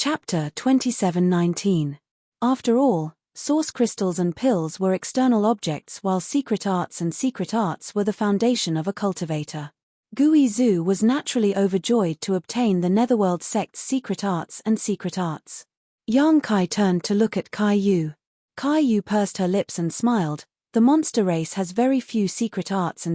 Chapter 27:19. After all, source crystals and pills were external objects while secret arts were the foundation of a cultivator. Gui Zhu was naturally overjoyed to obtain the Netherworld sect's secret arts. Yang Kai turned to look at Kai Yu. Kai Yu pursed her lips and smiled. The monster race has very few secret arts.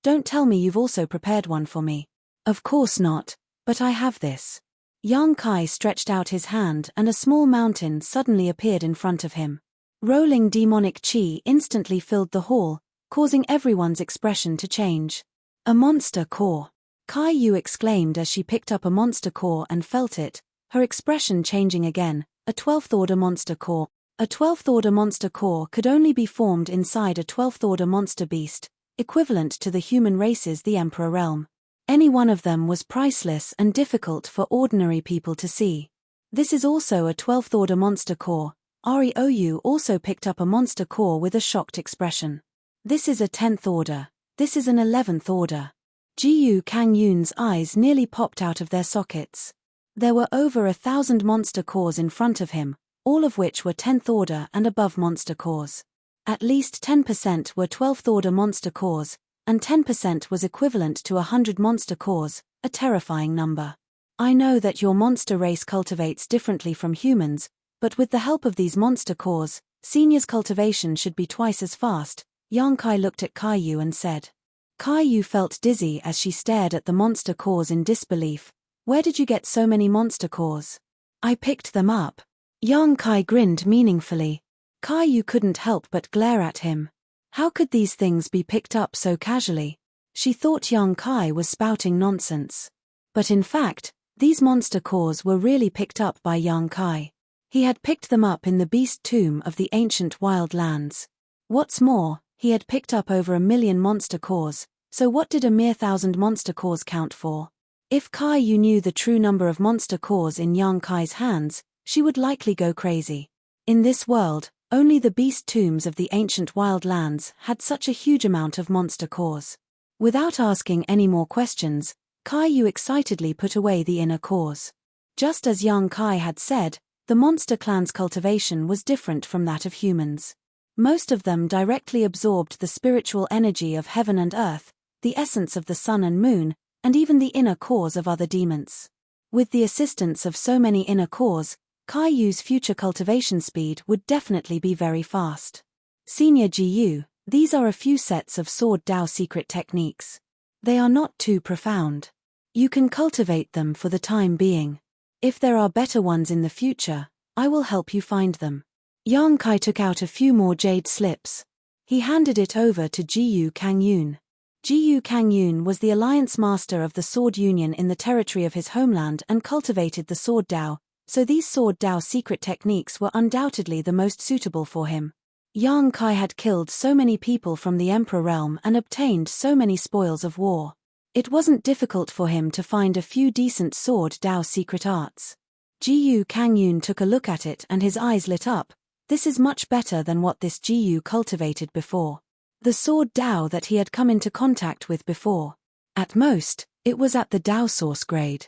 Don't tell me you've also prepared one for me. Of course not, but I have this. Yang Kai stretched out his hand and a small mountain suddenly appeared in front of him. Rolling demonic chi instantly filled the hall, causing everyone's expression to change. A monster core. Kai Yu exclaimed as she picked up a monster core and felt it, her expression changing again. A 12th order monster core. A 12th order monster core could only be formed inside a 12th order monster beast, equivalent to the human race's the Emperor realm. Any one of them was priceless and difficult for ordinary people to see. This is also a 12th order monster core. Rou also picked up a monster core with a shocked expression. This is a 10th order. This is an 11th order. Jiyu Kangyun's eyes nearly popped out of their sockets. There were over 1,000 monster cores in front of him, all of which were 10th order and above monster cores. At least 10% were 12th order monster cores, and 10% was equivalent to 100 monster cores, a terrifying number. I know that your monster race cultivates differently from humans, but with the help of these monster cores, Senior's cultivation should be twice as fast. Yang Kai looked at Kai Yu and said. Kai Yu felt dizzy as she stared at the monster cores in disbelief. Where did you get so many monster cores? I picked them up. Yang Kai grinned meaningfully. Kai Yu couldn't help but glare at him. How could these things be picked up so casually? She thought Yang Kai was spouting nonsense. But in fact, these monster cores were really picked up by Yang Kai. He had picked them up in the beast tomb of the ancient wild lands. What's more, he had picked up over 1 million monster cores, so what did a mere 1,000 monster cores count for? If Kai Yu knew the true number of monster cores in Yang Kai's hands, she would likely go crazy. In this world, only the beast tombs of the ancient wild lands had such a huge amount of monster cores. Without asking any more questions, Kai Yu excitedly put away the inner cores. Just as Yang Kai had said, the monster clan's cultivation was different from that of humans. Most of them directly absorbed the spiritual energy of heaven and earth, the essence of the sun and moon, and even the inner cores of other demons. With the assistance of so many inner cores, Kai Yu's future cultivation speed would definitely be very fast. Senior Jiyu, these are a few sets of Sword Dao secret techniques. They are not too profound. You can cultivate them for the time being. If there are better ones in the future, I will help you find them. Yang Kai took out a few more jade slips. He handed it over to Jiyu Kangyun. Jiyu Kangyun was the alliance master of the Sword Union in the territory of his homeland and cultivated the Sword Dao, so these Sword Dao secret techniques were undoubtedly the most suitable for him. Yang Kai had killed so many people from the Emperor realm and obtained so many spoils of war. It wasn't difficult for him to find a few decent Sword Dao secret arts. Jiyu Kangyun took a look at it and his eyes lit up. This is much better than what this Jiyu cultivated before. The Sword Dao that he had come into contact with before. At most, it was at the Dao source grade.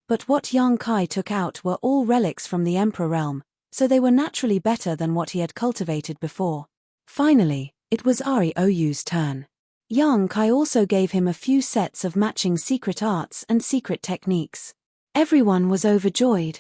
But what Yang Kai took out were all relics from the Emperor realm, so they were naturally better than what he had cultivated before. Finally, it was Ryou's turn. Yang Kai also gave him a few sets of matching secret arts and secret techniques. Everyone was overjoyed.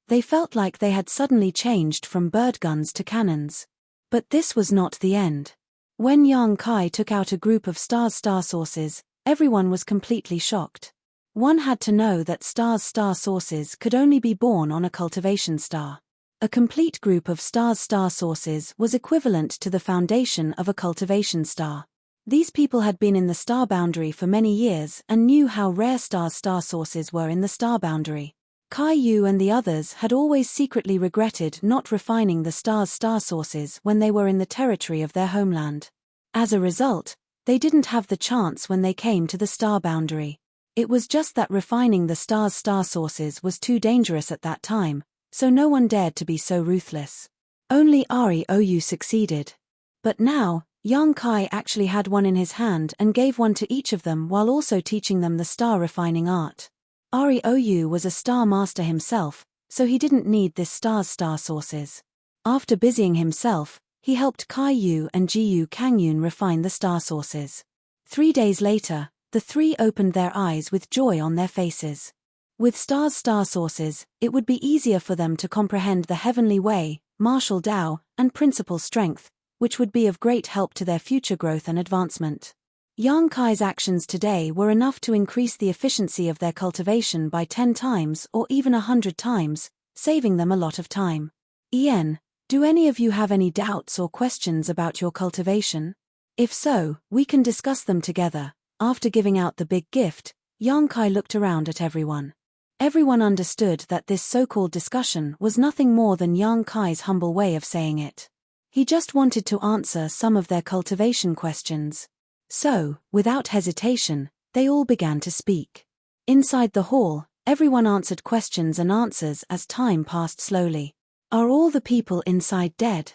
They felt like they had suddenly changed from bird guns to cannons. But this was not the end. When Yang Kai took out a group of star sources, everyone was completely shocked. One had to know that star sources could only be born on a cultivation star. A complete group of star sources was equivalent to the foundation of a cultivation star. These people had been in the star boundary for many years and knew how rare star sources were in the star boundary. Kai Yu and the others had always secretly regretted not refining the star sources when they were in the territory of their homeland. As a result, they didn't have the chance when they came to the star boundary. It was just that refining the star sources was too dangerous at that time, so no one dared to be so ruthless. Only Rou succeeded. But now, Yang Kai actually had one in his hand and gave one to each of them while also teaching them the star refining art. Rou was a star master himself, so he didn't need this star's star sources. After busying himself, he helped Kai Yu and Jiyu Kangyun refine the star sources. 3 days later, the three opened their eyes with joy on their faces. With stars' star sources, it would be easier for them to comprehend the heavenly way, martial Tao, and principal strength, which would be of great help to their future growth and advancement. Yang Kai's actions today were enough to increase the efficiency of their cultivation by 10 times or even 100 times, saving them a lot of time. Ian, do any of you have any doubts or questions about your cultivation? If so, we can discuss them together. After giving out the big gift, Yang Kai looked around at everyone. Everyone understood that this so-called discussion was nothing more than Yang Kai's humble way of saying it. He just wanted to answer some of their cultivation questions. So, without hesitation, they all began to speak. Inside the hall, everyone answered questions and answers as time passed slowly. Are all the people inside dead?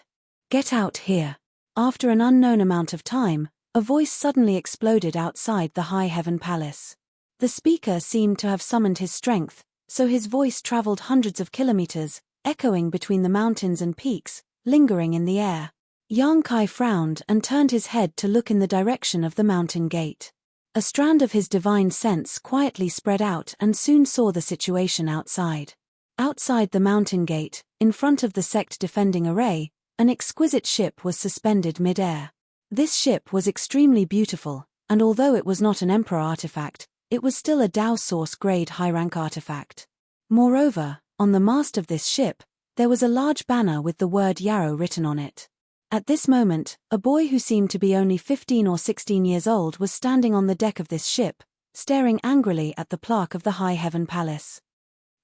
Get out here. After an unknown amount of time, a voice suddenly exploded outside the High Heaven Palace. The speaker seemed to have summoned his strength, so his voice traveled hundreds of kilometers, echoing between the mountains and peaks, lingering in the air. Yang Kai frowned and turned his head to look in the direction of the mountain gate. A strand of his divine sense quietly spread out and soon saw the situation outside. Outside the mountain gate, in front of the sect defending array, an exquisite ship was suspended mid-air. This ship was extremely beautiful, and although it was not an emperor artifact, it was still a Tao Source grade high-rank artifact. Moreover, on the mast of this ship, there was a large banner with the word Yarrow written on it. At this moment, a boy who seemed to be only 15 or 16 years old was standing on the deck of this ship, staring angrily at the plaque of the High Heaven Palace.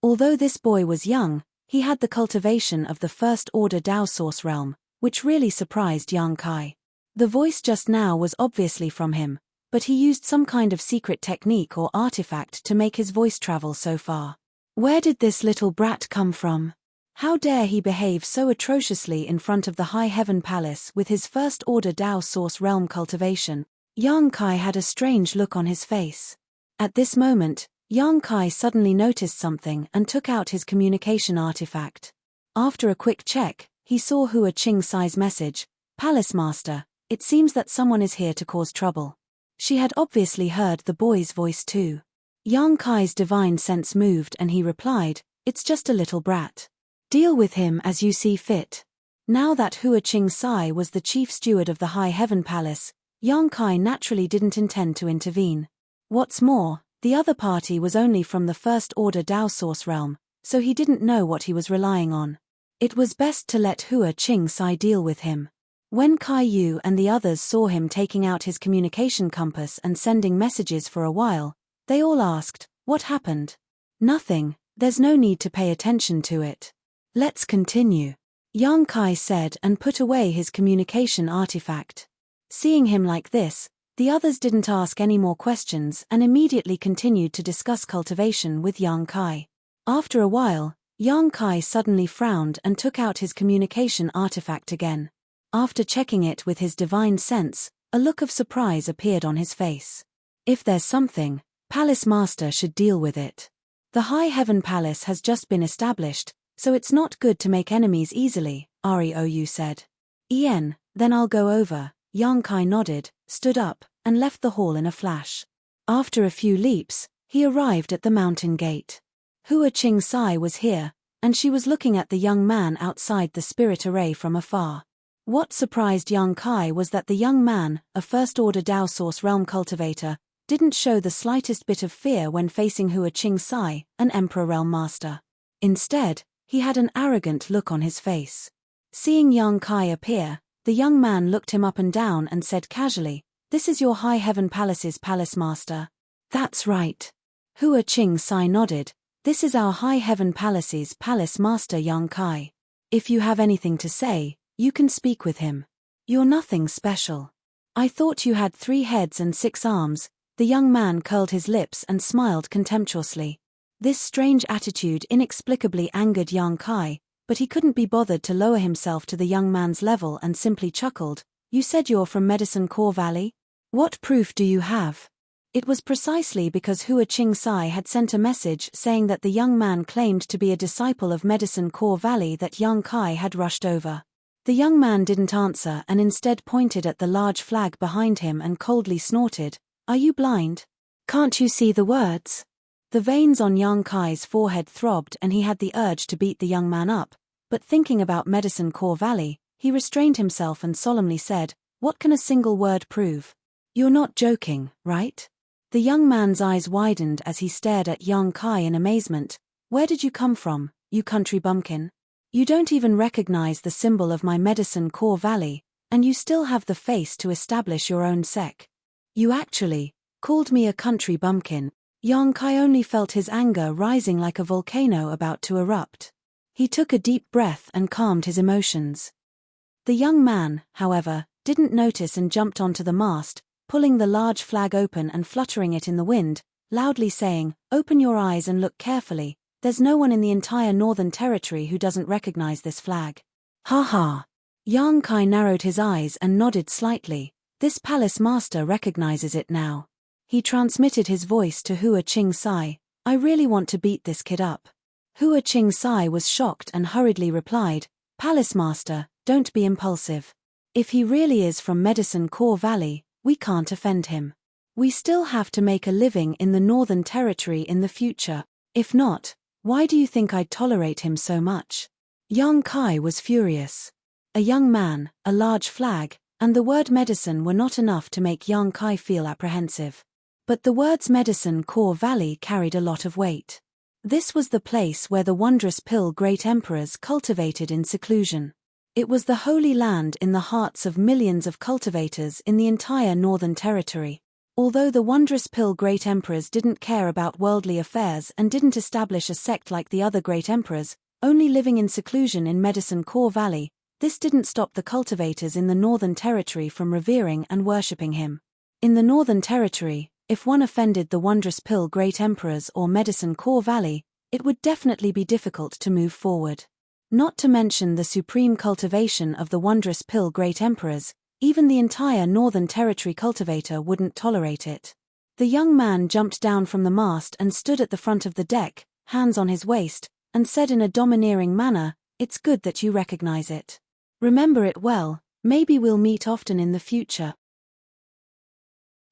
Although this boy was young, he had the cultivation of the First Order Tao Source realm, which really surprised Yang Kai. The voice just now was obviously from him, but he used some kind of secret technique or artifact to make his voice travel so far. Where did this little brat come from? How dare he behave so atrociously in front of the High Heaven Palace with his First Order Tao Source realm cultivation? Yang Kai had a strange look on his face. At this moment, Yang Kai suddenly noticed something and took out his communication artifact. After a quick check, he saw Hua Qing-Sai's message, Palace Master, it seems that someone is here to cause trouble. She had obviously heard the boy's voice too. Yang Kai's divine sense moved and he replied, it's just a little brat. Deal with him as you see fit. Now that Hua Qing-Sai was the chief steward of the High Heaven Palace, Yang Kai naturally didn't intend to intervene. What's more, the other party was only from the First Order Tao Source realm, so he didn't know what he was relying on. It was best to let Hua Qing-Sai deal with him. When Kai Yu and the others saw him taking out his communication compass and sending messages for a while, they all asked, what happened? Nothing, there's no need to pay attention to it. Let's continue. Yang Kai said and put away his communication artifact. Seeing him like this, the others didn't ask any more questions and immediately continued to discuss cultivation with Yang Kai. After a while, Yang Kai suddenly frowned and took out his communication artifact again. After checking it with his divine sense, a look of surprise appeared on his face. If there's something, Palace Master should deal with it. The High Heaven Palace has just been established, so it's not good to make enemies easily, Rou said. Ian, then I'll go over. Yang Kai nodded, stood up, and left the hall in a flash. After a few leaps, he arrived at the mountain gate. Hua Qing-Sai was here, and she was looking at the young man outside the spirit array from afar. What surprised Yang Kai was that the young man, a First Order Tao Source realm cultivator, didn't show the slightest bit of fear when facing Hua Qing-Sai, an Emperor realm master. Instead, he had an arrogant look on his face. Seeing Yang Kai appear, the young man looked him up and down and said casually, "This is your High Heaven Palace's Palace Master." "That's right." Hua Qing-Sai nodded. "This is our High Heaven Palace's Palace Master Yang Kai. If you have anything to say, you can speak with him. You're nothing special. I thought you had 3 heads and 6 arms." The young man curled his lips and smiled contemptuously. This strange attitude inexplicably angered Yang Kai, but he couldn't be bothered to lower himself to the young man's level and simply chuckled. "You said you're from Medicine Core Valley? What proof do you have?" It was precisely because Hua Qing-sai had sent a message saying that the young man claimed to be a disciple of Medicine Core Valley that Yang Kai had rushed over. The young man didn't answer and instead pointed at the large flag behind him and coldly snorted, "Are you blind? Can't you see the words?" The veins on Yang Kai's forehead throbbed and he had the urge to beat the young man up, but thinking about Medicine Core Valley, he restrained himself and solemnly said, "What can a single word prove? You're not joking, right?" The young man's eyes widened as he stared at Yang Kai in amazement. "Where did you come from, you country bumpkin? You don't even recognize the symbol of my Medicine Core Valley, and you still have the face to establish your own sect. You actually called me a country bumpkin." Yang Kai only felt his anger rising like a volcano about to erupt. He took a deep breath and calmed his emotions. The young man, however, didn't notice and jumped onto the mast, pulling the large flag open and fluttering it in the wind, loudly saying, "Open your eyes and look carefully, there's no one in the entire Northern Territory who doesn't recognize this flag." "Ha ha." Yang Kai narrowed his eyes and nodded slightly. "This palace master recognizes it now." He transmitted his voice to Hua Qing-sai, "I really want to beat this kid up." Hua Qing-sai was shocked and hurriedly replied, "Palace master, don't be impulsive. If he really is from Medicine Core Valley, we can't offend him. We still have to make a living in the Northern Territory in the future. If not, why do you think I'd tolerate him so much?" Yang Kai was furious. A young man, a large flag, and the word medicine were not enough to make Yang Kai feel apprehensive. But the words Medicine Core Valley carried a lot of weight. This was the place where the wondrous pill great emperors cultivated in seclusion. It was the holy land in the hearts of millions of cultivators in the entire Northern Territory. Although the wondrous pill great emperors didn't care about worldly affairs and didn't establish a sect like the other great emperors, only living in seclusion in Medicine Core Valley, this didn't stop the cultivators in the Northern Territory from revering and worshipping him. In the Northern Territory, if one offended the wondrous pill great emperors or Medicine Core Valley, it would definitely be difficult to move forward. Not to mention the supreme cultivation of the wondrous pill great emperors, even the entire Northern Territory cultivator wouldn't tolerate it. The young man jumped down from the mast and stood at the front of the deck, hands on his waist, and said in a domineering manner, "It's good that you recognize it. Remember it well, maybe we'll meet often in the future."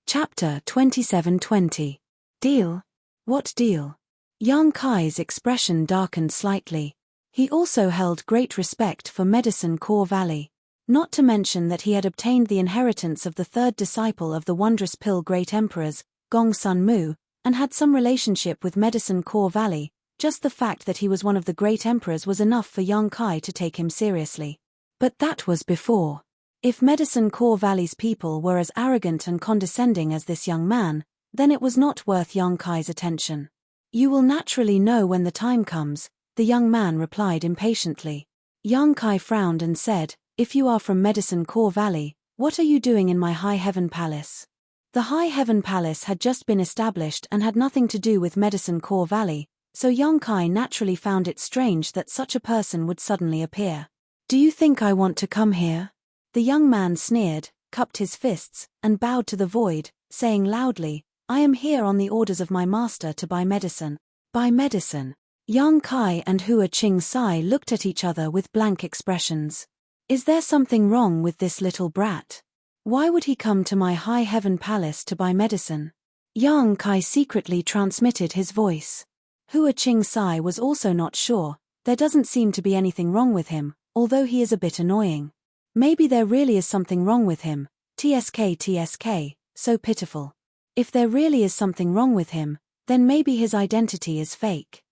Chapter 2720. Deal? What deal? Yang Kai's expression darkened slightly. He also held great respect for Medicine Core Valley. Not to mention that he had obtained the inheritance of the third disciple of the wondrous pill great emperors, Gong Sun Mu, and had some relationship with Medicine Core Valley. Just the fact that he was one of the great emperors was enough for Yang Kai to take him seriously. But that was before. If Medicine Core Valley's people were as arrogant and condescending as this young man, then it was not worth Yang Kai's attention. "You will naturally know when the time comes," the young man replied impatiently. Yang Kai frowned and said, "If you are from Medicine Core Valley, what are you doing in my High Heaven Palace?" The High Heaven Palace had just been established and had nothing to do with Medicine Core Valley, so Yang Kai naturally found it strange that such a person would suddenly appear. "Do you think I want to come here?" The young man sneered, cupped his fists, and bowed to the void, saying loudly, "I am here on the orders of my master to buy medicine." Buy medicine? Yang Kai and Hua Qing-sai looked at each other with blank expressions. Is there something wrong with this little brat? Why would he come to my High Heaven Palace to buy medicine? Yang Kai secretly transmitted his voice. Hua Qing-sai was also not sure. There doesn't seem to be anything wrong with him, although he is a bit annoying. Maybe there really is something wrong with him. TSK, so pitiful. If there really is something wrong with him, then maybe his identity is fake.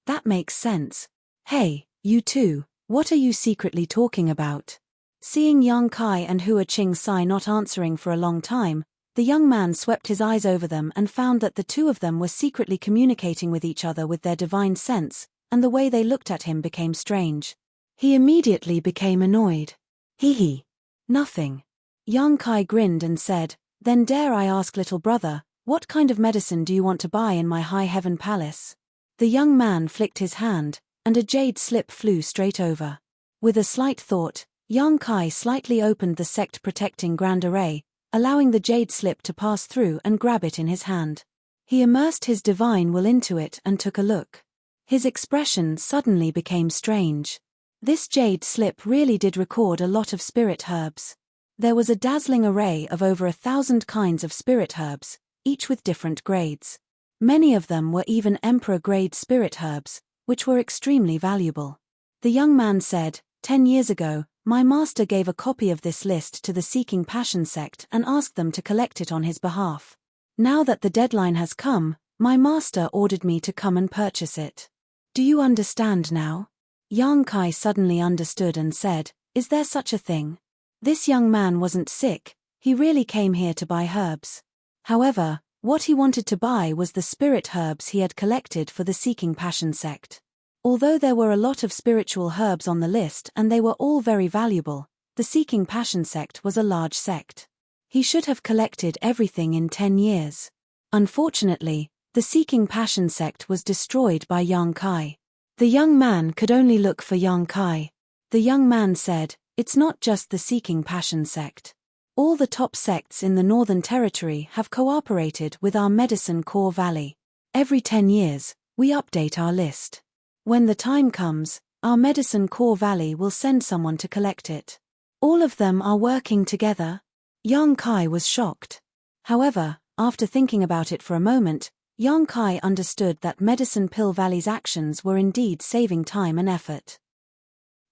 That makes sense. Hey, you two, what are you secretly talking about? Seeing Yang Kai and Hua Qing-sai not answering for a long time, the young man swept his eyes over them and found that the two of them were secretly communicating with each other with their divine sense, and the way they looked at him became strange. He immediately became annoyed. Hee. Nothing. Yang Kai grinned and said, "Then dare I ask, little brother, what kind of medicine do you want to buy in my High Heaven Palace?" The young man flicked his hand, and a jade slip flew straight over. With a slight thought, Yang Kai slightly opened the sect-protecting grand array, allowing the jade slip to pass through and grab it in his hand. He immersed his divine will into it and took a look. His expression suddenly became strange. This jade slip really did record a lot of spirit herbs. There was a dazzling array of over 1,000 kinds of spirit herbs, each with different grades. Many of them were even emperor-grade spirit herbs, which were extremely valuable. The young man said, 10 years ago, my master gave a copy of this list to the Seeking Passion sect and asked them to collect it on his behalf. Now that the deadline has come, my master ordered me to come and purchase it. Do you understand now? Yang Kai suddenly understood and said, is there such a thing? This young man wasn't sick, he really came here to buy herbs. However, what he wanted to buy was the spirit herbs he had collected for the Seeking Passion sect. Although there were a lot of spiritual herbs on the list and they were all very valuable, the Seeking Passion sect was a large sect. He should have collected everything in 10 years. Unfortunately, the Seeking Passion sect was destroyed by Yang Kai. The young man could only look for Yang Kai. The young man said, it's not just the Seeking Passion sect. All the top sects in the Northern Territory have cooperated with our Medicine Core Valley. Every 10 years, we update our list. When the time comes, our Medicine Core Valley will send someone to collect it. All of them are working together? Yang Kai was shocked. However, after thinking about it for a moment, Yang Kai understood that Medicine Pill Valley's actions were indeed saving time and effort.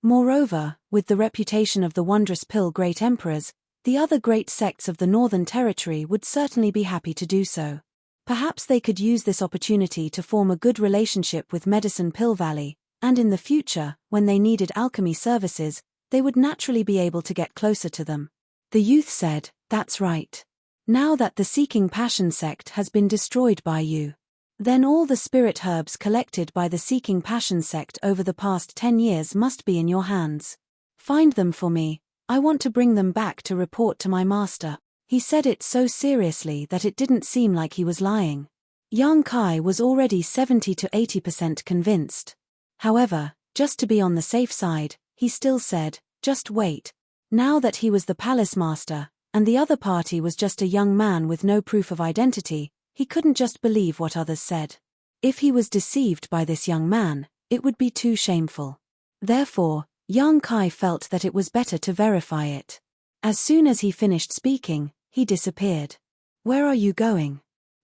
Moreover, with the reputation of the Wondrous Pill Great Emperors, the other great sects of the Northern Territory would certainly be happy to do so. Perhaps they could use this opportunity to form a good relationship with Medicine Pill Valley, and in the future, when they needed alchemy services, they would naturally be able to get closer to them. The youth said, that's right. Now that the Seeking Passion sect has been destroyed by you, then all the spirit herbs collected by the Seeking Passion sect over the past 10 years must be in your hands. Find them for me, I want to bring them back to report to my master. He said it so seriously that it didn't seem like he was lying. Yang Kai was already 70 to 80% convinced. However, just to be on the safe side, he still said, just wait. Now that he was the palace master, and the other party was just a young man with no proof of identity, he couldn't just believe what others said. If he was deceived by this young man, it would be too shameful. Therefore, Yang Kai felt that it was better to verify it. As soon as he finished speaking, he disappeared. Where are you going?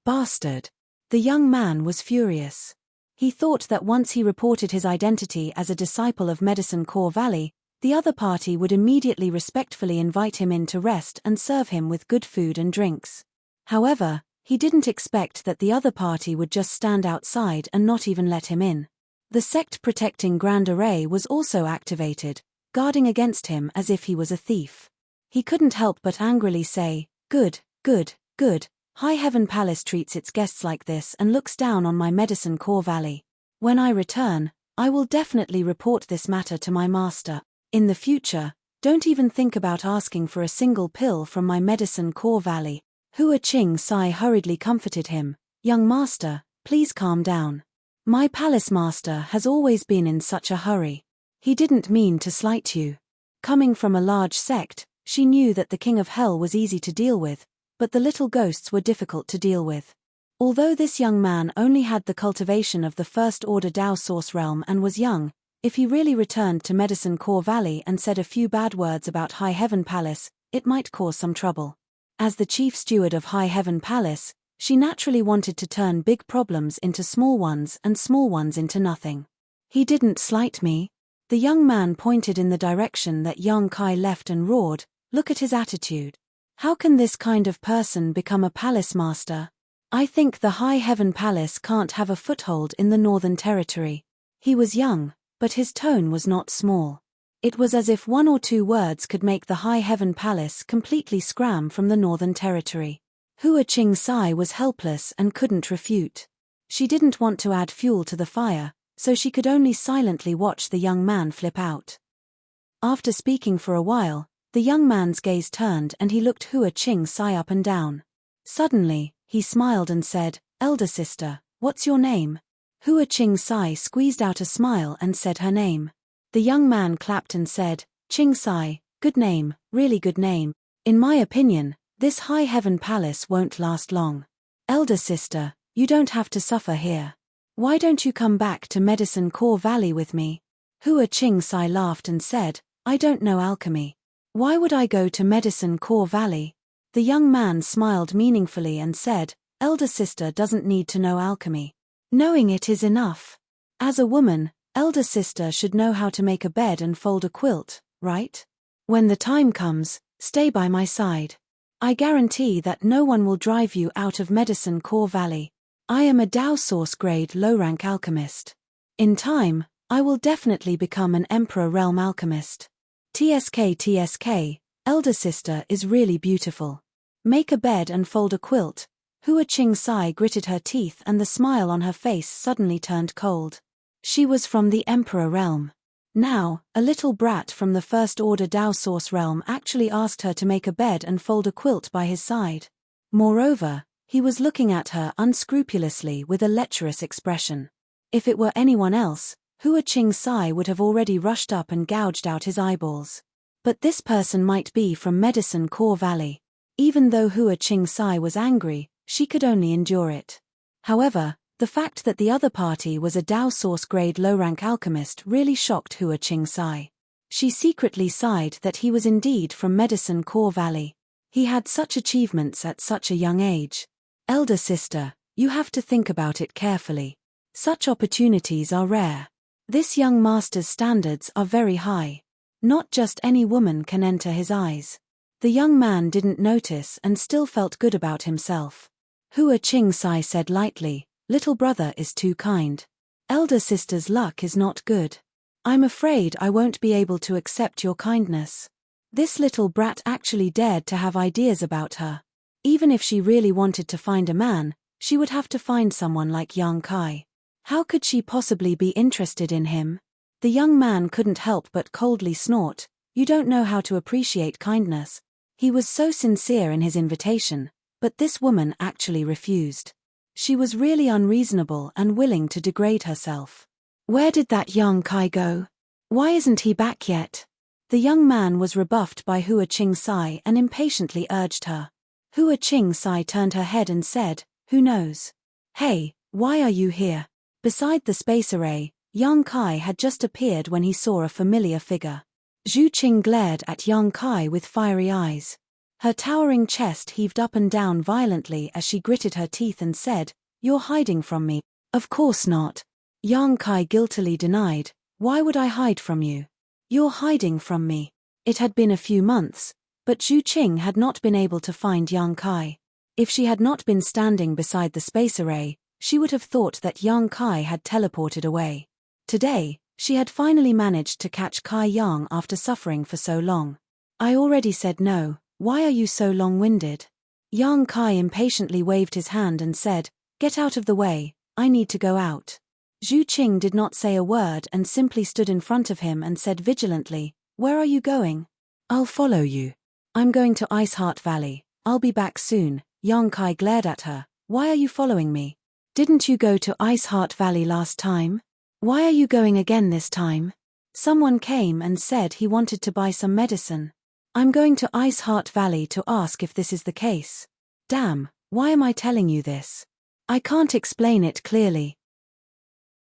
Bastard! The young man was furious. He thought that once he reported his identity as a disciple of Medicine Core Valley, the other party would immediately respectfully invite him in to rest and serve him with good food and drinks. However, he didn't expect that the other party would just stand outside and not even let him in. The sect-protecting Grand Array was also activated, guarding against him as if he was a thief. He couldn't help but angrily say, good, good, good, High Heaven Palace treats its guests like this and looks down on my Medicine Core Valley. When I return, I will definitely report this matter to my master. In the future, don't even think about asking for a single pill from my Medicine Core Valley. Hua Qing Sai hurriedly comforted him, young master, please calm down. My palace master has always been in such a hurry. He didn't mean to slight you. Coming from a large sect, she knew that the King of Hell was easy to deal with, but the little ghosts were difficult to deal with. Although this young man only had the cultivation of the First Order Dao Source Realm and was young, if he really returned to Medicine Core Valley and said a few bad words about High Heaven Palace, it might cause some trouble. As the chief steward of High Heaven Palace, she naturally wanted to turn big problems into small ones and small ones into nothing. He didn't slight me. The young man pointed in the direction that Yang Kai left and roared, look at his attitude. How can this kind of person become a palace master? I think the High Heaven Palace can't have a foothold in the Northern Territory. He was young, but his tone was not small. It was as if 1 or 2 words could make the High Heaven Palace completely scram from the Northern Territory. Hua Qing Sai was helpless and couldn't refute. She didn't want to add fuel to the fire, so she could only silently watch the young man flip out. After speaking for a while, the young man's gaze turned and he looked Hua Qing Sai up and down. Suddenly, he smiled and said, elder sister, what's your name? Hua Qing Sai squeezed out a smile and said her name. The young man clapped and said, Qing Sai, good name, really good name. In my opinion, This high heaven palace won't last long. Elder sister, you don't have to suffer here. Why don't you come back to Medicine Core Valley with me? Hua Qing Sai laughed and said, I don't know alchemy. Why would I go to Medicine Core Valley? The young man smiled meaningfully and said, Elder sister doesn't need to know alchemy. Knowing it is enough. As a woman, elder sister should know how to make a bed and fold a quilt, right? When the time comes, stay by my side. I guarantee that no one will drive you out of Medicine Core Valley. I am a Dao Source grade low-rank alchemist. In time, I will definitely become an Emperor Realm alchemist. TSK, elder sister is really beautiful. Make a bed and fold a quilt. Hua Qing Sai gritted her teeth and the smile on her face suddenly turned cold. She was from the Emperor Realm. Now, a little brat from the First Order Dao Source Realm actually asked her to make a bed and fold a quilt by his side. Moreover, he was looking at her unscrupulously with a lecherous expression. If it were anyone else, Hua Qing Sai would have already rushed up and gouged out his eyeballs. But this person might be from Medicine Core Valley. Even though Hua Qing Sai was angry, she could only endure it. However, the fact that the other party was a Dao Source grade low-rank alchemist really shocked Hua Qing Sai. She secretly sighed that he was indeed from Medicine Core Valley. He had such achievements at such a young age. Elder sister, you have to think about it carefully. Such opportunities are rare. This young master's standards are very high. Not just any woman can enter his eyes. The young man didn't notice and still felt good about himself. Hua Qing Sai said lightly, little brother is too kind. Elder sister's luck is not good. I'm afraid I won't be able to accept your kindness. This little brat actually dared to have ideas about her. Even if she really wanted to find a man, she would have to find someone like Yang Kai. How could she possibly be interested in him? The young man couldn't help but coldly snort, you don't know how to appreciate kindness. He was so sincere in his invitation, but this woman actually refused. She was really unreasonable and willing to degrade herself. Where did that Yang Kai go? Why isn't he back yet? The young man was rebuffed by Hua Qing Sai and impatiently urged her. Hua Qing Sai turned her head and said, who knows? Hey, why are you here? Beside the space array, Yang Kai had just appeared when he saw a familiar figure. Zhu Qing glared at Yang Kai with fiery eyes. Her towering chest heaved up and down violently as she gritted her teeth and said, you're hiding from me. Of course not. Yang Kai guiltily denied, why would I hide from you? You're hiding from me. It had been a few months, but Zhu Qing had not been able to find Yang Kai. If she had not been standing beside the space array, she would have thought that Yang Kai had teleported away. Today, she had finally managed to catch Kai Yang after suffering for so long. I already said no, why are you so long-winded? Yang Kai impatiently waved his hand and said, get out of the way, I need to go out. Zhu Qing did not say a word and simply stood in front of him and said vigilantly, where are you going? I'll follow you. I'm going to Ice Heart Valley, I'll be back soon. Yang Kai glared at her, why are you following me? Didn't you go to Ice Heart Valley last time? Why are you going again this time? Someone came and said he wanted to buy some medicine. I'm going to Ice Heart Valley to ask if this is the case. Damn, why am I telling you this? I can't explain it clearly.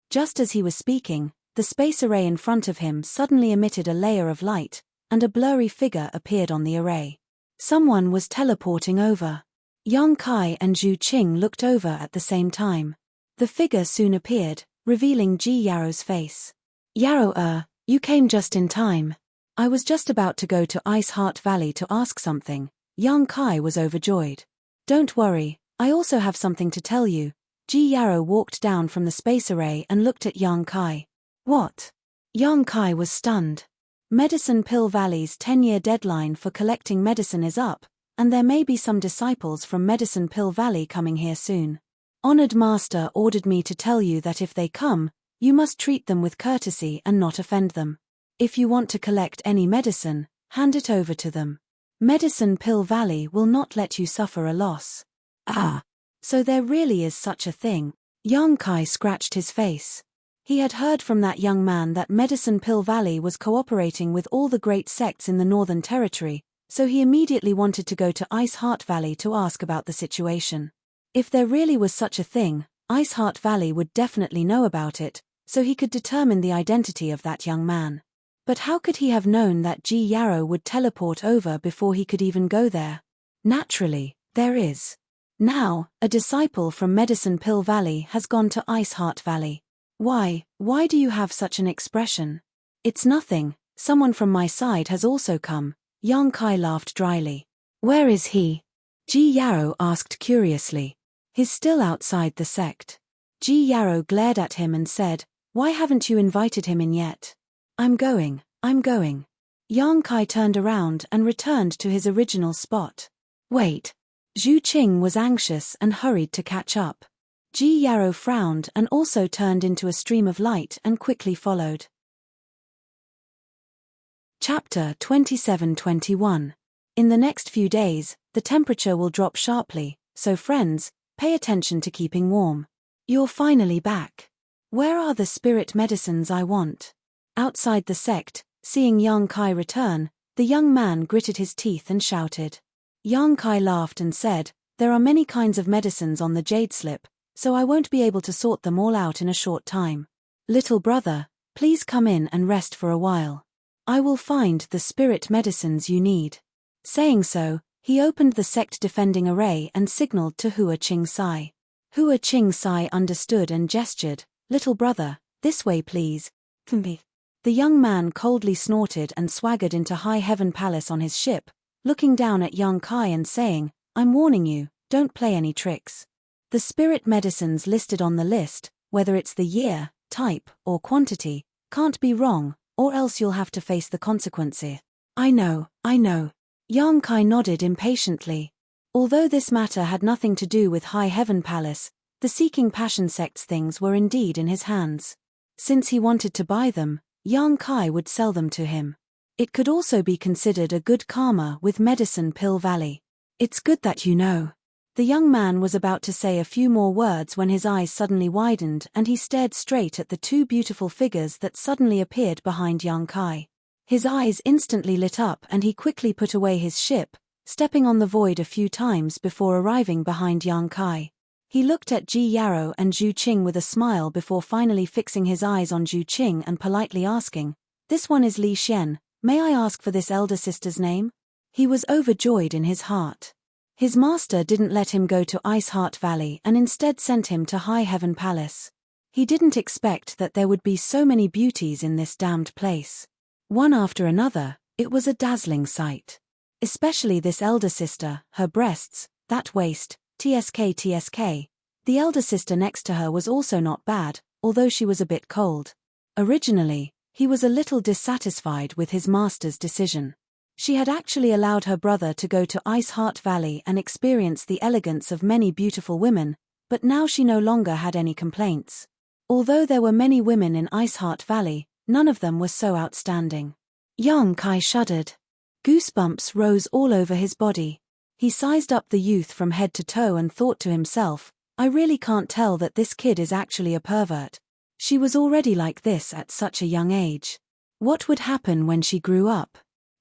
Just as he was speaking, the space array in front of him suddenly emitted a layer of light, and a blurry figure appeared on the array. Someone was teleporting over. Yang Kai and Zhu Qing looked over at the same time. The figure soon appeared, revealing Ji Yaro's face. Yaro, you came just in time. I was just about to go to Ice Heart Valley to ask something. Yang Kai was overjoyed. Don't worry, I also have something to tell you. Ji Yaro walked down from the space array and looked at Yang Kai. What? Yang Kai was stunned. Medicine Pill Valley's 10-year deadline for collecting medicine is up, and there may be some disciples from Medicine Pill Valley coming here soon. Honored Master ordered me to tell you that if they come, you must treat them with courtesy and not offend them. If you want to collect any medicine, hand it over to them. Medicine Pill Valley will not let you suffer a loss. Ah, so there really is such a thing. Yang Kai scratched his face. He had heard from that young man that Medicine Pill Valley was cooperating with all the great sects in the Northern Territory, so he immediately wanted to go to Ice Heart Valley to ask about the situation. If there really was such a thing, Ice Heart Valley would definitely know about it, so he could determine the identity of that young man. But how could he have known that Ji Yarrow would teleport over before he could even go there? Naturally, there is. Now, a disciple from Medicine Pill Valley has gone to Ice Heart Valley. Why do you have such an expression? It's nothing, someone from my side has also come, Yang Kai laughed dryly. Where is he? Ji Yarrow asked curiously. He's still outside the sect. Ji Yarrow glared at him and said, why haven't you invited him in yet? I'm going. Yang Kai turned around and returned to his original spot. Wait. Zhu Qing was anxious and hurried to catch up. Ji Yarrow frowned and also turned into a stream of light and quickly followed. Chapter 27-21. In the next few days, the temperature will drop sharply, so friends, pay attention to keeping warm. You're finally back. Where are the spirit medicines I want? Outside the sect, seeing Yang Kai return, the young man gritted his teeth and shouted. Yang Kai laughed and said, there are many kinds of medicines on the jade slip, so I won't be able to sort them all out in a short time. Little brother, please come in and rest for a while. I will find the spirit medicines you need. Saying so, he opened the sect-defending array and signaled to Hua Qing Sai. Hua Qing Sai understood and gestured, little brother, this way please. The young man coldly snorted and swaggered into High Heaven Palace on his ship, looking down at Yang Kai and saying, I'm warning you, don't play any tricks. The spirit medicines listed on the list, whether it's the year, type, or quantity, can't be wrong, or else you'll have to face the consequences. I know. Yang Kai nodded impatiently. Although this matter had nothing to do with High Heaven Palace, the Seeking Passion sect's things were indeed in his hands. Since he wanted to buy them, Yang Kai would sell them to him. It could also be considered a good karma with Medicine Pill Valley. It's good that you know. The young man was about to say a few more words when his eyes suddenly widened and he stared straight at the two beautiful figures that suddenly appeared behind Yang Kai. His eyes instantly lit up and he quickly put away his ship, stepping on the void a few times before arriving behind Yang Kai. He looked at Ji Yarrow and Zhu Qing with a smile before finally fixing his eyes on Zhu Qing and politely asking, this one is Li Xian, may I ask for this elder sister's name? He was overjoyed in his heart. His master didn't let him go to Ice Heart Valley and instead sent him to High Heaven Palace. He didn't expect that there would be so many beauties in this damned place. One after another, it was a dazzling sight. Especially this elder sister, her breasts, that waist, TSK. The elder sister next to her was also not bad, although she was a bit cold. Originally, he was a little dissatisfied with his master's decision. She had actually allowed her brother to go to Ice Heart Valley and experience the elegance of many beautiful women, but now she no longer had any complaints. Although there were many women in Ice Heart Valley, none of them were so outstanding. Yang Kai shuddered. Goosebumps rose all over his body. He sized up the youth from head to toe and thought to himself, I really can't tell that this kid is actually a pervert. She was already like this at such a young age. What would happen when she grew up?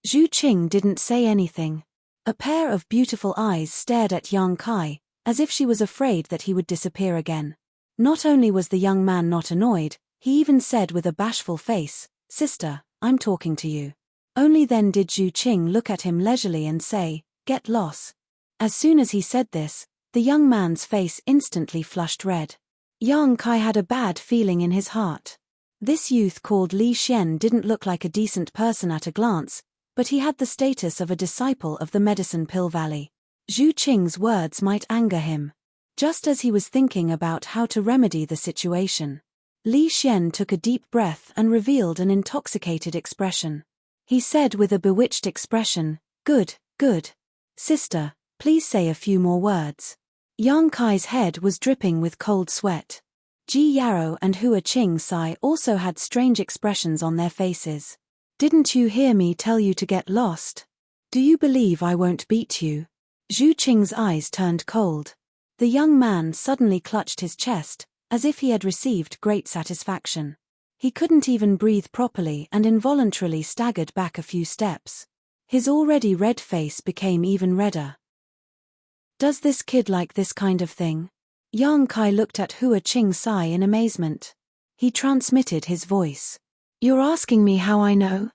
Zhu Qing didn't say anything. A pair of beautiful eyes stared at Yang Kai, as if she was afraid that he would disappear again. Not only was the young man not annoyed, he even said with a bashful face, Sister, I'm talking to you. Only then did Zhu Qing look at him leisurely and say, Get lost. As soon as he said this, the young man's face instantly flushed red. Yang Kai had a bad feeling in his heart. This youth called Li Xian didn't look like a decent person at a glance, but he had the status of a disciple of the Medicine Pill Valley. Zhu Qing's words might anger him. Just as he was thinking about how to remedy the situation, Li Xian took a deep breath and revealed an intoxicated expression. He said with a bewitched expression, Good. Sister, please say a few more words. Yang Kai's head was dripping with cold sweat. Ji Yarrow and Hua Qing Sai also had strange expressions on their faces. Didn't you hear me tell you to get lost? Do you believe I won't beat you? Zhu Qing's eyes turned cold. The young man suddenly clutched his chest, as if he had received great satisfaction. He couldn't even breathe properly and involuntarily staggered back a few steps. His already red face became even redder. Does this kid like this kind of thing? Yang Kai looked at Hua Qing Sai in amazement. He transmitted his voice. You're asking me how I know?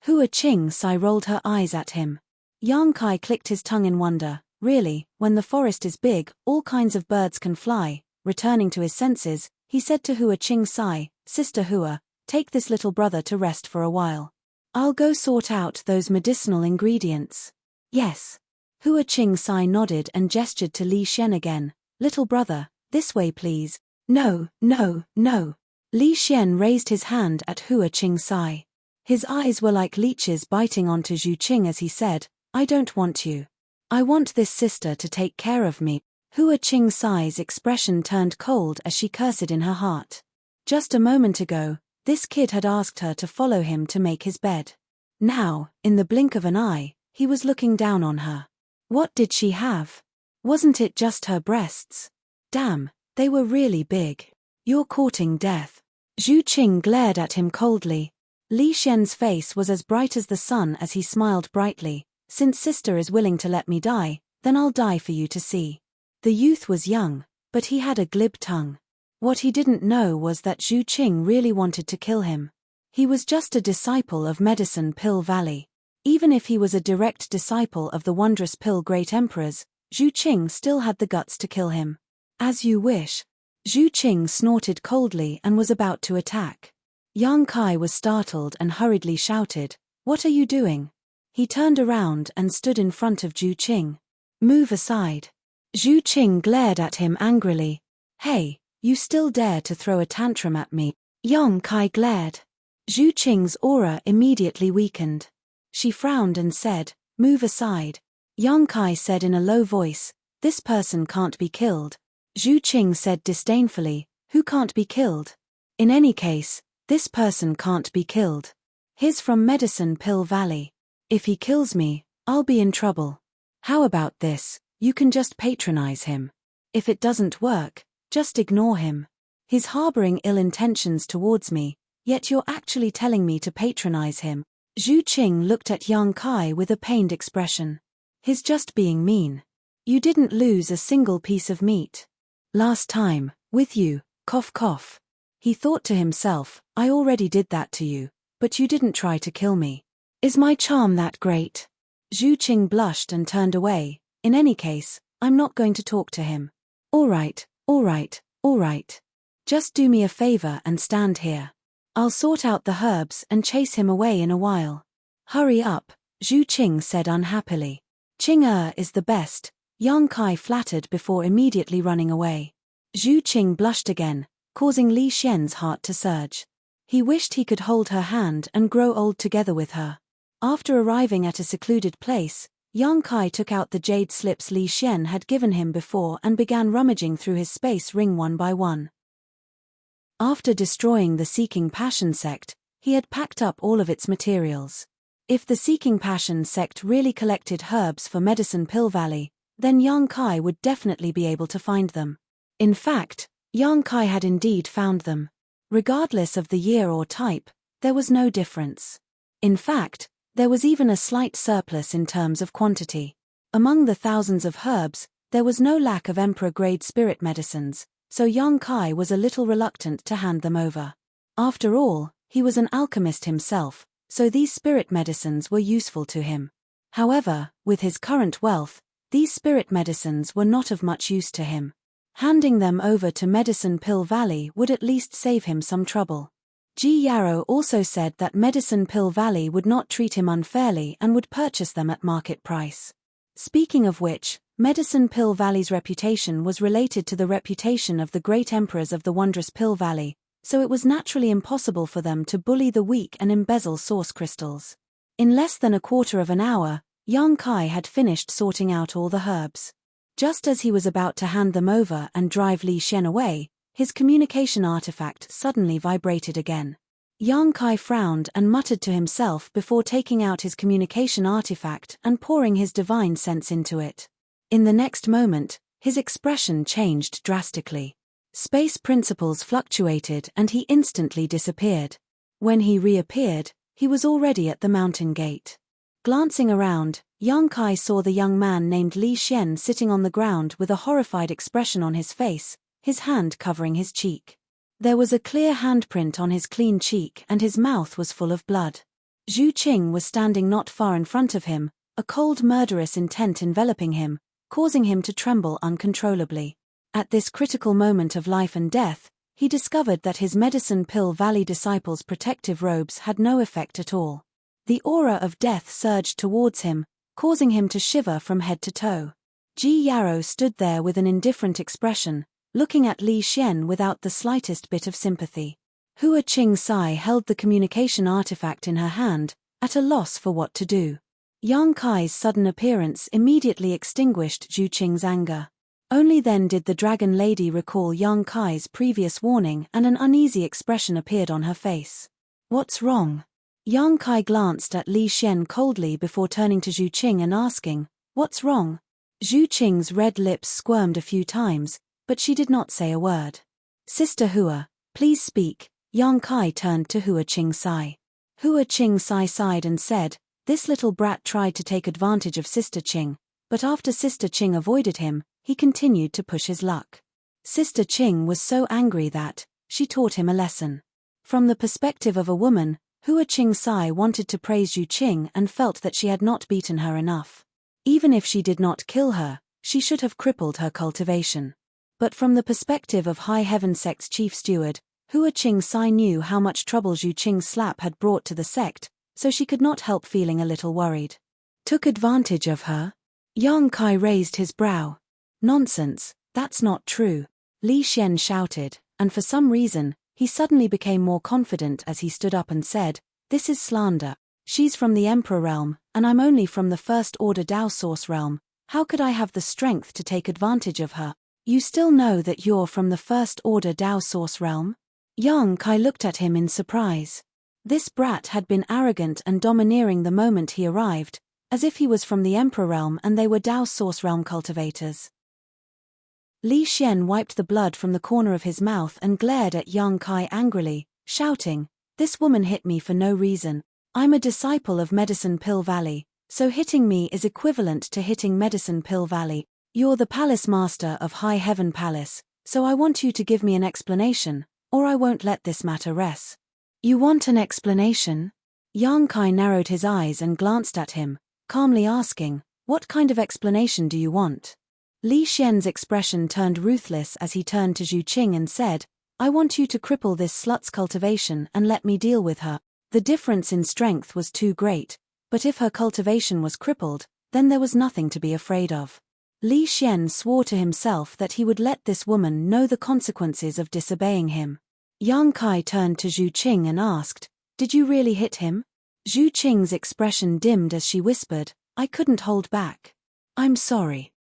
Hua Qing Sai rolled her eyes at him. Yang Kai clicked his tongue in wonder. Really, when the forest is big, all kinds of birds can fly. Returning to his senses, he said to Hua Qing Sai, Sister Hua, take this little brother to rest for a while. I'll go sort out those medicinal ingredients. Yes. Hua Qing Sai nodded and gestured to Li Xian again. Little brother, this way please. No, no, no. Li Xian raised his hand at Hua Qing Sai. His eyes were like leeches biting onto Zhu Qing as he said, I don't want you. I want this sister to take care of me. Hua Qing Sai's expression turned cold as she cursed in her heart. Just a moment ago, this kid had asked her to follow him to make his bed. Now, in the blink of an eye, he was looking down on her. What did she have? Wasn't it just her breasts? Damn, they were really big. You're courting death. Zhu Qing glared at him coldly. Li Xian's face was as bright as the sun as he smiled brightly. Since sister is willing to let me die, then I'll die for you to see. The youth was young, but he had a glib tongue. What he didn't know was that Zhu Qing really wanted to kill him. He was just a disciple of Medicine Pill Valley. Even if he was a direct disciple of the Wondrous Pill Great Emperors, Zhu Qing still had the guts to kill him. As you wish. Zhu Qing snorted coldly and was about to attack. Yang Kai was startled and hurriedly shouted, What are you doing? He turned around and stood in front of Zhu Qing. Move aside. Zhu Qing glared at him angrily. Hey, you still dare to throw a tantrum at me? Yang Kai glared. Zhu Qing's aura immediately weakened. She frowned and said, Move aside. Yang Kai said in a low voice, This person can't be killed. Zhu Qing said disdainfully, Who can't be killed? In any case, this person can't be killed. He's from Medicine Pill Valley. If he kills me, I'll be in trouble. How about this? You can just patronize him. If it doesn't work, just ignore him. He's harboring ill intentions towards me, yet you're actually telling me to patronize him. Zhu Qing looked at Yang Kai with a pained expression. He's just being mean. You didn't lose a single piece of meat. Last time, with you, cough cough. He thought to himself, I already did that to you, but you didn't try to kill me. Is my charm that great? Zhu Qing blushed and turned away. In any case, I'm not going to talk to him. All right, all right, all right. Just do me a favor and stand here. I'll sort out the herbs and chase him away in a while. Hurry up, Zhu Qing said unhappily. Qing is the best, Yang Kai flattered before immediately running away. Zhu Qing blushed again, causing Li Xian's heart to surge. He wished he could hold her hand and grow old together with her. After arriving at a secluded place, Yang Kai took out the jade slips Li Xian had given him before and began rummaging through his space ring one by one. After destroying the Seeking Passion sect, he had packed up all of its materials. If the Seeking Passion sect really collected herbs for Medicine Pill Valley, then Yang Kai would definitely be able to find them. In fact, Yang Kai had indeed found them. Regardless of the year or type, there was no difference. In fact, there was even a slight surplus in terms of quantity. Among the thousands of herbs, there was no lack of emperor-grade spirit medicines, so Yang Kai was a little reluctant to hand them over. After all, he was an alchemist himself, so these spirit medicines were useful to him. However, with his current wealth, these spirit medicines were not of much use to him. Handing them over to Medicine Pill Valley would at least save him some trouble. Ji Yarrow also said that Medicine Pill Valley would not treat him unfairly and would purchase them at market price. Speaking of which, Medicine Pill Valley's reputation was related to the reputation of the great emperors of the Wondrous Pill Valley, so it was naturally impossible for them to bully the weak and embezzle source crystals. In less than a quarter of an hour, Yang Kai had finished sorting out all the herbs. Just as he was about to hand them over and drive Li Xian away, his communication artifact suddenly vibrated again. Yang Kai frowned and muttered to himself before taking out his communication artifact and pouring his divine sense into it. In the next moment, his expression changed drastically. Space principles fluctuated and he instantly disappeared. When he reappeared, he was already at the mountain gate. Glancing around, Yang Kai saw the young man named Li Xian sitting on the ground with a horrified expression on his face, his hand covering his cheek. There was a clear handprint on his clean cheek and his mouth was full of blood. Zhu Qing was standing not far in front of him, a cold murderous intent enveloping him, causing him to tremble uncontrollably. At this critical moment of life and death, he discovered that his Medicine Pill Valley disciples' protective robes had no effect at all. The aura of death surged towards him, causing him to shiver from head to toe. Ji Yarrow stood there with an indifferent expression, looking at Li Xian without the slightest bit of sympathy. Hua Qing Sai held the communication artifact in her hand, at a loss for what to do. Yang Kai's sudden appearance immediately extinguished Zhu Qing's anger. Only then did the Dragon Lady recall Yang Kai's previous warning and an uneasy expression appeared on her face. "What's wrong?" Yang Kai glanced at Li Xian coldly before turning to Zhu Qing and asking, "What's wrong?" Zhu Qing's red lips squirmed a few times, but she did not say a word. "Sister Hua, please speak." Yang Kai turned to Hua Qing Sai. Hua Qing Sai sighed and said, "This little brat tried to take advantage of Sister Qing, but after Sister Qing avoided him, he continued to push his luck. Sister Qing was so angry that she taught him a lesson." From the perspective of a woman, Hua Qing Sai wanted to praise Zhu Qing and felt that she had not beaten her enough. Even if she did not kill her, she should have crippled her cultivation. But from the perspective of High Heaven Sect's chief steward, Hua Qing Sai knew how much trouble Zhu Qing's slap had brought to the sect, so she could not help feeling a little worried. Took advantage of her? Yang Kai raised his brow. "Nonsense, that's not true," Li Xian shouted, and for some reason, he suddenly became more confident as he stood up and said, "This is slander. She's from the Emperor realm, and I'm only from the First Order Dao Source realm. How could I have the strength to take advantage of her?" "You still know that you're from the First Order Dao Source realm?" Yang Kai looked at him in surprise. This brat had been arrogant and domineering the moment he arrived, as if he was from the Emperor realm and they were Dao Source realm cultivators. Li Xian wiped the blood from the corner of his mouth and glared at Yang Kai angrily, shouting, "This woman hit me for no reason. I'm a disciple of Medicine Pill Valley, so hitting me is equivalent to hitting Medicine Pill Valley. You're the Palace Master of High Heaven Palace, so I want you to give me an explanation, or I won't let this matter rest." "You want an explanation?" Yang Kai narrowed his eyes and glanced at him, calmly asking, "What kind of explanation do you want?" Li Xian's expression turned ruthless as he turned to Zhu Qing and said, "I want you to cripple this slut's cultivation and let me deal with her." The difference in strength was too great, but if her cultivation was crippled, then there was nothing to be afraid of. Li Xian swore to himself that he would let this woman know the consequences of disobeying him. Yang Kai turned to Zhu Qing and asked, "Did you really hit him?" Zhu Qing's expression dimmed as she whispered, "I couldn't hold back. I'm sorry."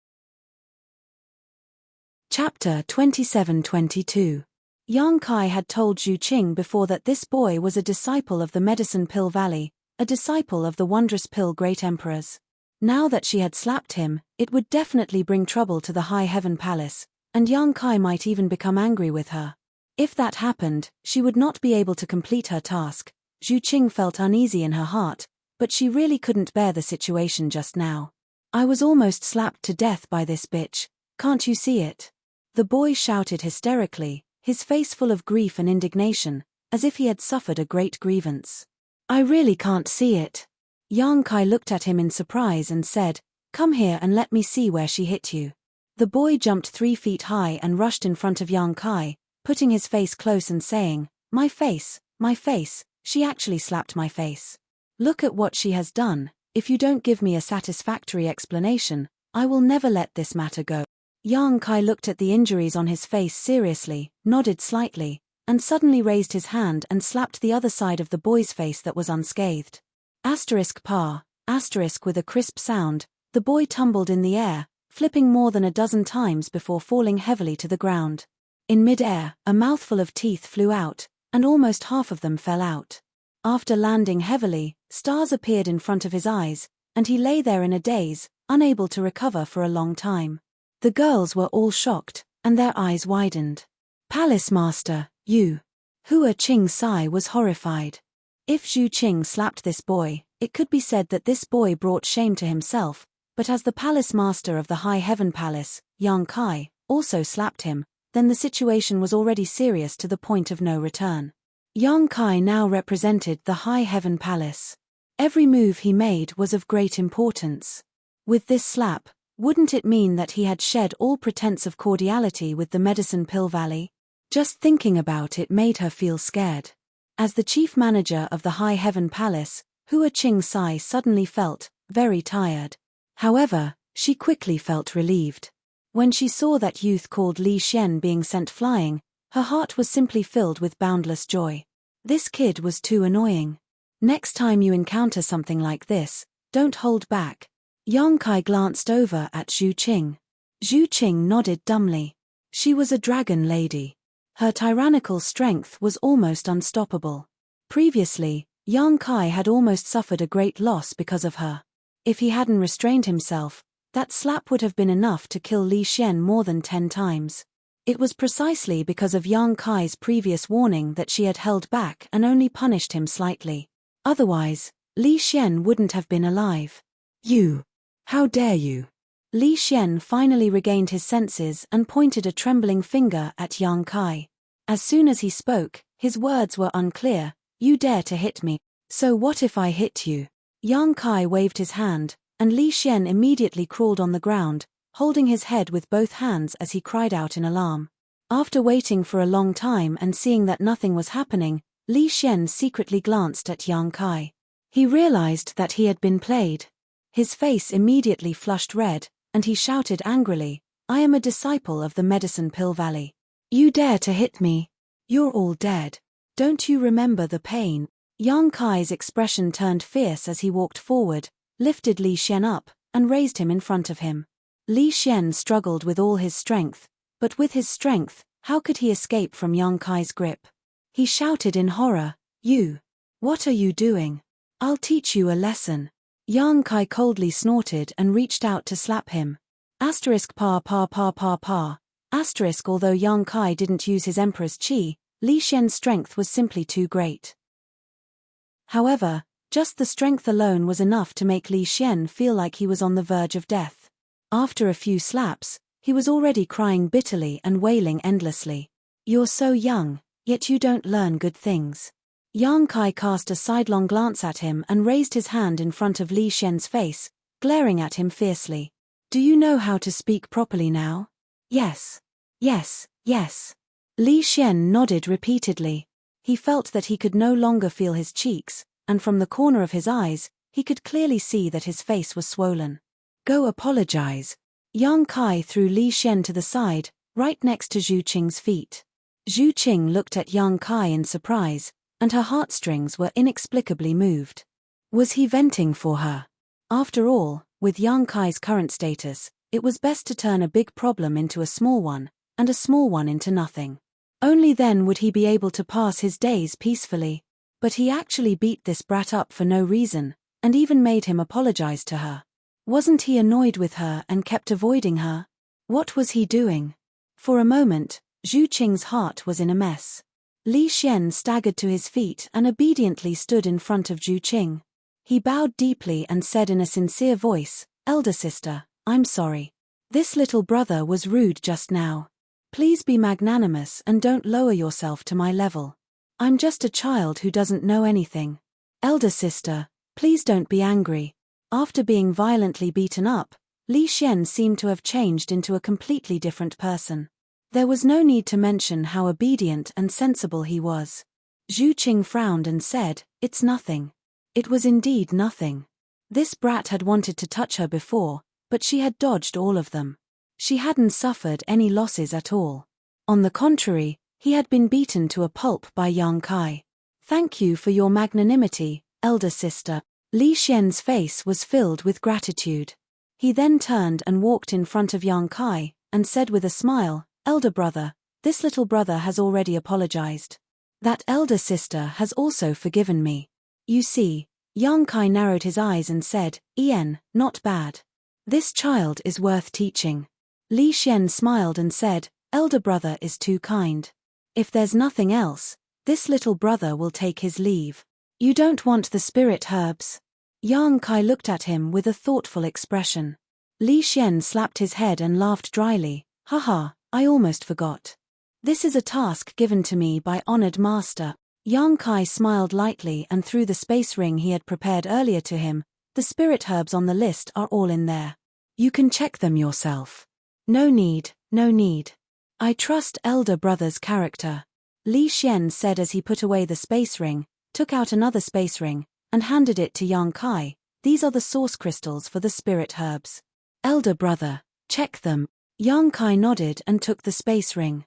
Chapter 27-22. Yang Kai had told Zhu Qing before that this boy was a disciple of the Medicine Pill Valley, a disciple of the Wondrous Pill Great Emperors. Now that she had slapped him, it would definitely bring trouble to the High Heaven Palace, and Yang Kai might even become angry with her. If that happened, she would not be able to complete her task. Zhu Qing felt uneasy in her heart, but she really couldn't bear the situation just now. "I was almost slapped to death by this bitch, can't you see it?" The boy shouted hysterically, his face full of grief and indignation, as if he had suffered a great grievance. "I really can't see it." Yang Kai looked at him in surprise and said, "Come here and let me see where she hit you." The boy jumped 3 feet high and rushed in front of Yang Kai, putting his face close and saying, my face, she actually slapped my face. Look at what she has done. If you don't give me a satisfactory explanation, I will never let this matter go." Yang Kai looked at the injuries on his face seriously, nodded slightly, and suddenly raised his hand and slapped the other side of the boy's face that was unscathed. **Pa**, with a crisp sound, the boy tumbled in the air, flipping more than a dozen times before falling heavily to the ground. In mid-air, a mouthful of teeth flew out, and almost half of them fell out. After landing heavily, stars appeared in front of his eyes, and he lay there in a daze, unable to recover for a long time. The girls were all shocked, and their eyes widened. "Palace Master, you!" Hua Qing Sai was horrified. If Zhu Qing slapped this boy, It could be said that this boy brought shame to himself, but as the palace master of the High Heaven Palace, Yang Kai, also slapped him, then the situation was already serious to the point of no return. Yang Kai now represented the High Heaven Palace. Every move he made was of great importance. With this slap, wouldn't it mean that he had shed all pretense of cordiality with the Medicine Pill Valley? Just thinking about it made her feel scared. As the chief manager of the High Heaven Palace, Hua Qing Sai suddenly felt very tired. However, she quickly felt relieved. When she saw that youth called Li Xian being sent flying, her heart was simply filled with boundless joy. This kid was too annoying. Next time you encounter something like this, don't hold back. Yang Kai glanced over at Zhu Qing. Zhu Qing nodded dumbly. She was a dragon lady. Her tyrannical strength was almost unstoppable. Previously, Yang Kai had almost suffered a great loss because of her. If he hadn't restrained himself, that slap would have been enough to kill Li Xian more than 10 times. It was precisely because of Yang Kai's previous warning that she had held back and only punished him slightly. Otherwise, Li Xian wouldn't have been alive. You! How dare you! Li Xian finally regained his senses and pointed a trembling finger at Yang Kai. As soon as he spoke, his words were unclear. You dare to hit me. So what if I hit you? Yang Kai waved his hand, and Li Xian immediately crawled on the ground, holding his head with both hands as he cried out in alarm. After waiting for a long time and seeing that nothing was happening, Li Xian secretly glanced at Yang Kai. He realized that he had been played. His face immediately flushed red, and he shouted angrily, I am a disciple of the Medicine Pill Valley. You dare to hit me? You're all dead. Don't you remember the pain? Yang Kai's expression turned fierce as he walked forward, lifted Li Xian up, and raised him in front of him. Li Xian struggled with all his strength, but with his strength, how could he escape from Yang Kai's grip? He shouted in horror, You! What are you doing? I'll teach you a lesson. Yang Kai coldly snorted and reached out to slap him. Asterisk pa pa pa pa pa. Asterisk although Yang Kai didn't use his Emperor's Qi, Li Xian's strength was simply too great. However, just the strength alone was enough to make Li Xian feel like he was on the verge of death. After a few slaps, he was already crying bitterly and wailing endlessly. You're so young, yet you don't learn good things. Yang Kai cast a sidelong glance at him and raised his hand in front of Li Xian's face, glaring at him fiercely. Do you know how to speak properly now? Yes. Yes, yes. Li Xian nodded repeatedly. He felt that he could no longer feel his cheeks, and from the corner of his eyes, he could clearly see that his face was swollen. Go apologize. Yang Kai threw Li Xian to the side, right next to Zhu Qing's feet. Zhu Qing looked at Yang Kai in surprise, and her heartstrings were inexplicably moved. Was he venting for her? After all, with Yang Kai's current status, it was best to turn a big problem into a small one, and a small one into nothing. Only then would he be able to pass his days peacefully. But he actually beat this brat up for no reason, and even made him apologize to her. Wasn't he annoyed with her and kept avoiding her? What was he doing? For a moment, Zhu Qing's heart was in a mess. Li Xian staggered to his feet and obediently stood in front of Zhu Qing. He bowed deeply and said in a sincere voice, Elder sister, I'm sorry. This little brother was rude just now. Please be magnanimous and don't lower yourself to my level. I'm just a child who doesn't know anything. Elder sister, please don't be angry. After being violently beaten up, Li Xian seemed to have changed into a completely different person. There was no need to mention how obedient and sensible he was. Zhu Qing frowned and said, It's nothing. It was indeed nothing. This brat had wanted to touch her before, but she had dodged all of them. She hadn't suffered any losses at all. On the contrary, he had been beaten to a pulp by Yang Kai. Thank you for your magnanimity, elder sister. Li Xian's face was filled with gratitude. He then turned and walked in front of Yang Kai, and said with a smile, Elder brother, this little brother has already apologized. That elder sister has also forgiven me. You see, Yang Kai narrowed his eyes and said, not bad. This child is worth teaching. Li Xian smiled and said, Elder brother is too kind. If there's nothing else, this little brother will take his leave. You don't want the spirit herbs? Yang Kai looked at him with a thoughtful expression. Li Xian slapped his head and laughed dryly. Haha, I almost forgot. This is a task given to me by honored master. Yang Kai smiled lightly and threw the space ring he had prepared earlier to him. The spirit herbs on the list are all in there. You can check them yourself. No need, no need. I trust elder brother's character. Li Xian said as he put away the space ring, took out another space ring, and handed it to Yang Kai. These are the source crystals for the spirit herbs. Elder brother, check them. Yang Kai nodded and took the space ring.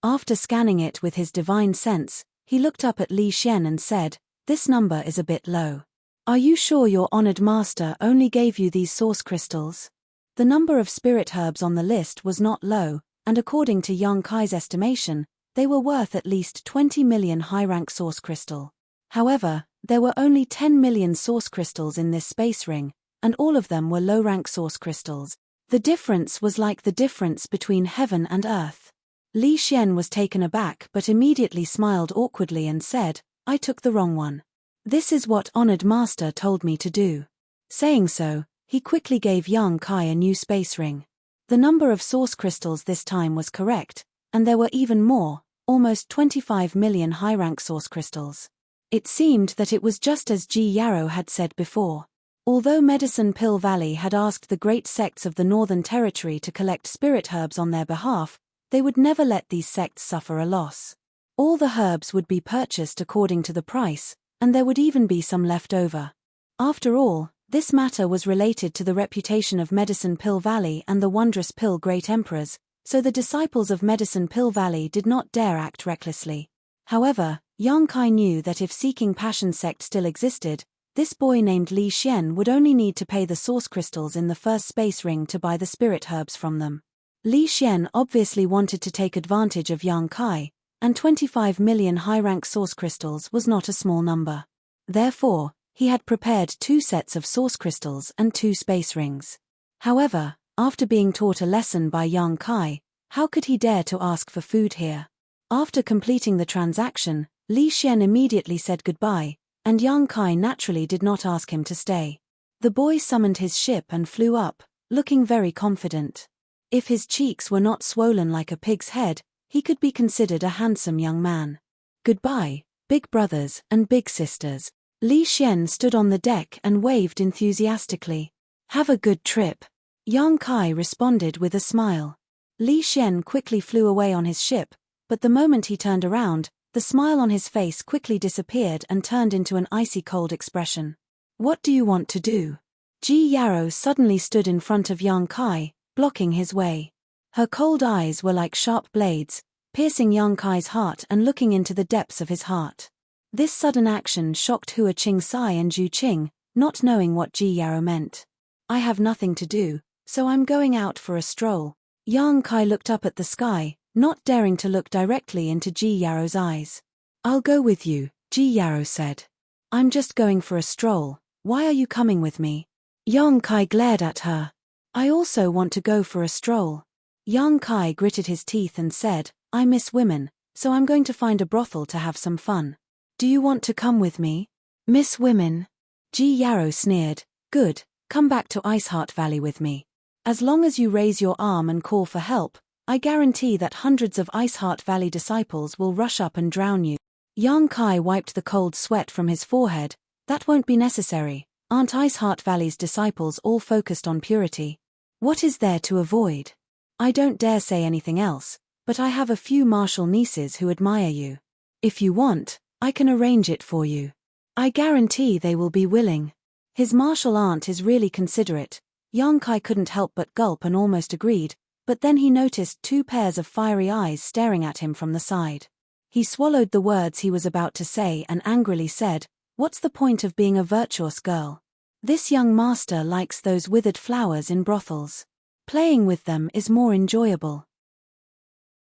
After scanning it with his divine sense, he looked up at Li Xian and said, "This number is a bit low. Are you sure your honored master only gave you these source crystals?" The number of spirit herbs on the list was not low, and according to Yang Kai's estimation, they were worth at least 20 million high-rank source crystal. However, there were only 10 million source crystals in this space ring, and all of them were low-rank source crystals. The difference was like the difference between heaven and earth. Li Xian was taken aback but immediately smiled awkwardly and said, "I took the wrong one. This is what honored master told me to do." Saying so, he quickly gave Yang Kai a new space ring. The number of source crystals this time was correct, and there were even more, almost 25 million high-rank source crystals. It seemed that it was just as Ji Yarrow had said before. Although Medicine Pill Valley had asked the great sects of the Northern Territory to collect spirit herbs on their behalf, they would never let these sects suffer a loss. All the herbs would be purchased according to the price, and there would even be some left over. After all, this matter was related to the reputation of Medicine Pill Valley and the Wondrous Pill Great Emperors, so the disciples of Medicine Pill Valley did not dare act recklessly. However, Yang Kai knew that if Seeking Passion sect still existed, this boy named Li Xian would only need to pay the source crystals in the first space ring to buy the spirit herbs from them. Li Xian obviously wanted to take advantage of Yang Kai, and 25 million high-rank source crystals was not a small number. Therefore, he had prepared 2 sets of source crystals and 2 space rings. However, after being taught a lesson by Yang Kai, how could he dare to ask for food here? After completing the transaction, Li Xian immediately said goodbye, and Yang Kai naturally did not ask him to stay. The boy summoned his ship and flew up, looking very confident. If his cheeks were not swollen like a pig's head, he could be considered a handsome young man. Goodbye, big brothers and big sisters. Li Xian stood on the deck and waved enthusiastically. Have a good trip. Yang Kai responded with a smile. Li Xian quickly flew away on his ship, but the moment he turned around, the smile on his face quickly disappeared and turned into an icy cold expression. What do you want to do? Ji Yarrow suddenly stood in front of Yang Kai, blocking his way. Her cold eyes were like sharp blades, piercing Yang Kai's heart and looking into the depths of his heart. This sudden action shocked Hua Qing Sai and Zhu Qing, not knowing what Ji Yarrow meant. I have nothing to do, so I'm going out for a stroll. Yang Kai looked up at the sky, not daring to look directly into Ji Yarrow's eyes. I'll go with you, Ji Yarrow said. I'm just going for a stroll, why are you coming with me? Yang Kai glared at her. I also want to go for a stroll. Yang Kai gritted his teeth and said, I miss women, so I'm going to find a brothel to have some fun. Do you want to come with me? Miss women? Ji Yarrow sneered. Good, come back to Iceheart Valley with me. As long as you raise your arm and call for help, I guarantee that hundreds of Iceheart Valley disciples will rush up and drown you. Yang Kai wiped the cold sweat from his forehead. That won't be necessary. Aren't Iceheart Valley's disciples all focused on purity? What is there to avoid? I don't dare say anything else, but I have a few martial nieces who admire you. If you want, I can arrange it for you. I guarantee they will be willing. His martial aunt is really considerate. Yang Kai couldn't help but gulp and almost agreed, but then he noticed 2 pairs of fiery eyes staring at him from the side. He swallowed the words he was about to say and angrily said, What's the point of being a virtuous girl? This young master likes those withered flowers in brothels. Playing with them is more enjoyable.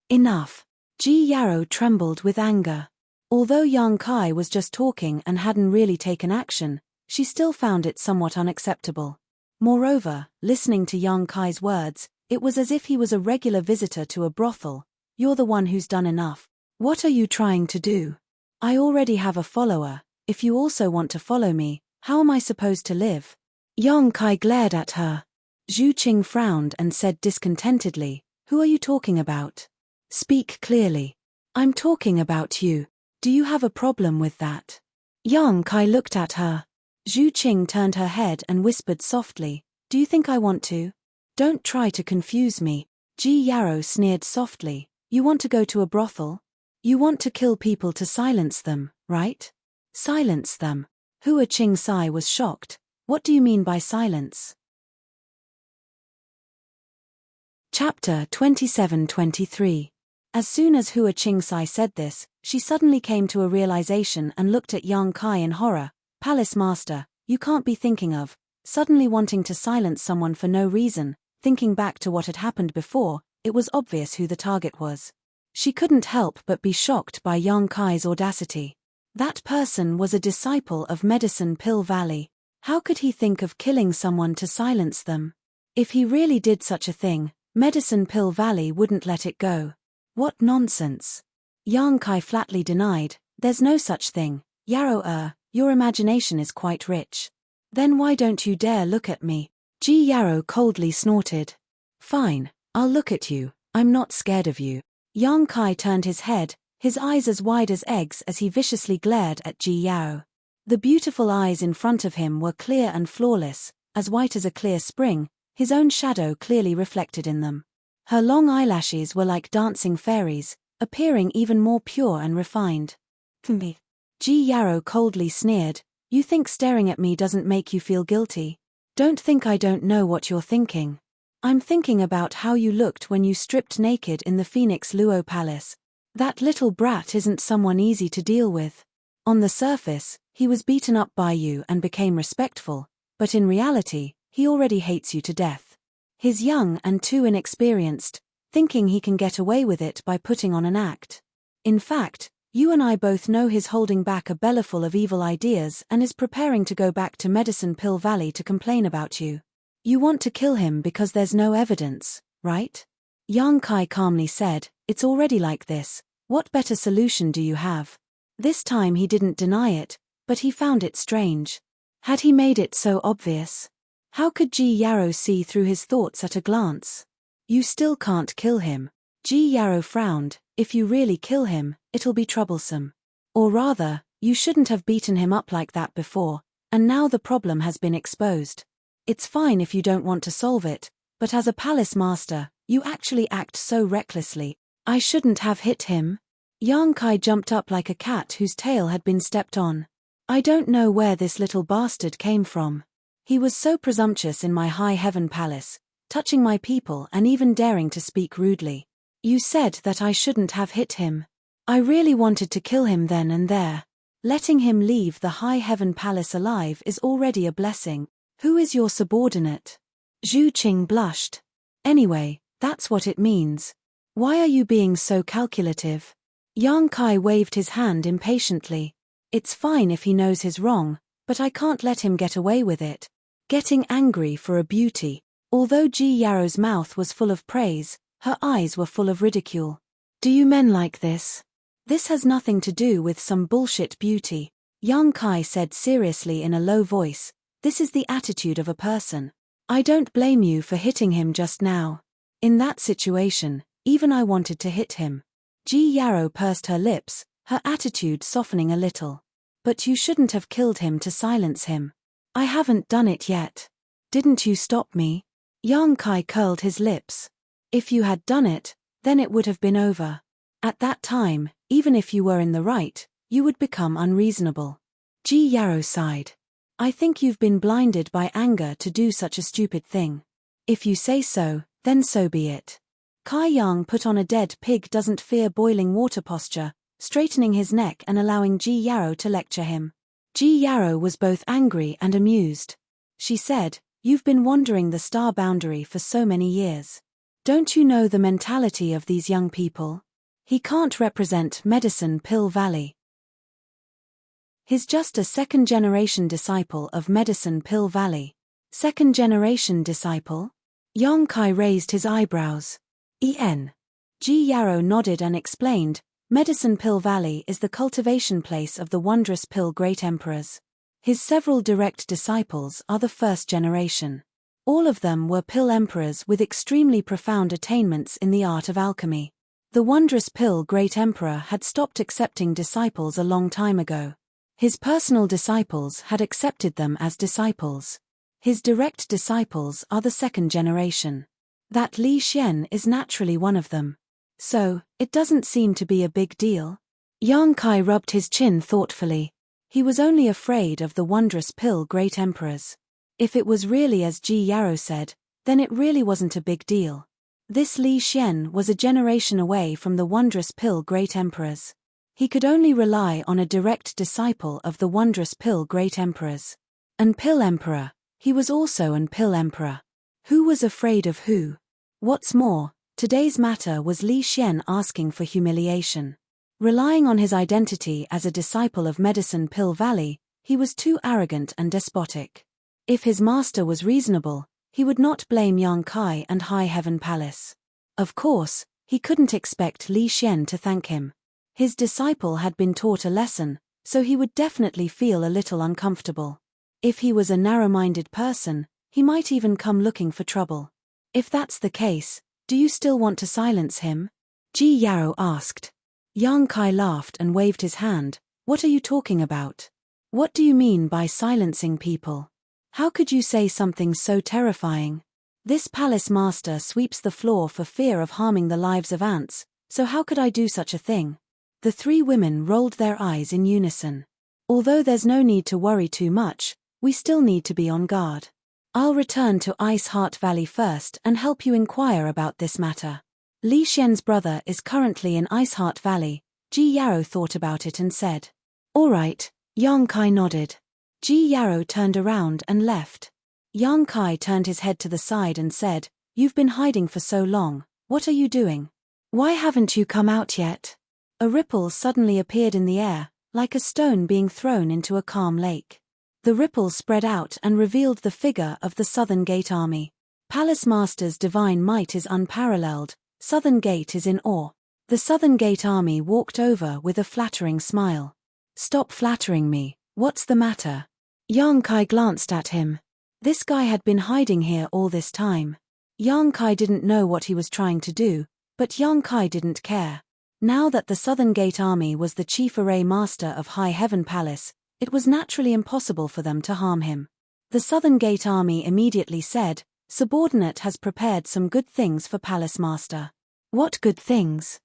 Enough. Ji Yarrow trembled with anger. Although Yang Kai was just talking and hadn't really taken action, she still found it somewhat unacceptable. Moreover, listening to Yang Kai's words, it was as if he was a regular visitor to a brothel. You're the one who's done enough. What are you trying to do? I already have a follower. If you also want to follow me, How am I supposed to live? Yang Kai glared at her. Zhu Qing frowned and said discontentedly, "Who are you talking about? Speak clearly." "I'm talking about you. Do you have a problem with that?" Yang Kai looked at her. Zhu Qing turned her head and whispered softly, "Do you think I want to?" "Don't try to confuse me." Ji Yarrow sneered softly. "You want to go to a brothel? You want to kill people to silence them, right?" "Silence them?" Hua Qing Sai was shocked. "What do you mean by silence?" Chapter 27-23. As soon as Hua Qing Sai said this, she suddenly came to a realization and looked at Yang Kai in horror. "Palace Master, you can't be thinking of..." Suddenly wanting to silence someone for no reason, thinking back to what had happened before, it was obvious who the target was. She couldn't help but be shocked by Yang Kai's audacity. That person was a disciple of Medicine Pill Valley. How could he think of killing someone to silence them? If he really did such a thing, Medicine Pill Valley wouldn't let it go. What nonsense. Yang Kai flatly denied, "There's no such thing, Yarrow. Your imagination is quite rich." "Then why don't you dare look at me?" Ji Yarrow coldly snorted. "Fine, I'll look at you, I'm not scared of you." Yang Kai turned his head, his eyes as wide as eggs as he viciously glared at Ji Yarrow. The beautiful eyes in front of him were clear and flawless, as white as a clear spring, his own shadow clearly reflected in them. Her long eyelashes were like dancing fairies, appearing even more pure and refined. "Me?" Ji Yarrow coldly sneered, "You think staring at me doesn't make you feel guilty? Don't think I don't know what you're thinking. I'm thinking about how you looked when you stripped naked in the Phoenix Luo Palace. That little brat isn't someone easy to deal with. On the surface, he was beaten up by you and became respectful, but in reality, he already hates you to death. He's young and too inexperienced, thinking he can get away with it by putting on an act. In fact, you and I both know he's holding back a bellyful of evil ideas and is preparing to go back to Medicine Pill Valley to complain about you. You want to kill him because there's no evidence, right?" Yang Kai calmly said, "It's already like this. What better solution do you have?" This time he didn't deny it, but he found it strange. Had he made it so obvious? How could Ji Yarrow see through his thoughts at a glance? "You still can't kill him." Ji Yarrow frowned. "If you really kill him, it'll be troublesome. Or rather, you shouldn't have beaten him up like that before, and now the problem has been exposed. It's fine if you don't want to solve it, but as a palace master, you actually act so recklessly. I shouldn't have hit him." Yang Kai jumped up like a cat whose tail had been stepped on. "I don't know where this little bastard came from. He was so presumptuous in my high heaven palace, touching my people and even daring to speak rudely. You said that I shouldn't have hit him. I really wanted to kill him then and there. Letting him leave the high heaven palace alive is already a blessing. Who is your subordinate?" Zhu Qing blushed. "Anyway, that's what it means. Why are you being so calculative?" Yang Kai waved his hand impatiently. "It's fine if he knows he's wrong, but I can't let him get away with it. Getting angry for a beauty." Although Ji Yarrow's mouth was full of praise, her eyes were full of ridicule. "Do you men like this? This has nothing to do with some bullshit beauty," Yang Kai said seriously in a low voice. "This is the attitude of a person. I don't blame you for hitting him just now. In that situation, even I wanted to hit him." Ji Yarrow pursed her lips, her attitude softening a little. "But you shouldn't have killed him to silence him." "I haven't done it yet. Didn't you stop me?" Yang Kai curled his lips. "If you had done it, then it would have been over. At that time, even if you were in the right, you would become unreasonable." Ji Yarrow sighed. "I think you've been blinded by anger to do such a stupid thing. If you say so, then so be it." Kai Yang put on a dead pig doesn't fear boiling water posture, straightening his neck and allowing Ji Yarrow to lecture him. Ji Yarrow was both angry and amused. She said, "You've been wandering the star boundary for so many years. Don't you know the mentality of these young people? He can't represent Medicine Pill Valley. He's just a second-generation disciple of Medicine Pill Valley." "Second-generation disciple?" Yang Kai raised his eyebrows. Ji Yarrow nodded and explained, "Medicine Pill Valley is the cultivation place of the wondrous pill great emperors. His several direct disciples are the first generation. All of them were pill emperors with extremely profound attainments in the art of alchemy. The wondrous pill great emperor had stopped accepting disciples a long time ago. His personal disciples had accepted them as disciples. His direct disciples are the second generation. That Li Xian is naturally one of them. So, it doesn't seem to be a big deal. Yang Kai rubbed his chin thoughtfully. He was only afraid of the wondrous pill great emperors. If it was really as Ji Yarrow said, then it really wasn't a big deal. This Li Xian was a generation away from the wondrous pill great emperors. He could only rely on a direct disciple of the wondrous pill great emperors. An pill emperor, he was also an pill emperor. Who was afraid of who? What's more, today's matter was Li Xian asking for humiliation. Relying on his identity as a disciple of Medicine Pill Valley, he was too arrogant and despotic. If his master was reasonable, he would not blame Yang Kai and High Heaven Palace. Of course, he couldn't expect Li Xian to thank him. His disciple had been taught a lesson, so he would definitely feel a little uncomfortable. If he was a narrow-minded person, he might even come looking for trouble. If that's the case, do you still want to silence him? Ji Yarrow asked. Yang Kai laughed and waved his hand. What are you talking about? What do you mean by silencing people? How could you say something so terrifying? This palace master sweeps the floor for fear of harming the lives of ants, so how could I do such a thing? The three women rolled their eyes in unison. Although there's no need to worry too much, we still need to be on guard. I'll return to Ice Heart Valley first and help you inquire about this matter. Li Xian's brother is currently in Ice Heart Valley. Ji Yarrow thought about it and said. All right, Yang Kai nodded. Ji Yarrow turned around and left. Yang Kai turned his head to the side and said, You've been hiding for so long, what are you doing? Why haven't you come out yet? A ripple suddenly appeared in the air, like a stone being thrown into a calm lake. The ripple spread out and revealed the figure of the Southern Gate Army. Palace Master's divine might is unparalleled. Southern Gate is in awe. The Southern Gate Army walked over with a flattering smile. Stop flattering me, what's the matter? Yang Kai glanced at him. This guy had been hiding here all this time. Yang Kai didn't know what he was trying to do, but Yang Kai didn't care. Now that the Southern Gate Army was the chief array master of High Heaven Palace, it was naturally impossible for them to harm him. The Southern Gate Army immediately said, Subordinate has prepared some good things for Palace Master. What good things?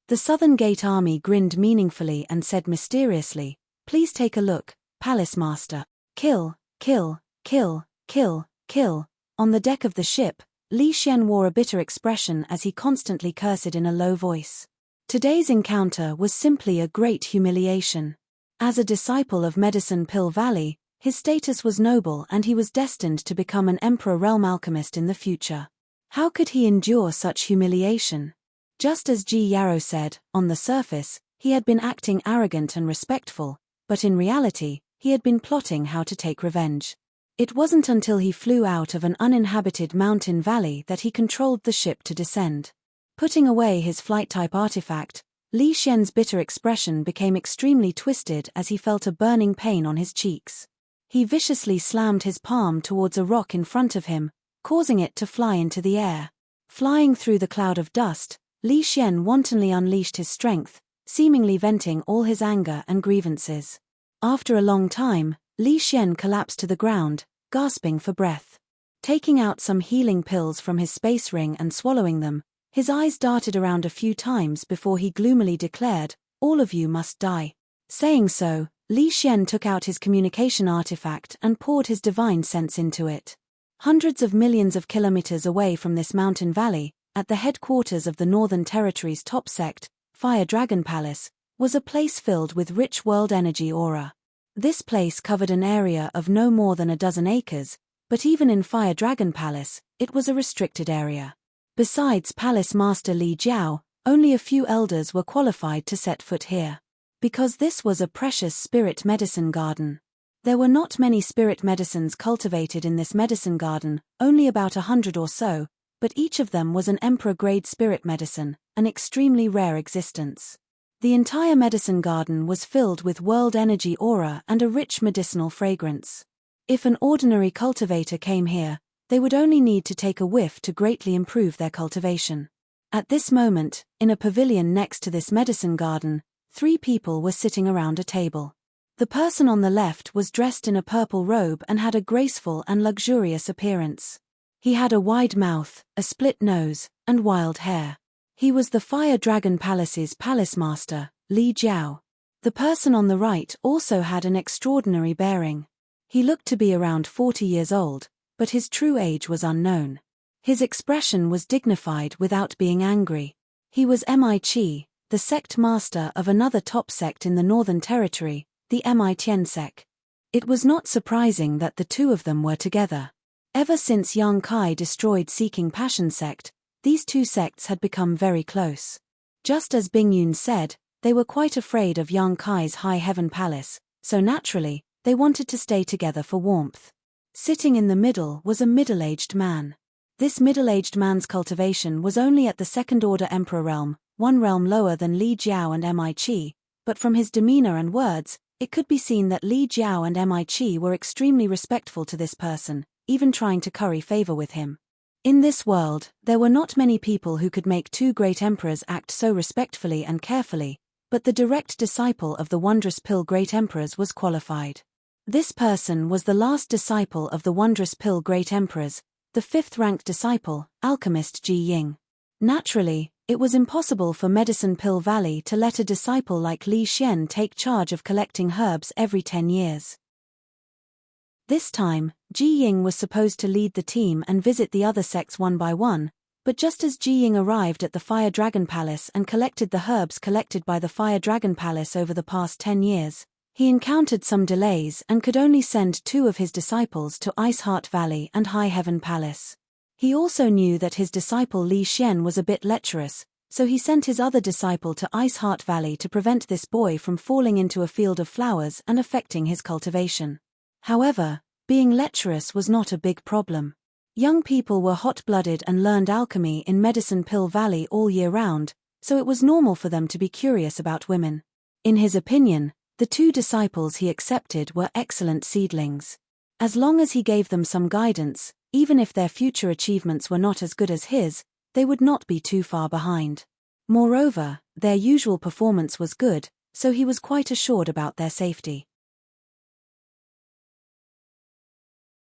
The Southern Gate Army grinned meaningfully and said mysteriously, Please take a look, Palace Master. Kill, kill, kill, kill, kill. On the deck of the ship, Li Xian wore a bitter expression as he constantly cursed in a low voice. Today's encounter was simply a great humiliation. As a disciple of Medicine Pill Valley, his status was noble and he was destined to become an Emperor Realm alchemist in the future. How could he endure such humiliation? Just as Ji Yarrow said, on the surface, he had been acting arrogant and respectful, but in reality, he had been plotting how to take revenge. It wasn't until he flew out of an uninhabited mountain valley that he controlled the ship to descend. Putting away his flight-type artifact, Li Xian's bitter expression became extremely twisted as he felt a burning pain on his cheeks. He viciously slammed his palm towards a rock in front of him, causing it to fly into the air. Flying through the cloud of dust, Li Xian wantonly unleashed his strength, seemingly venting all his anger and grievances. After a long time, Li Xian collapsed to the ground, gasping for breath. Taking out some healing pills from his space ring and swallowing them, his eyes darted around a few times before he gloomily declared, All of you must die. Saying so, Li Xian took out his communication artifact and poured his divine sense into it. Hundreds of millions of kilometers away from this mountain valley, at the headquarters of the Northern Territory's top sect, Fire Dragon Palace, was a place filled with rich world energy aura. This place covered an area of no more than a dozen acres, but even in Fire Dragon Palace, it was a restricted area. Besides Palace Master Li Jiao, only a few elders were qualified to set foot here. Because this was a precious spirit medicine garden. There were not many spirit medicines cultivated in this medicine garden, only about 100 or so, but each of them was an emperor-grade spirit medicine, an extremely rare existence. The entire medicine garden was filled with world energy aura and a rich medicinal fragrance. If an ordinary cultivator came here, they would only need to take a whiff to greatly improve their cultivation. At this moment, in a pavilion next to this medicine garden, 3 people were sitting around a table. The person on the left was dressed in a purple robe and had a graceful and luxurious appearance. He had a wide mouth, a split nose, and wild hair. He was the Fire Dragon Palace's palace master, Li Jiao. The person on the right also had an extraordinary bearing. He looked to be around 40 years old, but his true age was unknown. His expression was dignified without being angry. He was Mi-Chi, the sect master of another top sect in the Northern Territory, the Mi-Tien sect. It was not surprising that the two of them were together. Ever since Yang Kai destroyed Seeking Passion sect, these two sects had become very close. Just as Bing Yun said, they were quite afraid of Yang Kai's High Heaven Palace, so naturally, they wanted to stay together for warmth. Sitting in the middle was a middle-aged man. This middle-aged man's cultivation was only at the second-order Emperor realm, one realm lower than Li Jiao and Mi-Chi, but from his demeanor and words, it could be seen that Li Jiao and Mi-Chi were extremely respectful to this person, even trying to curry favor with him. In this world, there were not many people who could make 2 great emperors act so respectfully and carefully, but the direct disciple of the wondrous pill great emperors was qualified. This person was the last disciple of the wondrous pill great emperors, the 5th-ranked disciple, alchemist Ji Ying. Naturally, it was impossible for Medicine Pill Valley to let a disciple like Li Xian take charge of collecting herbs every 10 years. This time, Ji Ying was supposed to lead the team and visit the other sects one by one, but just as Ji Ying arrived at the Fire Dragon Palace and collected the herbs collected by the Fire Dragon Palace over the past 10 years, he encountered some delays and could only send 2 of his disciples to Ice Heart Valley and High Heaven Palace. He also knew that his disciple Li Xian was a bit lecherous, so he sent his other disciple to Ice Heart Valley to prevent this boy from falling into a field of flowers and affecting his cultivation. However, being lecherous was not a big problem. Young people were hot-blooded and learned alchemy in Medicine Pill Valley all year round, so it was normal for them to be curious about women. In his opinion, the 2 disciples he accepted were excellent seedlings. As long as he gave them some guidance, even if their future achievements were not as good as his, they would not be too far behind. Moreover, their usual performance was good, so he was quite assured about their safety.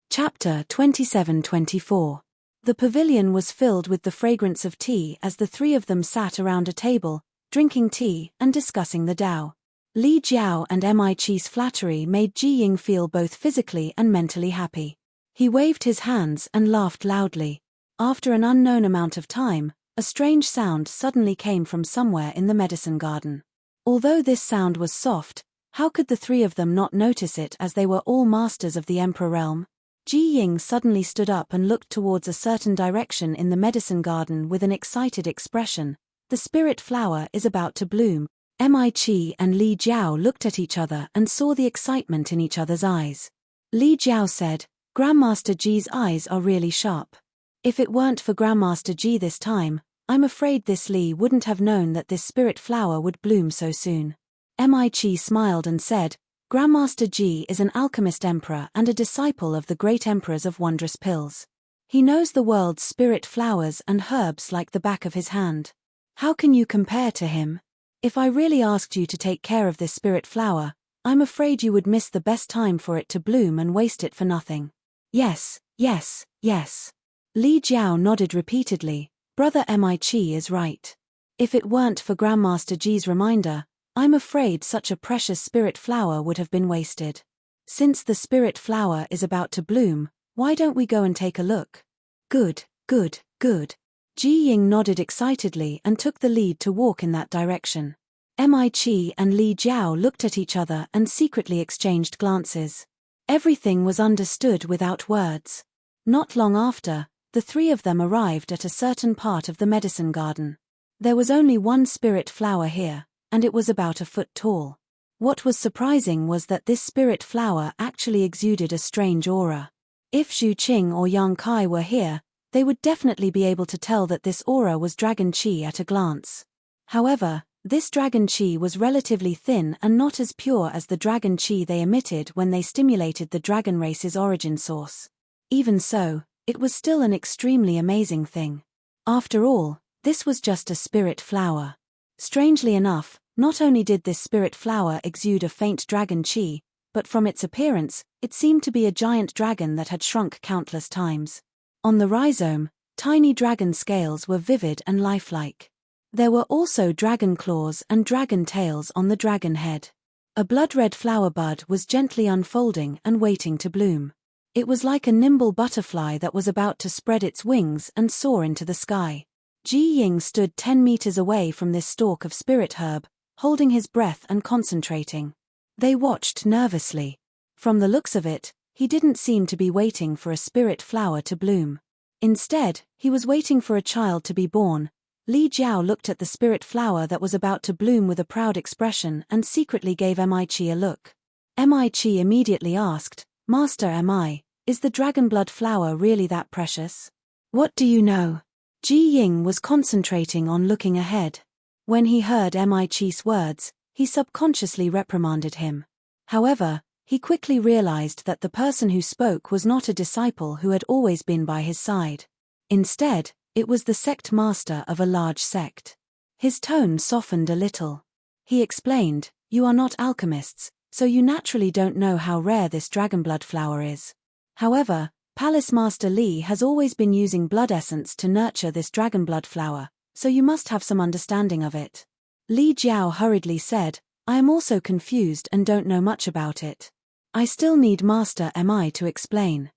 Chapter 27-24. The pavilion was filled with the fragrance of tea as the 3 of them sat around a table, drinking tea and discussing the Tao. Li Jiao and Mi-Chi's flattery made Ji Ying feel both physically and mentally happy. He waved his hands and laughed loudly. After an unknown amount of time, a strange sound suddenly came from somewhere in the medicine garden. Although this sound was soft, how could the 3 of them not notice it as they were all masters of the Emperor realm? Ji Ying suddenly stood up and looked towards a certain direction in the medicine garden with an excited expression. The spirit flower is about to bloom. Mi-Chi and Li Jiao looked at each other and saw the excitement in each other's eyes. Li Jiao said, "Grandmaster Ji's eyes are really sharp. If it weren't for Grandmaster Ji this time, I'm afraid this Li wouldn't have known that this spirit flower would bloom so soon." Mi-Chi smiled and said, "Grandmaster Ji is an alchemist emperor and a disciple of the great emperors of wondrous pills. He knows the world's spirit flowers and herbs like the back of his hand. How can you compare to him? If I really asked you to take care of this spirit flower, I'm afraid you would miss the best time for it to bloom and waste it for nothing." "Yes, yes, yes." Li Jiao nodded repeatedly. Brother Mi-Chi is right. If it weren't for Grandmaster Ji's reminder, I'm afraid such a precious spirit flower would have been wasted. Since the spirit flower is about to bloom, why don't we go and take a look? Good, good, good. Ji Ying nodded excitedly and took the lead to walk in that direction. Mi-Chi and Li Jiao looked at each other and secretly exchanged glances. Everything was understood without words. Not long after, the 3 of them arrived at a certain part of the medicine garden. There was only one spirit flower here, and it was about a foot tall. What was surprising was that this spirit flower actually exuded a strange aura. If Xu Qing or Yang Kai were here, they would definitely be able to tell that this aura was dragon qi at a glance. However, This dragon chi was relatively thin and not as pure as the dragon chi they emitted when they stimulated the dragon race's origin source. Even so, it was still an extremely amazing thing. After all, this was just a spirit flower. Strangely enough, not only did this spirit flower exude a faint dragon chi, but from its appearance, it seemed to be a giant dragon that had shrunk countless times. On the rhizome, tiny dragon scales were vivid and lifelike. There were also dragon claws and dragon tails on the dragon head. A blood-red flower bud was gently unfolding and waiting to bloom. It was like a nimble butterfly that was about to spread its wings and soar into the sky. Ji Ying stood 10 meters away from this stalk of spirit herb, holding his breath and concentrating. They watched nervously. From the looks of it, he didn't seem to be waiting for a spirit flower to bloom. Instead, he was waiting for a child to be born. Li Jiao looked at the spirit flower that was about to bloom with a proud expression and secretly gave Mi-Chi a look. Mi-Chi immediately asked, "Master Mi, is the dragon blood flower really that precious? What do you know?" Ji Ying was concentrating on looking ahead. When he heard Mi-Chi's words, he subconsciously reprimanded him. However, he quickly realized that the person who spoke was not a disciple who had always been by his side. Instead, it was the sect master of a large sect. His tone softened a little. He explained, "You are not alchemists, so you naturally don't know how rare this dragonblood flower is. However, Palace Master Li has always been using blood essence to nurture this dragonblood flower, so you must have some understanding of it." Li Jiao hurriedly said, "I am also confused and don't know much about it. I still need Master Mi to explain."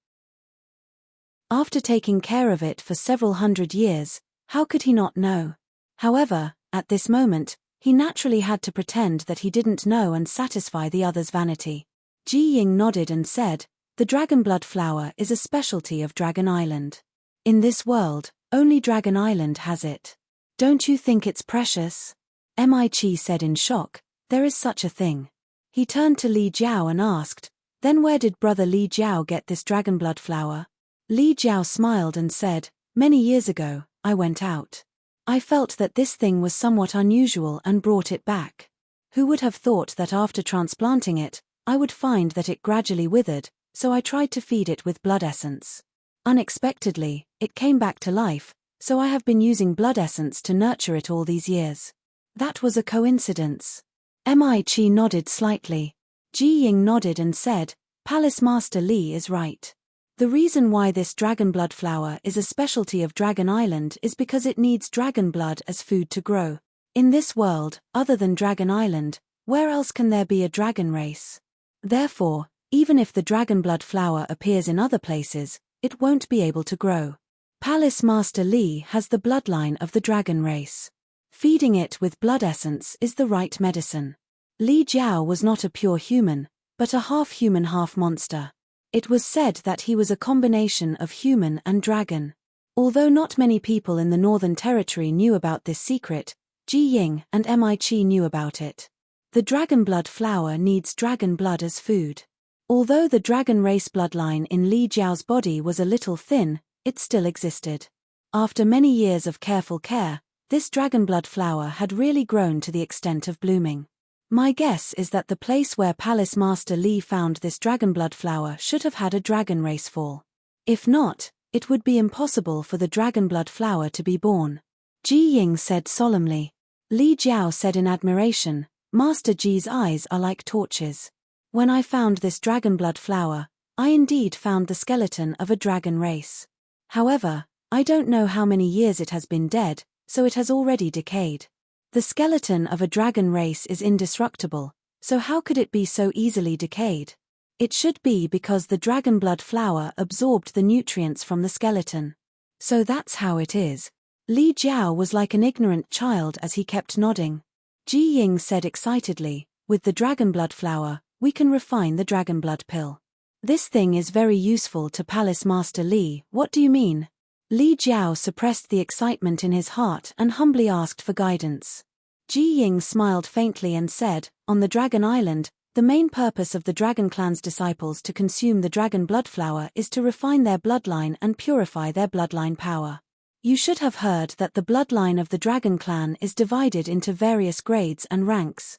After taking care of it for several hundred years, how could he not know? However, at this moment, he naturally had to pretend that he didn't know and satisfy the other's vanity. Ji Ying nodded and said, "The dragonblood flower is a specialty of Dragon Island. In this world, only Dragon Island has it. Don't you think it's precious?" Mi-Chi said in shock, "There is such a thing." He turned to Li Jiao and asked, "Then where did brother Li Jiao get this dragonblood flower?" Li Jiao smiled and said, "Many years ago, I went out. I felt that this thing was somewhat unusual and brought it back. Who would have thought that after transplanting it, I would find that it gradually withered, so I tried to feed it with blood essence. Unexpectedly, it came back to life, so I have been using blood essence to nurture it all these years." That was a coincidence. Mi-Chi nodded slightly. Ji Ying nodded and said, "Palace Master Li is right. The reason why this dragon blood flower is a specialty of Dragon Island is because it needs dragon blood as food to grow. In this world, other than Dragon Island, where else can there be a dragon race? Therefore, even if the dragon blood flower appears in other places, it won't be able to grow. Palace Master Li has the bloodline of the dragon race. Feeding it with blood essence is the right medicine." Li Jiao was not a pure human, but a half-human half-monster. It was said that he was a combination of human and dragon. Although not many people in the Northern Territory knew about this secret, Ji Ying and Mi-Chi knew about it. The dragon blood flower needs dragon blood as food. Although the dragon race bloodline in Li Jiao's body was a little thin, it still existed. After many years of careful care, this dragon blood flower had really grown to the extent of blooming. My guess is that the place where Palace Master Li found this dragonblood flower should have had a dragon race fall. If not, it would be impossible for the dragonblood flower to be born. Ji Ying said solemnly. Li Jiao said in admiration, "Master Ji's eyes are like torches. When I found this dragonblood flower, I indeed found the skeleton of a dragon race. However, I don't know how many years it has been dead, so it has already decayed. The skeleton of a dragon race is indestructible, so how could it be so easily decayed? It should be because the dragonblood flower absorbed the nutrients from the skeleton. So that's how it is." Li Jiao was like an ignorant child as he kept nodding. Ji Ying said excitedly, "With the dragonblood flower, we can refine the dragonblood pill. This thing is very useful to Palace Master Li. What do you mean?" Li Jiao suppressed the excitement in his heart and humbly asked for guidance. Ji Ying smiled faintly and said, "On the Dragon Island, the main purpose of the Dragon Clan's disciples to consume the dragon blood flower is to refine their bloodline and purify their bloodline power. You should have heard that the bloodline of the dragon clan is divided into various grades and ranks.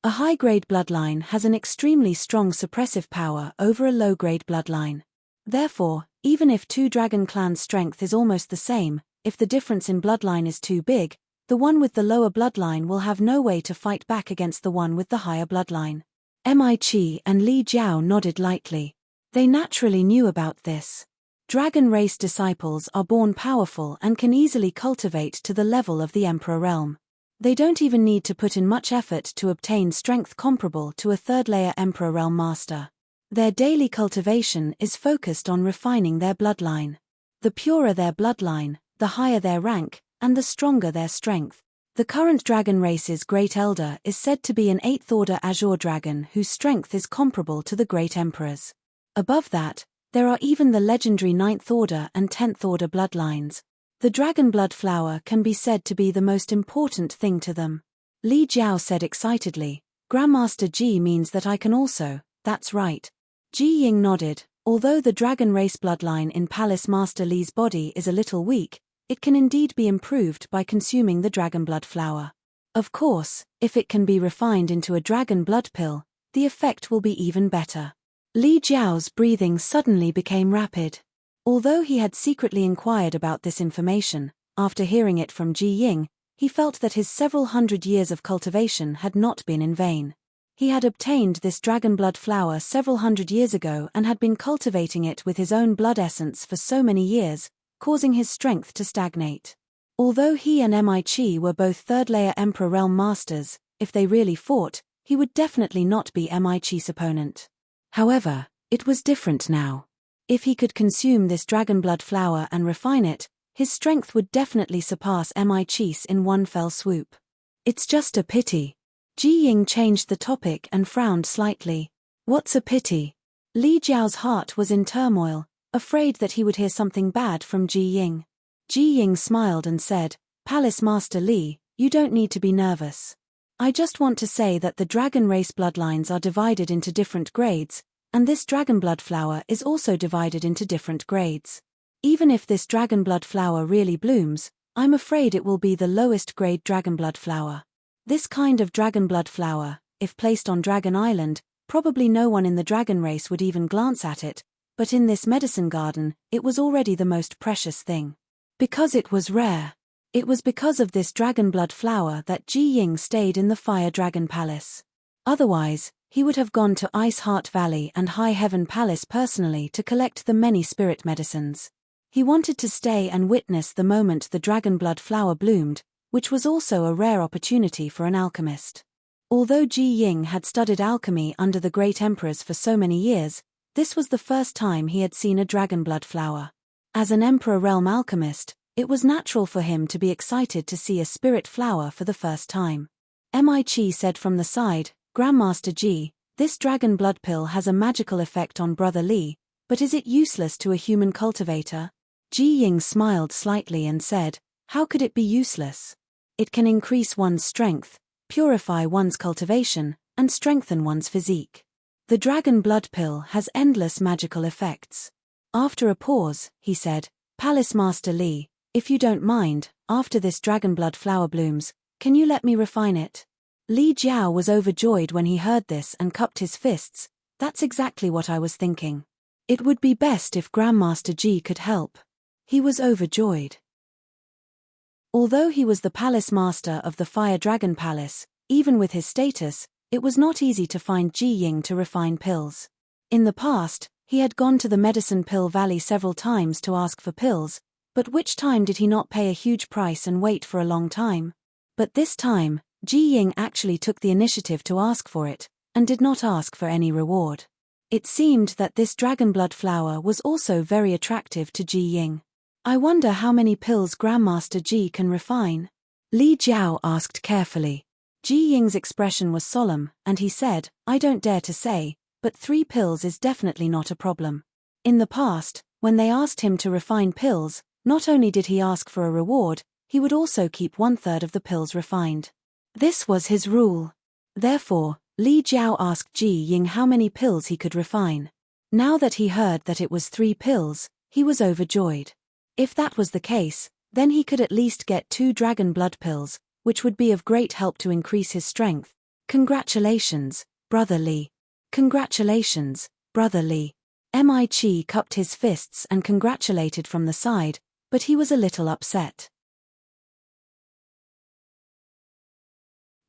A high-grade bloodline has an extremely strong suppressive power over a low-grade bloodline. Therefore, even if two dragon clans' strength is almost the same, if the difference in bloodline is too big, the one with the lower bloodline will have no way to fight back against the one with the higher bloodline. Mi and Li Jiao nodded lightly. They naturally knew about this. Dragon race disciples are born powerful and can easily cultivate to the level of the Emperor realm. They don't even need to put in much effort to obtain strength comparable to a third-layer Emperor realm master. Their daily cultivation is focused on refining their bloodline. The purer their bloodline, the higher their rank, and the stronger their strength. The current dragon race's Great Elder is said to be an 8th Order Azure dragon whose strength is comparable to the Great Emperor's. Above that, there are even the legendary 9th Order and 10th Order bloodlines. The dragon blood flower can be said to be the most important thing to them. Li Jiao said excitedly, Grandmaster Ji means that I can also, that's right. Ji Ying nodded. Although the dragon race bloodline in Palace Master Li's body is a little weak, it can indeed be improved by consuming the dragon blood flower. Of course, if it can be refined into a dragon blood pill, the effect will be even better. Li Jiao's breathing suddenly became rapid. Although he had secretly inquired about this information, after hearing it from Ji Ying, he felt that his several hundred years of cultivation had not been in vain. He had obtained this dragon blood flower several hundred years ago and had been cultivating it with his own blood essence for so many years, causing his strength to stagnate. Although he and Mi were both third-layer Emperor realm masters, if they really fought, he would definitely not be Mi's opponent. However, it was different now. If he could consume this dragon blood flower and refine it, his strength would definitely surpass Mi's in one fell swoop. It's just a pity. Ji Ying changed the topic and frowned slightly. What's a pity? Li Jiao's heart was in turmoil, afraid that he would hear something bad from Ji Ying. Ji Ying smiled and said, Palace Master Li, you don't need to be nervous. I just want to say that the dragon race bloodlines are divided into different grades, and this dragon blood flower is also divided into different grades. Even if this dragon blood flower really blooms, I'm afraid it will be the lowest grade dragon blood flower. This kind of dragon blood flower, if placed on Dragon Island, probably no one in the dragon race would even glance at it, but in this medicine garden, it was already the most precious thing. Because it was rare. It was because of this dragon blood flower that Ji Ying stayed in the Fire Dragon Palace. Otherwise, he would have gone to Ice Heart Valley and High Heaven Palace personally to collect the many spirit medicines. He wanted to stay and witness the moment the dragon blood flower bloomed, which was also a rare opportunity for an alchemist. Although Ji Ying had studied alchemy under the great emperors for so many years, this was the first time he had seen a dragon blood flower. As an Emperor Realm alchemist, it was natural for him to be excited to see a spirit flower for the first time. Mi said from the side, Grandmaster Ji, this dragon blood pill has a magical effect on Brother Li, but is it useless to a human cultivator? Ji Ying smiled slightly and said, how could it be useless? It can increase one's strength, purify one's cultivation, and strengthen one's physique. The dragon blood pill has endless magical effects. After a pause, he said, Palace Master Li, if you don't mind, after this dragon blood flower blooms, can you let me refine it? Li Jiao was overjoyed when he heard this and cupped his fists. That's exactly what I was thinking. It would be best if Grandmaster Ji could help. He was overjoyed. Although he was the palace master of the Fire Dragon Palace, even with his status, it was not easy to find Ji Ying to refine pills. In the past, he had gone to the Medicine Pill Valley several times to ask for pills, but which time did he not pay a huge price and wait for a long time? But this time, Ji Ying actually took the initiative to ask for it, and did not ask for any reward. It seemed that this dragon blood flower was also very attractive to Ji Ying. I wonder how many pills Grandmaster Ji can refine? Li Jiao asked carefully. Ji Ying's expression was solemn, and he said, I don't dare to say, but 3 pills is definitely not a problem. In the past, when they asked him to refine pills, not only did he ask for a reward, he would also keep 1/3 of the pills refined. This was his rule. Therefore, Li Jiao asked Ji Ying how many pills he could refine. Now that he heard that it was 3 pills, he was overjoyed. If that was the case, then he could at least get 2 dragon blood pills, which would be of great help to increase his strength. Congratulations, Brother Li. Congratulations, Brother Li. Mi cupped his fists and congratulated from the side, but he was a little upset.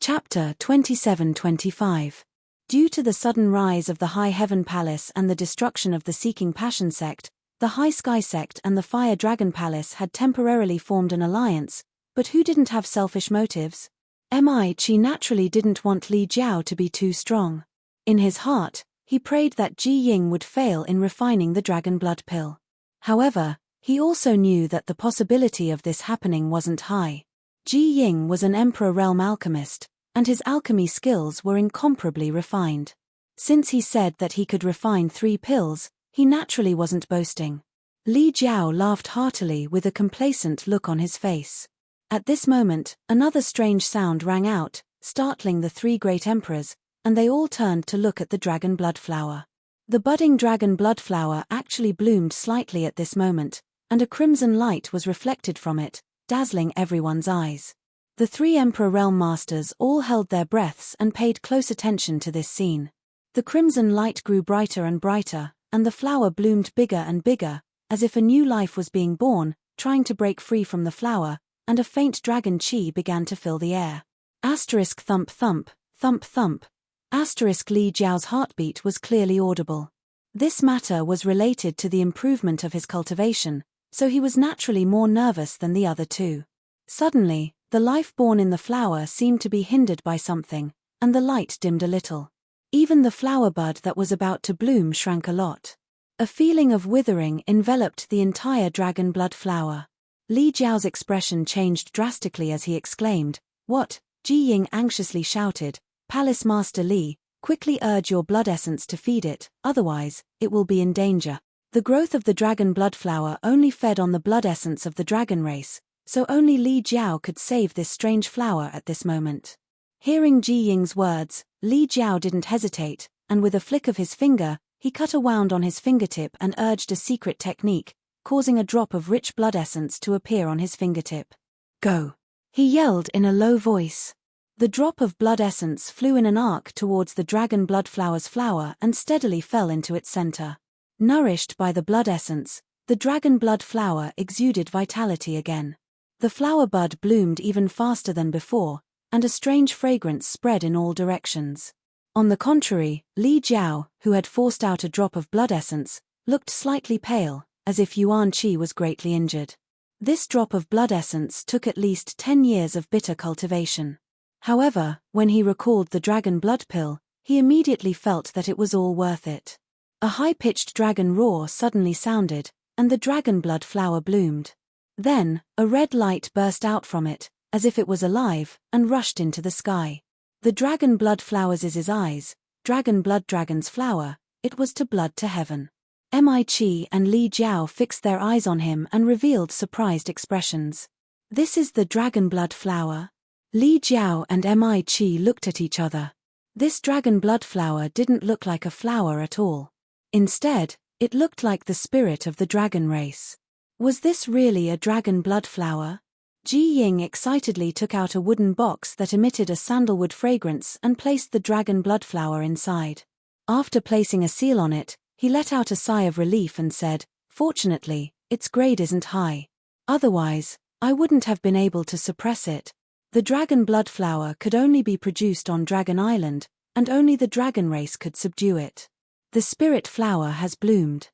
Chapter 27-25. Due to the sudden rise of the High Heaven Palace and the destruction of the Seeking Passion sect, the High Sky sect and the Fire Dragon Palace had temporarily formed an alliance, but who didn't have selfish motives? Mi naturally didn't want Li Jiao to be too strong. In his heart, he prayed that Ji Ying would fail in refining the dragon blood pill. However, he also knew that the possibility of this happening wasn't high. Ji Ying was an Emperor Realm alchemist, and his alchemy skills were incomparably refined. Since he said that he could refine 3 pills, he naturally wasn't boasting. Li Jiao laughed heartily with a complacent look on his face. At this moment, another strange sound rang out, startling the 3 great emperors, and they all turned to look at the dragon blood flower. The budding dragon blood flower actually bloomed slightly at this moment, and a crimson light was reflected from it, dazzling everyone's eyes. The 3 Emperor Realm Masters all held their breaths and paid close attention to this scene. The crimson light grew brighter and brighter, and the flower bloomed bigger and bigger, as if a new life was being born, trying to break free from the flower, and a faint dragon chi began to fill the air. Asterisk thump thump, thump thump. Asterisk Li Jiao's heartbeat was clearly audible. This matter was related to the improvement of his cultivation, so he was naturally more nervous than the other 2. Suddenly, the life born in the flower seemed to be hindered by something, and the light dimmed a little. Even the flower bud that was about to bloom shrank a lot. A feeling of withering enveloped the entire dragon blood flower. Li Jiao's expression changed drastically as he exclaimed, "What?" Ji Ying anxiously shouted, "Palace Master Li, quickly urge your blood essence to feed it, otherwise, it will be in danger." The growth of the dragon blood flower only fed on the blood essence of the dragon race, so only Li Jiao could save this strange flower at this moment. Hearing Ji Ying's words, Li Jiao didn't hesitate, and with a flick of his finger, he cut a wound on his fingertip and urged a secret technique, causing a drop of rich blood essence to appear on his fingertip. "Go!" he yelled in a low voice. The drop of blood essence flew in an arc towards the dragon blood flower's flower and steadily fell into its center. Nourished by the blood essence, the dragon blood flower exuded vitality again. The flower bud bloomed even faster than before, and a strange fragrance spread in all directions. On the contrary, Li Jiao, who had forced out a drop of blood essence, looked slightly pale, as if Yuan Qi was greatly injured. This drop of blood essence took at least 10 years of bitter cultivation. However, when he recalled the dragon blood pill, he immediately felt that it was all worth it. A high-pitched dragon roar suddenly sounded, and the dragon blood flower bloomed. Then, a red light burst out from it, as if it was alive, and rushed into the sky. The dragon blood flower's eyes, dragon blood dragon's flower, it was to blood to heaven. Mi and Li Jiao fixed their eyes on him and revealed surprised expressions. "This is the dragon blood flower?" Li Jiao and Mi looked at each other. This dragon blood flower didn't look like a flower at all. Instead, it looked like the spirit of the dragon race. Was this really a dragon blood flower? Ji Ying excitedly took out a wooden box that emitted a sandalwood fragrance and placed the dragon blood flower inside. After placing a seal on it, he let out a sigh of relief and said, "Fortunately, its grade isn't high. Otherwise, I wouldn't have been able to suppress it. The dragon blood flower could only be produced on Dragon Island, and only the dragon race could subdue it. The spirit flower has bloomed.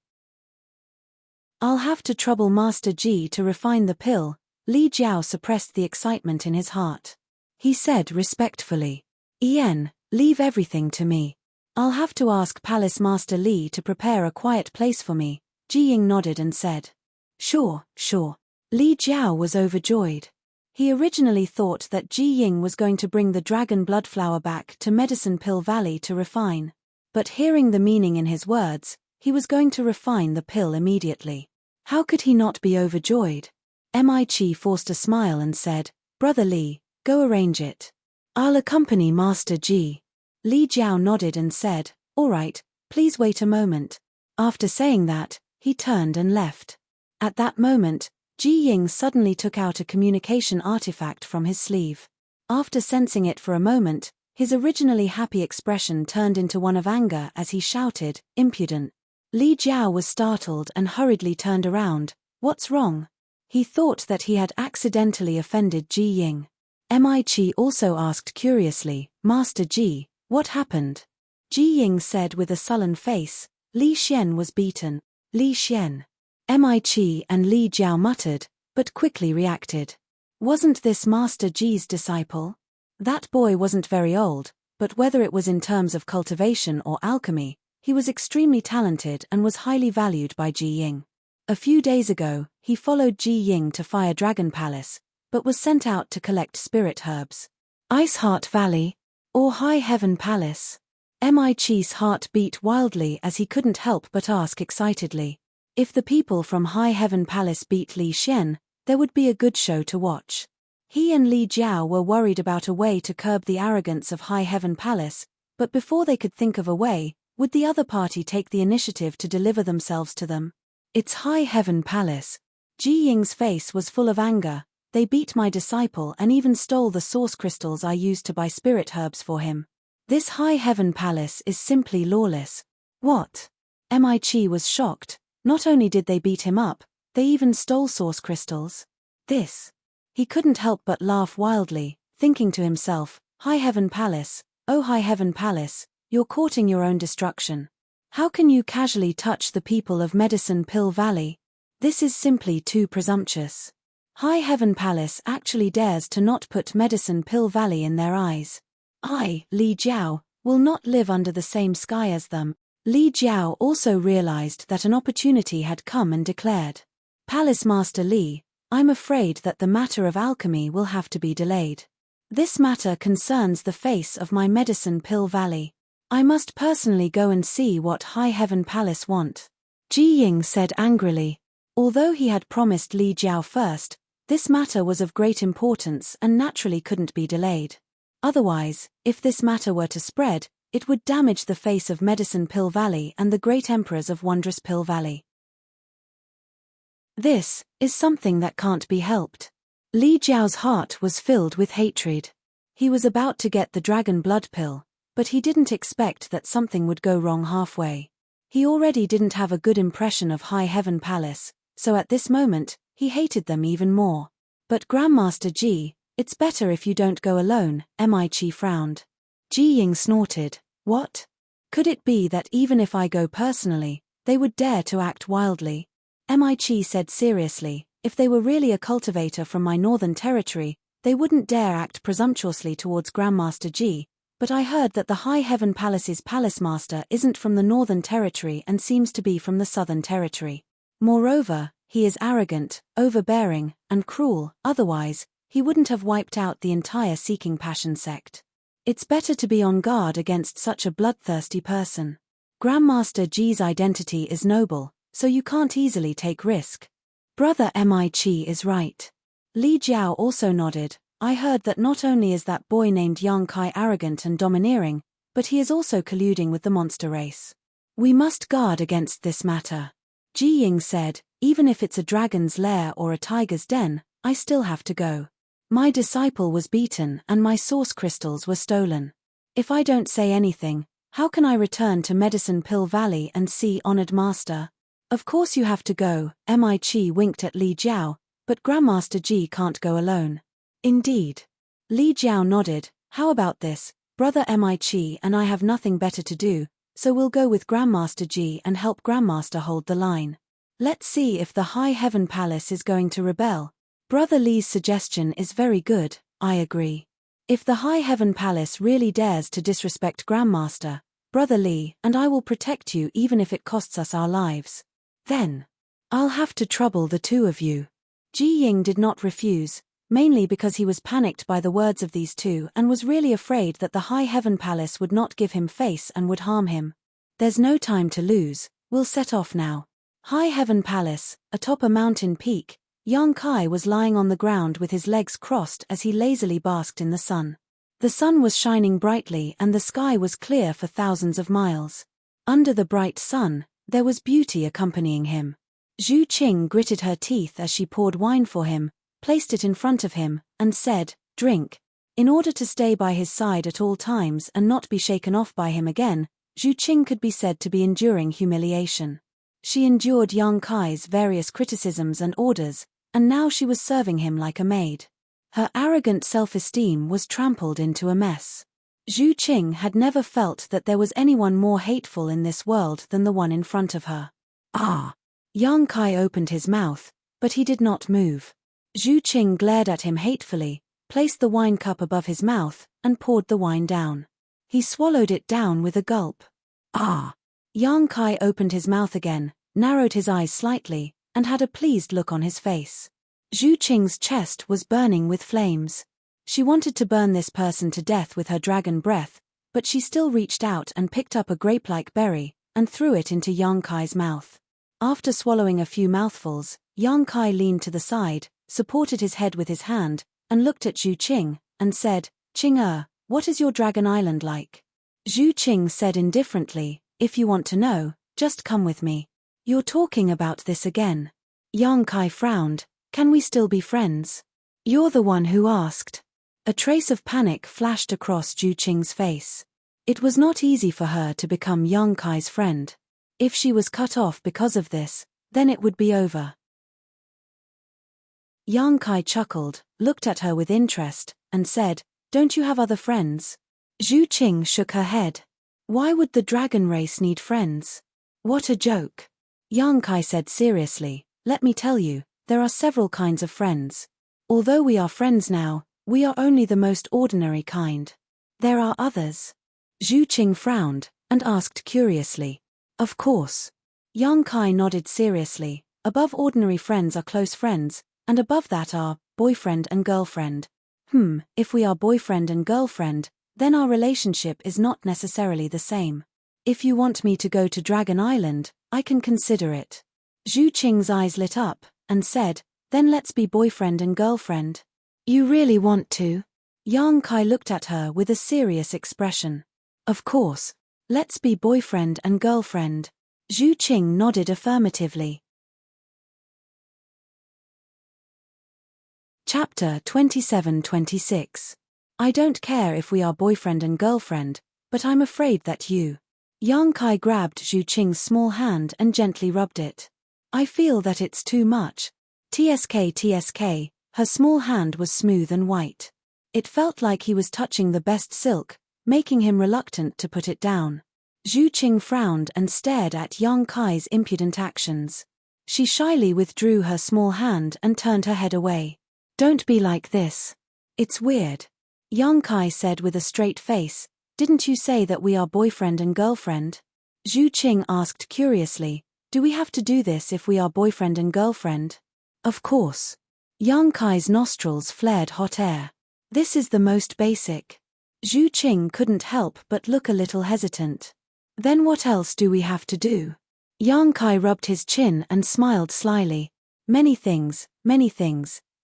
I'll have to trouble Master Ji to refine the pill." Li Jiao suppressed the excitement in his heart. He said respectfully, "Ian, leave everything to me. I'll have to ask Palace Master Li to prepare a quiet place for me." Ji Ying nodded and said, Sure. Li Jiao was overjoyed. He originally thought that Ji Ying was going to bring the dragon blood flower back to Medicine Pill Valley to refine. But hearing the meaning in his words, he was going to refine the pill immediately. How could he not be overjoyed? Mi forced a smile and said, "Brother Li, go arrange it. I'll accompany Master Ji." Li Jiao nodded and said, "All right, please wait a moment." After saying that, he turned and left. At that moment, Ji Ying suddenly took out a communication artifact from his sleeve. After sensing it for a moment, his originally happy expression turned into one of anger as he shouted, "Impudent!" Li Jiao was startled and hurriedly turned around. "What's wrong?" He thought that he had accidentally offended Ji Ying. Mi-Chi also asked curiously, "Master Ji, what happened?" Ji Ying said with a sullen face, "Li Xian was beaten." Li Xian. Mi-Chi and Li Jiao muttered, but quickly reacted. Wasn't this Master Ji's disciple? That boy wasn't very old, but whether it was in terms of cultivation or alchemy, he was extremely talented and was highly valued by Ji Ying. A few days ago, he followed Ji Ying to Fire Dragon Palace, but was sent out to collect spirit herbs. Ice Heart Valley? Or High Heaven Palace? Mi-Chi's heart beat wildly as he couldn't help but ask excitedly. If the people from High Heaven Palace beat Li Xian, there would be a good show to watch. He and Li Jiao were worried about a way to curb the arrogance of High Heaven Palace, but before they could think of a way, would the other party take the initiative to deliver themselves to them? It's High Heaven Palace. Ji Ying's face was full of anger. They beat my disciple and even stole the source crystals I used to buy spirit herbs for him. This High Heaven Palace is simply lawless. What? Mi-Chi was shocked. Not only did they beat him up, they even stole source crystals. This. He couldn't help but laugh wildly, thinking to himself, High Heaven Palace, oh High Heaven Palace, you're courting your own destruction. How can you casually touch the people of Medicine Pill Valley? This is simply too presumptuous. High Heaven Palace actually dares to not put Medicine Pill Valley in their eyes. I, Li Jiao, will not live under the same sky as them. Li Jiao also realized that an opportunity had come and declared, Palace Master Li, I'm afraid that the matter of alchemy will have to be delayed. This matter concerns the face of my Medicine Pill Valley. I must personally go and see what High Heaven Palace want. Ji Ying said angrily. Although he had promised Li Jiao first, this matter was of great importance and naturally couldn't be delayed. Otherwise, if this matter were to spread, it would damage the face of Medicine Pill Valley and the great emperors of Wondrous Pill Valley. This is something that can't be helped. Li Jiao's heart was filled with hatred. He was about to get the dragon blood pill, but he didn't expect that something would go wrong halfway. He already didn't have a good impression of High Heaven Palace, so at this moment, he hated them even more. But Grandmaster Ji, it's better if you don't go alone, Mi-Chi frowned. Ji Ying snorted. What? Could it be that even if I go personally, they would dare to act wildly? Mi-Chi said seriously, if they were really a cultivator from my northern territory, they wouldn't dare act presumptuously towards Grandmaster Ji, but I heard that the High Heaven Palace's palace master isn't from the northern territory and seems to be from the southern territory. Moreover, he is arrogant, overbearing, and cruel, otherwise, he wouldn't have wiped out the entire Seeking Passion sect. It's better to be on guard against such a bloodthirsty person. Grandmaster Ji's identity is noble, so you can't easily take risk. Brother Mi-Chi is right. Li Jiao also nodded. I heard that not only is that boy named Yang Kai arrogant and domineering, but he is also colluding with the monster race. We must guard against this matter. Ji Ying said, even if it's a dragon's lair or a tiger's den, I still have to go. My disciple was beaten and my source crystals were stolen. If I don't say anything, how can I return to Medicine Pill Valley and see Honored Master? Of course you have to go, Mi-Chi winked at Li Jiao, but Grandmaster Ji can't go alone. Indeed. Li Jiao nodded. How about this? Brother Mi-Chi and I have nothing better to do, so we'll go with Grandmaster Ji and help Grandmaster hold the line. Let's see if the High Heaven Palace is going to rebel. Brother Li's suggestion is very good, I agree. If the High Heaven Palace really dares to disrespect Grandmaster, Brother Li and I will protect you even if it costs us our lives. Then, I'll have to trouble the two of you. Ji Ying did not refuse, mainly because he was panicked by the words of these two and was really afraid that the High Heaven Palace would not give him face and would harm him. There's no time to lose, we'll set off now. High Heaven Palace, atop a mountain peak, Yang Kai was lying on the ground with his legs crossed as he lazily basked in the sun. The sun was shining brightly and the sky was clear for thousands of miles. Under the bright sun, there was beauty accompanying him. Zhu Qing gritted her teeth as she poured wine for him, placed it in front of him, and said, "Drink." In order to stay by his side at all times and not be shaken off by him again, Zhu Qing could be said to be enduring humiliation. She endured Yang Kai's various criticisms and orders, and now she was serving him like a maid. Her arrogant self-esteem was trampled into a mess. Zhu Qing had never felt that there was anyone more hateful in this world than the one in front of her. Ah! Yang Kai opened his mouth, but he did not move. Zhu Qing glared at him hatefully, placed the wine cup above his mouth, and poured the wine down. He swallowed it down with a gulp. Ah! Yang Kai opened his mouth again, narrowed his eyes slightly, and had a pleased look on his face. Zhu Qing's chest was burning with flames. She wanted to burn this person to death with her dragon breath, but she still reached out and picked up a grape-like berry, and threw it into Yang Kai's mouth. After swallowing a few mouthfuls, Yang Kai leaned to the side, supported his head with his hand, and looked at Zhu Qing, and said, "Qing what is your dragon island like?" Zhu Qing said indifferently, "If you want to know, just come with me." "You're talking about this again." Yang Kai frowned. "Can we still be friends?" "You're the one who asked." A trace of panic flashed across Zhu Qing's face. It was not easy for her to become Yang Kai's friend. If she was cut off because of this, then it would be over. Yang Kai chuckled, looked at her with interest, and said, "Don't you have other friends?" Zhu Qing shook her head. "Why would the dragon race need friends?" "What a joke." Yang Kai said seriously, "Let me tell you, there are several kinds of friends. Although we are friends now, we are only the most ordinary kind. There are others." Zhu Qing frowned, and asked curiously, "Of course." Yang Kai nodded seriously. "Above ordinary friends are close friends, and above that are boyfriend and girlfriend." If we are boyfriend and girlfriend, then our relationship is not necessarily the same. If you want me to go to Dragon Island, I can consider it. Zhu Qing's eyes lit up, and said, "Then let's be boyfriend and girlfriend." "You really want to?" Yang Kai looked at her with a serious expression. "Of course. Let's be boyfriend and girlfriend." Zhu Qing nodded affirmatively. Chapter 27-26. I don't care if we are boyfriend and girlfriend, but I'm afraid that you. Yang Kai grabbed Zhu Qing's small hand and gently rubbed it. "I feel that it's too much." TSK. Her small hand was smooth and white. It felt like he was touching the best silk, making him reluctant to put it down. Zhu Qing frowned and stared at Yang Kai's impudent actions. She shyly withdrew her small hand and turned her head away. "Don't be like this. It's weird." Yang Kai said with a straight face, "Didn't you say that we are boyfriend and girlfriend?" Zhu Qing asked curiously, "Do we have to do this if we are boyfriend and girlfriend?" "Of course." Yang Kai's nostrils flared hot air. "This is the most basic." Zhu Qing couldn't help but look a little hesitant. "Then what else do we have to do?" Yang Kai rubbed his chin and smiled slyly. Many things.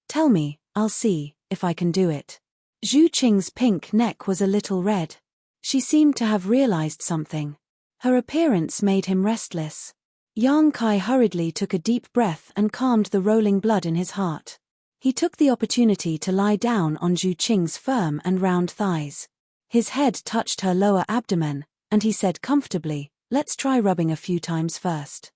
Tell me, I'll see if I can do it." Zhu Qing's pink neck was a little red. She seemed to have realized something. Her appearance made him restless. Yang Kai hurriedly took a deep breath and calmed the rolling blood in his heart. He took the opportunity to lie down on Zhu Qing's firm and round thighs. His head touched her lower abdomen, and he said comfortably, "Let's try rubbing a few times first."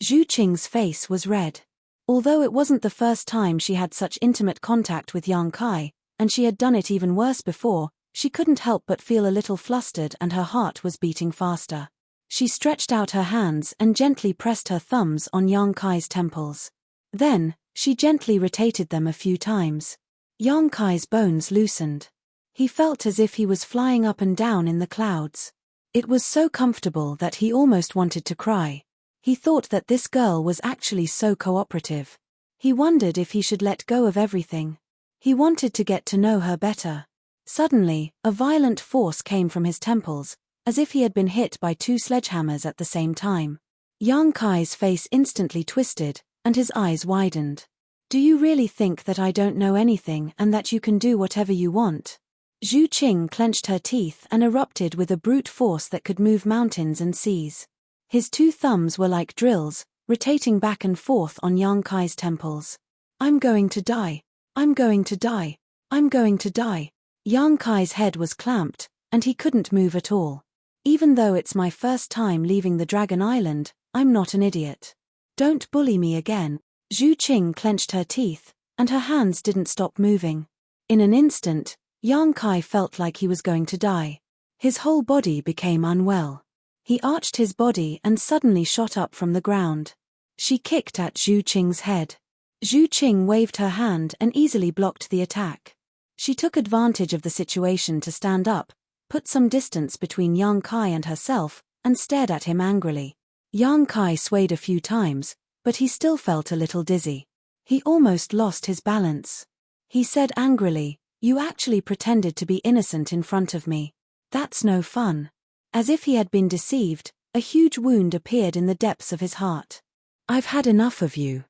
Zhu Qing's face was red. Although it wasn't the first time she had such intimate contact with Yang Kai, and she had done it even worse before, she couldn't help but feel a little flustered and her heart was beating faster. She stretched out her hands and gently pressed her thumbs on Yang Kai's temples. Then, she gently rotated them a few times. Yang Kai's bones loosened. He felt as if he was flying up and down in the clouds. It was so comfortable that he almost wanted to cry. He thought that this girl was actually so cooperative. He wondered if he should let go of everything. He wanted to get to know her better. Suddenly, a violent force came from his temples, as if he had been hit by two sledgehammers at the same time. Yang Kai's face instantly twisted, and his eyes widened. "Do you really think that I don't know anything and that you can do whatever you want?" Zhu Qing clenched her teeth and erupted with a brute force that could move mountains and seas. His two thumbs were like drills, rotating back and forth on Yang Kai's temples. I'm going to die. I'm going to die. I'm going to die. Yang Kai's head was clamped, and he couldn't move at all. Even though it's my first time leaving the Dragon Island, I'm not an idiot. Don't bully me again. Zhu Qing clenched her teeth, and her hands didn't stop moving. In an instant, Yang Kai felt like he was going to die. His whole body became unwell. He arched his body and suddenly shot up from the ground. She kicked at Zhu Qing's head. Zhu Qing waved her hand and easily blocked the attack. She took advantage of the situation to stand up, put some distance between Yang Kai and herself, and stared at him angrily. Yang Kai swayed a few times, but he still felt a little dizzy. He almost lost his balance. He said angrily, "You actually pretended to be innocent in front of me. That's no fun." As if he had been deceived, a huge wound appeared in the depths of his heart. "I've had enough of you."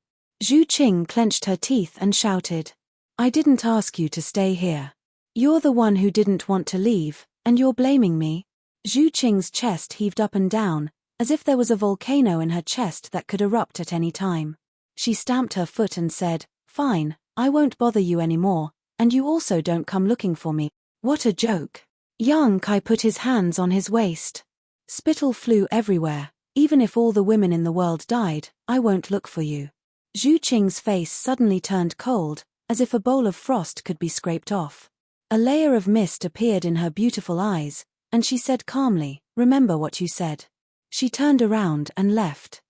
Zhu Qing clenched her teeth and shouted. "I didn't ask you to stay here. You're the one who didn't want to leave, and you're blaming me?" Zhu Qing's chest heaved up and down, as if there was a volcano in her chest that could erupt at any time. She stamped her foot and said, "Fine, I won't bother you anymore, and you also don't come looking for me." What a joke. Yang Kai put his hands on his waist. Spittle flew everywhere. "Even if all the women in the world died, I won't look for you." Zhu Qing's face suddenly turned cold, as if a bowl of frost could be scraped off. A layer of mist appeared in her beautiful eyes, and she said calmly, "Remember what you said." She turned around and left.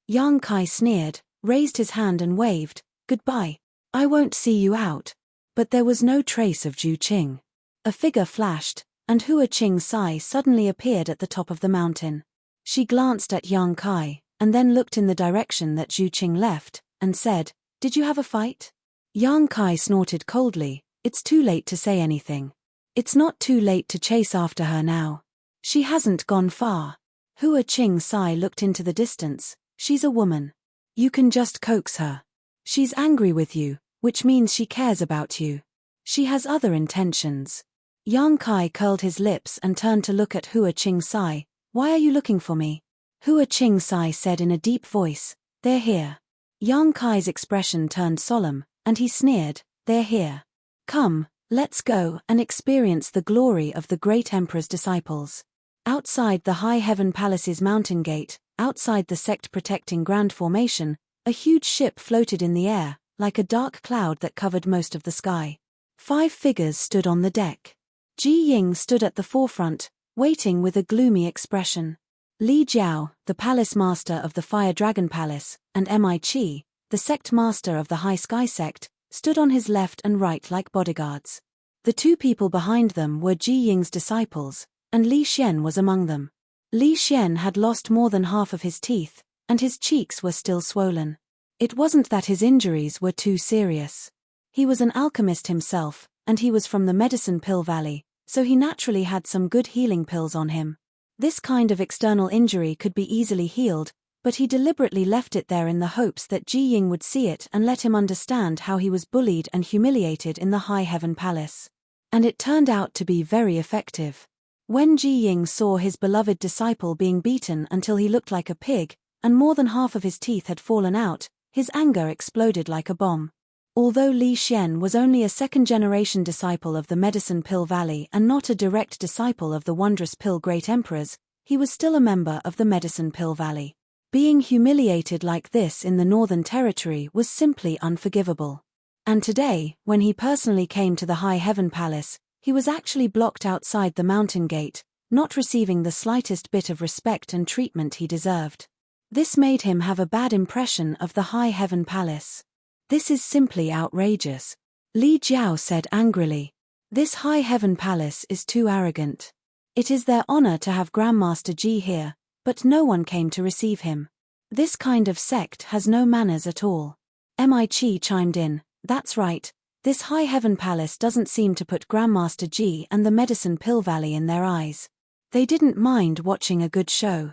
Yang Kai sneered, raised his hand and waved, "Goodbye. I won't see you out." But there was no trace of Zhu Qing. A figure flashed, and Hua Qing Sai suddenly appeared at the top of the mountain. She glanced at Yang Kai, and then looked in the direction that Zhu Qing left, and said, "Did you have a fight?" Yang Kai snorted coldly, "It's too late to say anything. It's not too late to chase after her now. She hasn't gone far." Hua Qing Sai looked into the distance. "She's a woman. You can just coax her. She's angry with you, which means she cares about you. She has other intentions." Yang Kai curled his lips and turned to look at Hua Qing Sai. "Why are you looking for me?" Hua Qing Sai said in a deep voice, "They're here." Yang Kai's expression turned solemn, and he sneered, "They're here. Come, let's go and experience the glory of the great emperor's disciples." Outside the High Heaven Palace's mountain gate, outside the sect-protecting Grand Formation, a huge ship floated in the air, like a dark cloud that covered most of the sky. 5 figures stood on the deck. Ji Ying stood at the forefront, waiting with a gloomy expression. Li Jiao, the palace master of the Fire Dragon Palace, and Mi Qi, the sect master of the High Sky Sect, stood on his left and right like bodyguards. The 2 people behind them were Ji Ying's disciples, and Li Xian was among them. Li Xian had lost more than half of his teeth, and his cheeks were still swollen. It wasn't that his injuries were too serious. He was an alchemist himself, and he was from the Medicine Pill Valley, so he naturally had some good healing pills on him. This kind of external injury could be easily healed, but he deliberately left it there in the hopes that Ji Ying would see it and let him understand how he was bullied and humiliated in the High Heaven Palace. And it turned out to be very effective. When Ji Ying saw his beloved disciple being beaten until he looked like a pig, and more than half of his teeth had fallen out, his anger exploded like a bomb. Although Li Xian was only a second-generation disciple of the Medicine Pill Valley and not a direct disciple of the Wondrous Pill Great Emperors, he was still a member of the Medicine Pill Valley. Being humiliated like this in the Northern Territory was simply unforgivable. And today, when he personally came to the High Heaven Palace, he was actually blocked outside the mountain gate, not receiving the slightest bit of respect and treatment he deserved. This made him have a bad impression of the High Heaven Palace. "This is simply outrageous," Li Jiao said angrily. "This High Heaven Palace is too arrogant. It is their honor to have Grandmaster Ji here, but no one came to receive him. This kind of sect has no manners at all." Mi Qi chimed in, "That's right, this High Heaven Palace doesn't seem to put Grandmaster Ji and the Medicine Pill Valley in their eyes. They didn't mind watching a good show."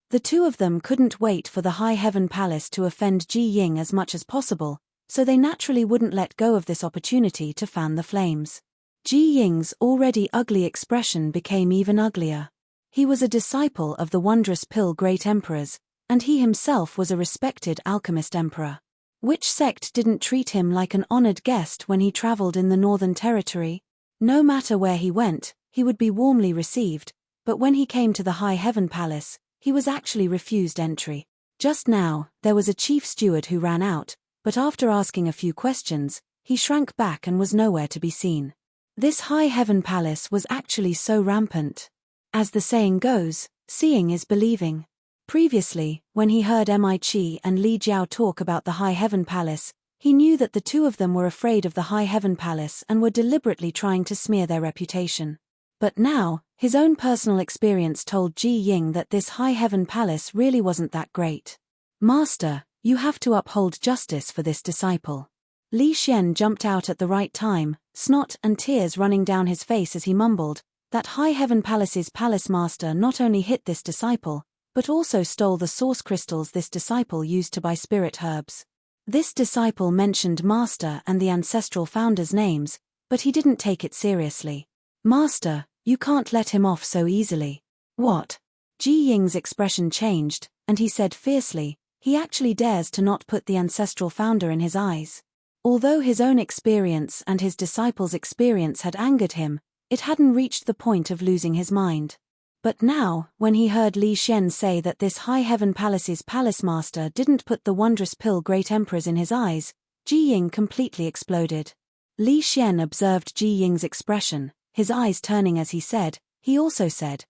The 2 of them couldn't wait for the High Heaven Palace to offend Ji Ying as much as possible, so they naturally wouldn't let go of this opportunity to fan the flames. Ji Ying's already ugly expression became even uglier. He was a disciple of the wondrous pill great emperors, and he himself was a respected alchemist emperor. Which sect didn't treat him like an honored guest when he traveled in the Northern Territory? No matter where he went, he would be warmly received, but when he came to the High Heaven Palace, he was actually refused entry. Just now, there was a chief steward who ran out, but after asking a few questions, he shrank back and was nowhere to be seen. This High Heaven Palace was actually so rampant. As the saying goes, seeing is believing. Previously, when he heard Mi-Chi and Li Jiao talk about the High Heaven Palace, he knew that the two of them were afraid of the High Heaven Palace and were deliberately trying to smear their reputation. But now, his own personal experience told Ji Ying that this High Heaven Palace really wasn't that great. Master, you have to uphold justice for this disciple. Li Xian jumped out at the right time, snot and tears running down his face as he mumbled, that High Heaven Palace's palace master not only hit this disciple, but also stole the source crystals this disciple used to buy spirit herbs. This disciple mentioned Master and the ancestral founder's names, but he didn't take it seriously. Master, you can't let him off so easily. What? Ji Ying's expression changed, and he said fiercely, he actually dares to not put the ancestral founder in his eyes. Although his own experience and his disciple's experience had angered him, it hadn't reached the point of losing his mind. But now, when he heard Li Xian say that this High Heaven Palace's palace master didn't put the wondrous pill great emperors in his eyes, Ji Ying completely exploded. Li Xian observed Ji Ying's expression, his eyes turning as he said, he also said,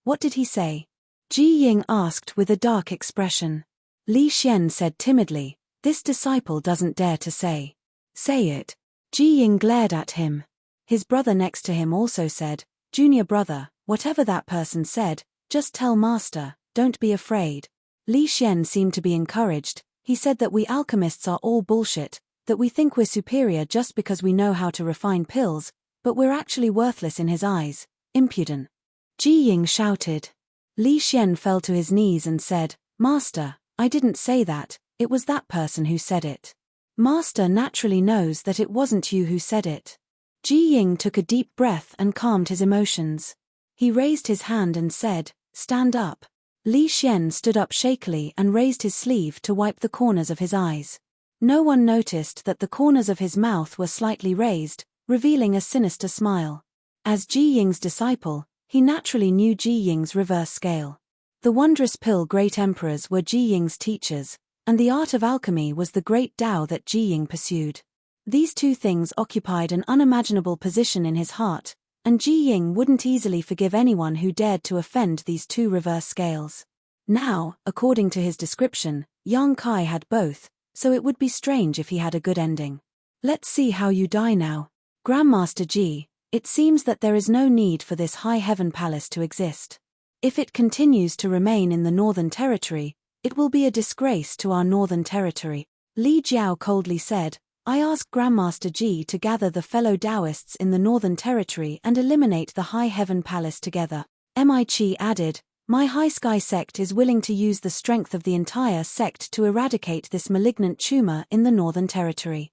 what did he say? Ji Ying asked with a dark expression. Li Xian said timidly, this disciple doesn't dare to say. Say it. Ji Ying glared at him. His brother next to him also said, Junior brother, whatever that person said, just tell Master, don't be afraid. Li Xian seemed to be encouraged. He said that we alchemists are all bullshit, that we think we're superior just because we know how to refine pills, but we're actually worthless in his eyes, impudent. Ji Ying shouted. Li Xian fell to his knees and said, Master, I didn't say that, it was that person who said it. Master naturally knows that it wasn't you who said it. Ji Ying took a deep breath and calmed his emotions. He raised his hand and said, stand up. Li Xian stood up shakily and raised his sleeve to wipe the corners of his eyes. No one noticed that the corners of his mouth were slightly raised, revealing a sinister smile. As Ji Ying's disciple, he naturally knew Ji Ying's reverse scale. The wondrous pill great emperors were Ji Ying's teachers, and the art of alchemy was the great Tao that Ji Ying pursued. These two things occupied an unimaginable position in his heart, and Ji Ying wouldn't easily forgive anyone who dared to offend these two reverse scales. Now, according to his description, Yang Kai had both, so it would be strange if he had a good ending. Let's see how you die now. Grandmaster Ji, it seems that there is no need for this High Heaven Palace to exist. If it continues to remain in the Northern Territory, it will be a disgrace to our Northern Territory. Li Jiao coldly said, I ask Grandmaster Ji to gather the fellow Taoists in the Northern Territory and eliminate the High Heaven Palace together. Mi-Chi added, my High Sky sect is willing to use the strength of the entire sect to eradicate this malignant tumor in the Northern Territory.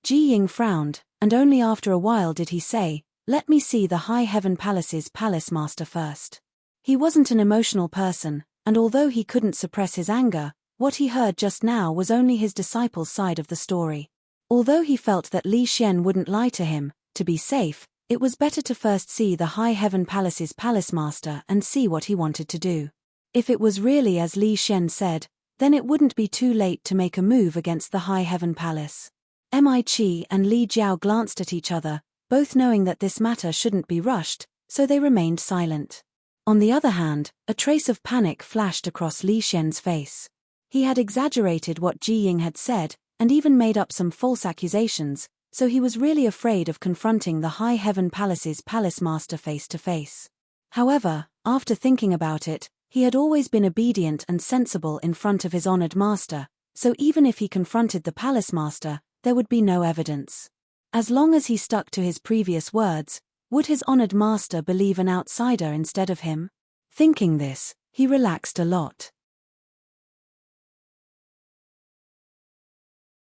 Ji Ying frowned, and only after a while did he say, let me see the High Heaven Palace's palace master first. He wasn't an emotional person, and although he couldn't suppress his anger, what he heard just now was only his disciple's side of the story. Although he felt that Li Xian wouldn't lie to him, to be safe, it was better to first see the High Heaven Palace's palace master and see what he wanted to do. If it was really as Li Xian said, then it wouldn't be too late to make a move against the High Heaven Palace. Mi-Chi and Li Jiao glanced at each other, both knowing that this matter shouldn't be rushed, so they remained silent. On the other hand, a trace of panic flashed across Li Xian's face. He had exaggerated what Ji Ying had said, and even made up some false accusations, so he was really afraid of confronting the High Heaven Palace's palace master face to face. However, after thinking about it, he had always been obedient and sensible in front of his honored master, so even if he confronted the palace master, there would be no evidence. As long as he stuck to his previous words, would his honored master believe an outsider instead of him? Thinking this, he relaxed a lot.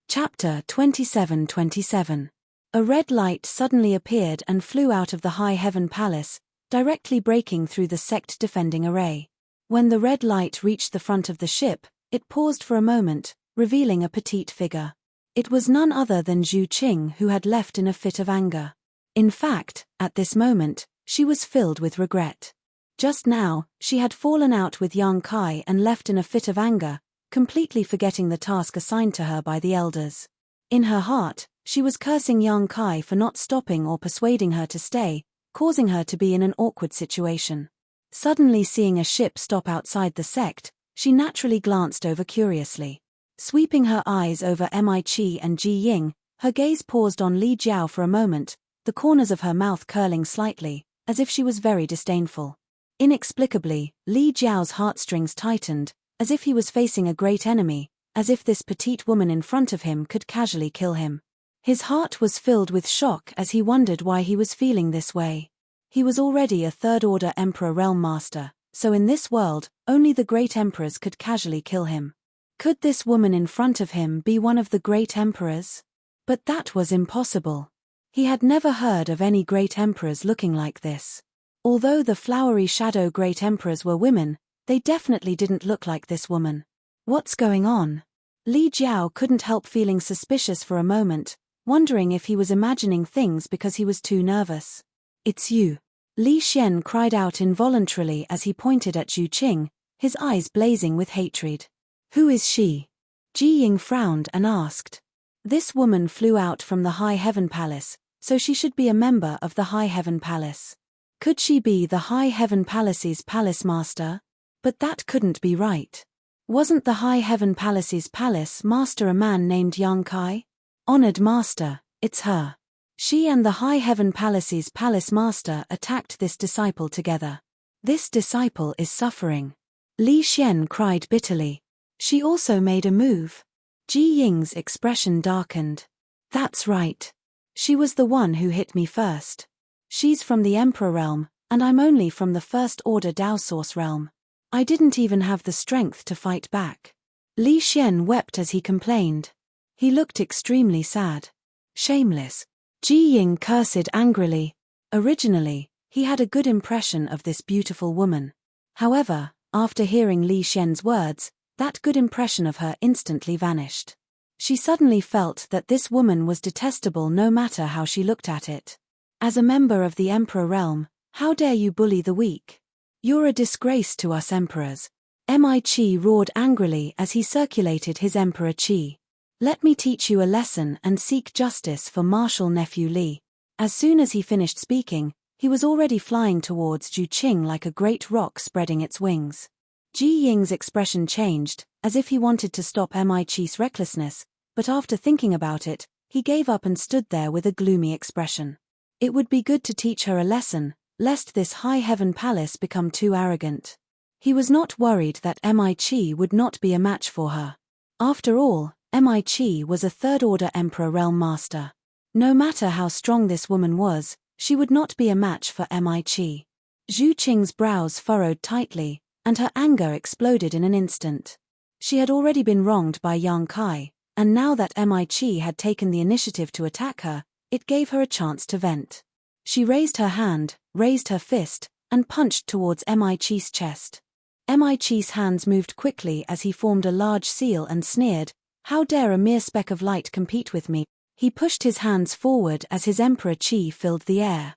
Chapter 27:27. A red light suddenly appeared and flew out of the High Heaven Palace, directly breaking through the sect-defending array. When the red light reached the front of the ship, it paused for a moment, revealing a petite figure. It was none other than Zhu Qing, who had left in a fit of anger. In fact, at this moment, she was filled with regret. Just now, she had fallen out with Yang Kai and left in a fit of anger, completely forgetting the task assigned to her by the elders. In her heart, she was cursing Yang Kai for not stopping or persuading her to stay, causing her to be in an awkward situation. Suddenly seeing a ship stop outside the sect, she naturally glanced over curiously. Sweeping her eyes over Mi-Chi and Ji Ying, her gaze paused on Li Jiao for a moment, the corners of her mouth curling slightly, as if she was very disdainful. Inexplicably, Li Jiao's heartstrings tightened, as if he was facing a great enemy, as if this petite woman in front of him could casually kill him. His heart was filled with shock as he wondered why he was feeling this way. He was already a third-order Emperor Realm Master, so in this world, only the great emperors could casually kill him. Could this woman in front of him be one of the great emperors? But that was impossible. He had never heard of any great emperors looking like this. Although the flowery shadow great emperors were women, they definitely didn't look like this woman. What's going on? Li Jiao couldn't help feeling suspicious for a moment, wondering if he was imagining things because he was too nervous. It's you. Li Xian cried out involuntarily as he pointed at Zhu Qing, his eyes blazing with hatred. Who is she? Ji Ying frowned and asked. This woman flew out from the High Heaven Palace, so she should be a member of the High Heaven Palace. Could she be the High Heaven Palace's palace master? But that couldn't be right. Wasn't the High Heaven Palace's palace master a man named Yang Kai? Honored master, it's her. She and the High Heaven Palace's palace master attacked this disciple together. This disciple is suffering. Li Xian cried bitterly. She also made a move. Ji Ying's expression darkened. That's right. She was the one who hit me first. She's from the Emperor realm, and I'm only from the First Order Dao Source realm. I didn't even have the strength to fight back. Li Xian wept as he complained. He looked extremely sad. Shameless. Ji Ying cursed angrily. Originally, he had a good impression of this beautiful woman. However, after hearing Li Xian's words, that good impression of her instantly vanished. She suddenly felt that this woman was detestable no matter how she looked at it. As a member of the Emperor realm, how dare you bully the weak? You're a disgrace to us emperors. Mi-Chi roared angrily as he circulated his Emperor Chi. Let me teach you a lesson and seek justice for Marshal Nephew Li. As soon as he finished speaking, he was already flying towards Zhu Qing like a great rock spreading its wings. Ji Ying's expression changed, as if he wanted to stop Mi-Chi's recklessness, but after thinking about it, he gave up and stood there with a gloomy expression. It would be good to teach her a lesson, lest this High Heaven Palace become too arrogant. He was not worried that Mi-Chi would not be a match for her. After all, Mi-Chi was a third-order Emperor Realm Master. No matter how strong this woman was, she would not be a match for Mi-Chi. Zhu Qing's brows furrowed tightly, and her anger exploded in an instant. She had already been wronged by Yang Kai, and now that Mi-Chi had taken the initiative to attack her, it gave her a chance to vent. She raised her hand, raised her fist, and punched towards Mi-Chi's chest. Mi-Chi's hands moved quickly as he formed a large seal and sneered, "How dare a mere speck of light compete with me?" He pushed his hands forward as his Emperor Chi filled the air.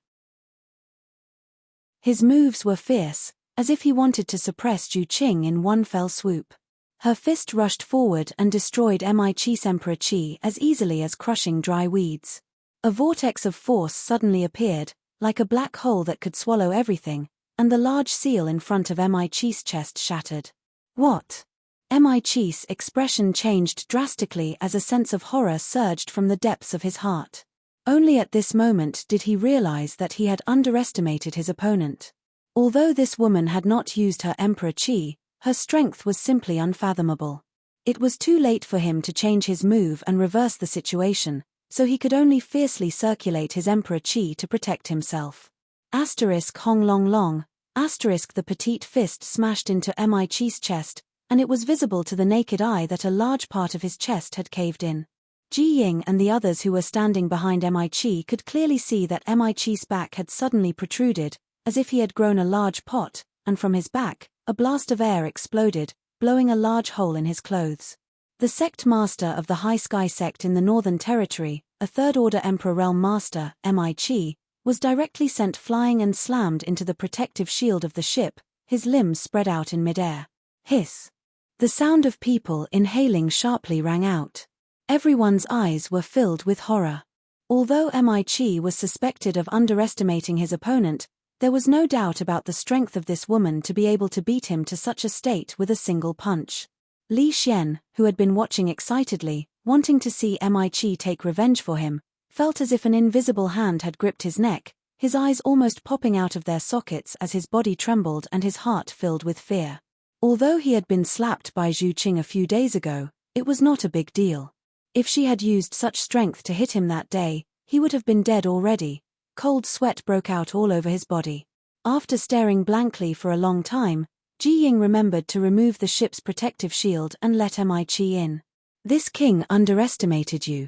His moves were fierce, as if he wanted to suppress Zhu Qing in one fell swoop. Her fist rushed forward and destroyed Mi-Chi's Emperor Chi as easily as crushing dry weeds. A vortex of force suddenly appeared, like a black hole that could swallow everything, and the large seal in front of Mi-Chi's chest shattered. What? Mi-Chi's expression changed drastically as a sense of horror surged from the depths of his heart. Only at this moment did he realize that he had underestimated his opponent. Although this woman had not used her Emperor Chi, her strength was simply unfathomable. It was too late for him to change his move and reverse the situation, so he could only fiercely circulate his Emperor Chi to protect himself. Hong long long, the petite fist smashed into Mi-Chi's chest, and it was visible to the naked eye that a large part of his chest had caved in. Ji Ying and the others who were standing behind Mi-Chi could clearly see that Mi-Chi's back had suddenly protruded, as if he had grown a large pot, and from his back, a blast of air exploded, blowing a large hole in his clothes. The sect master of the High Sky sect in the Northern Territory, a Third-Order Emperor Realm Master, Mi-Chi, was directly sent flying and slammed into the protective shield of the ship, his limbs spread out in midair. Hiss! The sound of people inhaling sharply rang out. Everyone's eyes were filled with horror. Although Mi-Chi was suspected of underestimating his opponent, there was no doubt about the strength of this woman to be able to beat him to such a state with a single punch. Li Xian, who had been watching excitedly, wanting to see Mi-Chi take revenge for him, felt as if an invisible hand had gripped his neck, his eyes almost popping out of their sockets as his body trembled and his heart filled with fear. Although he had been slapped by Zhu Qing a few days ago, it was not a big deal. If she had used such strength to hit him that day, he would have been dead already. Cold sweat broke out all over his body. After staring blankly for a long time, Ji Ying remembered to remove the ship's protective shield and let Mi-Chi in. This king underestimated you.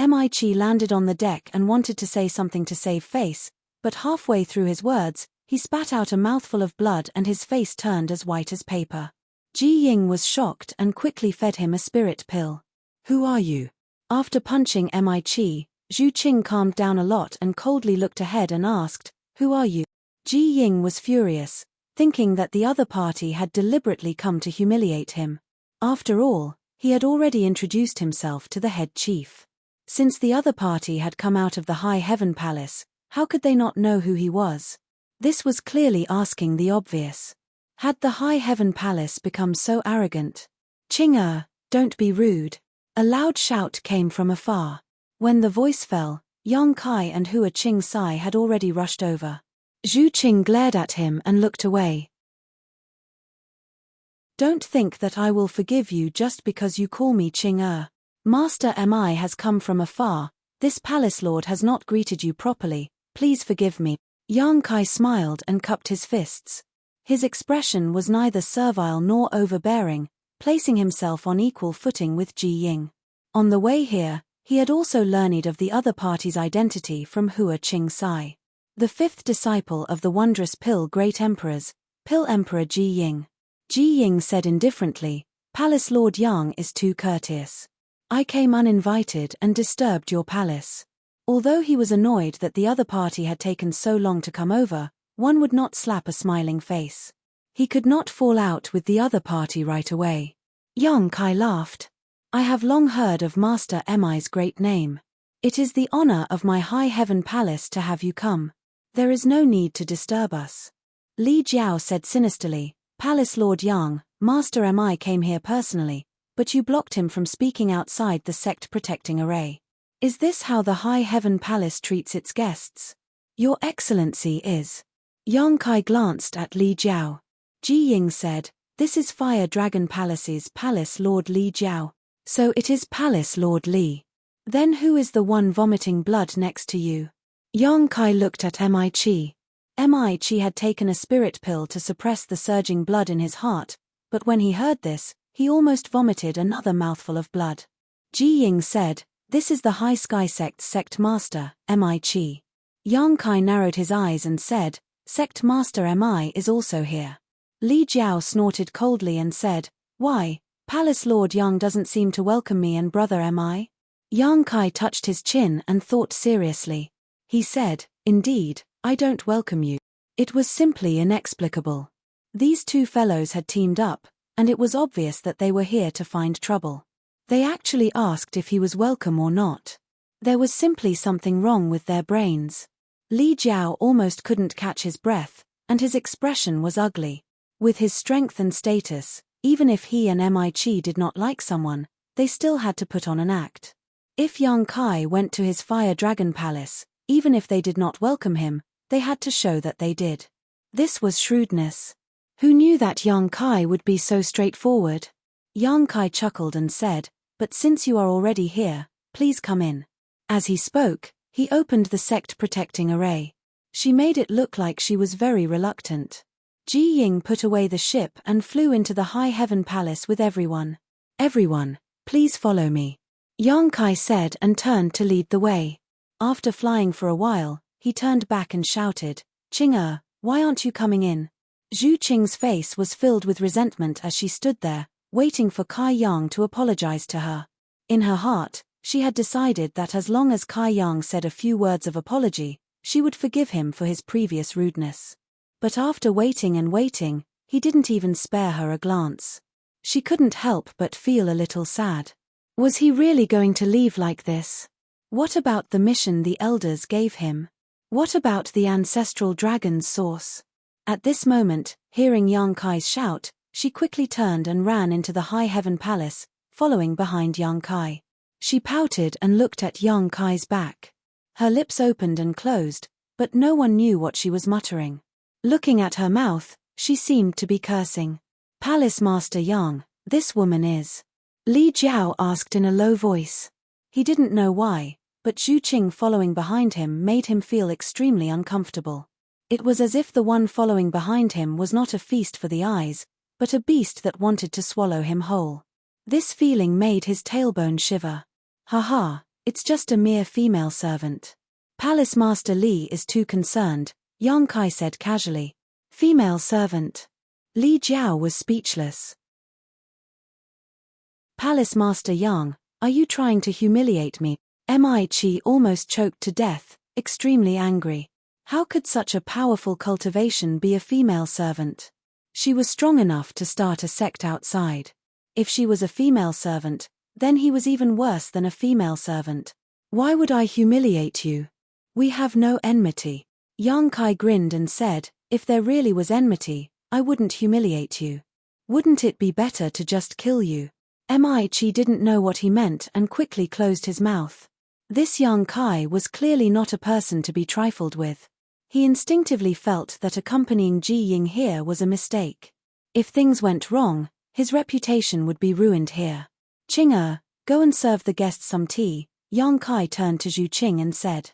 Mi-Chi landed on the deck and wanted to say something to save face, but halfway through his words, he spat out a mouthful of blood and his face turned as white as paper. Ji Ying was shocked and quickly fed him a spirit pill. Who are you? After punching Mi-Chi, Zhu Qing calmed down a lot and coldly looked ahead and asked, Who are you? Ji Ying was furious, thinking that the other party had deliberately come to humiliate him. After all, he had already introduced himself to the head chief. Since the other party had come out of the High Heaven Palace, how could they not know who he was? This was clearly asking the obvious. Had the High Heaven Palace become so arrogant? Qing, don't be rude. A loud shout came from afar. When the voice fell, Yang Kai and Hua Qing Sai had already rushed over. Zhu Qing glared at him and looked away. Don't think that I will forgive you just because you call me Qing. Master Mi has come from afar, this palace lord has not greeted you properly, please forgive me. Yang Kai smiled and cupped his fists. His expression was neither servile nor overbearing, placing himself on equal footing with Ji Ying. On the way here, he had also learned of the other party's identity from Hua Qing Sai. The fifth disciple of the wondrous Pill Great Emperors, Pill Emperor Ji Ying. Ji Ying said indifferently, Palace Lord Yang is too courteous. I came uninvited and disturbed your palace. Although he was annoyed that the other party had taken so long to come over, one would not slap a smiling face. He could not fall out with the other party right away. Yang Kai laughed. I have long heard of Master Mi's great name. It is the honor of my High Heaven Palace to have you come. There is no need to disturb us. Li Jiao said sinisterly, Palace Lord Yang, Master Mi came here personally, but you blocked him from speaking outside the sect protecting array. Is this how the High Heaven Palace treats its guests? Your Excellency is. Yang Kai glanced at Li Jiao. Ji Ying said, This is Fire Dragon Palace's Palace Lord Li Jiao. So it is Palace Lord Li. Then who is the one vomiting blood next to you? Yang Kai looked at Mi-Chi. Mi-Chi had taken a spirit pill to suppress the surging blood in his heart, but when he heard this, he almost vomited another mouthful of blood. Ji Ying said, This is the High Sky Sect's sect master, Mi-Chi. Yang Kai narrowed his eyes and said, Sect Master Mi is also here. Li Jiao snorted coldly and said, Why, Palace Lord Yang doesn't seem to welcome me and brother Mi? Yang Kai touched his chin and thought seriously. He said, Indeed, I don't welcome you. It was simply inexplicable. These two fellows had teamed up, and it was obvious that they were here to find trouble. They actually asked if he was welcome or not. There was simply something wrong with their brains. Li Jiao almost couldn't catch his breath, and his expression was ugly. With his strength and status, even if he and Mi-Chi did not like someone, they still had to put on an act. If Yang Kai went to his Fire Dragon Palace, even if they did not welcome him, they had to show that they did. This was shrewdness. Who knew that Yang Kai would be so straightforward? Yang Kai chuckled and said, But since you are already here, please come in. As he spoke, he opened the sect protecting array. She made it look like she was very reluctant. Ji Ying put away the ship and flew into the High Heaven Palace with everyone. Everyone, please follow me. Yang Kai said and turned to lead the way. After flying for a while, he turned back and shouted, Qing, why aren't you coming in? Zhu Qing's face was filled with resentment as she stood there, waiting for Kai Yang to apologize to her. In her heart, she had decided that as long as Kai Yang said a few words of apology, she would forgive him for his previous rudeness. But after waiting and waiting, he didn't even spare her a glance. She couldn't help but feel a little sad. Was he really going to leave like this? What about the mission the elders gave him? What about the ancestral dragon's source? At this moment, hearing Yang Kai's shout, she quickly turned and ran into the High Heaven Palace, following behind Yang Kai. She pouted and looked at Yang Kai's back. Her lips opened and closed, but no one knew what she was muttering. Looking at her mouth, she seemed to be cursing. Palace Master Yang, this woman is. Li Jiao asked in a low voice. He didn't know why, but Zhu Qing following behind him made him feel extremely uncomfortable. It was as if the one following behind him was not a feast for the eyes, but a beast that wanted to swallow him whole. This feeling made his tailbone shiver. Haha, it's just a mere female servant. Palace Master Li is too concerned, Yang Kai said casually. Female servant. Li Jiao was speechless. Palace Master Yang, are you trying to humiliate me? Chi almost choked to death, extremely angry. How could such a powerful cultivation be a female servant? She was strong enough to start a sect outside. If she was a female servant, then he was even worse than a female servant. Why would I humiliate you? We have no enmity. Yang Kai grinned and said, if there really was enmity, I wouldn't humiliate you. Wouldn't it be better to just kill you? Chi didn't know what he meant and quickly closed his mouth. This Yang Kai was clearly not a person to be trifled with. He instinctively felt that accompanying Ji Ying here was a mistake. If things went wrong, his reputation would be ruined here. Qing, go and serve the guests some tea, Yang Kai turned to Zhu Qing and said.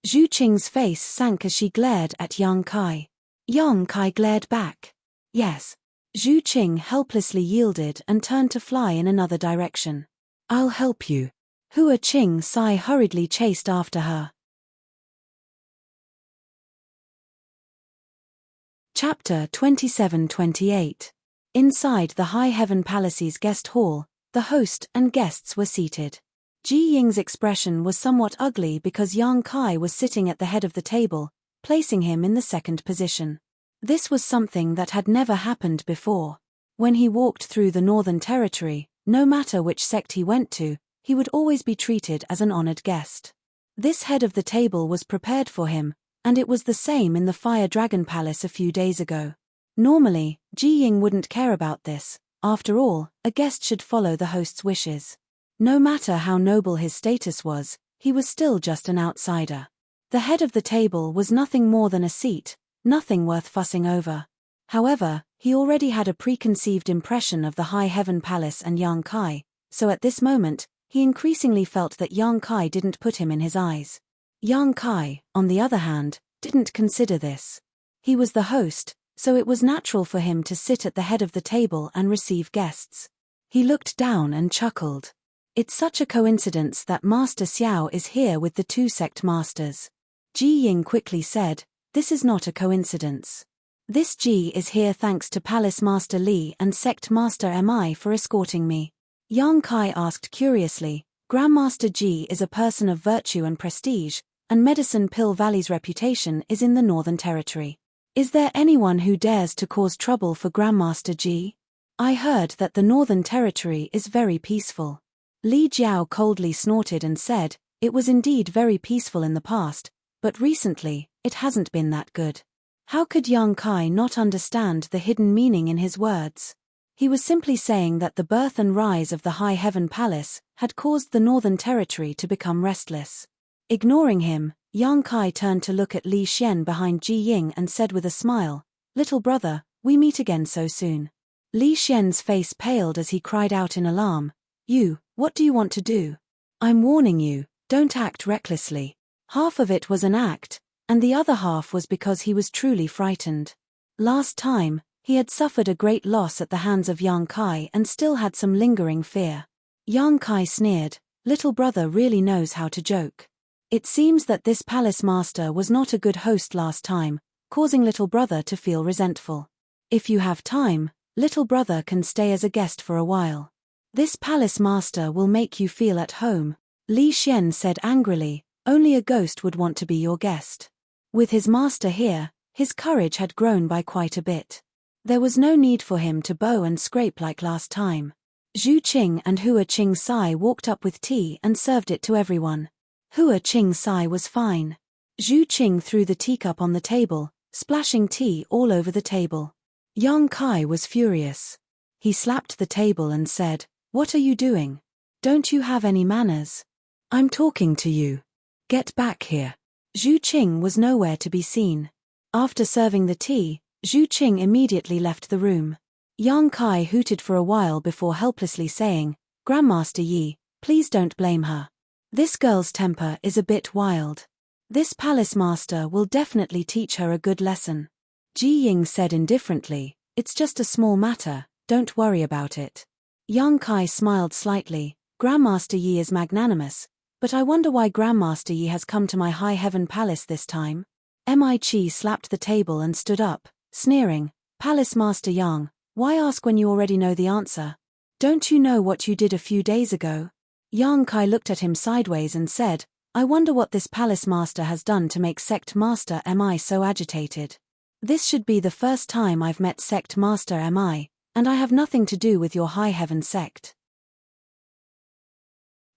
Zhu Qing's face sank as she glared at Yang Kai. Yang Kai glared back. Yes. Zhu Qing helplessly yielded and turned to fly in another direction. I'll help you. Hua Qing Sai hurriedly chased after her. Chapter 27-28. Inside the High Heaven Palace's guest hall, the host and guests were seated. Ji Ying's expression was somewhat ugly because Yang Kai was sitting at the head of the table, placing him in the second position. This was something that had never happened before. When he walked through the Northern Territory, no matter which sect he went to, he would always be treated as an honored guest. This head of the table was prepared for him, and it was the same in the Fire Dragon Palace a few days ago. Normally, Ji Ying wouldn't care about this. After all, a guest should follow the host's wishes. No matter how noble his status was, he was still just an outsider. The head of the table was nothing more than a seat, nothing worth fussing over. However, he already had a preconceived impression of the High Heaven Palace and Yang Kai, so at this moment, he increasingly felt that Yang Kai didn't put him in his eyes. Yang Kai, on the other hand, didn't consider this. He was the host, so it was natural for him to sit at the head of the table and receive guests. He looked down and chuckled. It's such a coincidence that Master Xiao is here with the two sect masters. Ji Ying quickly said, this is not a coincidence. This Ji is here thanks to Palace Master Li and Sect Master Mi for escorting me. Yang Kai asked curiously, Grandmaster Ji is a person of virtue and prestige, and Medicine Pill Valley's reputation is in the Northern Territory. Is there anyone who dares to cause trouble for Grandmaster Ji? I heard that the Northern Territory is very peaceful. Li Jiao coldly snorted and said, it was indeed very peaceful in the past, but recently, it hasn't been that good. How could Yang Kai not understand the hidden meaning in his words? He was simply saying that the birth and rise of the High Heaven Palace had caused the Northern Territory to become restless. Ignoring him, Yang Kai turned to look at Li Xian behind Ji Ying and said with a smile, little brother, we meet again so soon. Li Xian's face paled as he cried out in alarm, what do you want to do? I'm warning you, don't act recklessly. Half of it was an act, and the other half was because he was truly frightened. Last time, he had suffered a great loss at the hands of Yang Kai and still had some lingering fear. Yang Kai sneered, little brother really knows how to joke. It seems that this palace master was not a good host last time, causing little brother to feel resentful. If you have time, little brother can stay as a guest for a while. This palace master will make you feel at home, Li Xian said angrily. Only a ghost would want to be your guest. With his master here, his courage had grown by quite a bit. There was no need for him to bow and scrape like last time. Zhu Qing and Hua Qing Sai walked up with tea and served it to everyone. Hua Qing Sai was fine. Zhu Qing threw the teacup on the table, splashing tea all over the table. Yang Kai was furious. He slapped the table and said, "What are you doing? Don't you have any manners? I'm talking to you. Get back here." Zhu Qing was nowhere to be seen. After serving the tea, Zhu Qing immediately left the room. Yang Kai hooted for a while before helplessly saying, "Grandmaster Yi, please don't blame her. This girl's temper is a bit wild. This palace master will definitely teach her a good lesson." Ji Ying said indifferently, "It's just a small matter, don't worry about it." Yang Kai smiled slightly. "Grandmaster Yi is magnanimous, but I wonder why Grandmaster Yi has come to my high heaven palace this time." Mi slapped the table and stood up, sneering, "Palace Master Yang, why ask when you already know the answer? Don't you know what you did a few days ago?" Yang Kai looked at him sideways and said, "I wonder what this palace master has done to make sect master Mi so agitated. This should be the first time I've met sect master Mi, and I have nothing to do with your high heaven sect."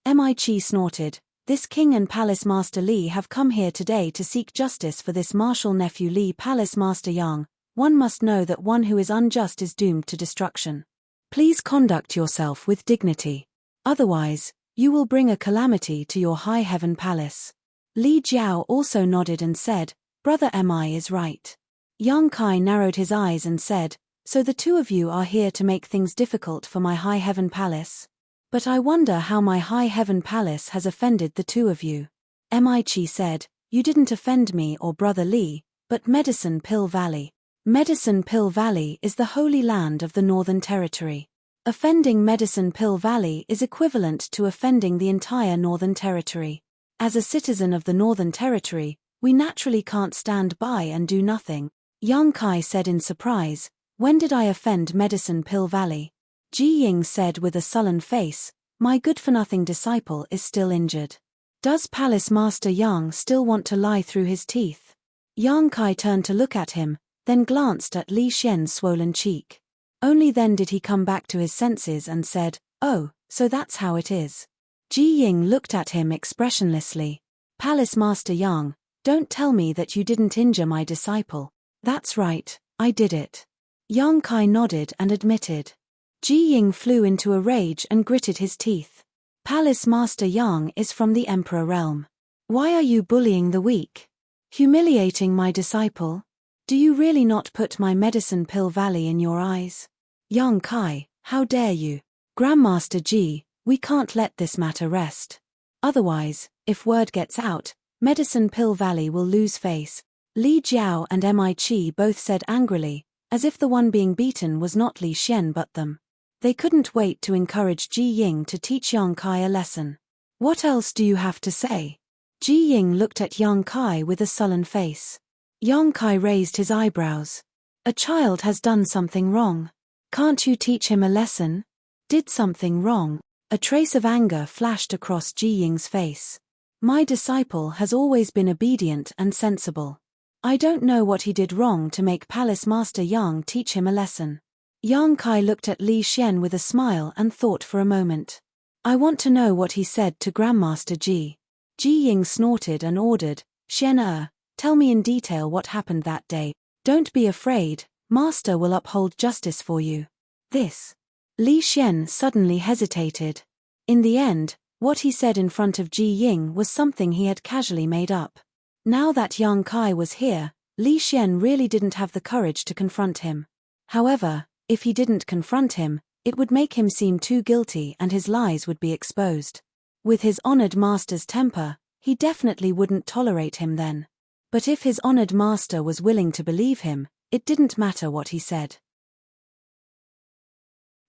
Mi snorted, "This king and palace master Li have come here today to seek justice for this martial nephew Li. Palace master Yang, one must know that one who is unjust is doomed to destruction. Please conduct yourself with dignity. Otherwise, you will bring a calamity to your high heaven palace." Li Jiao also nodded and said, "Brother Mi is right." Yang Kai narrowed his eyes and said, "So the two of you are here to make things difficult for my high heaven palace? But I wonder how my high heaven palace has offended the two of you." Mi said, "You didn't offend me or Brother Li, but Medicine Pill Valley. Medicine Pill Valley is the holy land of the Northern Territory. Offending Medicine Pill Valley is equivalent to offending the entire Northern Territory. As a citizen of the Northern Territory, we naturally can't stand by and do nothing." Yang Kai said in surprise, "When did I offend Medicine Pill Valley?" Ji Ying said with a sullen face, "My good-for-nothing disciple is still injured. Does Palace Master Yang still want to lie through his teeth?" Yang Kai turned to look at him, then glanced at Li Xian's swollen cheek. Only then did he come back to his senses and said, "Oh, so that's how it is." Ji Ying looked at him expressionlessly. "Palace Master Yang, don't tell me that you didn't injure my disciple." "That's right, I did it." Yang Kai nodded and admitted. Ji Ying flew into a rage and gritted his teeth. "Palace Master Yang is from the Emperor realm. Why are you bullying the weak? Humiliating my disciple? Do you really not put my Medicine Pill Valley in your eyes? Yang Kai, how dare you? Grandmaster Ji, we can't let this matter rest. Otherwise, if word gets out, Medicine Pill Valley will lose face." Li Jiao and Mi both said angrily, as if the one being beaten was not Li Xian but them. They couldn't wait to encourage Ji Ying to teach Yang Kai a lesson. "What else do you have to say?" Ji Ying looked at Yang Kai with a sullen face. Yang Kai raised his eyebrows. "A child has done something wrong. Can't you teach him a lesson?" "Did something wrong?" A trace of anger flashed across Ji Ying's face. "My disciple has always been obedient and sensible. I don't know what he did wrong to make Palace Master Yang teach him a lesson." Yang Kai looked at Li Xian with a smile and thought for a moment. "I want to know what he said to Grandmaster Ji." Ji Ying snorted and ordered, "Xian tell me in detail what happened that day. Don't be afraid, Master will uphold justice for you." "This." Li Xian suddenly hesitated. In the end, what he said in front of Ji Ying was something he had casually made up. Now that Yang Kai was here, Li Xian really didn't have the courage to confront him. However, if he didn't confront him, it would make him seem too guilty and his lies would be exposed. With his honored master's temper, he definitely wouldn't tolerate him then. But if his honored master was willing to believe him, it didn't matter what he said.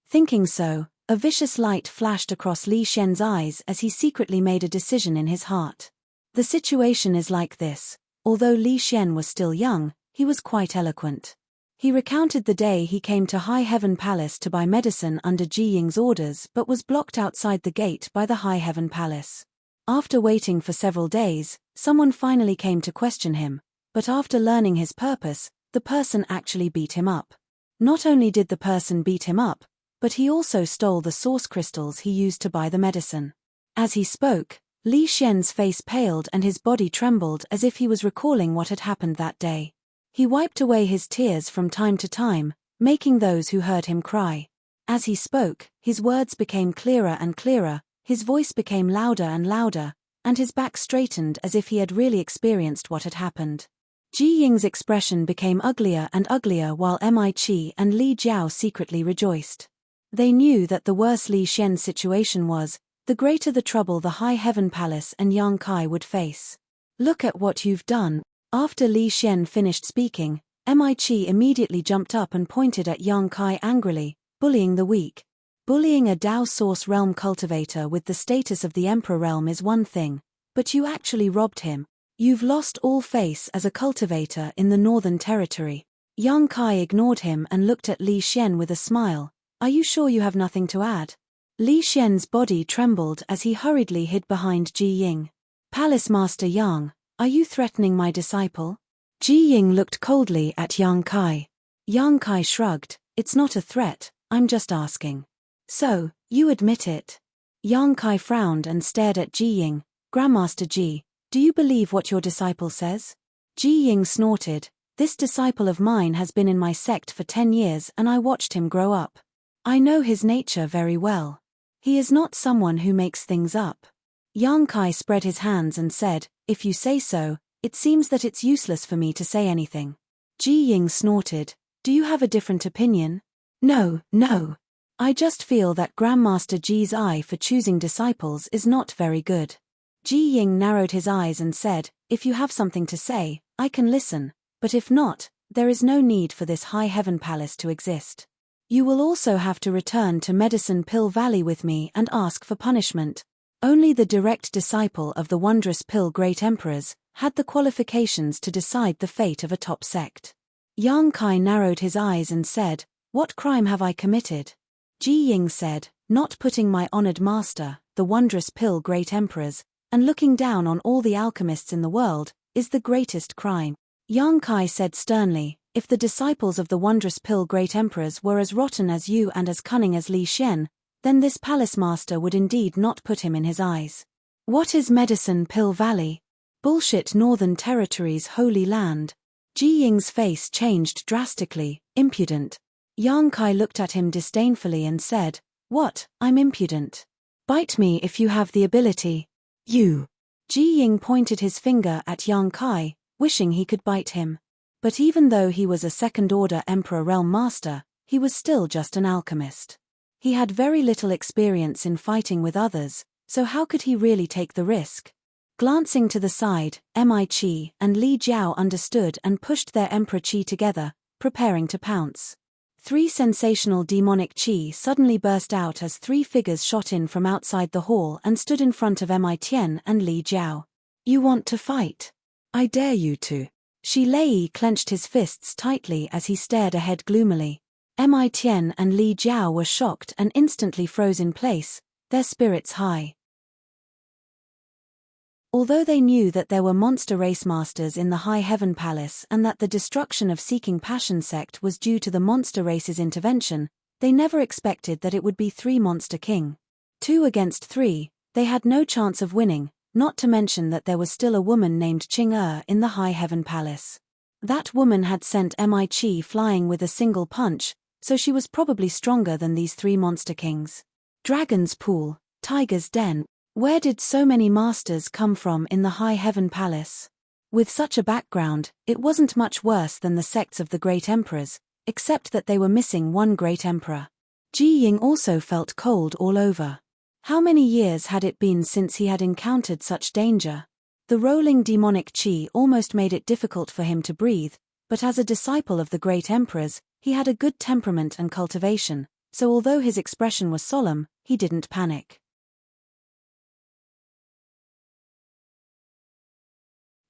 Thinking so, a vicious light flashed across Li Xian's eyes as he secretly made a decision in his heart. The situation is like this: although Li Xian was still young, He was quite eloquent. He recounted the day he came to High Heaven Palace to buy medicine under Ji Ying's orders but was blocked outside the gate by the High Heaven Palace. After waiting for several days, someone finally came to question him, but after learning his purpose, the person actually beat him up. Not only did the person beat him up, but he also stole the source crystals he used to buy the medicine. As he spoke, Li Xian's face paled and his body trembled as if he was recalling what had happened that day. He wiped away his tears from time to time, making those who heard him cry. As he spoke, his words became clearer and clearer, his voice became louder and louder, and his back straightened as if he had really experienced what had happened. Ji Ying's expression became uglier and uglier while Mi and Li Jiao secretly rejoiced. They knew that the worse Li Xian's situation was, the greater the trouble the High Heaven Palace and Yang Kai would face. "Look at what you've done." After Li Xian finished speaking, Mi immediately jumped up and pointed at Yang Kai angrily, "Bullying the weak. Bullying a Dao Source Realm cultivator with the status of the Emperor Realm is one thing, but you actually robbed him. You've lost all face as a cultivator in the Northern Territory." Yang Kai ignored him and looked at Li Xian with a smile. "Are you sure you have nothing to add?" Li Xian's body trembled as he hurriedly hid behind Ji Ying. "Palace Master Yang, are you threatening my disciple?" Ji Ying looked coldly at Yang Kai. Yang Kai shrugged. "It's not a threat, I'm just asking." "So, you admit it?" Yang Kai frowned and stared at Ji Ying. "Grandmaster Ji, do you believe what your disciple says?" Ji Ying snorted. "This disciple of mine has been in my sect for 10 years and I watched him grow up. I know his nature very well. He is not someone who makes things up." Yang Kai spread his hands and said, "If you say so, it seems that it's useless for me to say anything." Ji Ying snorted. "Do you have a different opinion?" No. I just feel that Grandmaster Ji's eye for choosing disciples is not very good." Ji Ying narrowed his eyes and said, "If you have something to say, I can listen, but if not, there is no need for this High Heaven Palace to exist. You will also have to return to Medicine Pill Valley with me and ask for punishment." Only the direct disciple of the Wondrous Pill Great Emperors had the qualifications to decide the fate of a top sect. Yang Kai narrowed his eyes and said, "What crime have I committed?" Ji Ying said, "Not putting my honored master, the Wondrous Pill Great Emperors, and looking down on all the alchemists in the world, is the greatest crime." Yang Kai said sternly, "If the disciples of the Wondrous Pill Great Emperors were as rotten as you and as cunning as Li Xian, then this palace master would indeed not put him in his eyes." "What is Medicine Pill Valley?" "Bullshit Northern Territory's holy land." Ji Ying's face changed drastically. "Impudent." Yang Kai looked at him disdainfully and said, "What, I'm impudent? Bite me if you have the ability." "You." Ji Ying pointed his finger at Yang Kai, wishing he could bite him. But even though he was a second-order Emperor Realm Master, he was still just an alchemist. He had very little experience in fighting with others, so how could he really take the risk? Glancing to the side, Mi and Li Jiao understood and pushed their Emperor Qi together, preparing to pounce. 3 sensational demonic qi suddenly burst out as 3 figures shot in from outside the hall and stood in front of Mi and Li Jiao. "You want to fight? I dare you to." Shi Lei clenched his fists tightly as he stared ahead gloomily. Mi and Li Jiao were shocked and instantly froze in place, their spirits high. Although they knew that there were monster race masters in the High Heaven Palace and that the destruction of Seeking Passion sect was due to the monster race's intervention, they never expected that it would be 3 monster king. 2 against 3, they had no chance of winning, not to mention that there was still a woman named Qing in the High Heaven Palace. That woman had sent Mi flying with a single punch, so she was probably stronger than these 3 monster kings. Dragon's Pool, Tiger's Den. Where did so many masters come from in the High Heaven Palace? With such a background, it wasn't much worse than the sects of the Great Emperors, except that they were missing one Great Emperor. Ji Ying also felt cold all over. How many years had it been since he had encountered such danger? The rolling demonic qi almost made it difficult for him to breathe, but as a disciple of the Great Emperors, he had a good temperament and cultivation, so although his expression was solemn, he didn't panic.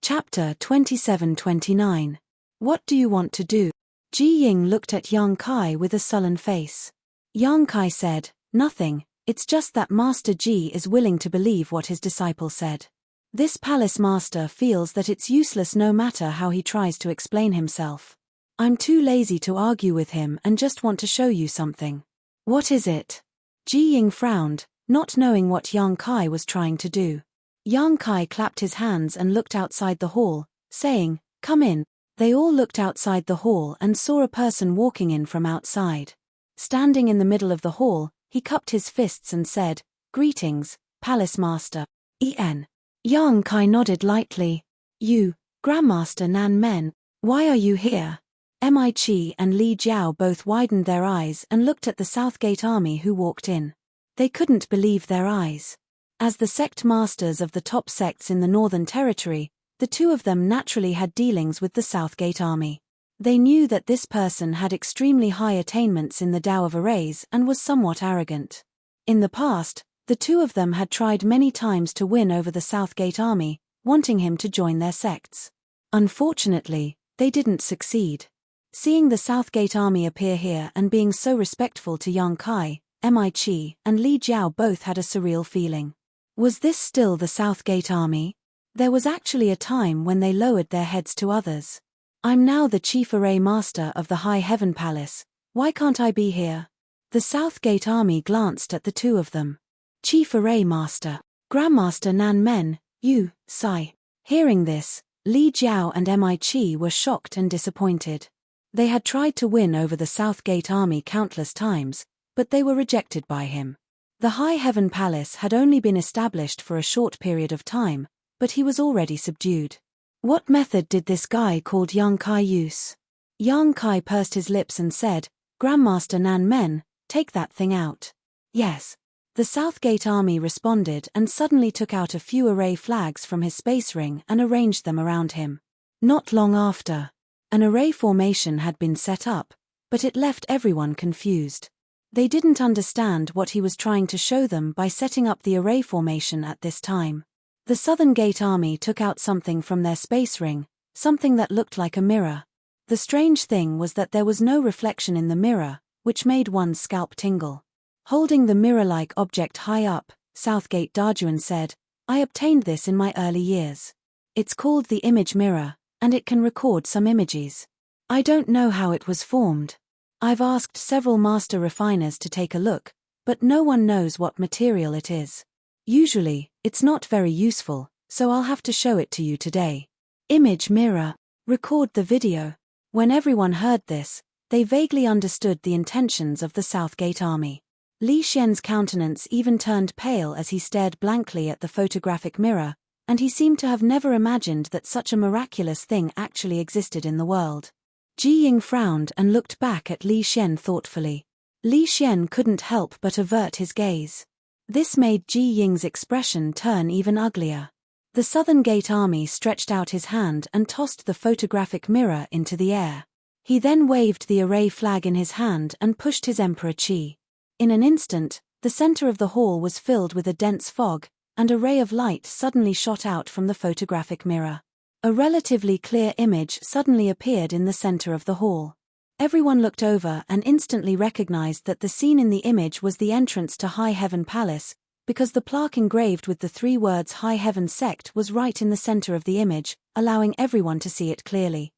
Chapter 27-29. What do you want to do? Ji Ying looked at Yang Kai with a sullen face. Yang Kai said, nothing, it's just that Master Ji is willing to believe what his disciple said. This palace master feels that it's useless no matter how he tries to explain himself. I'm too lazy to argue with him and just want to show you something. What is it? Ji Ying frowned, not knowing what Yang Kai was trying to do. Yang Kai clapped his hands and looked outside the hall, saying, come in. They all looked outside the hall and saw a person walking in from outside. Standing in the middle of the hall, he cupped his fists and said, greetings, Palace Master. En. Yang Kai nodded lightly. You, Grandmaster Nan Men, why are you here? Mi Chi and Li Jiao both widened their eyes and looked at the Southgate army who walked in. They couldn't believe their eyes. As the sect masters of the top sects in the Northern Territory, the two of them naturally had dealings with the Southgate army. They knew that this person had extremely high attainments in the Tao of Arrays and was somewhat arrogant. In the past, the two of them had tried many times to win over the Southgate army, wanting him to join their sects. Unfortunately, they didn't succeed. Seeing the Southgate army appear here and being so respectful to Yang Kai, Mi Chi, and Li Jiao both had a surreal feeling. Was this still the Southgate army? There was actually a time when they lowered their heads to others. I'm now the Chief Array Master of the High Heaven Palace, why can't I be here? The Southgate army glanced at the two of them. Chief Array Master, Grandmaster Nan Men, you, sigh. Hearing this, Li Jiao and Mi Chi were shocked and disappointed. They had tried to win over the Southgate army countless times, but they were rejected by him. The High Heaven Palace had only been established for a short period of time, but he was already subdued. What method did this guy called Yang Kai use? Yang Kai pursed his lips and said, Grandmaster Nan Men, take that thing out. Yes. The Southgate army responded and suddenly took out a few array flags from his space ring and arranged them around him. Not long after, an array formation had been set up, but it left everyone confused. They didn't understand what he was trying to show them by setting up the array formation at this time. The Southern Gate army took out something from their space ring, something that looked like a mirror. The strange thing was that there was no reflection in the mirror, which made one's scalp tingle. Holding the mirror-like object high up, Southgate Darjuan said, I obtained this in my early years. It's called the image mirror, and it can record some images. I don't know how it was formed. I've asked several master refiners to take a look, but no one knows what material it is. Usually, it's not very useful, so I'll have to show it to you today. Image mirror. Record the video. When everyone heard this, they vaguely understood the intentions of the Southgate army. Li Xian's countenance even turned pale as he stared blankly at the photographic mirror, and he seemed to have never imagined that such a miraculous thing actually existed in the world. Ji Ying frowned and looked back at Li Xian thoughtfully. Li Xian couldn't help but avert his gaze. This made Ji Ying's expression turn even uglier. The Southern Gate army stretched out his hand and tossed the photographic mirror into the air. He then waved the array flag in his hand and pushed his Emperor Qi. In an instant, the center of the hall was filled with a dense fog, and a ray of light suddenly shot out from the photographic mirror. A relatively clear image suddenly appeared in the center of the hall. Everyone looked over and instantly recognized that the scene in the image was the entrance to High Heaven Palace, because the plaque engraved with the three words High Heaven Sect was right in the center of the image, allowing everyone to see it clearly.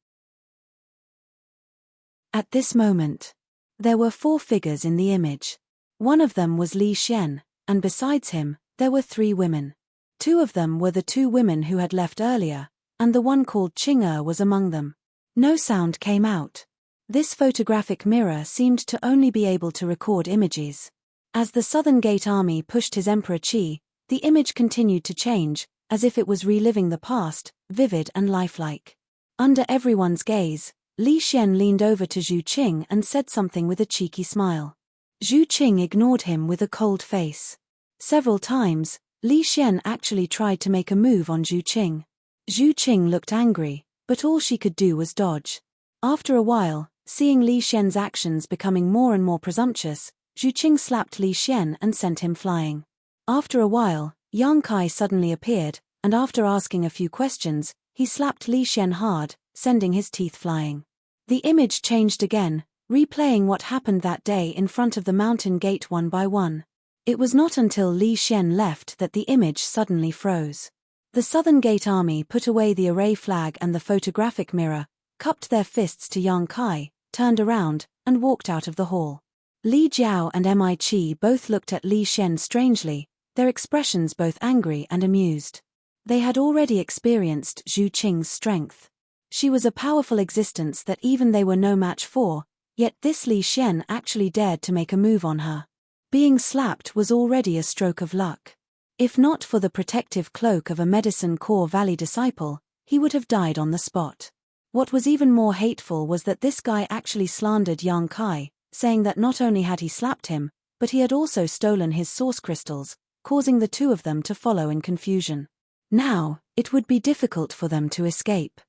At this moment, there were 4 figures in the image. One of them was Li Xian, and besides him, there were 3 women. 2 of them were the 2 women who had left earlier, and the one called Qing was among them. No sound came out. This photographic mirror seemed to only be able to record images. As the Southern Gate army pushed his Emperor Qi, the image continued to change, as if it was reliving the past, vivid and lifelike. Under everyone's gaze, Li Xian leaned over to Zhu Qing and said something with a cheeky smile. Zhu Qing ignored him with a cold face. Several times, Li Xian actually tried to make a move on Zhu Qing. Zhu Qing looked angry, but all she could do was dodge. After a while, seeing Li Xian's actions becoming more and more presumptuous, Zhu Qing slapped Li Xian and sent him flying. After a while, Yang Kai suddenly appeared, and after asking a few questions, he slapped Li Xian hard, sending his teeth flying. The image changed again, replaying what happened that day in front of the mountain gate one by one. It was not until Li Xian left that the image suddenly froze. The Southern Gate army put away the array flag and the photographic mirror, cupped their fists to Yang Kai, turned around, and walked out of the hall. Li Jiao and Mi Qi both looked at Li Xian strangely, their expressions both angry and amused. They had already experienced Zhu Qing's strength. She was a powerful existence that even they were no match for, yet this Li Xian actually dared to make a move on her. Being slapped was already a stroke of luck. If not for the protective cloak of a Medicine Core Valley disciple, he would have died on the spot. What was even more hateful was that this guy actually slandered Yang Kai, saying that not only had he slapped him, but he had also stolen his source crystals, causing the two of them to follow in confusion. Now, it would be difficult for them to escape.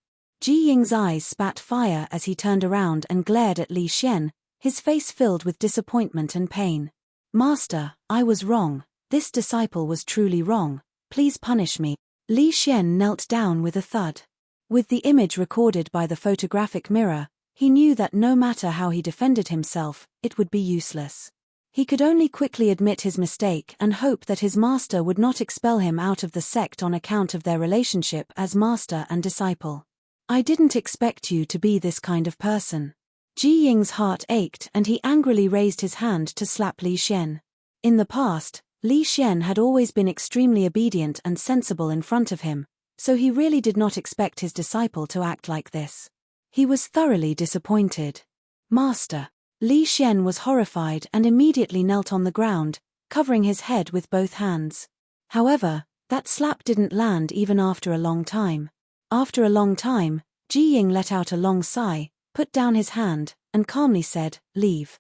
Ji Ying's eyes spat fire as he turned around and glared at Li Xian, his face filled with disappointment and pain. "Master, I was wrong. This disciple was truly wrong. Please punish me." Li Xian knelt down with a thud. With the image recorded by the photographic mirror, he knew that no matter how he defended himself, it would be useless. He could only quickly admit his mistake and hope that his master would not expel him out of the sect on account of their relationship as master and disciple. "I didn't expect you to be this kind of person." Ji Ying's heart ached and he angrily raised his hand to slap Li Xian. In the past, Li Xian had always been extremely obedient and sensible in front of him, so he really did not expect his disciple to act like this. He was thoroughly disappointed. "Master." Li Xian was horrified and immediately knelt on the ground, covering his head with both hands. However, that slap didn't land even after a long time. After a long time, Ji Ying let out a long sigh, put down his hand, and calmly said, "Leave."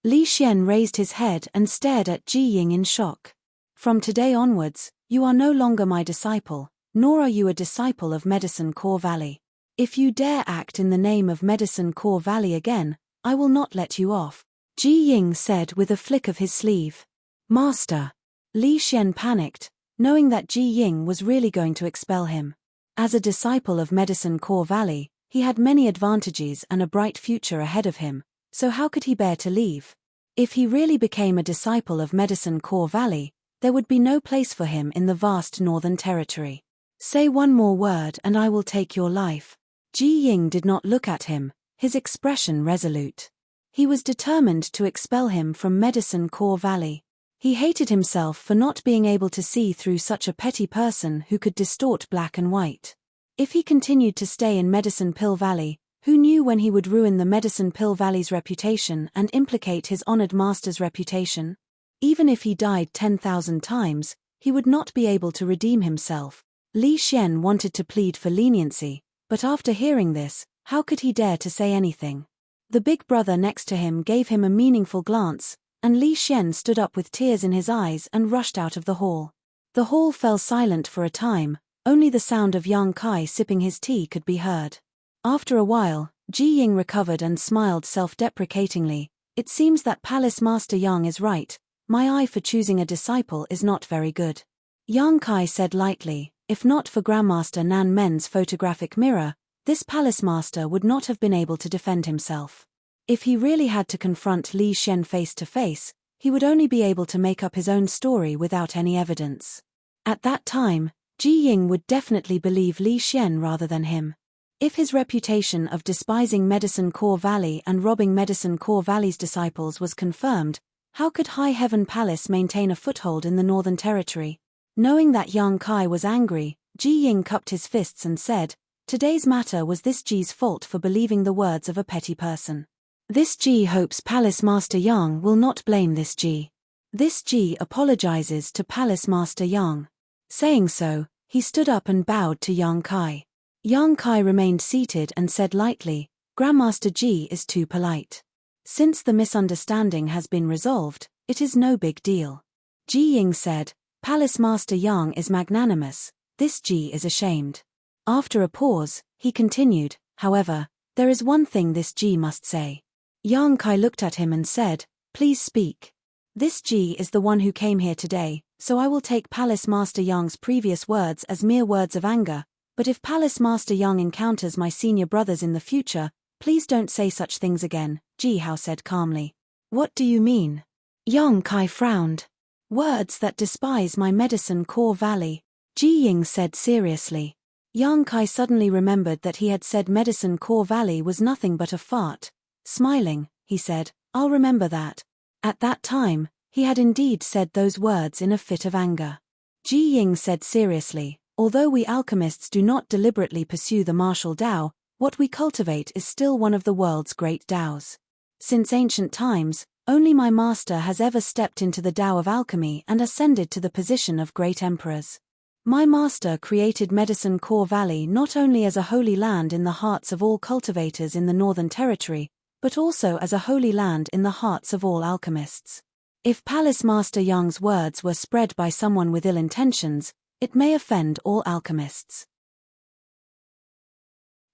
Li Xian raised his head and stared at Ji Ying in shock. "From today onwards, you are no longer my disciple, nor are you a disciple of Medicine Core Valley. If you dare act in the name of Medicine Core Valley again, I will not let you off," Ji Ying said with a flick of his sleeve. "Master." Li Xian panicked, knowing that Ji Ying was really going to expel him. As a disciple of Medicine Core Valley, he had many advantages and a bright future ahead of him, so how could he bear to leave? If he really became a disciple of Medicine Core Valley, there would be no place for him in the vast northern territory. "Say one more word and I will take your life." Ji Ying did not look at him, his expression resolute. He was determined to expel him from Medicine Core Valley. He hated himself for not being able to see through such a petty person who could distort black and white. If he continued to stay in Medicine Pill Valley, who knew when he would ruin the Medicine Pill Valley's reputation and implicate his honored master's reputation? Even if he died 10,000 times, he would not be able to redeem himself. Li Xian wanted to plead for leniency, but after hearing this, how could he dare to say anything? The big brother next to him gave him a meaningful glance, and Li Xian stood up with tears in his eyes and rushed out of the hall. The hall fell silent for a time, only the sound of Yang Kai sipping his tea could be heard. After a while, Ji Ying recovered and smiled self-deprecatingly. "It seems that Palace Master Yang is right. My eye for choosing a disciple is not very good." Yang Kai said lightly, "If not for Grandmaster Nan Men's photographic mirror, this Palace Master would not have been able to defend himself. If he really had to confront Li Xian face to face, he would only be able to make up his own story without any evidence. At that time, Ji Ying would definitely believe Li Xian rather than him. If his reputation of despising Medicine Core Valley and robbing Medicine Core Valley's disciples was confirmed, how could High Heaven Palace maintain a foothold in the Northern Territory? Knowing that Yang Kai was angry, Ji Ying cupped his fists and said, "Today's matter was this Ji's fault for believing the words of a petty person. This Ji hopes Palace Master Yang will not blame this Ji. This Ji apologizes to Palace Master Yang." Saying so, he stood up and bowed to Yang Kai. Yang Kai remained seated and said lightly, "Grandmaster Ji is too polite. Since the misunderstanding has been resolved, it is no big deal." Ji Ying said, "Palace Master Yang is magnanimous, this Ji is ashamed." After a pause, he continued, "However, there is one thing this Ji must say." Yang Kai looked at him and said, "Please speak." "This Ji is the one who came here today, so I will take Palace Master Yang's previous words as mere words of anger, But if Palace Master Yang encounters my senior brothers in the future, please don't say such things again, Ji Hao said calmly. What do you mean? Yang Kai frowned. Words that despise my medicine core valley, Ji Ying said seriously. Yang Kai suddenly remembered that he had said medicine core valley was nothing but a fart. Smiling, he said, I'll remember that. At that time, he had indeed said those words in a fit of anger. Ji Ying said seriously, although we alchemists do not deliberately pursue the martial Tao, what we cultivate is still one of the world's great Taos. Since ancient times, only my master has ever stepped into the Tao of alchemy and ascended to the position of great emperors. My master created Medicine Core Valley not only as a holy land in the hearts of all cultivators in the Northern Territory, but also as a holy land in the hearts of all alchemists. If Palace Master Yang's words were spread by someone with ill intentions, it may offend all alchemists.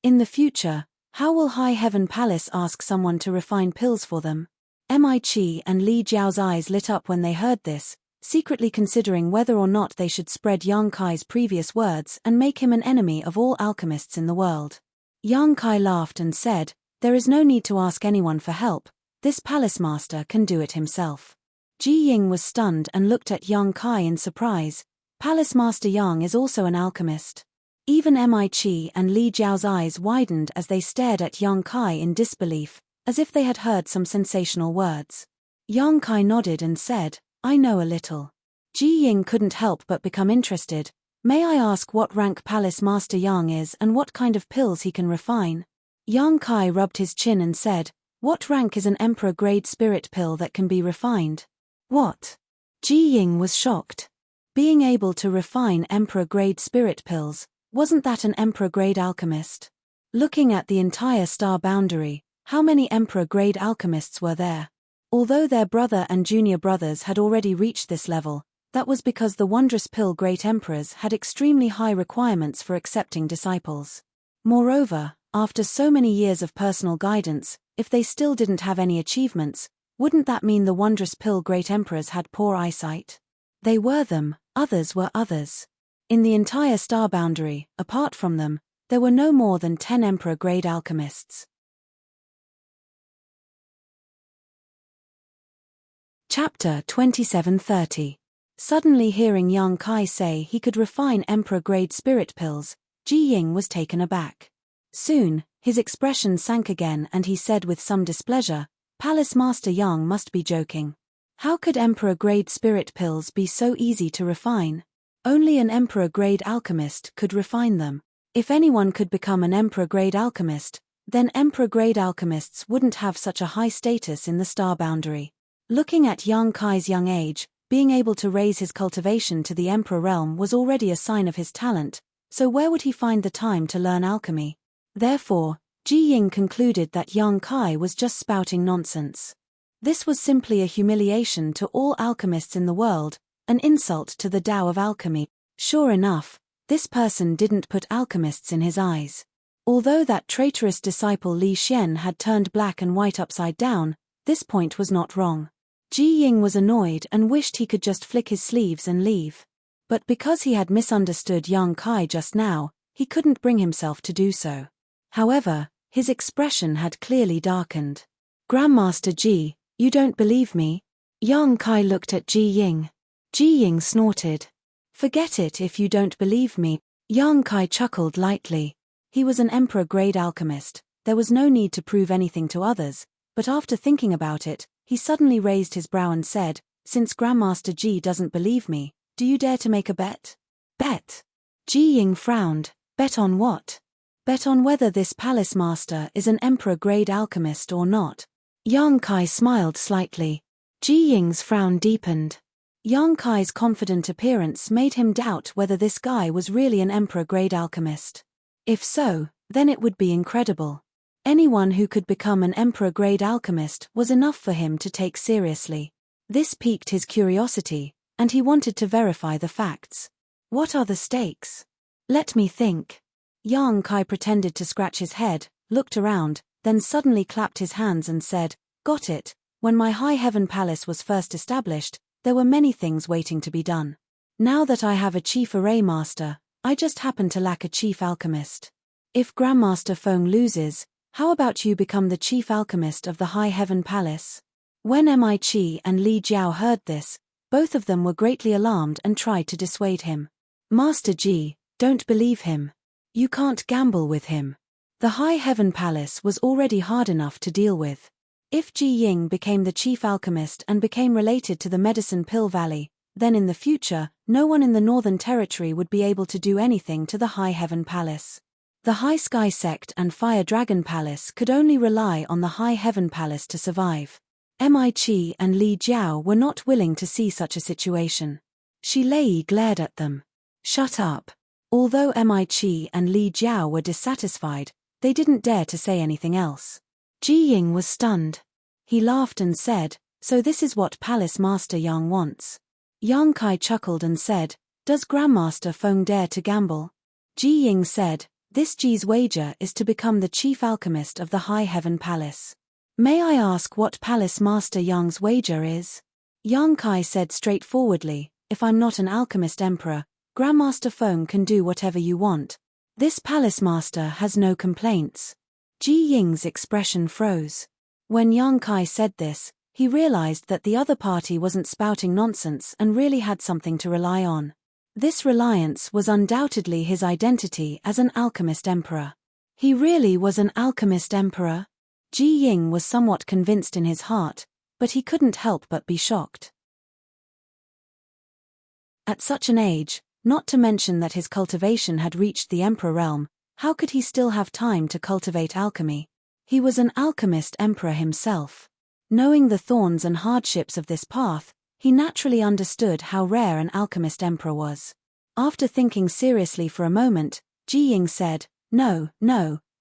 In the future, how will High Heaven Palace ask someone to refine pills for them? Mi Qi and Li Jiao's eyes lit up when they heard this, secretly considering whether or not they should spread Yang Kai's previous words and make him an enemy of all alchemists in the world. Yang Kai laughed and said, there is no need to ask anyone for help, this palace master can do it himself. Ji Ying was stunned and looked at Yang Kai in surprise. Palace Master Yang is also an alchemist. Even Mi Qi and Li Jiao's eyes widened as they stared at Yang Kai in disbelief, as if they had heard some sensational words. Yang Kai nodded and said, I know a little. Ji Ying couldn't help but become interested. May I ask what rank Palace Master Yang is and what kind of pills he can refine? Yang Kai rubbed his chin and said, what rank is an Emperor-grade spirit pill that can be refined? What? Ji Ying was shocked. Being able to refine Emperor-grade spirit pills, wasn't that an Emperor-grade alchemist? Looking at the entire star boundary, how many Emperor-grade alchemists were there? Although their brother and junior brothers had already reached this level, that was because the wondrous pill great emperors had extremely high requirements for accepting disciples. Moreover, after so many years of personal guidance, if they still didn't have any achievements, wouldn't that mean the wondrous pill great emperors had poor eyesight? They were them, others were others. In the entire star boundary, apart from them, there were no more than 10 emperor-grade alchemists. Chapter 2730. Suddenly hearing Yang Kai say he could refine emperor-grade spirit pills, Ji Ying was taken aback. Soon, his expression sank again and he said with some displeasure, Palace Master Yang must be joking. How could Emperor-grade spirit pills be so easy to refine? Only an Emperor-grade alchemist could refine them. If anyone could become an Emperor-grade alchemist, then Emperor-grade alchemists wouldn't have such a high status in the star boundary. Looking at Yang Kai's young age, being able to raise his cultivation to the Emperor realm was already a sign of his talent, so where would he find the time to learn alchemy? Therefore, Ji Ying concluded that Yang Kai was just spouting nonsense. This was simply a humiliation to all alchemists in the world, an insult to the Tao of alchemy. Sure enough, this person didn't put alchemists in his eyes. Although that traitorous disciple Li Xian had turned black and white upside down, this point was not wrong. Ji Ying was annoyed and wished he could just flick his sleeves and leave. But because he had misunderstood Yang Kai just now, he couldn't bring himself to do so. However, his expression had clearly darkened. Grandmaster Ji, you don't believe me? Yang Kai looked at Ji Ying. Ji Ying snorted. Forget it if you don't believe me. Yang Kai chuckled lightly. He was an emperor-grade alchemist, there was no need to prove anything to others, but after thinking about it, he suddenly raised his brow and said, since Grandmaster Ji doesn't believe me, do you dare to make a bet? Bet? Ji Ying frowned. Bet on what? Bet on whether this palace master is an emperor-grade alchemist or not. Yang Kai smiled slightly. Ji Ying's frown deepened. Yang Kai's confident appearance made him doubt whether this guy was really an emperor-grade alchemist. If so, then it would be incredible. Anyone who could become an emperor-grade alchemist was enough for him to take seriously. This piqued his curiosity, and he wanted to verify the facts. What are the stakes? Let me think. Yang Kai pretended to scratch his head, looked around, then suddenly clapped his hands and said, got it. When my High Heaven Palace was first established, there were many things waiting to be done. Now that I have a chief array master, I just happen to lack a chief alchemist. If Grandmaster Feng loses, how about you become the chief alchemist of the High Heaven Palace? When Mi and Li Jiao heard this, both of them were greatly alarmed and tried to dissuade him. Master Ji, don't believe him. You can't gamble with him. The High Heaven Palace was already hard enough to deal with. If Ji Ying became the chief alchemist and became related to the Medicine Pill Valley, then in the future, no one in the Northern Territory would be able to do anything to the High Heaven Palace. The High Sky Sect and Fire Dragon Palace could only rely on the High Heaven Palace to survive. Mi and Li Jiao were not willing to see such a situation. Shi Lei glared at them. Shut up. Although Mi and Li Jiao were dissatisfied, they didn't dare to say anything else. Ji Ying was stunned. He laughed and said, "So this is what Palace Master Yang wants." Yang Kai chuckled and said, "Does Grandmaster Feng dare to gamble?" Ji Ying said, "This Ji's wager is to become the chief alchemist of the High Heaven Palace." "May I ask what Palace Master Yang's wager is?" Yang Kai said straightforwardly, "If I'm not an alchemist emperor, Grandmaster Feng can do whatever you want. This Palace Master has no complaints." Ji Ying's expression froze. When Yang Kai said this, he realized that the other party wasn't spouting nonsense and really had something to rely on. This reliance was undoubtedly his identity as an alchemist emperor. He really was an alchemist emperor? Ji Ying was somewhat convinced in his heart, but he couldn't help but be shocked. At such an age, not to mention that his cultivation had reached the emperor realm, how could he still have time to cultivate alchemy? He was an alchemist emperor himself. Knowing the thorns and hardships of this path, he naturally understood how rare an alchemist emperor was. After thinking seriously for a moment, Ji Ying said, No,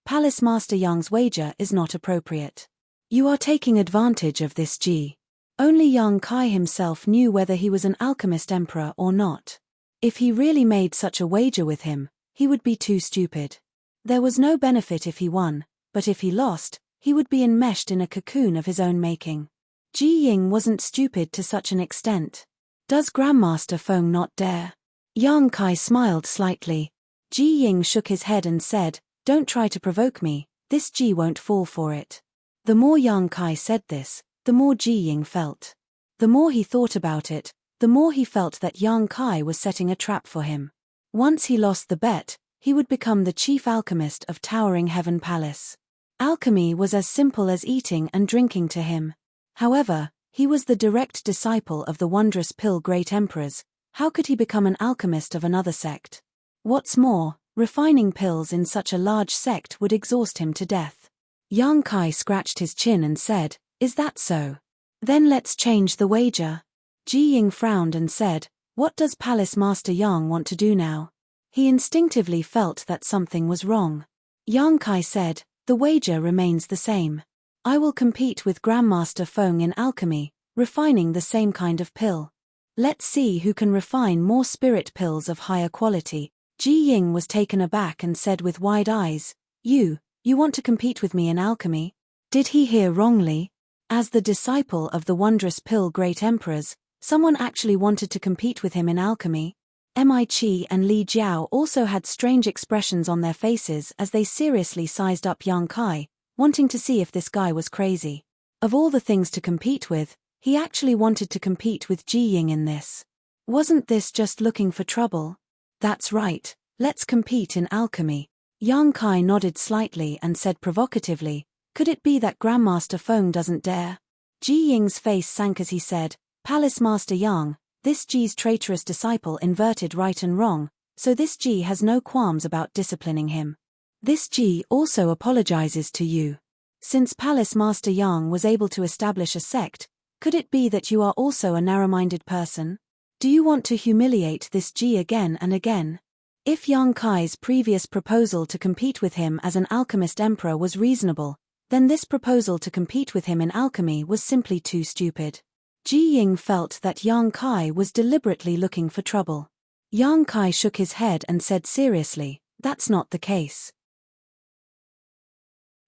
Palace Master Yang's wager is not appropriate. You are taking advantage of this Ji. Only Yang Kai himself knew whether he was an alchemist emperor or not. If he really made such a wager with him, he would be too stupid. There was no benefit if he won, but if he lost, he would be enmeshed in a cocoon of his own making. Ji Ying wasn't stupid to such an extent. Does Grandmaster Feng not dare? Yang Kai smiled slightly. Ji Ying shook his head and said, Don't try to provoke me, this Ji won't fall for it. The more Yang Kai said this, the more Ji Ying felt. The more he thought about it, the more he felt that Yang Kai was setting a trap for him. Once he lost the bet, he would become the chief alchemist of Towering Heaven Palace. Alchemy was as simple as eating and drinking to him. However, he was the direct disciple of the wondrous pill great emperors. How could he become an alchemist of another sect? What's more, refining pills in such a large sect would exhaust him to death. Yang Kai scratched his chin and said, Is that so? Then let's change the wager. Ji Ying frowned and said, What does Palace Master Yang want to do now? He instinctively felt that something was wrong. Yang Kai said, The wager remains the same. I will compete with Grandmaster Feng in alchemy, refining the same kind of pill. Let's see who can refine more spirit pills of higher quality. Ji Ying was taken aback and said with wide eyes, You want to compete with me in alchemy? Did he hear wrongly? As the disciple of the wondrous pill great emperors, someone actually wanted to compete with him in alchemy? Mi and Li Jiao also had strange expressions on their faces as they seriously sized up Yang Kai, wanting to see if this guy was crazy. Of all the things to compete with, he actually wanted to compete with Ji Ying in this. Wasn't this just looking for trouble? That's right, let's compete in alchemy. Yang Kai nodded slightly and said provocatively, Could it be that Grandmaster Feng doesn't dare? Ji Ying's face sank as he said, Palace Master Yang, this Ji's traitorous disciple inverted right and wrong, so this Ji has no qualms about disciplining him. This Ji also apologizes to you. Since Palace Master Yang was able to establish a sect, could it be that you are also a narrow-minded person? Do you want to humiliate this Ji again and again? If Yang Kai's previous proposal to compete with him as an alchemist emperor was reasonable, then this proposal to compete with him in alchemy was simply too stupid. Ji Ying felt that Yang Kai was deliberately looking for trouble. Yang Kai shook his head and said seriously, That's not the case.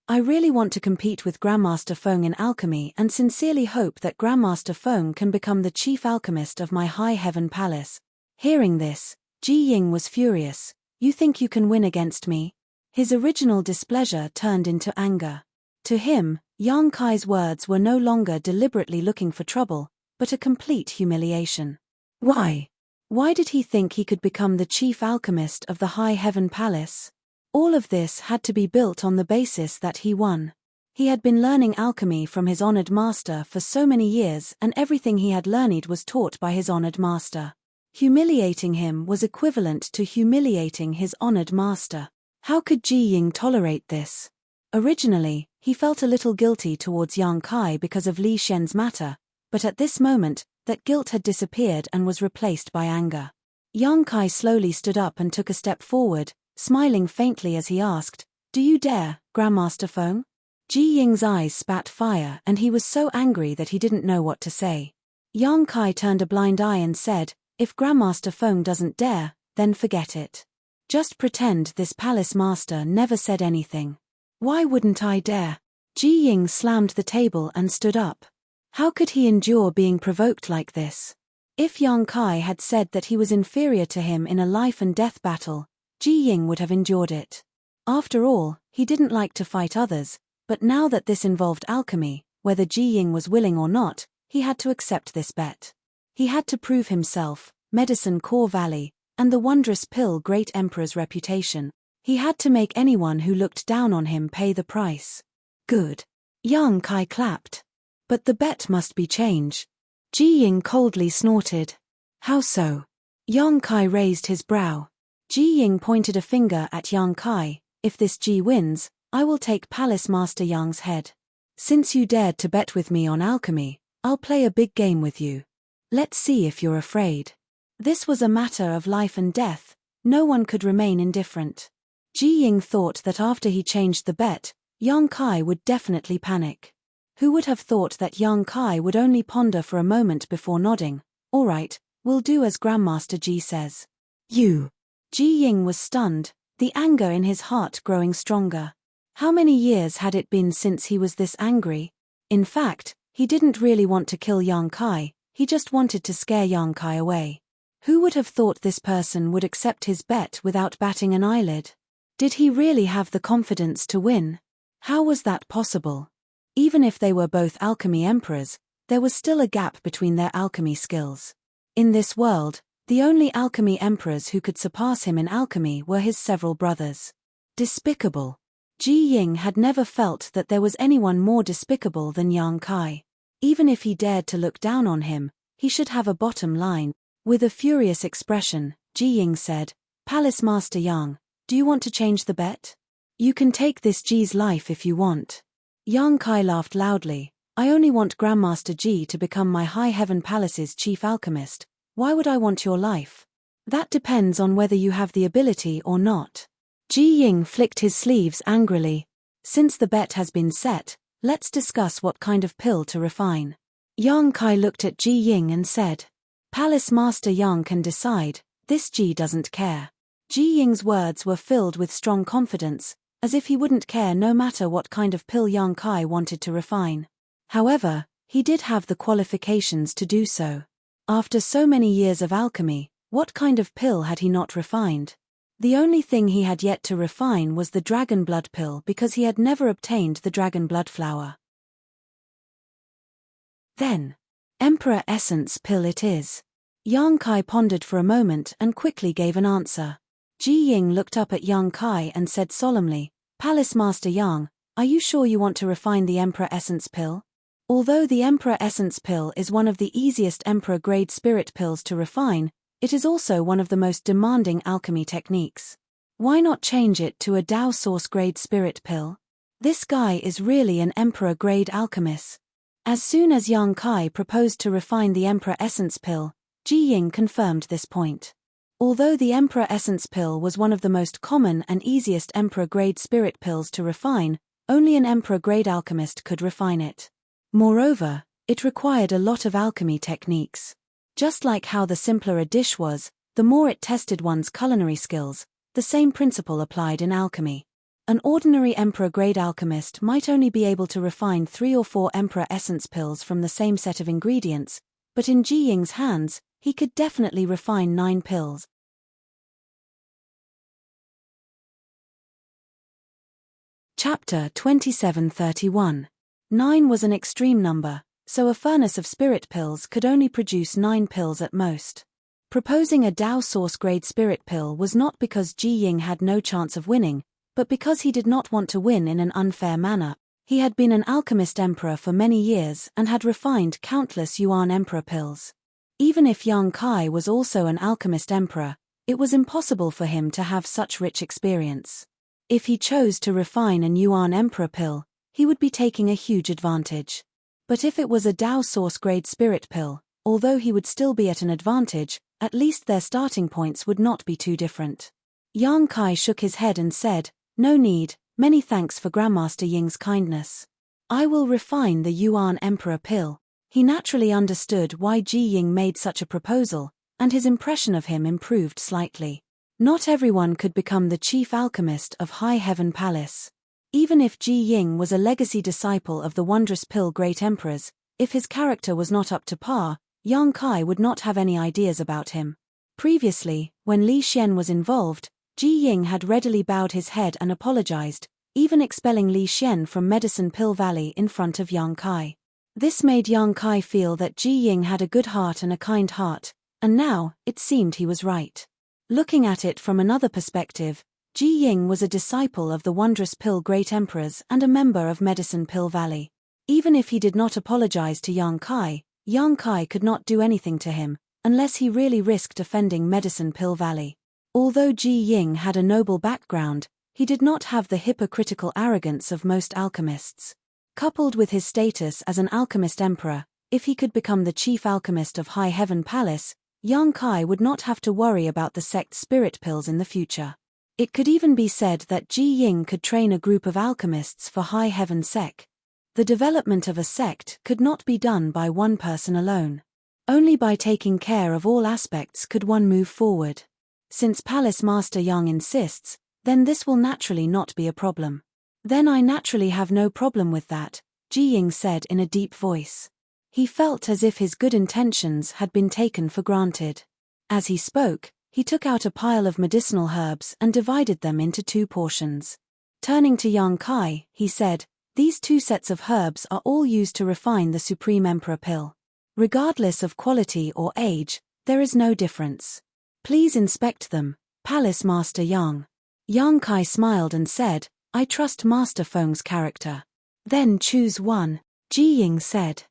I really want to compete with Grandmaster Feng in alchemy and sincerely hope that Grandmaster Feng can become the chief alchemist of my High Heaven Palace. Hearing this, Ji Ying was furious. You think you can win against me? His original displeasure turned into anger. To him, Yang Kai's words were no longer deliberately looking for trouble, but a complete humiliation. Why? Why did he think he could become the chief alchemist of the High Heaven Palace? All of this had to be built on the basis that he won. He had been learning alchemy from his honored master for so many years, and everything he had learned was taught by his honored master. Humiliating him was equivalent to humiliating his honored master. How could Ji Ying tolerate this? Originally, he felt a little guilty towards Yang Kai because of Li Shen's matter, but at this moment, that guilt had disappeared and was replaced by anger. Yang Kai slowly stood up and took a step forward, smiling faintly as he asked, "Do you dare, Grandmaster Feng?" Ji Ying's eyes spat fire and he was so angry that he didn't know what to say. Yang Kai turned a blind eye and said, "If Grandmaster Feng doesn't dare, then forget it. Just pretend this palace master never said anything." "Why wouldn't I dare?" Ji Ying slammed the table and stood up. How could he endure being provoked like this? If Yang Kai had said that he was inferior to him in a life-and-death battle, Ji Ying would have endured it. After all, he didn't like to fight others, but now that this involved alchemy, whether Ji Ying was willing or not, he had to accept this bet. He had to prove himself, Medicine Core Valley, and the wondrous pill Great Emperor's reputation. He had to make anyone who looked down on him pay the price. Good. Yang Kai clapped. But the bet must be changed. Ji Ying coldly snorted. How so? Yang Kai raised his brow. Ji Ying pointed a finger at Yang Kai. If this Ji wins, I will take Palace Master Yang's head. Since you dared to bet with me on alchemy, I'll play a big game with you. Let's see if you're afraid. This was a matter of life and death. No one could remain indifferent. Ji Ying thought that after he changed the bet, Yang Kai would definitely panic. Who would have thought that Yang Kai would only ponder for a moment before nodding? All right, we'll do as Grandmaster Ji says. You. Ji Ying was stunned, the anger in his heart growing stronger. How many years had it been since he was this angry? In fact, he didn't really want to kill Yang Kai, he just wanted to scare Yang Kai away. Who would have thought this person would accept his bet without batting an eyelid? Did he really have the confidence to win? How was that possible? Even if they were both alchemy emperors, there was still a gap between their alchemy skills. In this world, the only alchemy emperors who could surpass him in alchemy were his several brothers. Despicable. Ji Ying had never felt that there was anyone more despicable than Yang Kai. Even if he dared to look down on him, he should have a bottom line. With a furious expression, Ji Ying said, "Palace Master Yang, do you want to change the bet? You can take this Ji's life if you want." Yang Kai laughed loudly. "I only want Grandmaster Ji to become my High Heaven Palace's chief alchemist. Why would I want your life? That depends on whether you have the ability or not." Ji Ying flicked his sleeves angrily. "Since the bet has been set, let's discuss what kind of pill to refine." Yang Kai looked at Ji Ying and said, "Palace Master Yang can decide, this Ji doesn't care." Ji Ying's words were filled with strong confidence, as if he wouldn't care no matter what kind of pill Yang Kai wanted to refine. However, he did have the qualifications to do so. After so many years of alchemy, what kind of pill had he not refined? The only thing he had yet to refine was the dragon blood pill because he had never obtained the dragon blood flower. Then, Emperor Essence pill it is. Yang Kai pondered for a moment and quickly gave an answer. Ji Ying looked up at Yang Kai and said solemnly, "Palace Master Yang, are you sure you want to refine the Emperor Essence pill? Although the Emperor Essence pill is one of the easiest Emperor-grade spirit pills to refine, it is also one of the most demanding alchemy techniques. Why not change it to a Dao Source-grade spirit pill? This guy is really an Emperor-grade alchemist." As soon as Yang Kai proposed to refine the Emperor Essence pill, Ji Ying confirmed this point. Although the Emperor Essence pill was one of the most common and easiest Emperor-grade spirit pills to refine, only an Emperor-grade alchemist could refine it. Moreover, it required a lot of alchemy techniques. Just like how the simpler a dish was, the more it tested one's culinary skills, the same principle applied in alchemy. An ordinary Emperor-grade alchemist might only be able to refine 3 or 4 Emperor Essence pills from the same set of ingredients, but in Ji Ying's hands, he could definitely refine 9 pills. Chapter 2731. 9 was an extreme number, so a furnace of spirit pills could only produce 9 pills at most. Proposing a Dao source-grade spirit pill was not because Ji Ying had no chance of winning, but because he did not want to win in an unfair manner. He had been an alchemist emperor for many years and had refined countless Yuan emperor pills. Even if Yang Kai was also an alchemist emperor, it was impossible for him to have such rich experience. If he chose to refine a Yuan emperor pill, he would be taking a huge advantage. But if it was a Dao source-grade spirit pill, although he would still be at an advantage, at least their starting points would not be too different. Yang Kai shook his head and said, "No need, many thanks for Grandmaster Ying's kindness. I will refine the Yuan Emperor pill." He naturally understood why Ji Ying made such a proposal, and his impression of him improved slightly. Not everyone could become the chief alchemist of High Heaven Palace. Even if Ji Ying was a legacy disciple of the wondrous pill great emperors, if his character was not up to par, Yang Kai would not have any ideas about him. Previously, when Li Xian was involved, Ji Ying had readily bowed his head and apologized, even expelling Li Xian from Medicine Pill Valley in front of Yang Kai. This made Yang Kai feel that Ji Ying had a good heart and a kind heart, and now, it seemed he was right. Looking at it from another perspective, Ji Ying was a disciple of the wondrous pill great emperors and a member of Medicine Pill Valley. Even if he did not apologize to Yang Kai could not do anything to him, unless he really risked offending Medicine Pill Valley. Although Ji Ying had a noble background, he did not have the hypocritical arrogance of most alchemists. Coupled with his status as an alchemist emperor, if he could become the chief alchemist of High Heaven Palace, Yang Kai would not have to worry about the sect's spirit pills in the future. It could even be said that Ji Ying could train a group of alchemists for High Heaven Sec. The development of a sect could not be done by one person alone. Only by taking care of all aspects could one move forward. Since Palace Master Yang insists, then this will naturally not be a problem. Then I naturally have no problem with that, Ji Ying said in a deep voice. He felt as if his good intentions had been taken for granted. As he spoke, he took out a pile of medicinal herbs and divided them into 2 portions. Turning to Yang Kai, he said, "These 2 sets of herbs are all used to refine the Supreme Emperor pill. Regardless of quality or age, there is no difference. Please inspect them, Palace Master Yang." Yang Kai smiled and said, "I trust Master Feng's character." "Then choose one," Ji Ying said.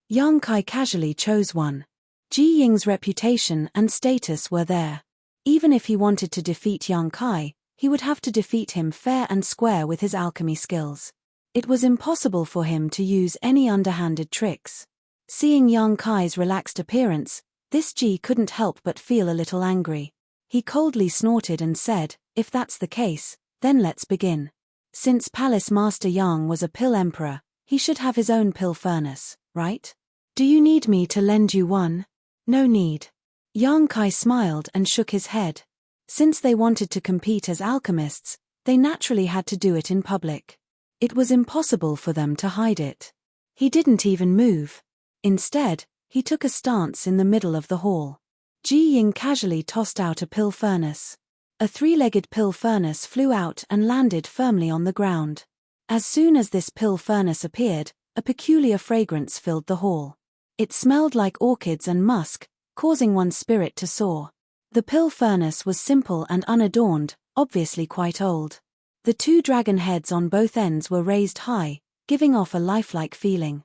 Yang Kai casually chose one. Ji Ying's reputation and status were there. Even if he wanted to defeat Yang Kai, he would have to defeat him fair and square with his alchemy skills. It was impossible for him to use any underhanded tricks. Seeing Yang Kai's relaxed appearance, this Ji couldn't help but feel a little angry. He coldly snorted and said, "If that's the case, then let's begin. Since Palace Master Yang was a pill emperor, he should have his own pill furnace, right? Do you need me to lend you one?" "No need." Yang Kai smiled and shook his head. Since they wanted to compete as alchemists, they naturally had to do it in public. It was impossible for them to hide it. He didn't even move. Instead, he took a stance in the middle of the hall. Ji Ying casually tossed out a pill furnace. A 3-legged pill furnace flew out and landed firmly on the ground. As soon as this pill furnace appeared, a peculiar fragrance filled the hall. It smelled like orchids and musk, causing one's spirit to soar. The pill furnace was simple and unadorned, obviously quite old. The 2 dragon heads on both ends were raised high, giving off a lifelike feeling.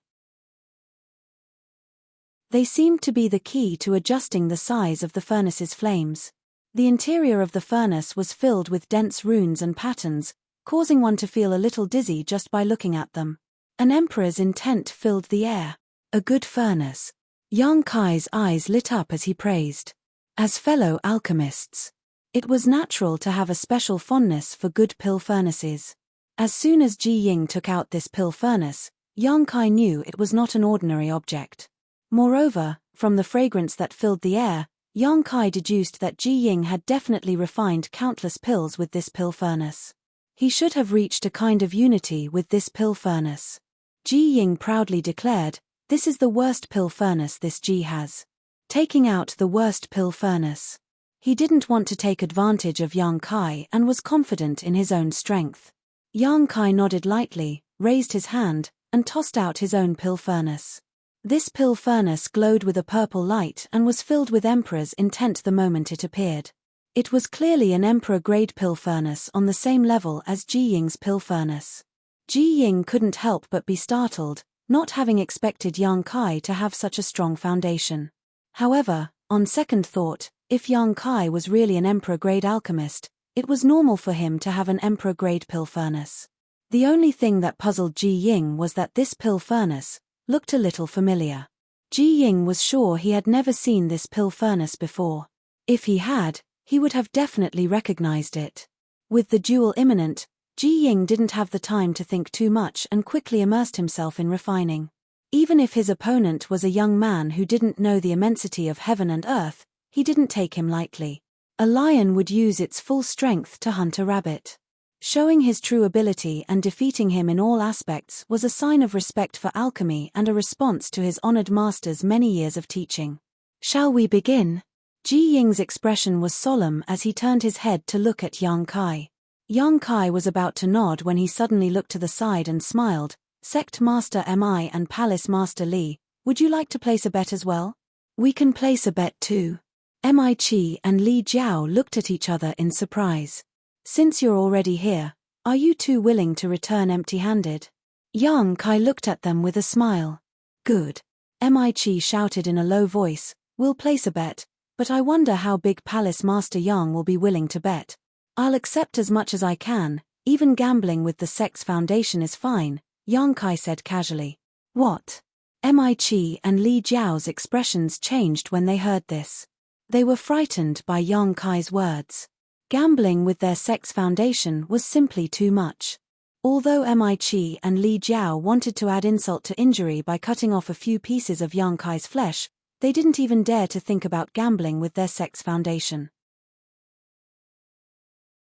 They seemed to be the key to adjusting the size of the furnace's flames. The interior of the furnace was filled with dense runes and patterns, causing one to feel a little dizzy just by looking at them. An emperor's intent filled the air. A good furnace. Yang Kai's eyes lit up as he praised. As fellow alchemists, it was natural to have a special fondness for good pill furnaces. As soon as Ji Ying took out this pill furnace, Yang Kai knew it was not an ordinary object. Moreover, from the fragrance that filled the air, Yang Kai deduced that Ji Ying had definitely refined countless pills with this pill furnace. He should have reached a kind of unity with this pill furnace. Ji Ying proudly declared, "This is the worst pill furnace this Ji has." Taking out the worst pill furnace. He didn't want to take advantage of Yang Kai and was confident in his own strength. Yang Kai nodded lightly, raised his hand, and tossed out his own pill furnace. This pill furnace glowed with a purple light and was filled with emperor's intent the moment it appeared. It was clearly an emperor-grade pill furnace on the same level as Ji Ying's pill furnace. Ji Ying couldn't help but be startled, not having expected Yang Kai to have such a strong foundation. However, on second thought, if Yang Kai was really an emperor-grade alchemist, it was normal for him to have an emperor-grade pill furnace. The only thing that puzzled Ji Ying was that this pill furnace looked a little familiar. Ji Ying was sure he had never seen this pill furnace before. If he had, he would have definitely recognized it. With the duel imminent, Ji Ying didn't have the time to think too much and quickly immersed himself in refining. Even if his opponent was a young man who didn't know the immensity of heaven and earth, he didn't take him lightly. A lion would use its full strength to hunt a rabbit. Showing his true ability and defeating him in all aspects was a sign of respect for alchemy and a response to his honored master's many years of teaching. "Shall we begin?" Ji Ying's expression was solemn as he turned his head to look at Yang Kai. Yang Kai was about to nod when he suddenly looked to the side and smiled. "Sect Master Mi and Palace Master Li, would you like to place a bet as well?" "We can place a bet too." Mi Qi and Li Jiao looked at each other in surprise. "Since you're already here, are you two willing to return empty-handed?" Yang Kai looked at them with a smile. "Good." Mi Qi shouted in a low voice, "We'll place a bet, but I wonder how big Palace Master Yang will be willing to bet. I'll accept as much as I can, even gambling with the sect's foundation is fine," Yang Kai said casually. "What?" Mi Qi and Li Jiao's expressions changed when they heard this. They were frightened by Yang Kai's words. Gambling with their sect's foundation was simply too much. Although Mi Qi and Li Jiao wanted to add insult to injury by cutting off a few pieces of Yang Kai's flesh, they didn't even dare to think about gambling with their sect's foundation.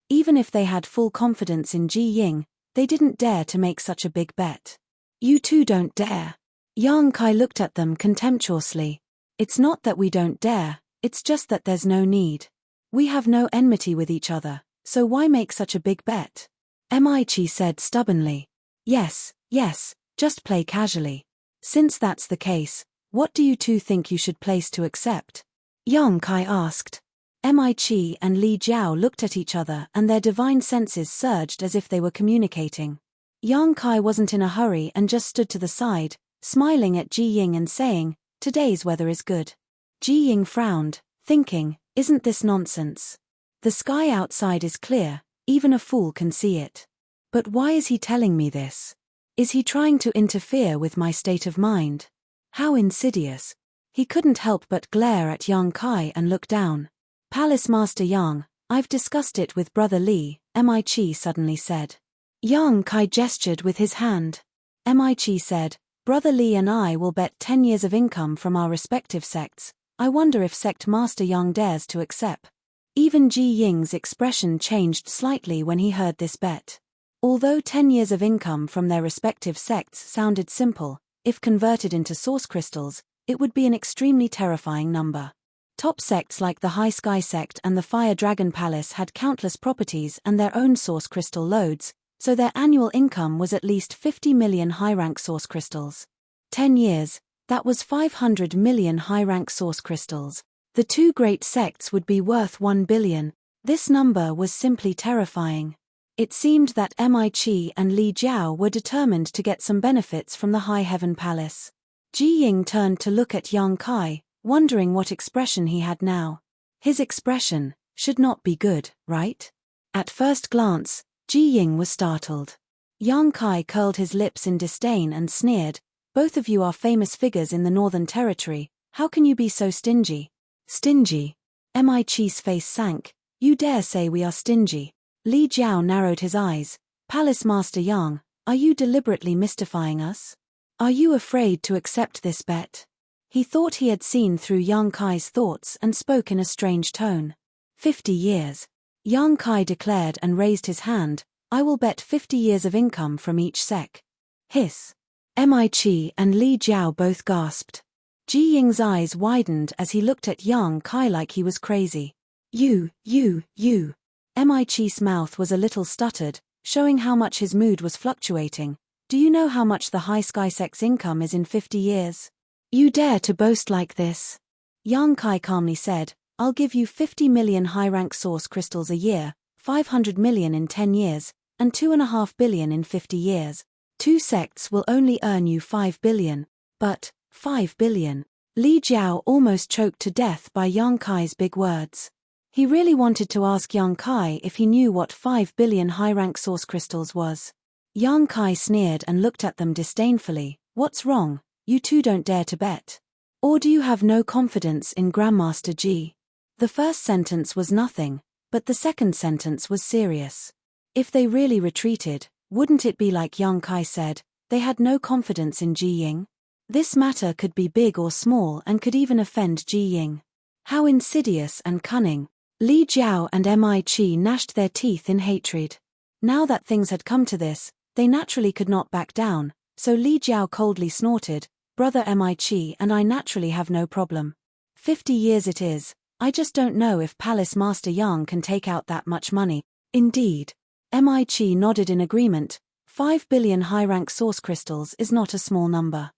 Even if they had full confidence in Ji Ying, they didn't dare to make such a big bet. "You two don't dare." Yang Kai looked at them contemptuously. "It's not that we don't dare, it's just that there's no need. We have no enmity with each other, so why make such a big bet?" Mi Qi said stubbornly. Yes, just play casually. Since that's the case, what do you two think you should place to accept?" Yang Kai asked. Mi Qi and Li Jiao looked at each other and their divine senses surged as if they were communicating. Yang Kai wasn't in a hurry and just stood to the side, smiling at Ji Ying and saying, "Today's weather is good." Ji Ying frowned, thinking, "Isn't this nonsense? The sky outside is clear, even a fool can see it. But why is he telling me this? Is he trying to interfere with my state of mind? How insidious." He couldn't help but glare at Yang Kai and look down. "Palace Master Yang, I've discussed it with Brother Li," Mi Qi suddenly said. Yang Kai gestured with his hand. Mi Qi said, "Brother Li and I will bet 10 years of income from our respective sects. I wonder if Sect Master Yang dares to accept." Even Ji Ying's expression changed slightly when he heard this bet. Although 10 years of income from their respective sects sounded simple, if converted into source crystals, it would be an extremely terrifying number. Top sects like the High Sky Sect and the Fire Dragon Palace had countless properties and their own source crystal loads, so their annual income was at least 50 million high-rank source crystals. 10 years, that was 500 million high-rank source crystals. The two great sects would be worth 1 billion. This number was simply terrifying. It seemed that Mi Qi and Li Jiao were determined to get some benefits from the High Heaven Palace. Ji Ying turned to look at Yang Kai, wondering what expression he had now. His expression should not be good, right? At first glance, Ji Ying was startled. Yang Kai curled his lips in disdain and sneered, "Both of you are famous figures in the Northern Territory, how can you be so stingy?" "Stingy?" Mi Qi's face sank. "You dare say we are stingy?" Li Jiao narrowed his eyes. "Palace Master Yang, are you deliberately mystifying us? Are you afraid to accept this bet?" He thought he had seen through Yang Kai's thoughts and spoke in a strange tone. 50 years. Yang Kai declared and raised his hand, "I will bet 50 years of income from each sec." Hiss. Mi Qi and Li Jiao both gasped. Ji Ying's eyes widened as he looked at Yang Kai like he was crazy. You. Mi Qi's mouth was a little stuttered, showing how much his mood was fluctuating. Do you know how much the high sky sect's income is in 50 years? You dare to boast like this? Yang Kai calmly said, I'll give you 50 million high-rank source crystals a year, 500 million in 10 years, and 2.5 billion in 50 years. Two sects will only earn you 5 billion. But, 5 billion. Li Jiao almost choked to death by Yang Kai's big words. He really wanted to ask Yang Kai if he knew what 5 billion high-rank source crystals was. Yang Kai sneered and looked at them disdainfully. What's wrong? You two don't dare to bet? Or do you have no confidence in Grandmaster Ji? The first sentence was nothing, but the second sentence was serious. If they really retreated, wouldn't it be like Yang Kai said, they had no confidence in Ji Ying? This matter could be big or small and could even offend Ji Ying. How insidious and cunning. Li Jiao and Mi Qi gnashed their teeth in hatred. Now that things had come to this, they naturally could not back down, so Li Jiao coldly snorted, Brother Mi Qi and I naturally have no problem. 50 years it is, I just don't know if Palace Master Yang can take out that much money. Indeed. Mi Qi nodded in agreement. 5 billion high-rank source crystals is not a small number.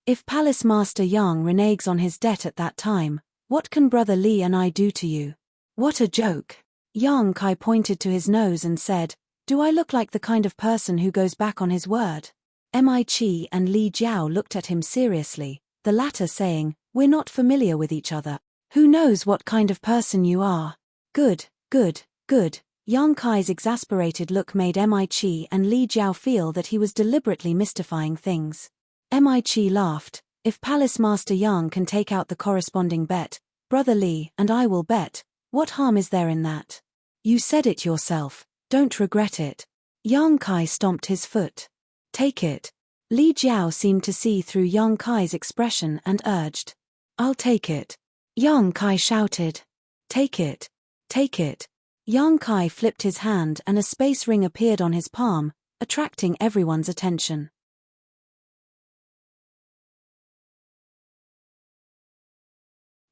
If Palace Master Yang reneges on his debt at that time, what can Brother Li and I do to you? What a joke. Yang Kai pointed to his nose and said, Do I look like the kind of person who goes back on his word? Mi Qi and Li Jiao looked at him seriously, the latter saying, We're not familiar with each other. Who knows what kind of person you are? Good, good, good. Yang Kai's exasperated look made Mi Qi and Li Jiao feel that he was deliberately mystifying things. Mi Qi laughed, If Palace Master Yang can take out the corresponding bet, Brother Li and I will bet, what harm is there in that? You said it yourself, don't regret it. Yang Kai stomped his foot. Take it. Li Jiao seemed to see through Yang Kai's expression and urged. I'll take it. Yang Kai shouted. Take it. Take it. Yang Kai flipped his hand and a space ring appeared on his palm, attracting everyone's attention.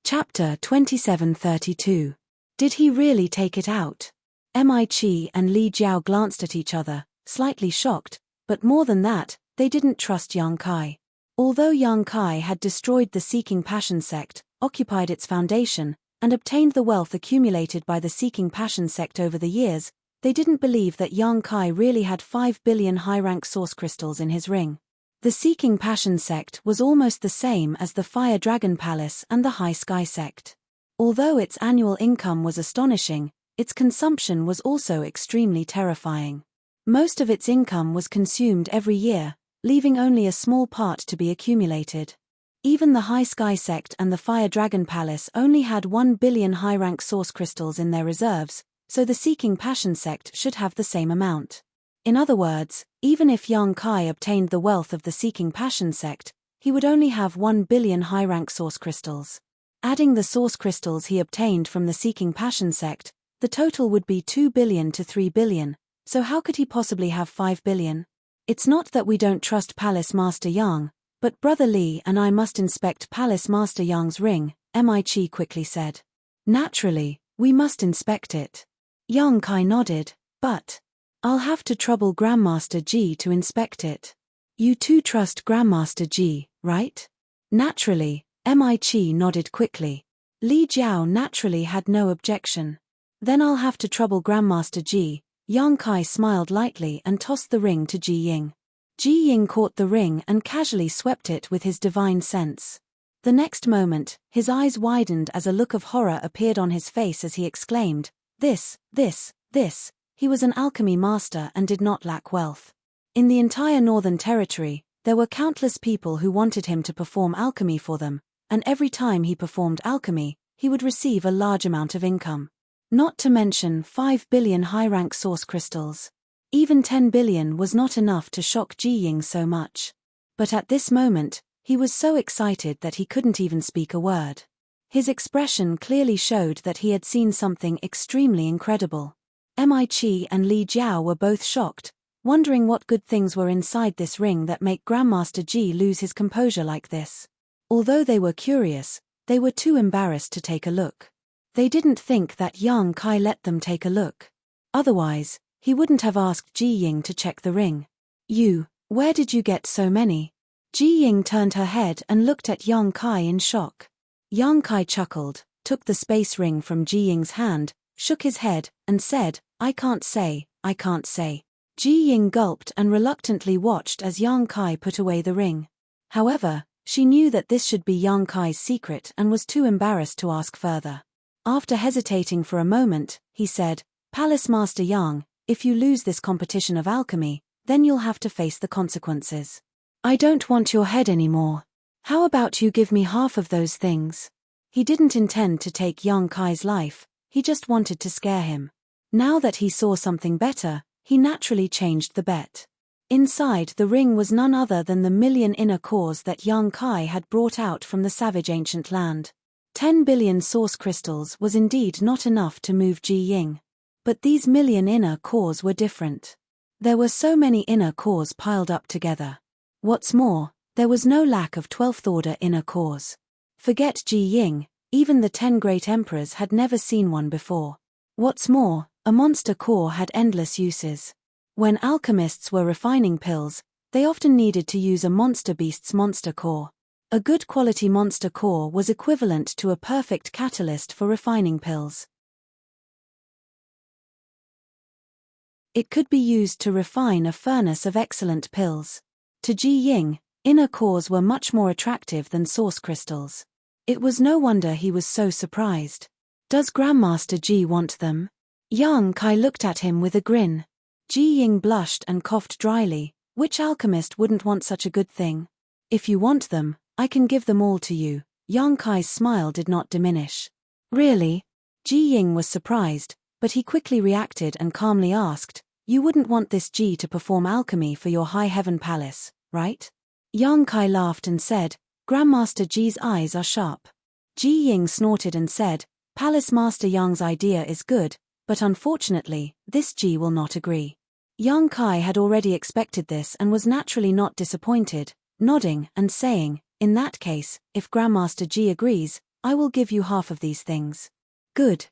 Chapter 2732. Did he really take it out? Mi Qi and Li Jiao glanced at each other, slightly shocked, but more than that, they didn't trust Yang Kai. Although Yang Kai had destroyed the Seeking Passion sect, occupied its foundation, and obtained the wealth accumulated by the Seeking Passion sect over the years, they didn't believe that Yang Kai really had 5 billion high-rank source crystals in his ring. The Seeking Passion sect was almost the same as the Fire Dragon Palace and the High Sky sect. Although its annual income was astonishing, its consumption was also extremely terrifying. Most of its income was consumed every year, leaving only a small part to be accumulated. Even the High Sky sect and the Fire Dragon Palace only had 1 billion high-rank source crystals in their reserves, so the Seeking Passion sect should have the same amount. In other words, even if Yang Kai obtained the wealth of the Seeking Passion sect, he would only have 1 billion high-rank source crystals. Adding the source crystals he obtained from the Seeking Passion sect, the total would be 2 billion to 3 billion, so how could he possibly have 5 billion? It's not that we don't trust Palace Master Yang, but Brother Li and I must inspect Palace Master Yang's ring, Mi Qi quickly said. Naturally, we must inspect it. Yang Kai nodded, but I'll have to trouble Grandmaster Ji to inspect it. You two trust Grandmaster Ji, right? Naturally, Mi Qi nodded quickly. Li Jiao naturally had no objection. Then I'll have to trouble Grandmaster Ji. Yang Kai smiled lightly and tossed the ring to Ji Ying. Ji Ying caught the ring and casually swept it with his divine sense. The next moment, his eyes widened as a look of horror appeared on his face as he exclaimed, This. He was an alchemy master and did not lack wealth. In the entire Northern Territory, there were countless people who wanted him to perform alchemy for them, and every time he performed alchemy, he would receive a large amount of income. Not to mention 5 billion high-rank source crystals. Even 10 billion was not enough to shock Ji Ying so much. But at this moment, he was so excited that he couldn't even speak a word. His expression clearly showed that he had seen something extremely incredible. Mi Qi and Li Jiao were both shocked, wondering what good things were inside this ring that make Grandmaster Ji lose his composure like this. Although they were curious, they were too embarrassed to take a look. They didn't think that Yang Kai let them take a look. Otherwise, he wouldn't have asked Ji Ying to check the ring. Where did you get so many? Ji Ying turned her head and looked at Yang Kai in shock. Yang Kai chuckled, took the space ring from Ji Ying's hand, shook his head, and said, I can't say. Ji Ying gulped and reluctantly watched as Yang Kai put away the ring. However, she knew that this should be Yang Kai's secret and was too embarrassed to ask further. After hesitating for a moment, he said, Palace Master Yang, if you lose this competition of alchemy, then you'll have to face the consequences. I don't want your head anymore. How about you give me half of those things? He didn't intend to take Yang Kai's life, he just wanted to scare him. Now that he saw something better, he naturally changed the bet. Inside the ring was none other than the million inner cores that Yang Kai had brought out from the savage ancient land. 10 billion source crystals was indeed not enough to move Ji Ying. But these million inner cores were different. There were so many inner cores piled up together. What's more, there was no lack of 12th order inner cores. Forget Ji Ying, even the 10 great emperors had never seen one before. What's more, a monster core had endless uses. When alchemists were refining pills, they often needed to use a monster beast's monster core. A good quality monster core was equivalent to a perfect catalyst for refining pills. It could be used to refine a furnace of excellent pills. To Ji Ying, inner cores were much more attractive than source crystals. It was no wonder he was so surprised. Does Grandmaster Ji want them? Yang Kai looked at him with a grin. Ji Ying blushed and coughed dryly. Which alchemist wouldn't want such a good thing? If you want them, I can give them all to you. Yang Kai's smile did not diminish. Really? Ji Ying was surprised, but he quickly reacted and calmly asked, You wouldn't want this Ji to perform alchemy for your high heaven palace, right? Yang Kai laughed and said, Grandmaster Ji's eyes are sharp. Ji Ying snorted and said, Palace Master Yang's idea is good, but unfortunately, this Ji will not agree. Yang Kai had already expected this and was naturally not disappointed, nodding and saying, In that case, if Grandmaster Ji agrees, I will give you half of these things. Good,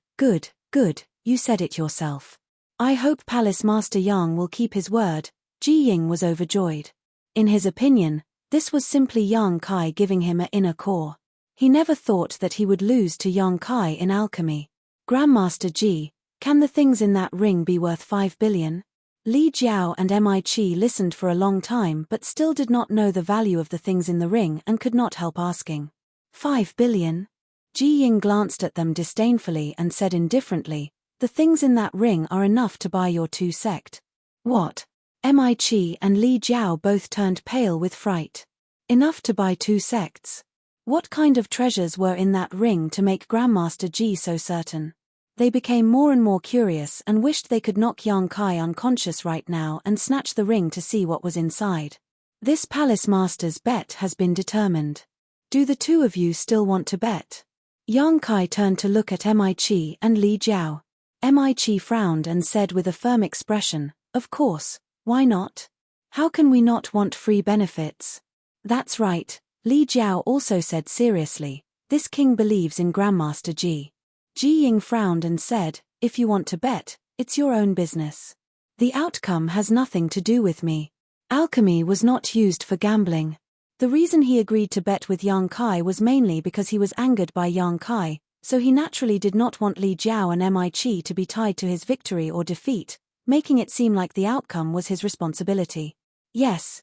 you said it yourself. I hope Palace Master Yang will keep his word. Ji Ying was overjoyed. In his opinion, this was simply Yang Kai giving him an inner core. He never thought that he would lose to Yang Kai in alchemy. Grandmaster Ji, can the things in that ring be worth 5 billion? Li Jiao and Mi listened for a long time but still did not know the value of the things in the ring and could not help asking. 5 billion? Ji Ying glanced at them disdainfully and said indifferently, The things in that ring are enough to buy your 2 sect. What? Mi and Li Jiao both turned pale with fright. Enough to buy 2 sects? What kind of treasures were in that ring to make Grandmaster Ji so certain? They became more and more curious and wished they could knock Yang Kai unconscious right now and snatch the ring to see what was inside. This palace master's bet has been determined. Do the 2 of you still want to bet? Yang Kai turned to look at Mi and Li Jiao. Mi frowned and said with a firm expression, Of course, why not? How can we not want free benefits? That's right, Li Jiao also said seriously, This king believes in Grandmaster Ji. Ji Ying frowned and said, If you want to bet, it's your own business. The outcome has nothing to do with me. Alchemy was not used for gambling. The reason he agreed to bet with Yang Kai was mainly because he was angered by Yang Kai, so he naturally did not want Li Jiao and Mi to be tied to his victory or defeat, making it seem like the outcome was his responsibility. Yes,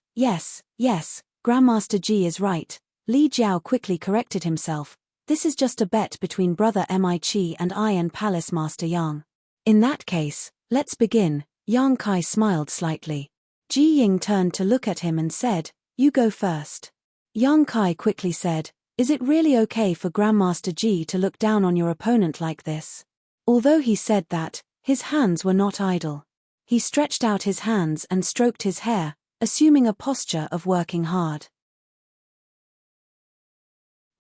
Grandmaster Ji is right. Li Jiao quickly corrected himself. This is just a bet between brother Mi and I and Palace Master Yang. In that case, let's begin. Yang Kai smiled slightly. Ji Ying turned to look at him and said, You go first. Yang Kai quickly said, Is it really okay for Grandmaster Ji to look down on your opponent like this? Although he said that, his hands were not idle. He stretched out his hands and stroked his hair, assuming a posture of working hard.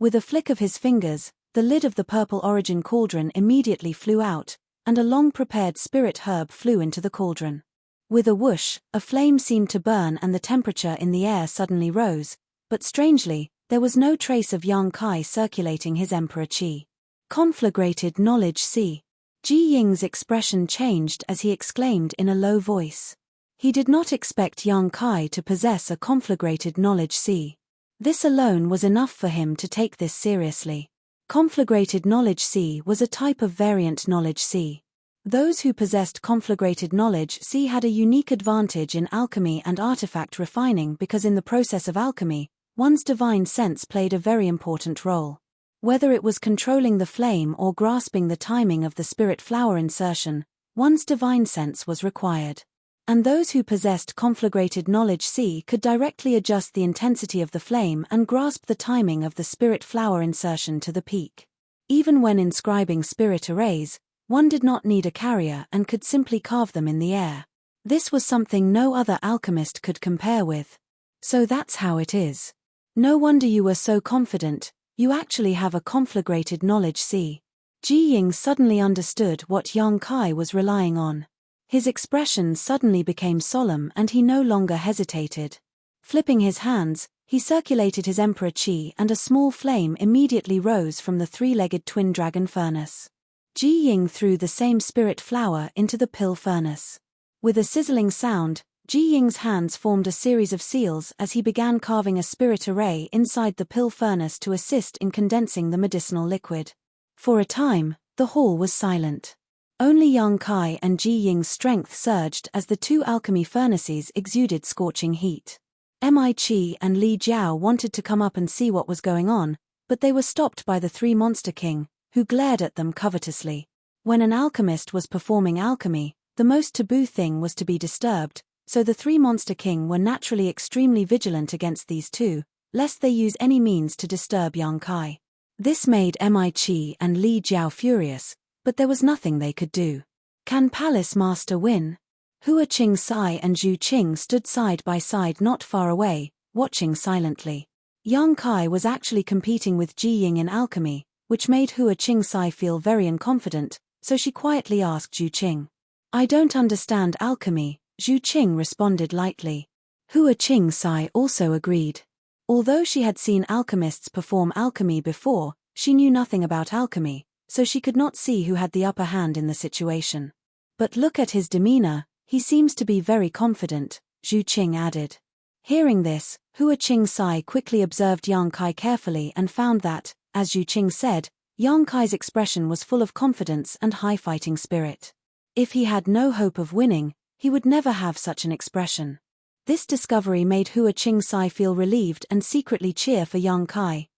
With a flick of his fingers, the lid of the purple origin cauldron immediately flew out, and a long-prepared spirit herb flew into the cauldron. With a whoosh, a flame seemed to burn and the temperature in the air suddenly rose, but strangely, there was no trace of Yang Kai circulating his Emperor Qi. Conflagrated knowledge C. Ji Ying's expression changed as he exclaimed in a low voice. He did not expect Yang Kai to possess a conflagrated knowledge sea. This alone was enough for him to take this seriously. Conflagrated knowledge sea was a type of variant knowledge sea. Those who possessed conflagrated knowledge sea had a unique advantage in alchemy and artifact refining because in the process of alchemy, one's divine sense played a very important role. Whether it was controlling the flame or grasping the timing of the spirit flower insertion, one's divine sense was required. And those who possessed conflagrated knowledge sea could directly adjust the intensity of the flame and grasp the timing of the spirit flower insertion to the peak. Even when inscribing spirit arrays, one did not need a carrier and could simply carve them in the air. This was something no other alchemist could compare with. So that's how it is. No wonder you were so confident, you actually have a conflagrated knowledge sea. Ji Ying suddenly understood what Yang Kai was relying on. His expression suddenly became solemn and he no longer hesitated. Flipping his hands, he circulated his emperor chi and a small flame immediately rose from the three-legged twin dragon furnace. Ji Ying threw the same spirit flower into the pill furnace. With a sizzling sound, Ji Ying's hands formed a series of seals as he began carving a spirit array inside the pill furnace to assist in condensing the medicinal liquid. For a time, the hall was silent. Only Yang Kai and Ji Ying's strength surged as the two alchemy furnaces exuded scorching heat. Mi Qi and Li Jiao wanted to come up and see what was going on, but they were stopped by the three Monster King, who glared at them covetously. When an alchemist was performing alchemy, the most taboo thing was to be disturbed, so the three Monster King were naturally extremely vigilant against these two, lest they use any means to disturb Yang Kai. This made Mi Qi and Li Jiao furious, but there was nothing they could do. Can Palace Master win? Hua Qing Sai and Zhu Qing stood side by side not far away, watching silently. Yang Kai was actually competing with Ji Ying in alchemy, which made Hua Qing Sai feel very unconfident, so she quietly asked Zhu Qing. I don't understand alchemy, Zhu Qing responded lightly. Hua Qing Sai also agreed. Although she had seen alchemists perform alchemy before, she knew nothing about alchemy, so she could not see who had the upper hand in the situation. But look at his demeanor, he seems to be very confident, Zhu Qing added. Hearing this, Hua Qing Sai quickly observed Yang Kai carefully and found that, as Zhu Qing said, Yang Kai's expression was full of confidence and high fighting spirit. If he had no hope of winning, he would never have such an expression. This discovery made Hua Qing Sai feel relieved and secretly cheer for Yang Kai.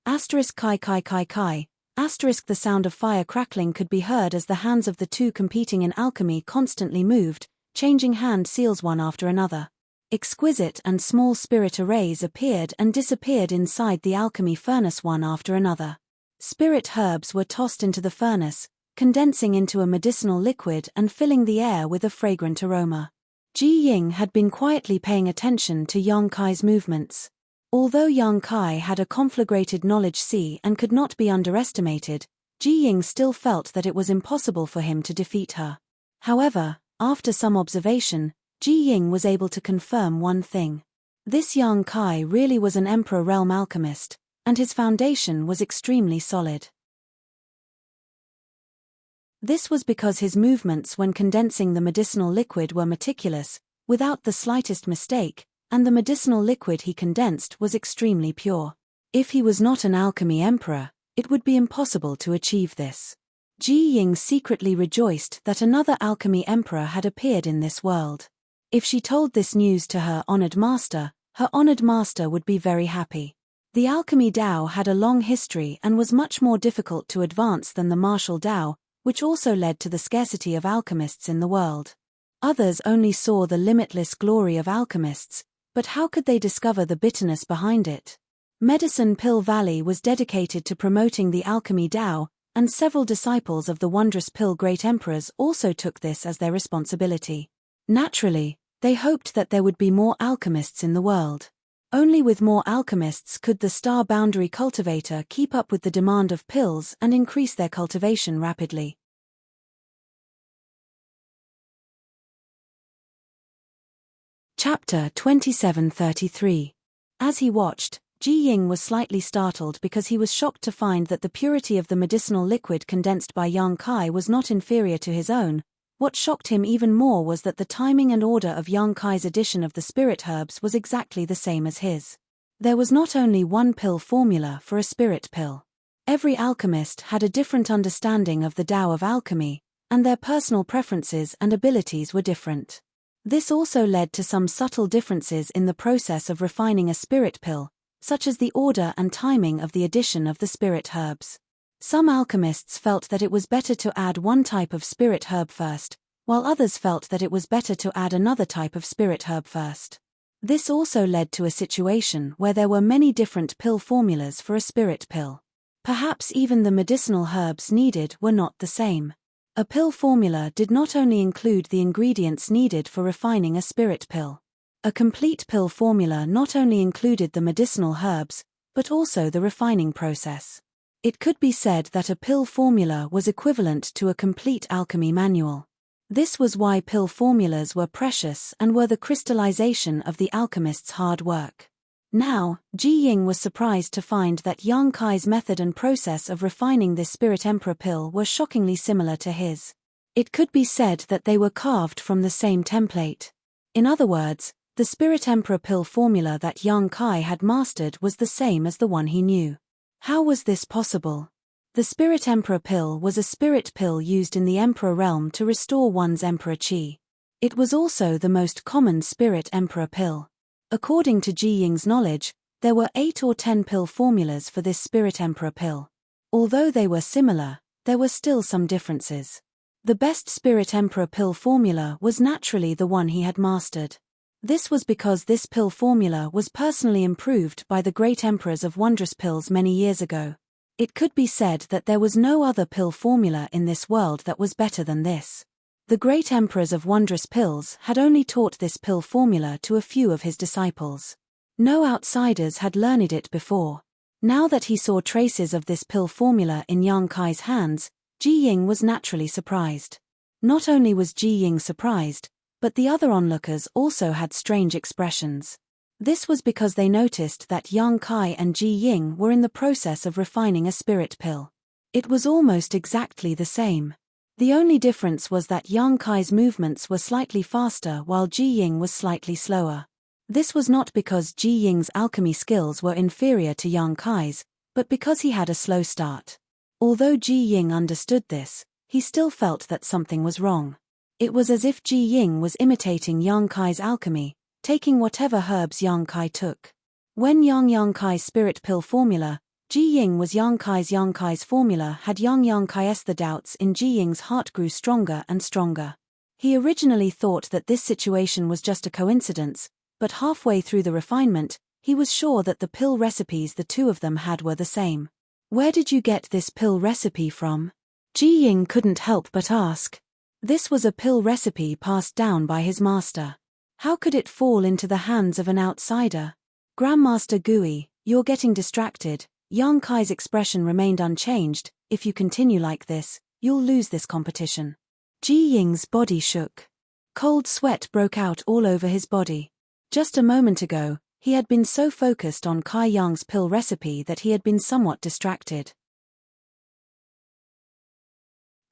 Asterisk Kai Kai Kai Kai. Asterisk the sound of fire crackling could be heard as the hands of the two competing in alchemy constantly moved, changing hand seals one after another. Exquisite and small spirit arrays appeared and disappeared inside the alchemy furnace one after another. Spirit herbs were tossed into the furnace, condensing into a medicinal liquid and filling the air with a fragrant aroma. Ji Ying had been quietly paying attention to Yang Kai's movements. Although Yang Kai had a conflagrated knowledge sea and could not be underestimated, Ji Ying still felt that it was impossible for him to defeat her. However, after some observation, Ji Ying was able to confirm one thing. This Yang Kai really was an Emperor Realm alchemist, and his foundation was extremely solid. This was because his movements when condensing the medicinal liquid were meticulous, without the slightest mistake, and the medicinal liquid he condensed was extremely pure. If he was not an alchemy emperor, it would be impossible to achieve this. Ji Ying secretly rejoiced that another alchemy emperor had appeared in this world. If she told this news to her honored master would be very happy. The alchemy Dao had a long history and was much more difficult to advance than the martial Dao, which also led to the scarcity of alchemists in the world. Others only saw the limitless glory of alchemists, but how could they discover the bitterness behind it? Medicine Pill Valley was dedicated to promoting the alchemy Dao, and several disciples of the wondrous Pill Great Emperors also took this as their responsibility. Naturally, they hoped that there would be more alchemists in the world. Only with more alchemists could the Star Boundary Cultivator keep up with the demand of pills and increase their cultivation rapidly. Chapter 2733. As he watched, Ji Ying was slightly startled because he was shocked to find that the purity of the medicinal liquid condensed by Yang Kai was not inferior to his own. What shocked him even more was that the timing and order of Yang Kai's addition of the spirit herbs was exactly the same as his. There was not only one pill formula for a spirit pill. Every alchemist had a different understanding of the Tao of alchemy, and their personal preferences and abilities were different. This also led to some subtle differences in the process of refining a spirit pill, such as the order and timing of the addition of the spirit herbs. Some alchemists felt that it was better to add one type of spirit herb first, while others felt that it was better to add another type of spirit herb first. This also led to a situation where there were many different pill formulas for a spirit pill. Perhaps even the medicinal herbs needed were not the same. A pill formula did not only include the ingredients needed for refining a spirit pill. A complete pill formula not only included the medicinal herbs, but also the refining process. It could be said that a pill formula was equivalent to a complete alchemy manual. This was why pill formulas were precious and were the crystallization of the alchemist's hard work. Now, Ji Ying was surprised to find that Yang Kai's method and process of refining this Spirit Emperor pill were shockingly similar to his. It could be said that they were carved from the same template. In other words, the Spirit Emperor pill formula that Yang Kai had mastered was the same as the one he knew. How was this possible? The Spirit Emperor pill was a spirit pill used in the Emperor realm to restore one's Emperor Qi. It was also the most common Spirit Emperor pill. According to Ji Ying's knowledge, there were 8 or 10 pill formulas for this Spirit Emperor pill. Although they were similar, there were still some differences. The best Spirit Emperor pill formula was naturally the one he had mastered. This was because this pill formula was personally improved by the great emperors of wondrous pills many years ago. It could be said that there was no other pill formula in this world that was better than this. The great emperors of wondrous pills had only taught this pill formula to a few of his disciples. No outsiders had learned it before. Now that he saw traces of this pill formula in Yang Kai's hands, Ji Ying was naturally surprised. Not only was Ji Ying surprised, but the other onlookers also had strange expressions. This was because they noticed that Yang Kai and Ji Ying were in the process of refining a spirit pill. It was almost exactly the same. The only difference was that Yang Kai's movements were slightly faster while Ji Ying was slightly slower. This was not because Ji Ying's alchemy skills were inferior to Yang Kai's, but because he had a slow start. Although Ji Ying understood this, he still felt that something was wrong. It was as if Ji Ying was imitating Yang Kai's alchemy, taking whatever herbs Yang Kai took. When Yang Kai's spirit pill formula, Ji Ying was Yang Kai's formula had Yang Kai's. The doubts in Ji Ying's heart grew stronger and stronger. He originally thought that this situation was just a coincidence, but halfway through the refinement, he was sure that the pill recipes the two of them had were the same. Where did you get this pill recipe from? Ji Ying couldn't help but ask. This was a pill recipe passed down by his master. How could it fall into the hands of an outsider? Grandmaster Gui, you're getting distracted. Yang Kai's expression remained unchanged. If you continue like this, you'll lose this competition. Ji Ying's body shook. Cold sweat broke out all over his body. Just a moment ago, he had been so focused on Kai Yang's pill recipe that he had been somewhat distracted.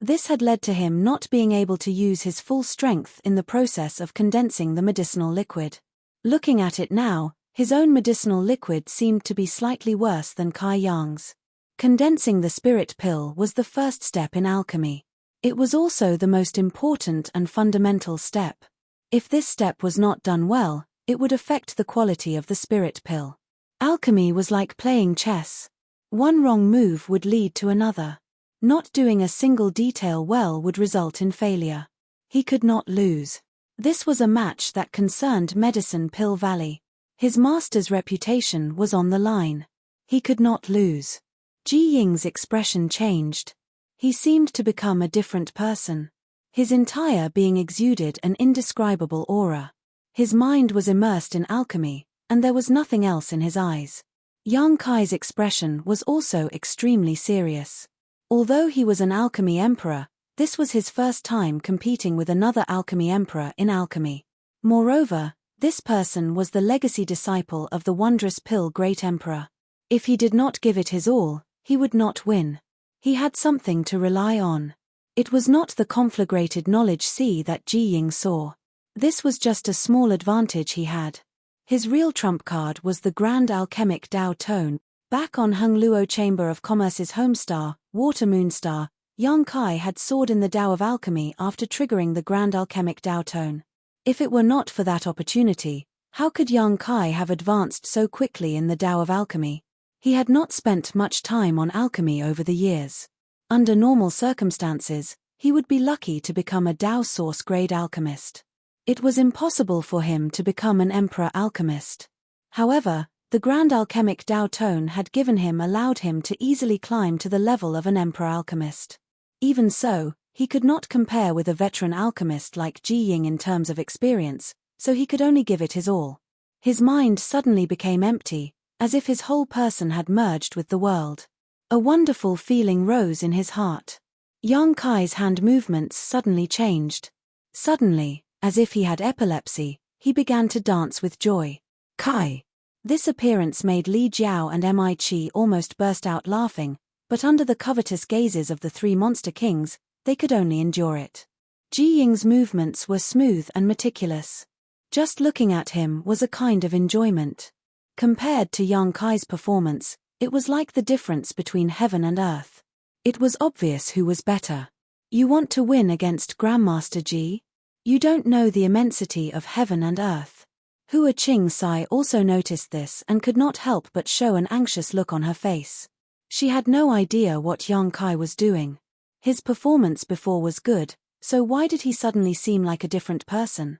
This had led to him not being able to use his full strength in the process of condensing the medicinal liquid. Looking at it now, his own medicinal liquid seemed to be slightly worse than Kai Yang's. Condensing the spirit pill was the first step in alchemy. It was also the most important and fundamental step. If this step was not done well, it would affect the quality of the spirit pill. Alchemy was like playing chess. One wrong move would lead to another. Not doing a single detail well would result in failure. He could not lose. This was a match that concerned Medicine Pill Valley. His master's reputation was on the line. He could not lose. Ji Ying's expression changed. He seemed to become a different person. His entire being exuded an indescribable aura. His mind was immersed in alchemy, and there was nothing else in his eyes. Yang Kai's expression was also extremely serious. Although he was an alchemy emperor, this was his first time competing with another alchemy emperor in alchemy. Moreover, This person was the legacy disciple of the wondrous pill Great Emperor. If he did not give it his all, he would not win. He had something to rely on. It was not the conflagrated knowledge sea that Ji Ying saw. This was just a small advantage he had. His real trump card was the grand alchemic Dao Tone. Back on Hung Luo Chamber of Commerce's homestar, Water Moonstar, Yang Kai had soared in the Dao of Alchemy after triggering the grand alchemic Dao Tone. If it were not for that opportunity, how could Yang Kai have advanced so quickly in the Dao of Alchemy? He had not spent much time on alchemy over the years. Under normal circumstances, he would be lucky to become a Dao source-grade alchemist. It was impossible for him to become an emperor alchemist. However, the grand alchemic Dao Tone had allowed him to easily climb to the level of an emperor alchemist. Even so, he could not compare with a veteran alchemist like Ji Ying in terms of experience, so he could only give it his all. His mind suddenly became empty, as if his whole person had merged with the world. A wonderful feeling rose in his heart. Yang Kai's hand movements suddenly changed. Suddenly, as if he had epilepsy, he began to dance with joy. Kai! This appearance made Li Jiao and Mi Qi almost burst out laughing, but under the covetous gazes of the three monster kings, they could only endure it. Ji Ying's movements were smooth and meticulous. Just looking at him was a kind of enjoyment. Compared to Yang Kai's performance, it was like the difference between heaven and earth. It was obvious who was better. You want to win against Grandmaster Ji? You don't know the immensity of heaven and earth. Hua Qing Sai also noticed this and could not help but show an anxious look on her face. She had no idea what Yang Kai was doing. His performance before was good, so why did he suddenly seem like a different person?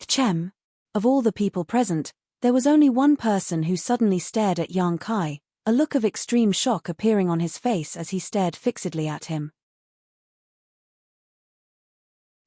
Chem. Of all the people present, there was only one person who suddenly stared at Yang Kai, a look of extreme shock appearing on his face as he stared fixedly at him.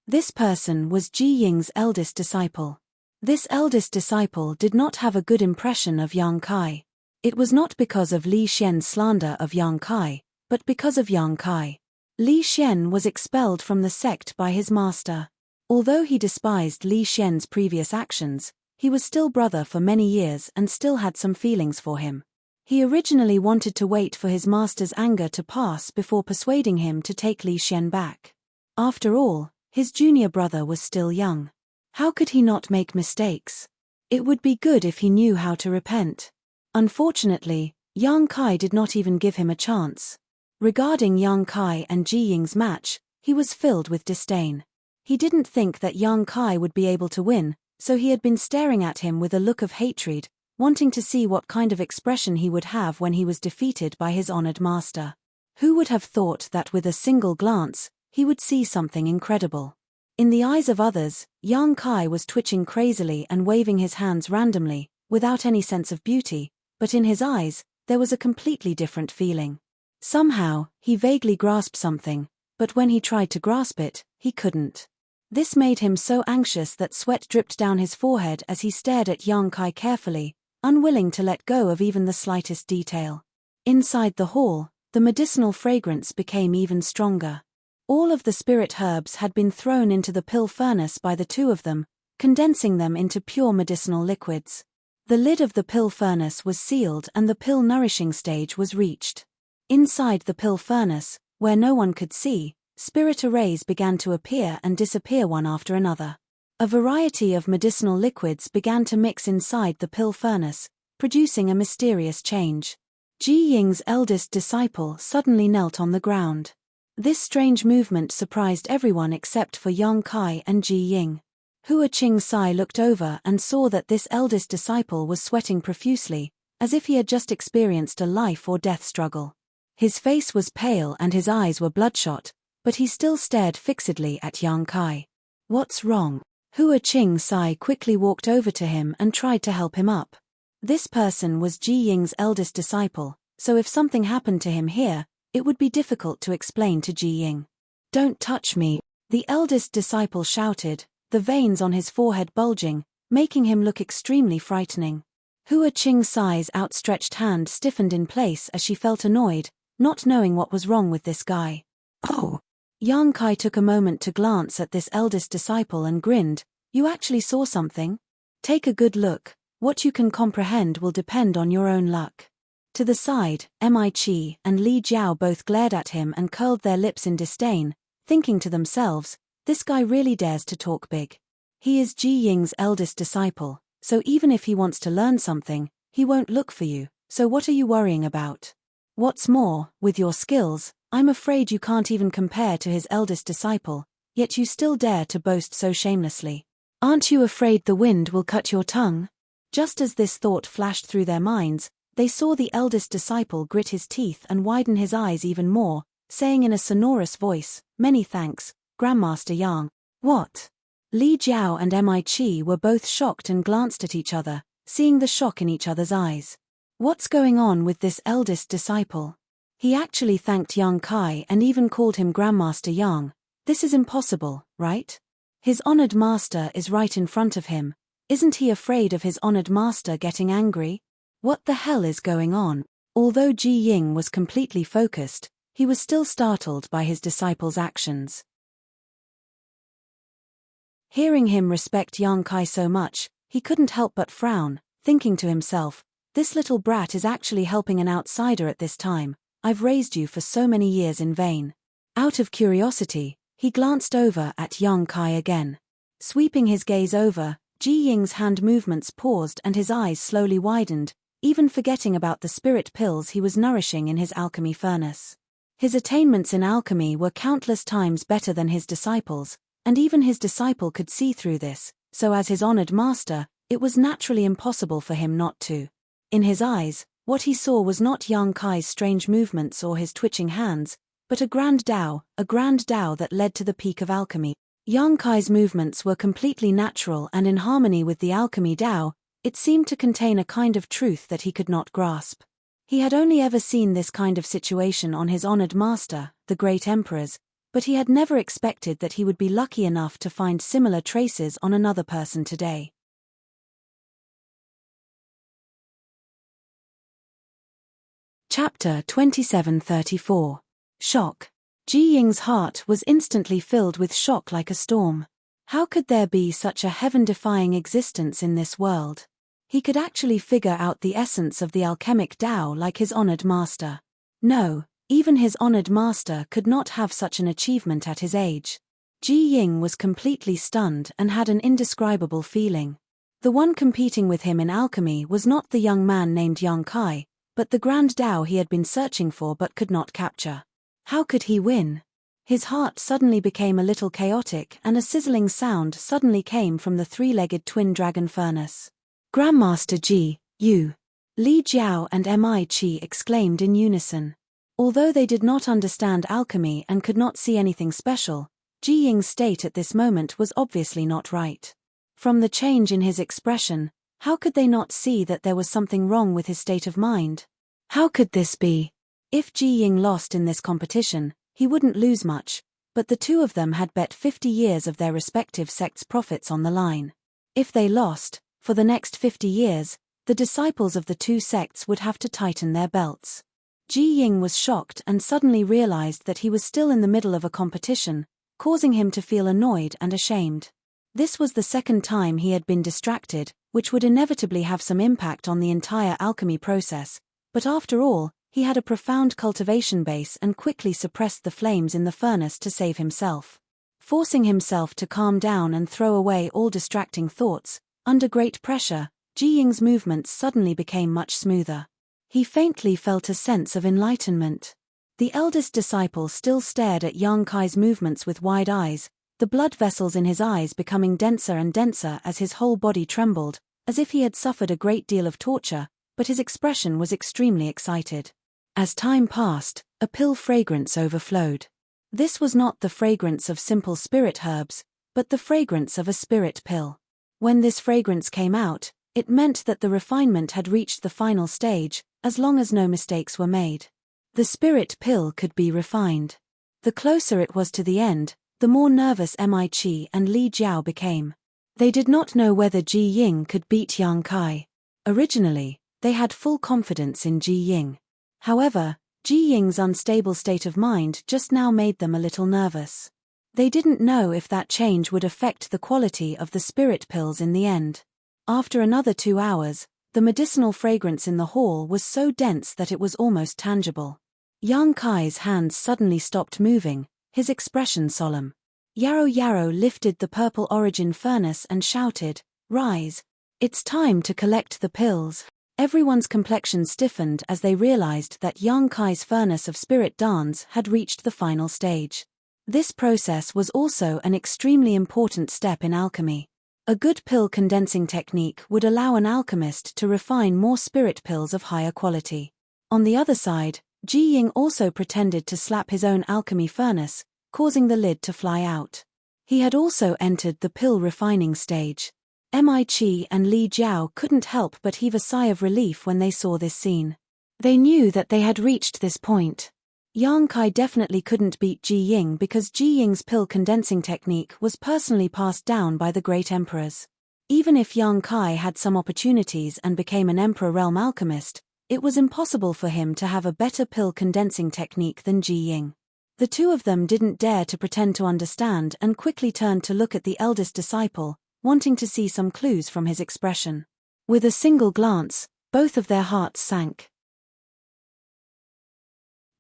This person was Ji Ying's eldest disciple. This eldest disciple did not have a good impression of Yang Kai. It was not because of Li Xian's slander of Yang Kai, but because of Yang Kai. Li Xian was expelled from the sect by his master. Although he despised Li Xian's previous actions, he was still brother for many years and still had some feelings for him. He originally wanted to wait for his master's anger to pass before persuading him to take Li Xian back. After all, his junior brother was still young. How could he not make mistakes? It would be good if he knew how to repent. Unfortunately, Yang Kai did not even give him a chance. Regarding Yang Kai and Ji Ying's match, he was filled with disdain. He didn't think that Yang Kai would be able to win, so he had been staring at him with a look of hatred, wanting to see what kind of expression he would have when he was defeated by his honored master. Who would have thought that with a single glance, he would see something incredible? In the eyes of others, Yang Kai was twitching crazily and waving his hands randomly, without any sense of beauty, but in his eyes, there was a completely different feeling. Somehow, he vaguely grasped something, but when he tried to grasp it, he couldn't. This made him so anxious that sweat dripped down his forehead as he stared at Yang Kai carefully, unwilling to let go of even the slightest detail. Inside the hall, the medicinal fragrance became even stronger. All of the spirit herbs had been thrown into the pill furnace by the two of them, condensing them into pure medicinal liquids. The lid of the pill furnace was sealed and the pill nourishing stage was reached. Inside the pill furnace, where no one could see, spirit arrays began to appear and disappear one after another. A variety of medicinal liquids began to mix inside the pill furnace, producing a mysterious change. Ji Ying's eldest disciple suddenly knelt on the ground. This strange movement surprised everyone except for Yang Kai and Ji Ying. Hua Qing Sai looked over and saw that this eldest disciple was sweating profusely, as if he had just experienced a life or death struggle. His face was pale and his eyes were bloodshot, but he still stared fixedly at Yang Kai. What's wrong? Hua Qing Sai quickly walked over to him and tried to help him up. This person was Ji Ying's eldest disciple, so if something happened to him here, it would be difficult to explain to Ji Ying. Don't touch me, the eldest disciple shouted, the veins on his forehead bulging, making him look extremely frightening. Hua Qing Sai's outstretched hand stiffened in place as she felt annoyed, not knowing what was wrong with this guy. Oh! Yang Kai took a moment to glance at this eldest disciple and grinned. You actually saw something? Take a good look. What you can comprehend will depend on your own luck. To the side, Mi and Li Jiao both glared at him and curled their lips in disdain, thinking to themselves, this guy really dares to talk big. He is Ji Ying's eldest disciple, so even if he wants to learn something, he won't look for you, so what are you worrying about? What's more, with your skills, I'm afraid you can't even compare to his eldest disciple, yet you still dare to boast so shamelessly. Aren't you afraid the wind will cut your tongue? Just as this thought flashed through their minds, they saw the eldest disciple grit his teeth and widen his eyes even more, saying in a sonorous voice, "Many thanks, Grandmaster Yang." What? Li Jiao and Mi were both shocked and glanced at each other, seeing the shock in each other's eyes. What's going on with this eldest disciple? He actually thanked Yang Kai and even called him Grandmaster Yang. This is impossible, right? His honored master is right in front of him. Isn't he afraid of his honored master getting angry? What the hell is going on? Although Ji Ying was completely focused, he was still startled by his disciple's actions. Hearing him respect Yang Kai so much, he couldn't help but frown, thinking to himself, this little brat is actually helping an outsider at this time. I've raised you for so many years in vain. Out of curiosity, he glanced over at Yang Kai again. Sweeping his gaze over, Ji Ying's hand movements paused and his eyes slowly widened, even forgetting about the spirit pills he was nourishing in his alchemy furnace. His attainments in alchemy were countless times better than his disciples, and even his disciple could see through this, so as his honored master, it was naturally impossible for him not to. In his eyes, what he saw was not Yang Kai's strange movements or his twitching hands, but a grand Tao that led to the peak of alchemy. Yang Kai's movements were completely natural and in harmony with the alchemy Tao. It seemed to contain a kind of truth that he could not grasp. He had only ever seen this kind of situation on his honored master, the great emperors, but he had never expected that he would be lucky enough to find similar traces on another person today. Chapter 2734. Shock. Ji Ying's heart was instantly filled with shock like a storm. How could there be such a heaven-defying existence in this world? He could actually figure out the essence of the alchemic Tao like his honored master. No, even his honored master could not have such an achievement at his age. Ji Ying was completely stunned and had an indescribable feeling. The one competing with him in alchemy was not the young man named Yang Kai, but the grand Tao he had been searching for but could not capture. How could he win? His heart suddenly became a little chaotic and a sizzling sound suddenly came from the three-legged twin dragon furnace. Grandmaster Ji, you! Li Jiao and Mi exclaimed in unison. Although they did not understand alchemy and could not see anything special, Ji Ying's state at this moment was obviously not right. From the change in his expression, how could they not see that there was something wrong with his state of mind? How could this be? If Ji Ying lost in this competition, he wouldn't lose much, but the two of them had bet 50 years of their respective sects' profits on the line. If they lost, for the next 50 years, the disciples of the two sects would have to tighten their belts. Ji Ying was shocked and suddenly realized that he was still in the middle of a competition, causing him to feel annoyed and ashamed. This was the second time he had been distracted, which would inevitably have some impact on the entire alchemy process, but after all, he had a profound cultivation base and quickly suppressed the flames in the furnace to save himself. Forcing himself to calm down and throw away all distracting thoughts, under great pressure, Ji Ying's movements suddenly became much smoother. He faintly felt a sense of enlightenment. The eldest disciple still stared at Yang Kai's movements with wide eyes, the blood vessels in his eyes becoming denser and denser as his whole body trembled, as if he had suffered a great deal of torture, but his expression was extremely excited. As time passed, a pill fragrance overflowed. This was not the fragrance of simple spirit herbs, but the fragrance of a spirit pill. When this fragrance came out, it meant that the refinement had reached the final stage, as long as no mistakes were made. The spirit pill could be refined. The closer it was to the end, the more nervous Mi and Li Jiao became. They did not know whether Ji Ying could beat Yang Kai. Originally, they had full confidence in Ji Ying. However, Ji Ying's unstable state of mind just now made them a little nervous. They didn't know if that change would affect the quality of the spirit pills in the end. After another 2 hours, the medicinal fragrance in the hall was so dense that it was almost tangible. Yang Kai's hands suddenly stopped moving, his expression solemn. Yarrow Yarrow lifted the purple origin furnace and shouted, "Rise! It's time to collect the pills." Everyone's complexion stiffened as they realized that Yang Kai's furnace of spirit dance had reached the final stage. This process was also an extremely important step in alchemy. A good pill condensing technique would allow an alchemist to refine more spirit pills of higher quality. On the other side, Ji Ying also pretended to slap his own alchemy furnace, causing the lid to fly out. He had also entered the pill refining stage. Mi and Li Jiao couldn't help but heave a sigh of relief when they saw this scene. They knew that they had reached this point. Yang Kai definitely couldn't beat Ji Ying because Ji Ying's pill condensing technique was personally passed down by the great emperors. Even if Yang Kai had some opportunities and became an emperor realm alchemist, it was impossible for him to have a better pill condensing technique than Ji Ying. The two of them didn't dare to pretend to understand and quickly turned to look at the eldest disciple, wanting to see some clues from his expression. With a single glance, both of their hearts sank.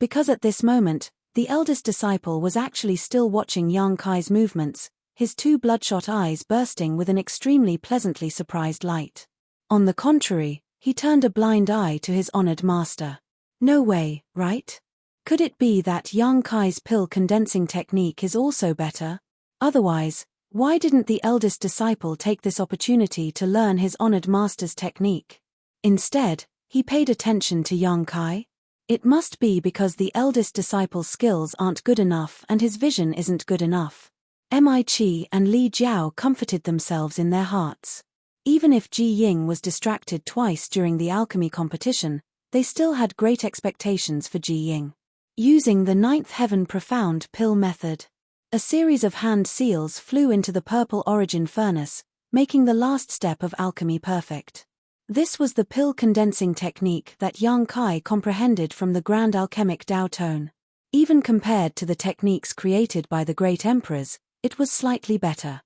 Because at this moment, the eldest disciple was actually still watching Yang Kai's movements, his 2 bloodshot eyes bursting with an extremely pleasantly surprised light. On the contrary, he turned a blind eye to his honored master. No way, right? Could it be that Yang Kai's pill condensing technique is also better? Otherwise, why didn't the eldest disciple take this opportunity to learn his honored master's technique? Instead, he paid attention to Yang Kai. It must be because the eldest disciple's skills aren't good enough and his vision isn't good enough. Mi and Li Jiao comforted themselves in their hearts. Even if Ji Ying was distracted twice during the alchemy competition, they still had great expectations for Ji Ying. Using the 9th heaven profound pill method, a series of hand seals flew into the purple origin furnace, making the last step of alchemy perfect. This was the pill condensing technique that Yang Kai comprehended from the grand alchemic Dao Tone. Even compared to the techniques created by the great emperors, it was slightly better.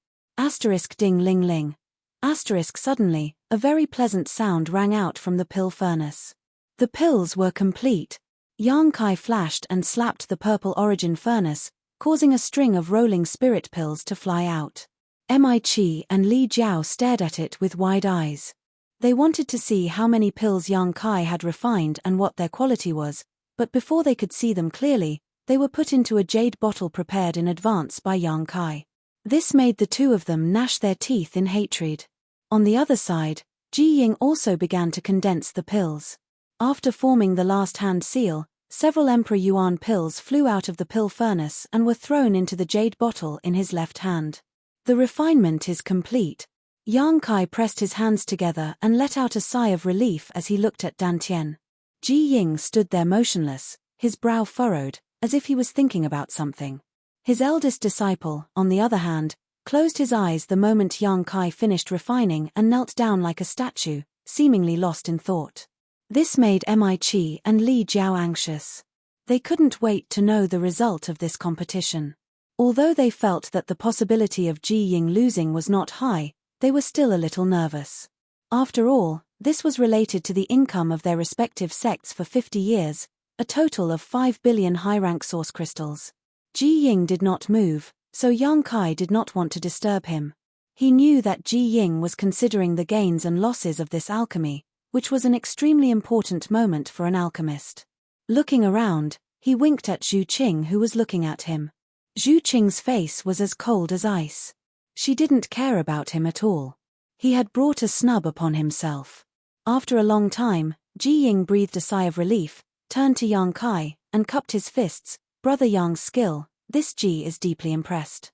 Ding ling ling. Suddenly, a very pleasant sound rang out from the pill furnace. The pills were complete. Yang Kai flashed and slapped the purple origin furnace, causing a string of rolling spirit pills to fly out. Mi and Li Jiao stared at it with wide eyes. They wanted to see how many pills Yang Kai had refined and what their quality was, but before they could see them clearly, they were put into a jade bottle prepared in advance by Yang Kai. This made the two of them gnash their teeth in hatred. On the other side, Ji Ying also began to condense the pills. After forming the last hand seal, several Emperor Yuan pills flew out of the pill furnace and were thrown into the jade bottle in his left hand. The refinement is complete. Yang Kai pressed his hands together and let out a sigh of relief as he looked at Dantian. Ji Ying stood there motionless, his brow furrowed, as if he was thinking about something. His eldest disciple, on the other hand, closed his eyes the moment Yang Kai finished refining and knelt down like a statue, seemingly lost in thought. This made Mi and Li Jiao anxious. They couldn't wait to know the result of this competition. Although they felt that the possibility of Ji Ying losing was not high, they were still a little nervous. After all, this was related to the income of their respective sects for 50 years, a total of 5 billion high-rank source crystals. Ji Ying did not move, so Yang Kai did not want to disturb him. He knew that Ji Ying was considering the gains and losses of this alchemy, which was an extremely important moment for an alchemist. Looking around, he winked at Zhu Qing, who was looking at him. Zhu Qing's face was as cold as ice. She didn't care about him at all. He had brought a snub upon himself. After a long time, Ji Ying breathed a sigh of relief, turned to Yang Kai, and cupped his fists. Brother Yang's skill, this Ji is deeply impressed.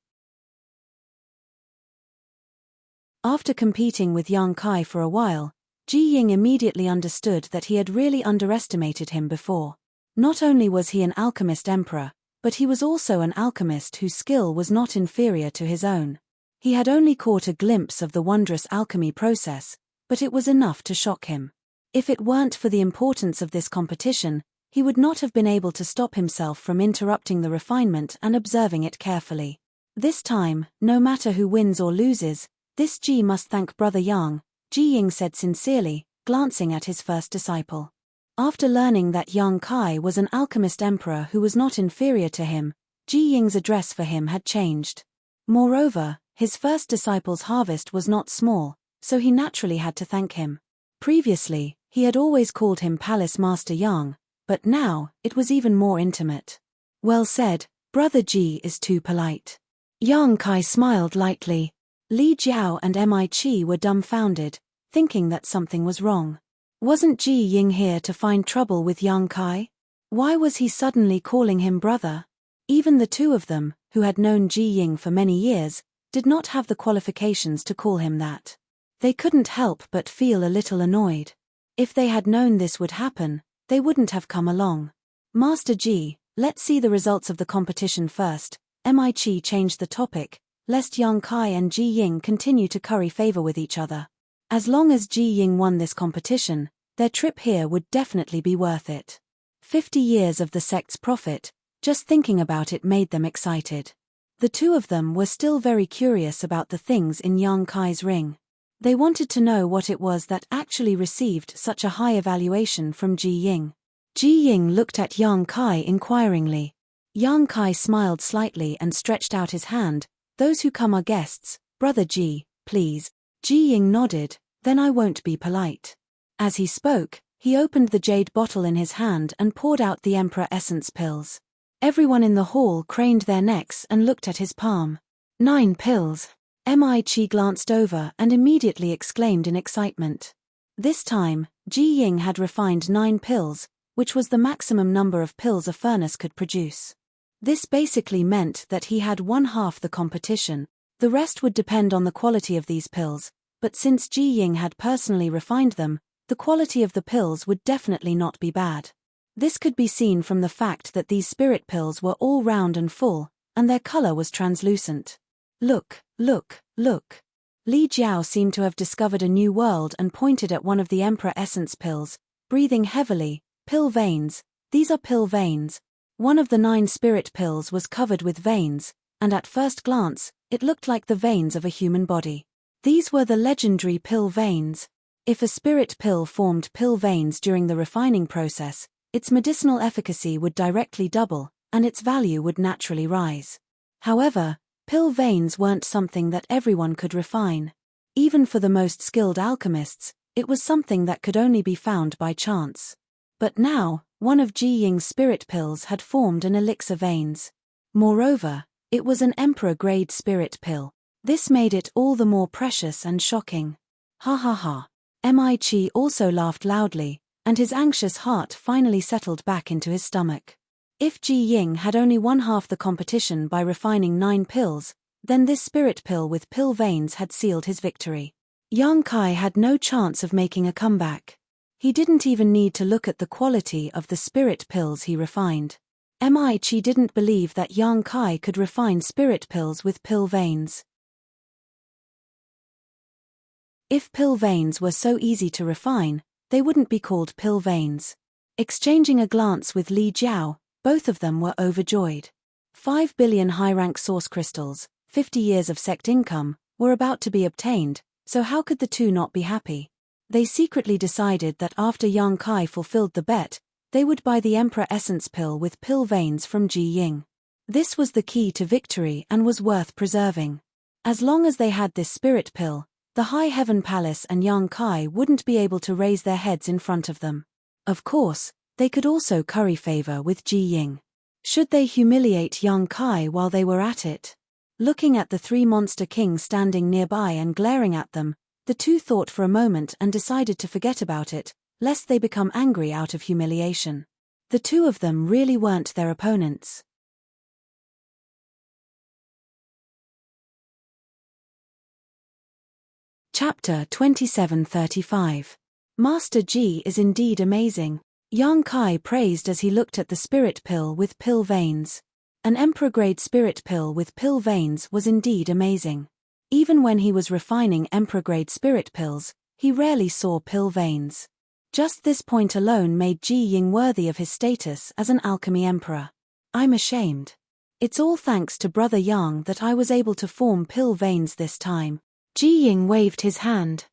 After competing with Yang Kai for a while, Ji Ying immediately understood that he had really underestimated him before. Not only was he an alchemist emperor, but he was also an alchemist whose skill was not inferior to his own. He had only caught a glimpse of the wondrous alchemy process, but it was enough to shock him. If it weren't for the importance of this competition, he would not have been able to stop himself from interrupting the refinement and observing it carefully. This time, no matter who wins or loses, this Ji must thank Brother Yang. Ji Ying said sincerely, glancing at his first disciple. After learning that Yang Kai was an alchemist emperor who was not inferior to him, Ji Ying's address for him had changed. Moreover, his first disciple's harvest was not small, so he naturally had to thank him. Previously, he had always called him Palace Master Yang, but now, it was even more intimate. Well said, Brother Ji is too polite. Yang Kai smiled lightly. Li Jiao and Mi Qi were dumbfounded, thinking that something was wrong. Wasn't Ji Ying here to find trouble with Yang Kai? Why was he suddenly calling him brother? Even the two of them, who had known Ji Ying for many years, did not have the qualifications to call him that. They couldn't help but feel a little annoyed. If they had known this would happen, they wouldn't have come along. Master Ji, let's see the results of the competition first. Mi Qi changed the topic, lest Yang Kai and Ji Ying continue to curry favor with each other. As long as Ji Ying won this competition, their trip here would definitely be worth it. 50 years of the sect's profit, just thinking about it made them excited. The two of them were still very curious about the things in Yang Kai's ring. They wanted to know what it was that actually received such a high evaluation from Ji Ying. Ji Ying looked at Yang Kai inquiringly. Yang Kai smiled slightly and stretched out his hand. Those who come are guests, Brother Ji, please. Ji Ying nodded, then I won't be polite. As he spoke, he opened the jade bottle in his hand and poured out the Emperor Essence pills. Everyone in the hall craned their necks and looked at his palm. 9 pills. Mi Qi glanced over and immediately exclaimed in excitement. This time, Ji Ying had refined 9 pills, which was the maximum number of pills a furnace could produce. This basically meant that he had 1/2 the competition. The rest would depend on the quality of these pills, but since Ji Ying had personally refined them, the quality of the pills would definitely not be bad. This could be seen from the fact that these spirit pills were all round and full, and their color was translucent. Look, look, look. Li Jiao seemed to have discovered a new world and pointed at one of the Emperor Essence pills, breathing heavily. Pill veins, these are pill veins. One of the 9 spirit pills was covered with veins, and at first glance, it looked like the veins of a human body. These were the legendary pill veins. If a spirit pill formed pill veins during the refining process, its medicinal efficacy would directly double, and its value would naturally rise. However, pill veins weren't something that everyone could refine. Even for the most skilled alchemists, it was something that could only be found by chance. But now, one of Ji Ying's spirit pills had formed an elixir veins. Moreover, it was an emperor-grade spirit pill. This made it all the more precious and shocking. Ha ha ha. Mi Qi also laughed loudly, and his anxious heart finally settled back into his stomach. If Ji Ying had only 1/2 the competition by refining 9 pills, then this spirit pill with pill veins had sealed his victory. Yang Kai had no chance of making a comeback. He didn't even need to look at the quality of the spirit pills he refined. Mi Qi didn't believe that Yang Kai could refine spirit pills with pill veins. If pill veins were so easy to refine, they wouldn't be called pill veins. Exchanging a glance with Li Jiao, both of them were overjoyed. 5 billion high-rank source crystals, 50 years of sect income, were about to be obtained, so how could the two not be happy? They secretly decided that after Yang Kai fulfilled the bet, they would buy the Emperor Essence pill with pill veins from Ji Ying. This was the key to victory and was worth preserving. As long as they had this spirit pill, the High Heaven Palace and Yang Kai wouldn't be able to raise their heads in front of them. Of course, they could also curry favor with Ji Ying. Should they humiliate Yang Kai while they were at it? Looking at the 3 monster kings standing nearby and glaring at them, the two thought for a moment and decided to forget about it, lest they become angry out of humiliation. The two of them really weren't their opponents. Chapter 2735. Master Ji is indeed amazing. Yang Kai praised as he looked at the spirit pill with pill veins. An emperor-grade spirit pill with pill veins was indeed amazing. Even when he was refining emperor-grade spirit pills, he rarely saw pill veins. Just this point alone made Ji Ying worthy of his status as an alchemy emperor. I'm ashamed. It's all thanks to Brother Yang that I was able to form pill veins this time. Ji Ying waved his hand.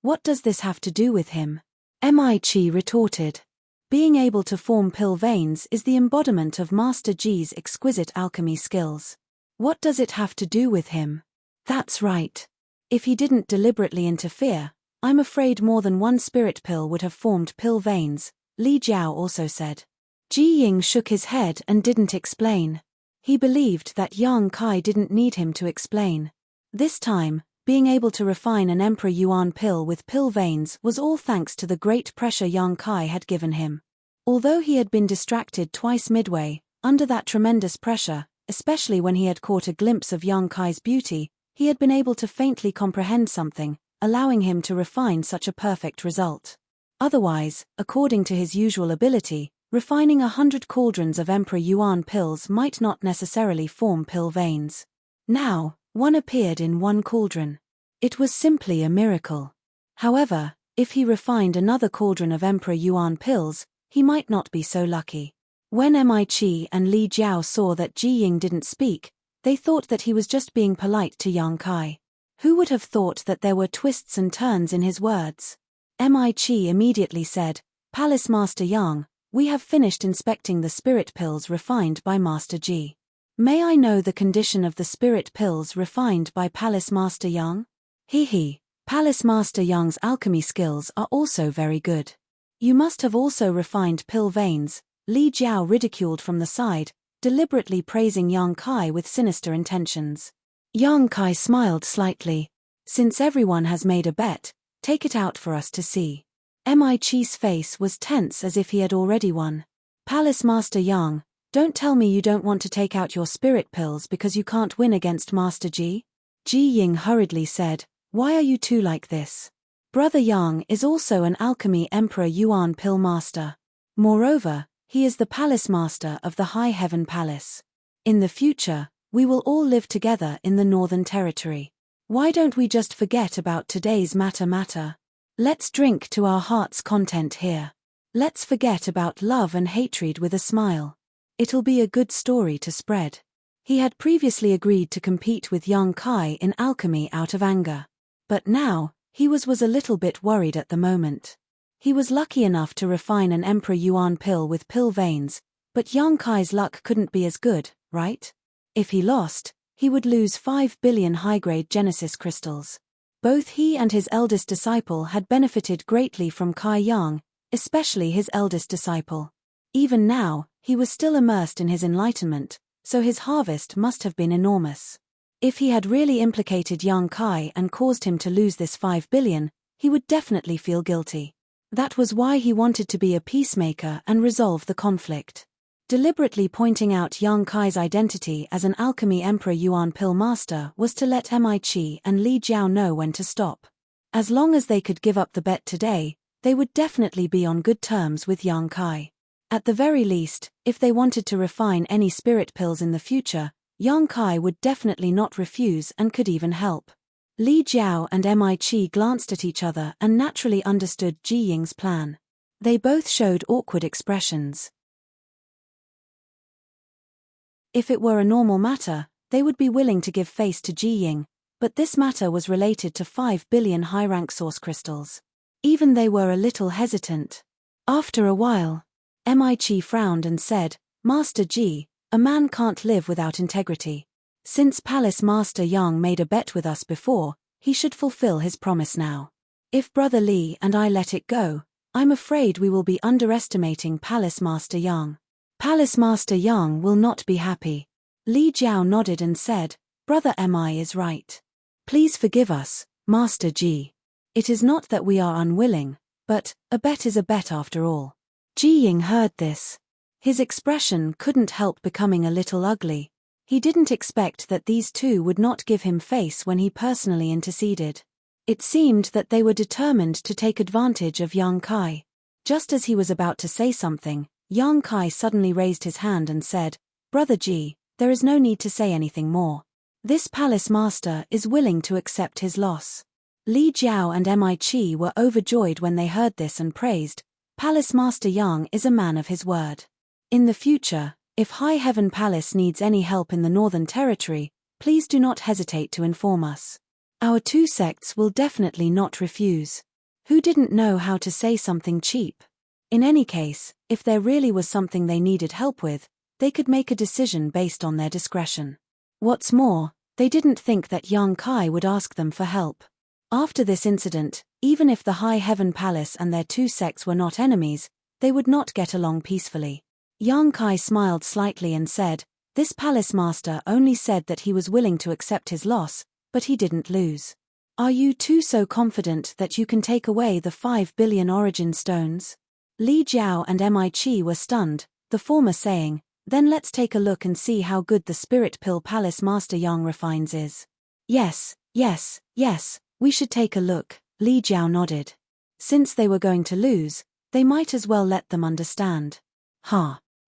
What does this have to do with him? Mi-Chi retorted. Being able to form pill veins is the embodiment of Master Ji's exquisite alchemy skills. What does it have to do with him? That's right. If he didn't deliberately interfere, I'm afraid more than one spirit pill would have formed pill veins, Li Jiao also said. Ji Ying shook his head and didn't explain. He believed that Yang Kai didn't need him to explain. This time, being able to refine an Emperor Yuan pill with pill veins was all thanks to the great pressure Yang Kai had given him. Although he had been distracted twice midway, under that tremendous pressure, especially when he had caught a glimpse of Yang Kai's beauty, he had been able to faintly comprehend something, allowing him to refine such a perfect result. Otherwise, according to his usual ability, refining 100 cauldrons of Emperor Yuan pills might not necessarily form pill veins. Now, one appeared in one cauldron. It was simply a miracle. However, if he refined another cauldron of Emperor Yuan pills, he might not be so lucky. When Mi-Chi and Li Jiao saw that Ji Ying didn't speak, they thought that he was just being polite to Yang Kai. Who would have thought that there were twists and turns in his words? Mi-Chi immediately said, "Palace Master Yang, we have finished inspecting the spirit pills refined by Master Ji. May I know the condition of the spirit pills refined by Palace Master Yang?" Palace Master Yang's alchemy skills are also very good. You must have also refined pill veins, Li Jiao ridiculed from the side, deliberately praising Yang Kai with sinister intentions. Yang Kai smiled slightly. Since everyone has made a bet, take it out for us to see. Mi-Chi's face was tense as if he had already won. Palace Master Yang, don't tell me you don't want to take out your spirit pills because you can't win against Master Ji? Ji Ying hurriedly said, "Why are you two like this? Brother Yang is also an alchemy Emperor Yuan pill master. Moreover, he is the palace master of the High Heaven Palace. In the future, we will all live together in the Northern Territory. Why don't we just forget about today's matter? Let's drink to our heart's content here. Let's forget about love and hatred with a smile. It'll be a good story to spread." He had previously agreed to compete with Yang Kai in alchemy out of anger. But now, he was a little bit worried at the moment. He was lucky enough to refine an Emperor Yuan pill with pill veins, but Yang Kai's luck couldn't be as good, right? If he lost, he would lose 5 billion high-grade Genesis crystals. Both he and his eldest disciple had benefited greatly from Kai Yang, especially his eldest disciple. Even now, he was still immersed in his enlightenment, so his harvest must have been enormous. If he had really implicated Yang Kai and caused him to lose this 5 billion, he would definitely feel guilty. That was why he wanted to be a peacemaker and resolve the conflict. Deliberately pointing out Yang Kai's identity as an alchemy Emperor Yuan pill master was to let Mi-Chi and Li Jiao know when to stop. As long as they could give up the bet today, they would definitely be on good terms with Yang Kai. At the very least, if they wanted to refine any spirit pills in the future, Yang Kai would definitely not refuse and could even help. Li Jiao and Mi-Chi glanced at each other and naturally understood Ji Ying's plan. They both showed awkward expressions. If it were a normal matter, they would be willing to give face to Ji Ying, but this matter was related to 5 billion high-rank source crystals. Even they were a little hesitant. After a while, Mi-Chi frowned and said, "Master Ji, a man can't live without integrity. Since Palace Master Yang made a bet with us before, he should fulfill his promise now. If Brother Li and I let it go, I'm afraid we will be underestimating Palace Master Yang. Palace Master Yang will not be happy." Li Jiao nodded and said, "Brother Mi is right. Please forgive us, Master Ji. It is not that we are unwilling, but a bet is a bet after all." Ji Ying heard this. His expression couldn't help becoming a little ugly. He didn't expect that these two would not give him face when he personally interceded. It seemed that they were determined to take advantage of Yang Kai. Just as he was about to say something, Yang Kai suddenly raised his hand and said, "Brother Ji, there is no need to say anything more. This palace master is willing to accept his loss." Li Jiao and Mi-Chi were overjoyed when they heard this and praised, "Palace Master Yang is a man of his word. In the future, if High Heaven Palace needs any help in the Northern Territory, please do not hesitate to inform us." Our two sects will definitely not refuse. Who didn't know how to say something cheap? In any case, if there really was something they needed help with, they could make a decision based on their discretion. What's more, they didn't think that Yang Kai would ask them for help. After this incident, even if the High Heaven Palace and their two sects were not enemies, they would not get along peacefully. Yang Kai smiled slightly and said, "This palace master only said that he was willing to accept his loss, but he didn't lose. Are you two so confident that you can take away the 5 billion origin stones?" Li Jiao and Mi Qi were stunned, the former saying, "Then let's take a look and see how good the Spirit Pill Palace Master Yang refines is." Yes, we should take a look," Li Jiao nodded. Since they were going to lose, they might as well let them understand.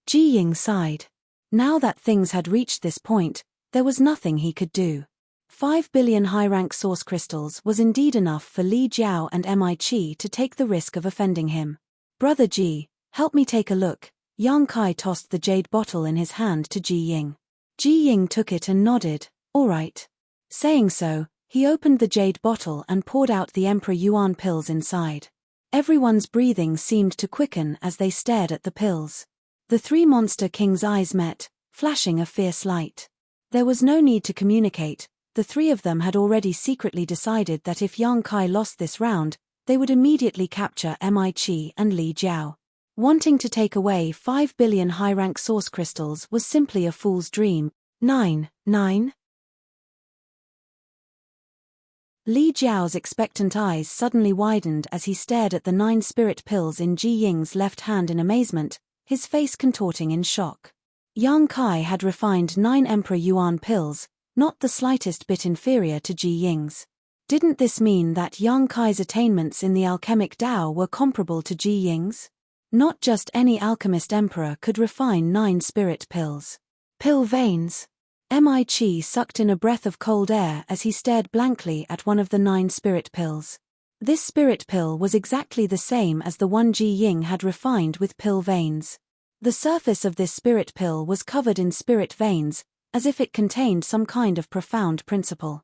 Ji Ying sighed. Now that things had reached this point, there was nothing he could do. 5 billion high-rank source crystals was indeed enough for Li Jiao and Mi Qi to take the risk of offending him. "Brother Ji, help me take a look." Yang Kai tossed the jade bottle in his hand to Ji Ying. Ji Ying took it and nodded, "All right." Saying so, he opened the jade bottle and poured out the Emperor Yuan pills inside. Everyone's breathing seemed to quicken as they stared at the pills. The three monster kings' eyes met, flashing a fierce light. There was no need to communicate. The three of them had already secretly decided that if Yang Kai lost this round, they would immediately capture Mi Qi and Li Jiao. Wanting to take away 5 billion high-rank source crystals was simply a fool's dream. 9. Li Jiao's expectant eyes suddenly widened as he stared at the 9 spirit pills in Ji Ying's left hand in amazement, his face contorting in shock. Yang Kai had refined 9 Emperor Yuan pills, not the slightest bit inferior to Ji Ying's. Didn't this mean that Yang Kai's attainments in the alchemic Tao were comparable to Ji Ying's? Not just any alchemist emperor could refine 9 spirit pills. Pill veins. Mi Qi sucked in a breath of cold air as he stared blankly at one of the 9 spirit pills. This spirit pill was exactly the same as the one Ji Ying had refined with pill veins. The surface of this spirit pill was covered in spirit veins, as if it contained some kind of profound principle.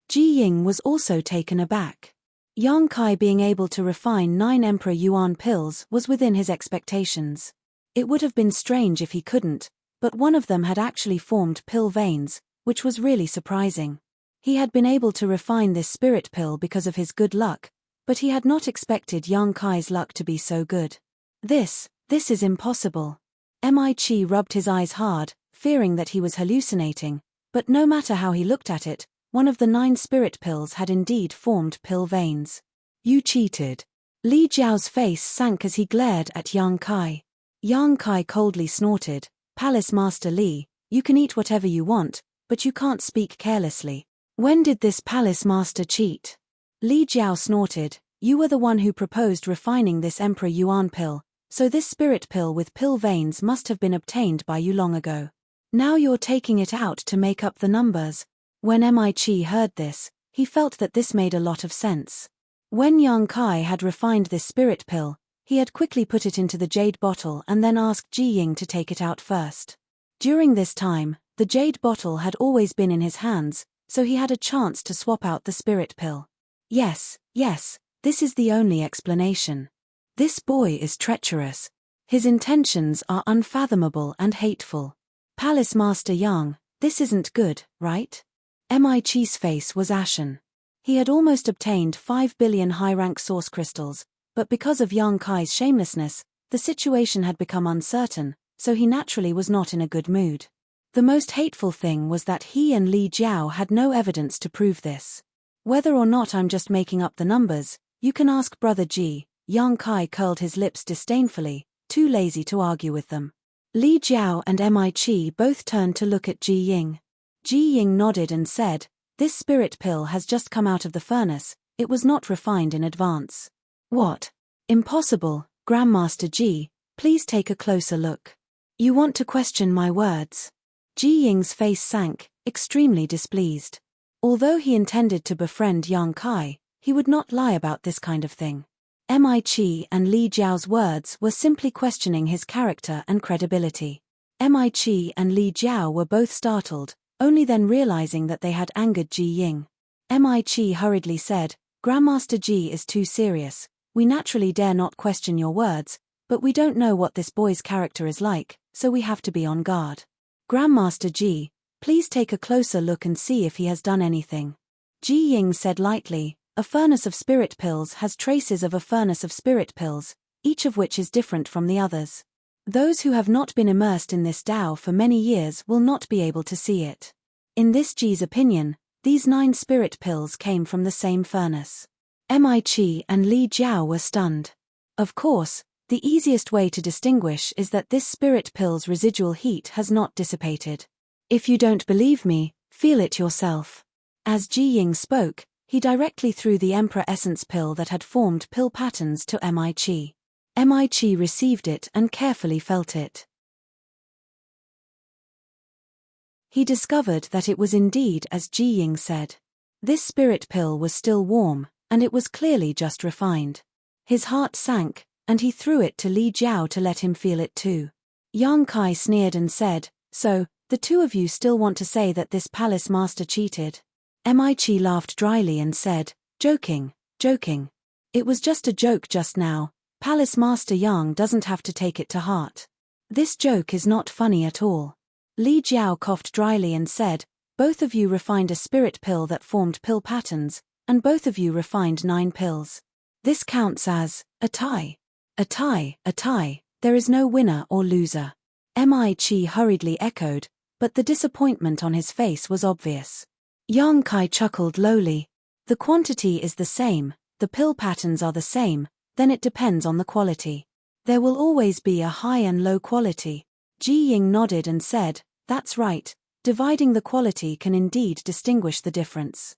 Ji Ying was also taken aback. Yang Kai being able to refine 9 Emperor Yuan pills was within his expectations. It would have been strange if he couldn't, but one of them had actually formed pill veins, which was really surprising. He had been able to refine this spirit pill because of his good luck, but he had not expected Yang Kai's luck to be so good. This is impossible. Mi Qi rubbed his eyes hard, fearing that he was hallucinating, but no matter how he looked at it, one of the 9 spirit pills had indeed formed pill veins. "You cheated." Li Jiao's face sank as he glared at Yang Kai. Yang Kai coldly snorted, "Palace Master Li, you can eat whatever you want, but you can't speak carelessly. When did this palace master cheat?" Li Jiao snorted, "You were the one who proposed refining this Emperor Yuan pill, so this spirit pill with pill veins must have been obtained by you long ago. Now you're taking it out to make up the numbers." When Mi Qi heard this, he felt that this made a lot of sense. When Yang Kai had refined this spirit pill, he had quickly put it into the jade bottle and then asked Ji Ying to take it out first. During this time, the jade bottle had always been in his hands, so he had a chance to swap out the spirit pill. Yes, this is the only explanation. This boy is treacherous. His intentions are unfathomable and hateful. Palace Master Yang, this isn't good, right? Mi Qi's face was ashen. He had almost obtained 5 billion high-rank source crystals, but because of Yang Kai's shamelessness, the situation had become uncertain, so he naturally was not in a good mood. The most hateful thing was that he and Li Jiao had no evidence to prove this. "Whether or not I'm just making up the numbers, you can ask Brother Ji." Yang Kai curled his lips disdainfully, too lazy to argue with them. Li Jiao and Mi Qi both turned to look at Ji Ying. Ji Ying nodded and said, "This spirit pill has just come out of the furnace, it was not refined in advance." "What? Impossible, Grandmaster Ji, please take a closer look. You want to question my words?" Ji Ying's face sank, extremely displeased. Although he intended to befriend Yang Kai, he would not lie about this kind of thing. Mi Qi and Li Jiao's words were simply questioning his character and credibility. Mi Qi and Li Jiao were both startled, only then realizing that they had angered Ji Ying. Chi hurriedly said, Grandmaster Ji is too serious. We naturally dare not question your words, but we don't know what this boy's character is like, so we have to be on guard. Grandmaster Ji, please take a closer look and see if he has done anything. Ji Ying said lightly, a furnace of spirit pills has traces of a furnace of spirit pills, each of which is different from the others. Those who have not been immersed in this Tao for many years will not be able to see it. In this Ji's opinion, these 9 spirit pills came from the same furnace. Chi and Li Jiao were stunned. Of course, the easiest way to distinguish is that this spirit pill's residual heat has not dissipated. If you don't believe me, feel it yourself. As Ji Ying spoke, he directly threw the Emperor Essence pill that had formed pill patterns to Chi. Chi received it and carefully felt it. He discovered that it was indeed as Ji Ying said. This spirit pill was still warm, and it was clearly just refined. His heart sank, and he threw it to Li Jiao to let him feel it too. Yang Kai sneered and said, so, the two of you still want to say that this palace master cheated? Chi laughed dryly and said, joking. It was just a joke just now. Palace Master Yang doesn't have to take it to heart. This joke is not funny at all. Li Jiao coughed dryly and said, both of you refined a spirit pill that formed pill patterns, and both of you refined 9 pills. This counts as a tie. A tie. There is no winner or loser. Chi hurriedly echoed, but the disappointment on his face was obvious. Yang Kai chuckled lowly. The quantity is the same, the pill patterns are the same, then it depends on the quality. There will always be a high and low quality. Ji Ying nodded and said, that's right, dividing the quality can indeed distinguish the difference.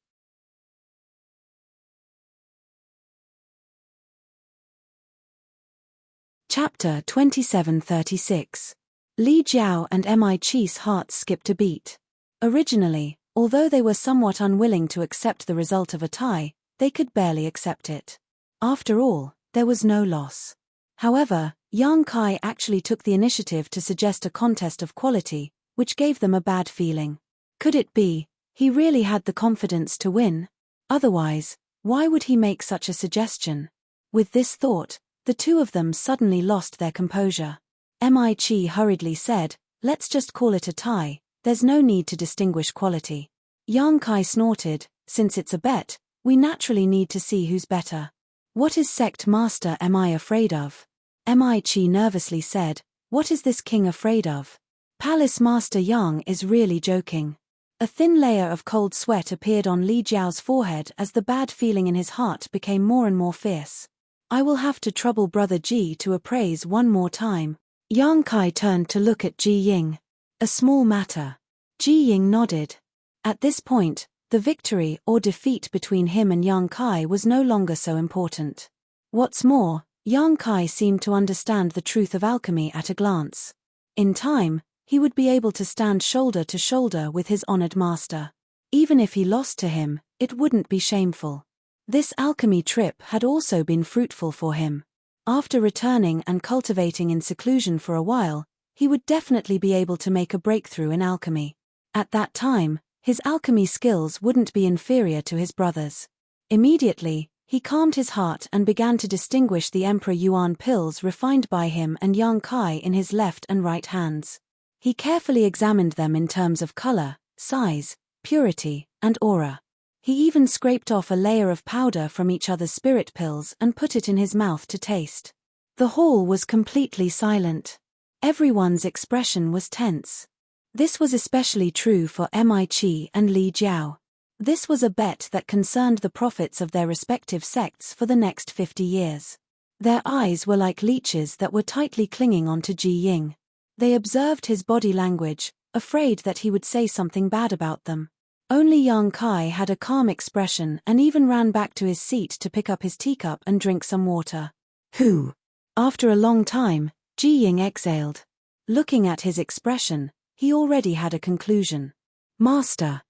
Chapter 2736. Li Jiao and Chi's hearts skipped a beat. Originally, although they were somewhat unwilling to accept the result of a tie, they could barely accept it. After all, there was no loss. However, Yang Kai actually took the initiative to suggest a contest of quality, which gave them a bad feeling. Could it be, he really had the confidence to win? Otherwise, why would he make such a suggestion? With this thought, the two of them suddenly lost their composure. Chi hurriedly said, let's just call it a tie, there's no need to distinguish quality. Yang Kai snorted, since it's a bet, we naturally need to see who's better. What is Sect Master afraid of? Chi nervously said, what is this king afraid of? Palace Master Yang is really joking. A thin layer of cold sweat appeared on Li Jiao's forehead as the bad feeling in his heart became more and more fierce. I will have to trouble Brother Ji to appraise one more time. Yang Kai turned to look at Ji Ying. A small matter. Ji Ying nodded. At this point, the victory or defeat between him and Yang Kai was no longer so important. What's more, Yang Kai seemed to understand the truth of alchemy at a glance. In time, he would be able to stand shoulder to shoulder with his honored master. Even if he lost to him, it wouldn't be shameful. This alchemy trip had also been fruitful for him. After returning and cultivating in seclusion for a while, he would definitely be able to make a breakthrough in alchemy. At that time, his alchemy skills wouldn't be inferior to his brother's. Immediately, he calmed his heart and began to distinguish the Emperor Yuan pills refined by him and Yang Kai in his left and right hands. He carefully examined them in terms of color, size, purity, and aura. He even scraped off a layer of powder from each other's spirit pills and put it in his mouth to taste. The hall was completely silent. Everyone's expression was tense. This was especially true for Chi and Li Jiao. This was a bet that concerned the profits of their respective sects for the next 50 years. Their eyes were like leeches that were tightly clinging onto Ji Ying. They observed his body language, afraid that he would say something bad about them. Only Yang Kai had a calm expression and even ran back to his seat to pick up his teacup and drink some water. Who? After a long time, Ji Ying exhaled. Looking at his expression, he already had a conclusion. Master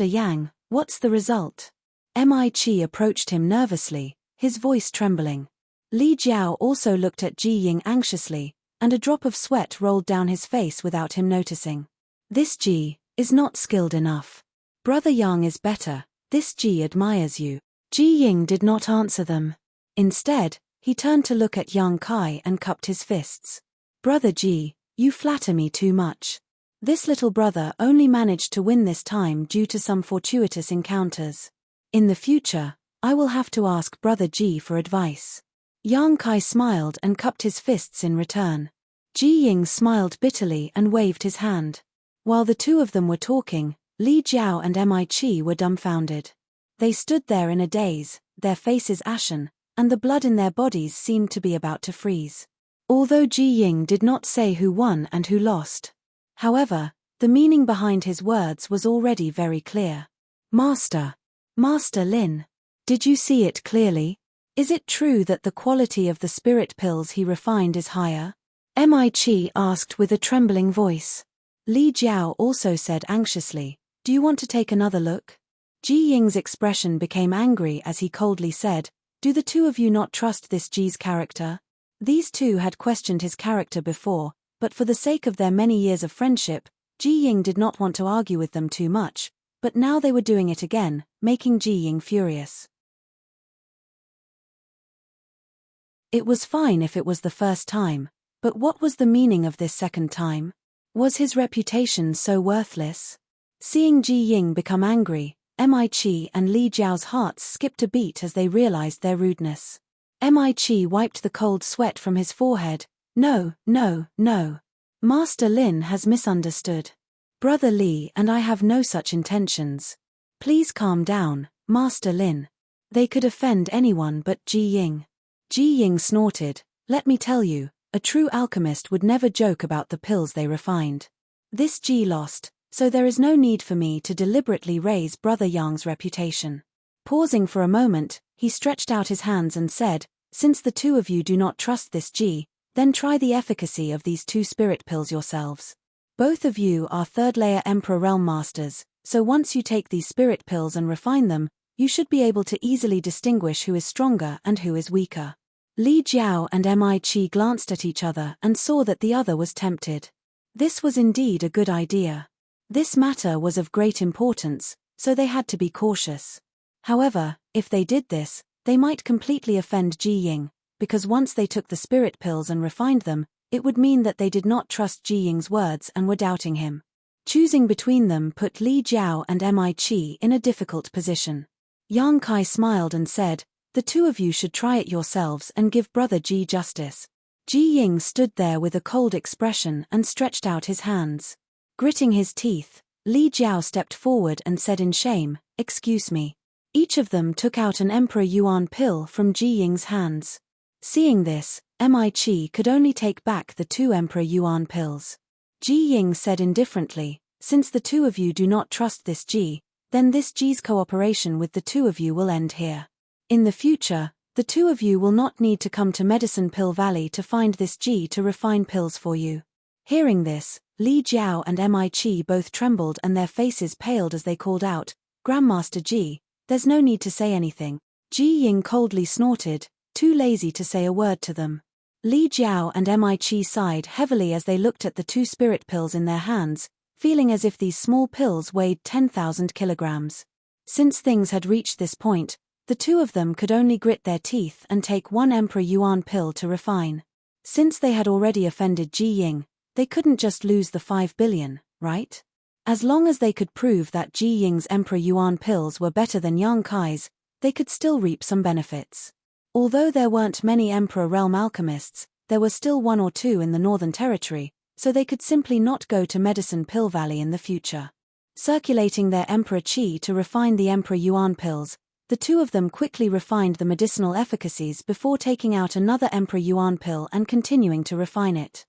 Yang, what's the result? Chi approached him nervously, his voice trembling. Li Jiao also looked at Ji Ying anxiously, and a drop of sweat rolled down his face without him noticing. This Ji is not skilled enough. Brother Yang is better, This Ji admires you. Ji Ying did not answer them. Instead, he turned to look at Yang Kai and cupped his fists. Brother Ji, you flatter me too much. This little brother only managed to win this time due to some fortuitous encounters. In the future, I will have to ask Brother Ji for advice. Yang Kai smiled and cupped his fists in return. Ji Ying smiled bitterly and waved his hand. While the two of them were talking, Li Jiao and Mi were dumbfounded. They stood there in a daze, their faces ashen, and the blood in their bodies seemed to be about to freeze. Although Ji Ying did not say who won and who lost. However, the meaning behind his words was already very clear. Master Lin, did you see it clearly? Is it true that the quality of the spirit pills he refined is higher? Mi asked with a trembling voice. Li Jiao also said anxiously, do you want to take another look? Ji Ying's expression became angry as he coldly said, do the two of you not trust this Ji's character? These two had questioned his character before, but for the sake of their many years of friendship, Ji Ying did not want to argue with them too much, but now they were doing it again, making Ji Ying furious. It was fine if it was the first time, but what was the meaning of this second time? Was his reputation so worthless? Seeing Ji Ying become angry, Mi and Li Jiao's hearts skipped a beat as they realized their rudeness. Mi wiped the cold sweat from his forehead. No. Master Lin has misunderstood. Brother Li and I have no such intentions. Please calm down, Master Lin. They could offend anyone but Ji Ying. Ji Ying snorted, let me tell you, a true alchemist would never joke about the pills they refined. This Ji lost, so there is no need for me to deliberately raise Brother Yang's reputation. Pausing for a moment, he stretched out his hands and said, since the two of you do not trust this Ji, then try the efficacy of these two spirit pills yourselves. Both of you are third-layer Emperor Realm Masters, so once you take these spirit pills and refine them, you should be able to easily distinguish who is stronger and who is weaker. Li Jiao and Mi glanced at each other and saw that the other was tempted. This was indeed a good idea. This matter was of great importance, so they had to be cautious. However, if they did this, they might completely offend Ji Ying, because once they took the spirit pills and refined them, it would mean that they did not trust Ji Ying's words and were doubting him. Choosing between them put Li Jiao and Mi in a difficult position. Yang Kai smiled and said, the two of you should try it yourselves and give Brother Ji justice. Ji Ying stood there with a cold expression and stretched out his hands. Gritting his teeth, Li Jiao stepped forward and said in shame, excuse me. Each of them took out an Emperor Yuan pill from Ji Ying's hands. Seeing this, Mi could only take back the two Emperor Yuan pills. Ji Ying said indifferently, since the two of you do not trust this Ji, then this Ji's cooperation with the two of you will end here. In the future, the two of you will not need to come to Medicine Pill Valley to find this Ji to refine pills for you. Hearing this, Li Jiao and Mi both trembled and their faces paled as they called out, Grandmaster Ji, there's no need to say anything. Ji Ying coldly snorted, too lazy to say a word to them. Li Jiao and Mi sighed heavily as they looked at the two spirit pills in their hands, feeling as if these small pills weighed 10,000 kilograms. Since things had reached this point, the two of them could only grit their teeth and take one Emperor Yuan pill to refine. Since they had already offended Ji Ying, they couldn't just lose the 5 billion, right? As long as they could prove that Ji Ying's Emperor Yuan pills were better than Yang Kai's, they could still reap some benefits. Although there weren't many Emperor Realm alchemists, there were still one or two in the Northern Territory, so they could simply not go to Medicine Pill Valley in the future. Circulating their Emperor Qi to refine the Emperor Yuan pills, the two of them quickly refined the medicinal efficacies before taking out another Emperor Yuan pill and continuing to refine it.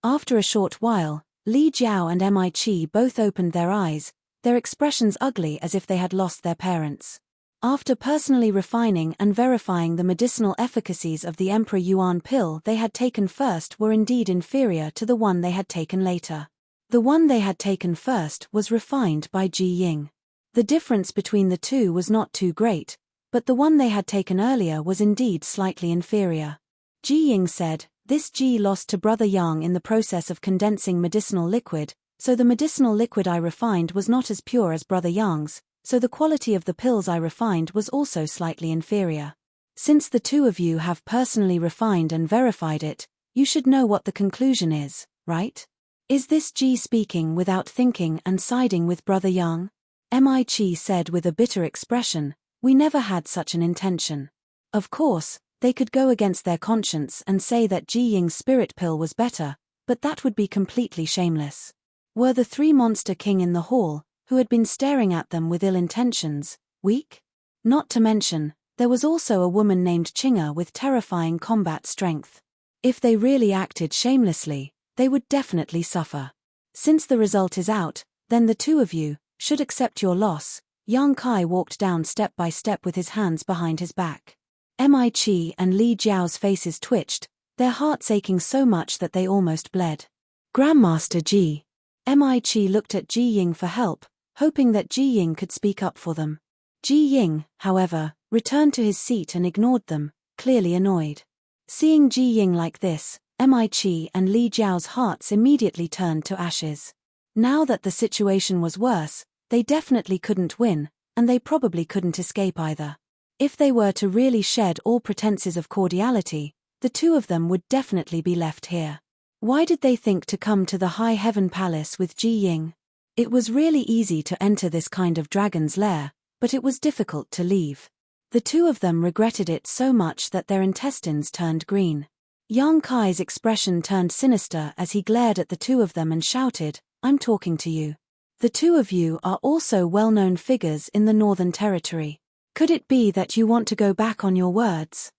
After a short while, Li Jiao and Mi both opened their eyes, their expressions ugly as if they had lost their parents. After personally refining and verifying the medicinal efficacies of the Emperor Yuan pill they had taken first were indeed inferior to the one they had taken later. The one they had taken first was refined by Ji Ying. The difference between the two was not too great, but the one they had taken earlier was indeed slightly inferior. Ji Ying said, "This Ji lost to Brother Yang in the process of condensing medicinal liquid, so the medicinal liquid I refined was not as pure as Brother Yang's, so the quality of the pills I refined was also slightly inferior. Since the two of you have personally refined and verified it, you should know what the conclusion is, right? Is this Ji speaking without thinking and siding with Brother Yang? Mi said with a bitter expression, we never had such an intention. Of course, they could go against their conscience and say that Ji Ying's spirit pill was better, but that would be completely shameless. Were the three monster king in the hall, who had been staring at them with ill intentions, weak? Not to mention, there was also a woman named Chinga with terrifying combat strength. If they really acted shamelessly, they would definitely suffer. Since the result is out, then the two of you should accept your loss. Yang Kai walked down step by step with his hands behind his back. Mi and Li Jiao's faces twitched, their hearts aching so much that they almost bled. Grandmaster Ji. Mi looked at Ji Ying for help, hoping that Ji Ying could speak up for them. Ji Ying, however, returned to his seat and ignored them, clearly annoyed. Seeing Ji Ying like this, Mi and Li Jiao's hearts immediately turned to ashes. Now that the situation was worse, they definitely couldn't win, and they probably couldn't escape either. If they were to really shed all pretenses of cordiality, the two of them would definitely be left here. Why did they think to come to the High Heaven Palace with Ji Ying? It was really easy to enter this kind of dragon's lair, but it was difficult to leave. The two of them regretted it so much that their intestines turned green. Yang Kai's expression turned sinister as he glared at the two of them and shouted, I'm talking to you. The two of you are also well-known figures in the Northern Territory. Could it be that you want to go back on your words?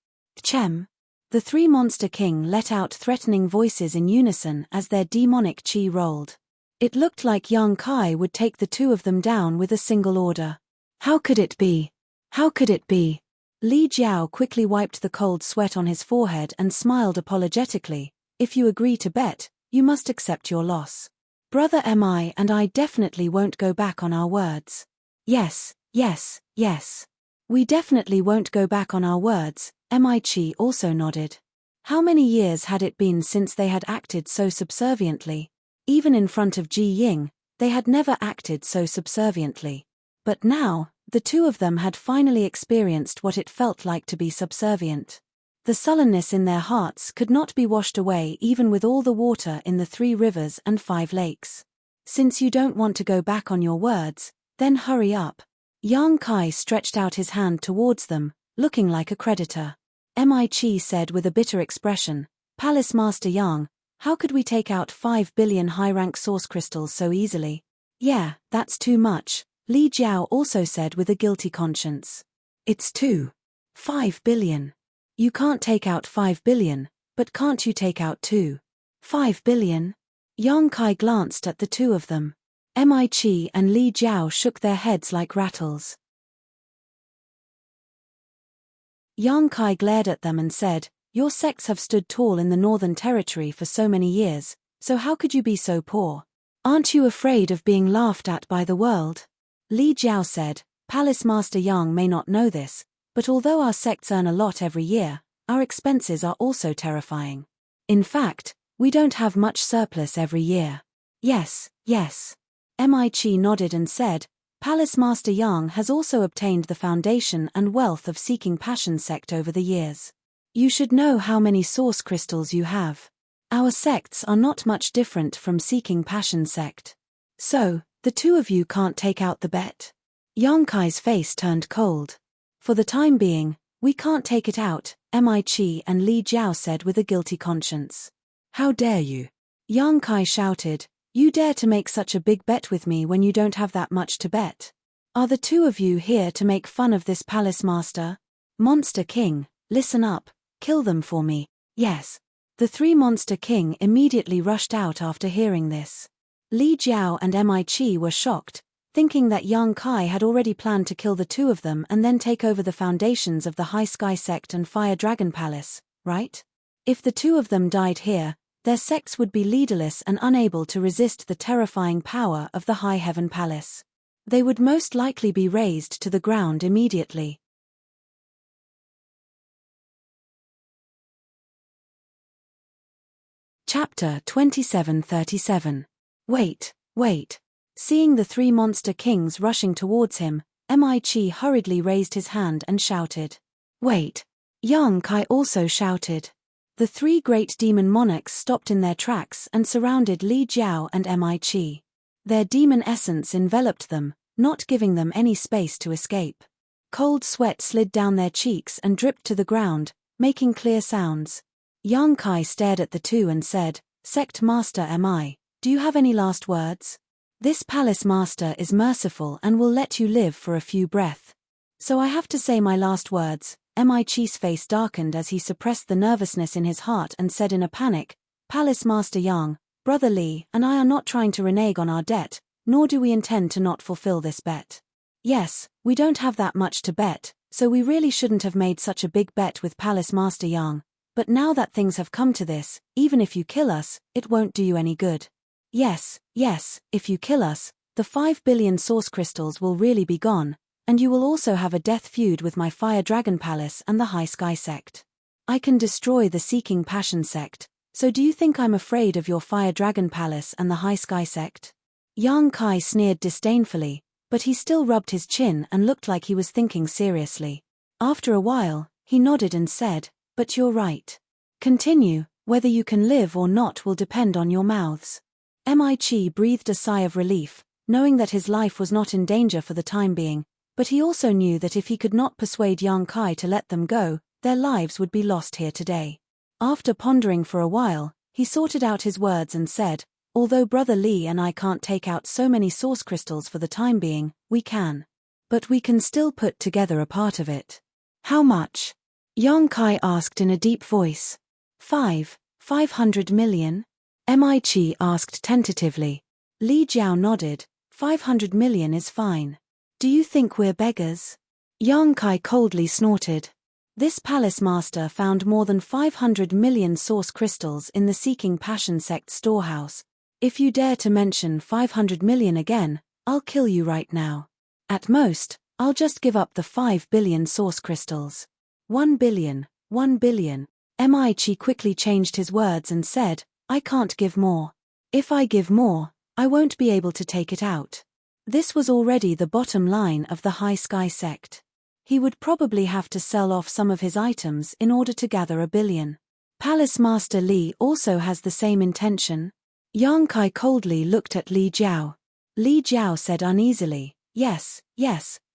Chem. The three monster king let out threatening voices in unison as their demonic chi rolled. It looked like Yang Kai would take the two of them down with a single order. How could it be? How could it be? Li Jiao quickly wiped the cold sweat on his forehead and smiled apologetically. If you agree to bet, you must accept your loss. Brother Mi and I definitely won't go back on our words. Yes, yes, yes. We definitely won't go back on our words, Mi also nodded. How many years had it been since they had acted so subserviently? Even in front of Ji Ying, they had never acted so subserviently. But now, the two of them had finally experienced what it felt like to be subservient. The sullenness in their hearts could not be washed away even with all the water in the 3 rivers and 5 lakes. Since you don't want to go back on your words, then hurry up. Yang Kai stretched out his hand towards them, looking like a creditor. Mi said with a bitter expression, Palace Master Yang, how could we take out 5 billion high-rank source crystals so easily? Yeah, that's too much, Li Jiao also said with a guilty conscience. It's 5 billion. You can't take out 5 billion, but can't you take out 5 billion? Yang Kai glanced at the two of them. Mi and Li Jiao shook their heads like rattles. Yang Kai glared at them and said, your sects have stood tall in the Northern Territory for so many years, so how could you be so poor? Aren't you afraid of being laughed at by the world? Li Jiao said, Palace Master Yang may not know this, but although our sects earn a lot every year, our expenses are also terrifying. In fact, we don't have much surplus every year. Yes, yes. Mi nodded and said, Palace Master Yang has also obtained the foundation and wealth of Seeking Passion sect over the years. You should know how many source crystals you have. Our sects are not much different from Seeking Passion sect. So, the two of you can't take out the bet? Yang Kai's face turned cold. For the time being, we can't take it out, Mi and Li Jiao said with a guilty conscience. How dare you? Yang Kai shouted, you dare to make such a big bet with me when you don't have that much to bet? Are the two of you here to make fun of this palace master? Monster King, listen up, kill them for me, yes. The 3 Monster King immediately rushed out after hearing this. Li Jiao and Mi were shocked, thinking that Yang Kai had already planned to kill the two of them and then take over the foundations of the High Sky Sect and Fire Dragon Palace, right? If the two of them died here, their sects would be leaderless and unable to resist the terrifying power of the High Heaven Palace. They would most likely be razed to the ground immediately. Chapter 2737. Wait, Wait. Seeing the three monster kings rushing towards him, Mi-Chi hurriedly raised his hand and shouted. Wait. Yang Kai also shouted. The three great demon monarchs stopped in their tracks and surrounded Li Jiao and Mi-Chi. Their demon essence enveloped them, not giving them any space to escape. Cold sweat slid down their cheeks and dripped to the ground, making clear sounds. Yang Kai stared at the two and said, Sect Master Mi, do you have any last words? This palace master is merciful and will let you live for a few breaths. So I have to say my last words. Mi-Chi's face darkened as he suppressed the nervousness in his heart and said in a panic, Palace Master Yang, Brother Li and I are not trying to renege on our debt, nor do we intend to not fulfill this bet. Yes, we don't have that much to bet, so we really shouldn't have made such a big bet with Palace Master Yang, but now that things have come to this, even if you kill us, it won't do you any good. Yes, if you kill us, the 5 billion source crystals will really be gone, and you will also have a death feud with my Fire Dragon Palace and the High Sky Sect. I can destroy the Seeking Passion Sect, so do you think I'm afraid of your Fire Dragon Palace and the High Sky Sect? Yang Kai sneered disdainfully, but he still rubbed his chin and looked like he was thinking seriously. After a while, he nodded and said, But you're right. Continue, whether you can live or not will depend on your mouths. Mi-Chi breathed a sigh of relief, knowing that his life was not in danger for the time being, but he also knew that if he could not persuade Yang Kai to let them go, their lives would be lost here today. After pondering for a while, he sorted out his words and said, Although Brother Li and I can't take out so many source crystals for the time being, we can. But we can still put together a part of it. How much? Yang Kai asked in a deep voice. 500 million? Mi-Chi asked tentatively. Li Jiao nodded. 500 million is fine. Do you think we're beggars? Yang Kai coldly snorted. This palace master found more than 500 million source crystals in the Seeking Passion Sect storehouse. If you dare to mention 500 million again, I'll kill you right now. At most, I'll just give up the 5 billion source crystals. 1 billion. Mi-Chi quickly changed his words and said, I can't give more. If I give more, I won't be able to take it out. This was already the bottom line of the High Sky Sect. He would probably have to sell off some of his items in order to gather 1 billion. Palace Master Li also has the same intention. Yang Kai coldly looked at Li Jiao. Li Jiao said uneasily, Yes,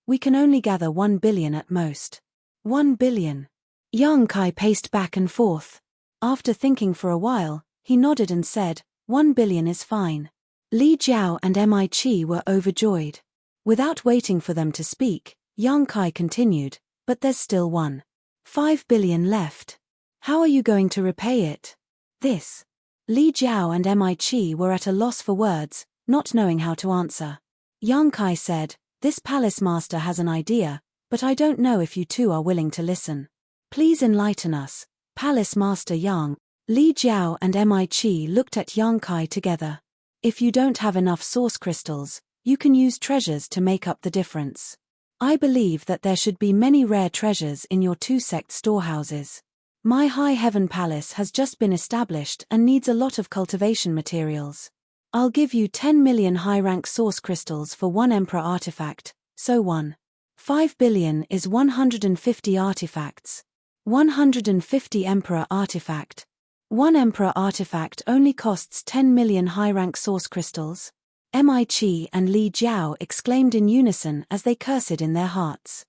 we can only gather 1 billion at most. 1 billion. Yang Kai paced back and forth. After thinking for a while, he nodded and said, 1 billion is fine. Li Jiao and Mi-Chi were overjoyed. Without waiting for them to speak, Yang Kai continued, But there's still 1.5 billion left. How are you going to repay it? This. Li Jiao and Mi-Chi were at a loss for words, not knowing how to answer. Yang Kai said, This palace master has an idea, but I don't know if you two are willing to listen. Please enlighten us, Palace Master Yang. Li Jiao and Mi-Chi looked at Yang Kai together. If you don't have enough source crystals, you can use treasures to make up the difference. I believe that there should be many rare treasures in your two sect storehouses. My High Heaven Palace has just been established and needs a lot of cultivation materials. I'll give you 10 million high-rank source crystals for 1 Emperor artifact, so 1.5 billion is 150 artifacts. 150 Emperor artifact. 1 Emperor artifact only costs 10 million high-rank source crystals. Mi-Chi and Li Jiao exclaimed in unison as they cursed in their hearts.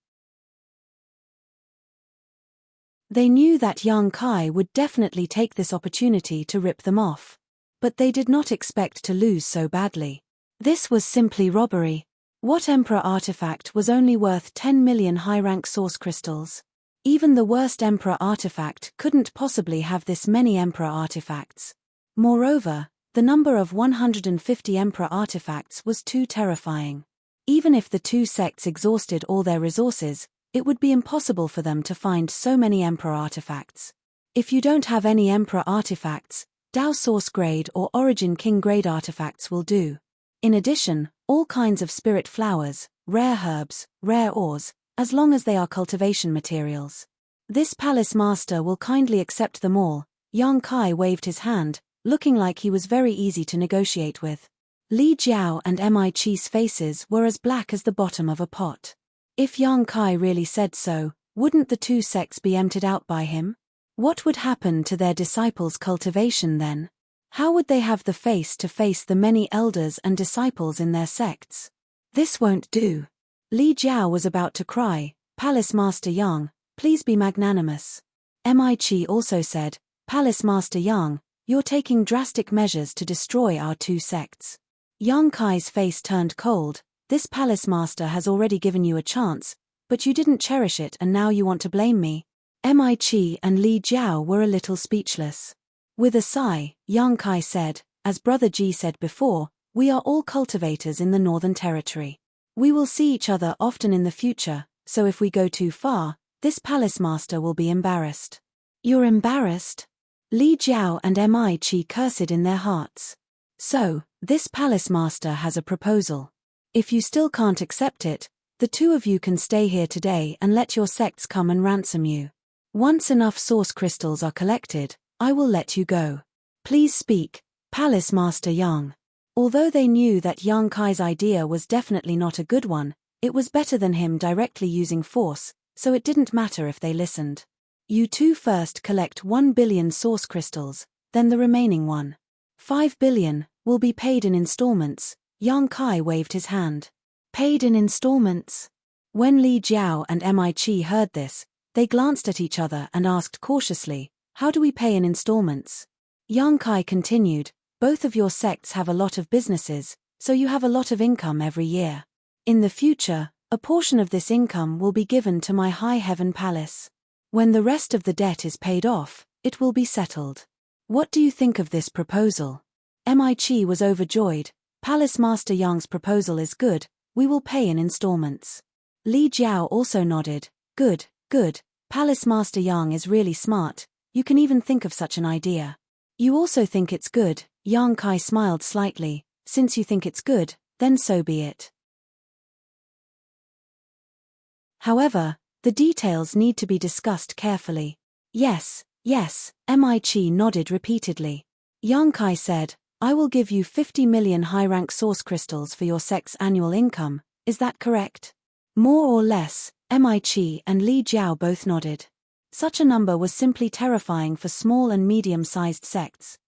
They knew that Yang Kai would definitely take this opportunity to rip them off. But they did not expect to lose so badly. This was simply robbery. What Emperor artifact was only worth 10 million high-rank source crystals? Even the worst Emperor artifact couldn't possibly have this many Emperor artifacts. Moreover, the number of 150 Emperor artifacts was too terrifying. Even if the two sects exhausted all their resources, it would be impossible for them to find so many Emperor artifacts. If you don't have any Emperor artifacts, Dao Source Grade or Origin King Grade artifacts will do. In addition, all kinds of spirit flowers, rare herbs, rare ores, as long as they are cultivation materials. This palace master will kindly accept them all. Yang Kai waved his hand, looking like he was very easy to negotiate with. Li Jiao and Mi Chi's faces were as black as the bottom of a pot. If Yang Kai really said so, wouldn't the two sects be emptied out by him? What would happen to their disciples' cultivation then? How would they have the face to face the many elders and disciples in their sects? This won't do. Li Jiao was about to cry, Palace Master Yang, please be magnanimous. Mi Chi also said, Palace Master Yang, you're taking drastic measures to destroy our two sects. Yang Kai's face turned cold. This Palace Master has already given you a chance, but you didn't cherish it and now you want to blame me. Mi Chi and Li Jiao were a little speechless. With a sigh, Yang Kai said, as Brother Ji said before, we are all cultivators in the Northern Territory. We will see each other often in the future, so if we go too far, this Palace Master will be embarrassed. You're embarrassed? Li Jiao and Mi Chi cursed in their hearts. So, this Palace Master has a proposal. If you still can't accept it, the two of you can stay here today and let your sects come and ransom you. Once enough source crystals are collected, I will let you go. Please speak, Palace Master Yang. Although they knew that Yang Kai's idea was definitely not a good one, it was better than him directly using force, so it didn't matter if they listened. You two first collect 1 billion source crystals, then the remaining 1.5 billion, will be paid in installments. Yang Kai waved his hand. Paid in installments? When Li Jiao and Mi Chi heard this, they glanced at each other and asked cautiously, how do we pay in installments? Yang Kai continued, both of your sects have a lot of businesses, so you have a lot of income every year. In the future, a portion of this income will be given to my High Heaven Palace. When the rest of the debt is paid off, it will be settled. What do you think of this proposal? Mi Chi was overjoyed. Palace Master Yang's proposal is good, we will pay in installments. Li Jiao also nodded, good, good, Palace Master Yang is really smart, you can even think of such an idea. You also think it's good, Yang Kai smiled slightly, since you think it's good, then so be it. However, the details need to be discussed carefully. Yes, yes, Mi Chi nodded repeatedly. Yang Kai said, I will give you 50 million high-rank source crystals for your sect's annual income, is that correct? More or less, Mi Chi and Li Jiao both nodded. Such a number was simply terrifying for small and medium-sized sects.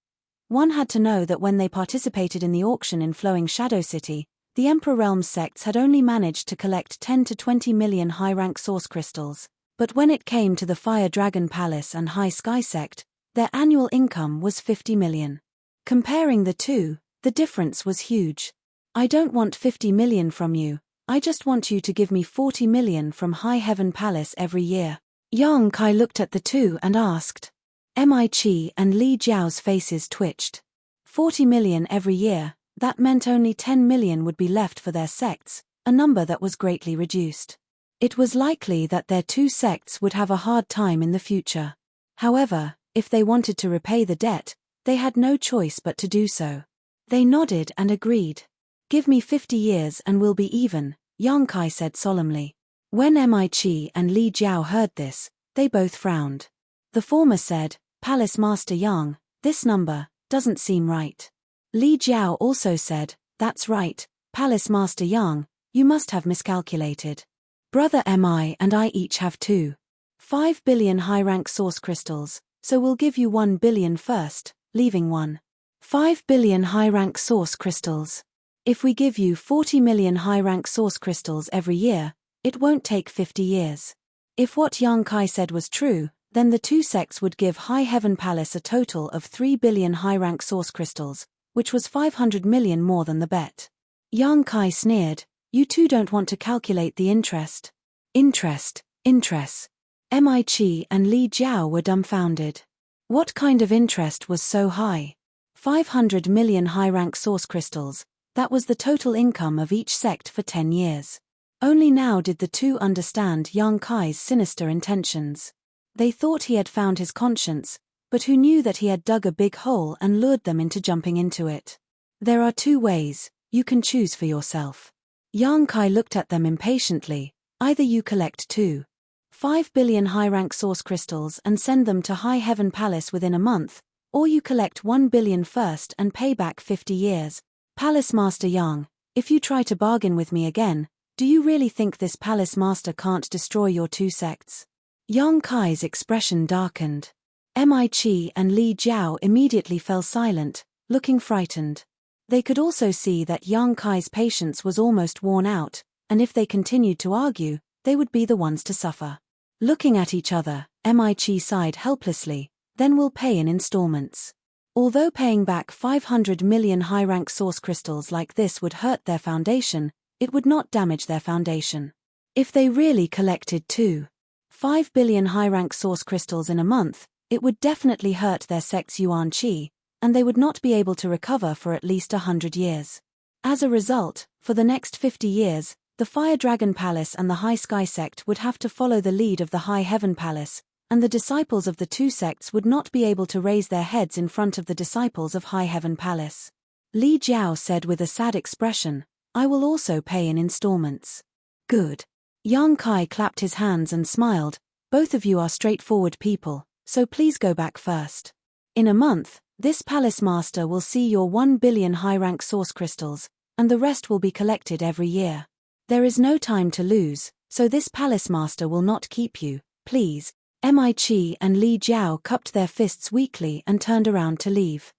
One had to know that when they participated in the auction in Flowing Shadow City, the Emperor Realms sects had only managed to collect 10 to 20 million high-rank source crystals, but when it came to the Fire Dragon Palace and High Sky sect, their annual income was 50 million. Comparing the two, the difference was huge. I don't want 50 million from you, I just want you to give me 40 million from High Heaven Palace every year. Yang Kai looked at the two and asked. Mi Chi and Li Jiao's faces twitched. 40 million every year, that meant only 10 million would be left for their sects, a number that was greatly reduced. It was likely that their two sects would have a hard time in the future. However, if they wanted to repay the debt, they had no choice but to do so. They nodded and agreed. Give me 50 years and we'll be even, Yang Kai said solemnly. When Mi Chi and Li Jiao heard this, they both frowned. The former said, Palace Master Yang, this number doesn't seem right. Li Jiao also said, that's right, Palace Master Yang, you must have miscalculated. Brother Mi and I each have 2.5 billion high-rank source crystals, so we'll give you 1 billion first, leaving 1.5 billion high-rank source crystals. If we give you 40 million high-rank source crystals every year, it won't take 50 years. If what Yang Kai said was true, then the two sects would give High Heaven Palace a total of 3 billion high-rank source crystals, which was 500 million more than the bet. Yang Kai sneered, you two don't want to calculate the interest. Interest. Mi Chi and Li Jiao were dumbfounded. What kind of interest was so high? 500 million high-rank source crystals, that was the total income of each sect for 10 years. Only now did the two understand Yang Kai's sinister intentions. They thought he had found his conscience, but who knew that he had dug a big hole and lured them into jumping into it? There are two ways, you can choose for yourself. Yang Kai looked at them impatiently, either you collect 2.5 billion high-rank source crystals and send them to High Heaven Palace within a month, or you collect 1 billion first and pay back 50 years. Palace Master Yang, if you try to bargain with me again, do you really think this Palace Master can't destroy your two sects? Yang Kai's expression darkened. Mi Qi and Li Jiao immediately fell silent, looking frightened. They could also see that Yang Kai's patience was almost worn out, and if they continued to argue, they would be the ones to suffer. Looking at each other, Mi Qi sighed helplessly, then we'll pay in installments. Although paying back 500 million high-rank source crystals like this would hurt their foundation, it would not damage their foundation. If they really collected 5 billion high-rank source crystals in a month, it would definitely hurt their sect's yuan qi, and they would not be able to recover for at least 100 years. As a result, for the next 50 years, the Fire Dragon Palace and the High Sky Sect would have to follow the lead of the High Heaven Palace, and the disciples of the two sects would not be able to raise their heads in front of the disciples of High Heaven Palace. Li Jiao said with a sad expression, I will also pay in installments. Good. Yang Kai clapped his hands and smiled, both of you are straightforward people, so please go back first. In a month, this Palace Master will see your 1 billion high-rank source crystals, and the rest will be collected every year. There is no time to lose, so this Palace Master will not keep you, please. Mi Qi and Li Jiao cupped their fists weakly and turned around to leave.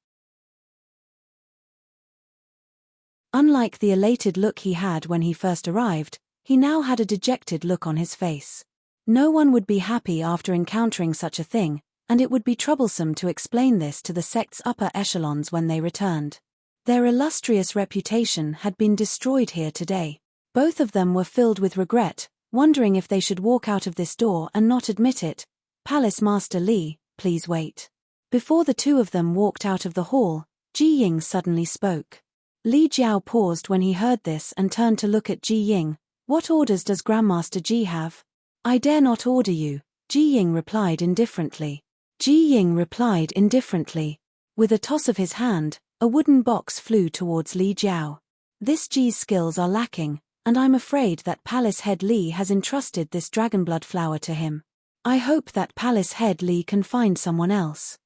Unlike the elated look he had when he first arrived, he now had a dejected look on his face. No one would be happy after encountering such a thing, and it would be troublesome to explain this to the sect's upper echelons when they returned. Their illustrious reputation had been destroyed here today. Both of them were filled with regret, wondering if they should walk out of this door and not admit it. Palace Master Li, please wait. Before the two of them walked out of the hall, Ji Ying suddenly spoke. Li Jiao paused when he heard this and turned to look at Ji Ying. What orders does Grandmaster Ji have? I dare not order you, Ji Ying replied indifferently. With a toss of his hand, a wooden box flew towards Li Jiao. This Ji's skills are lacking, and I'm afraid that Palace Head Li has entrusted this dragonblood flower to him. I hope that Palace Head Li can find someone else.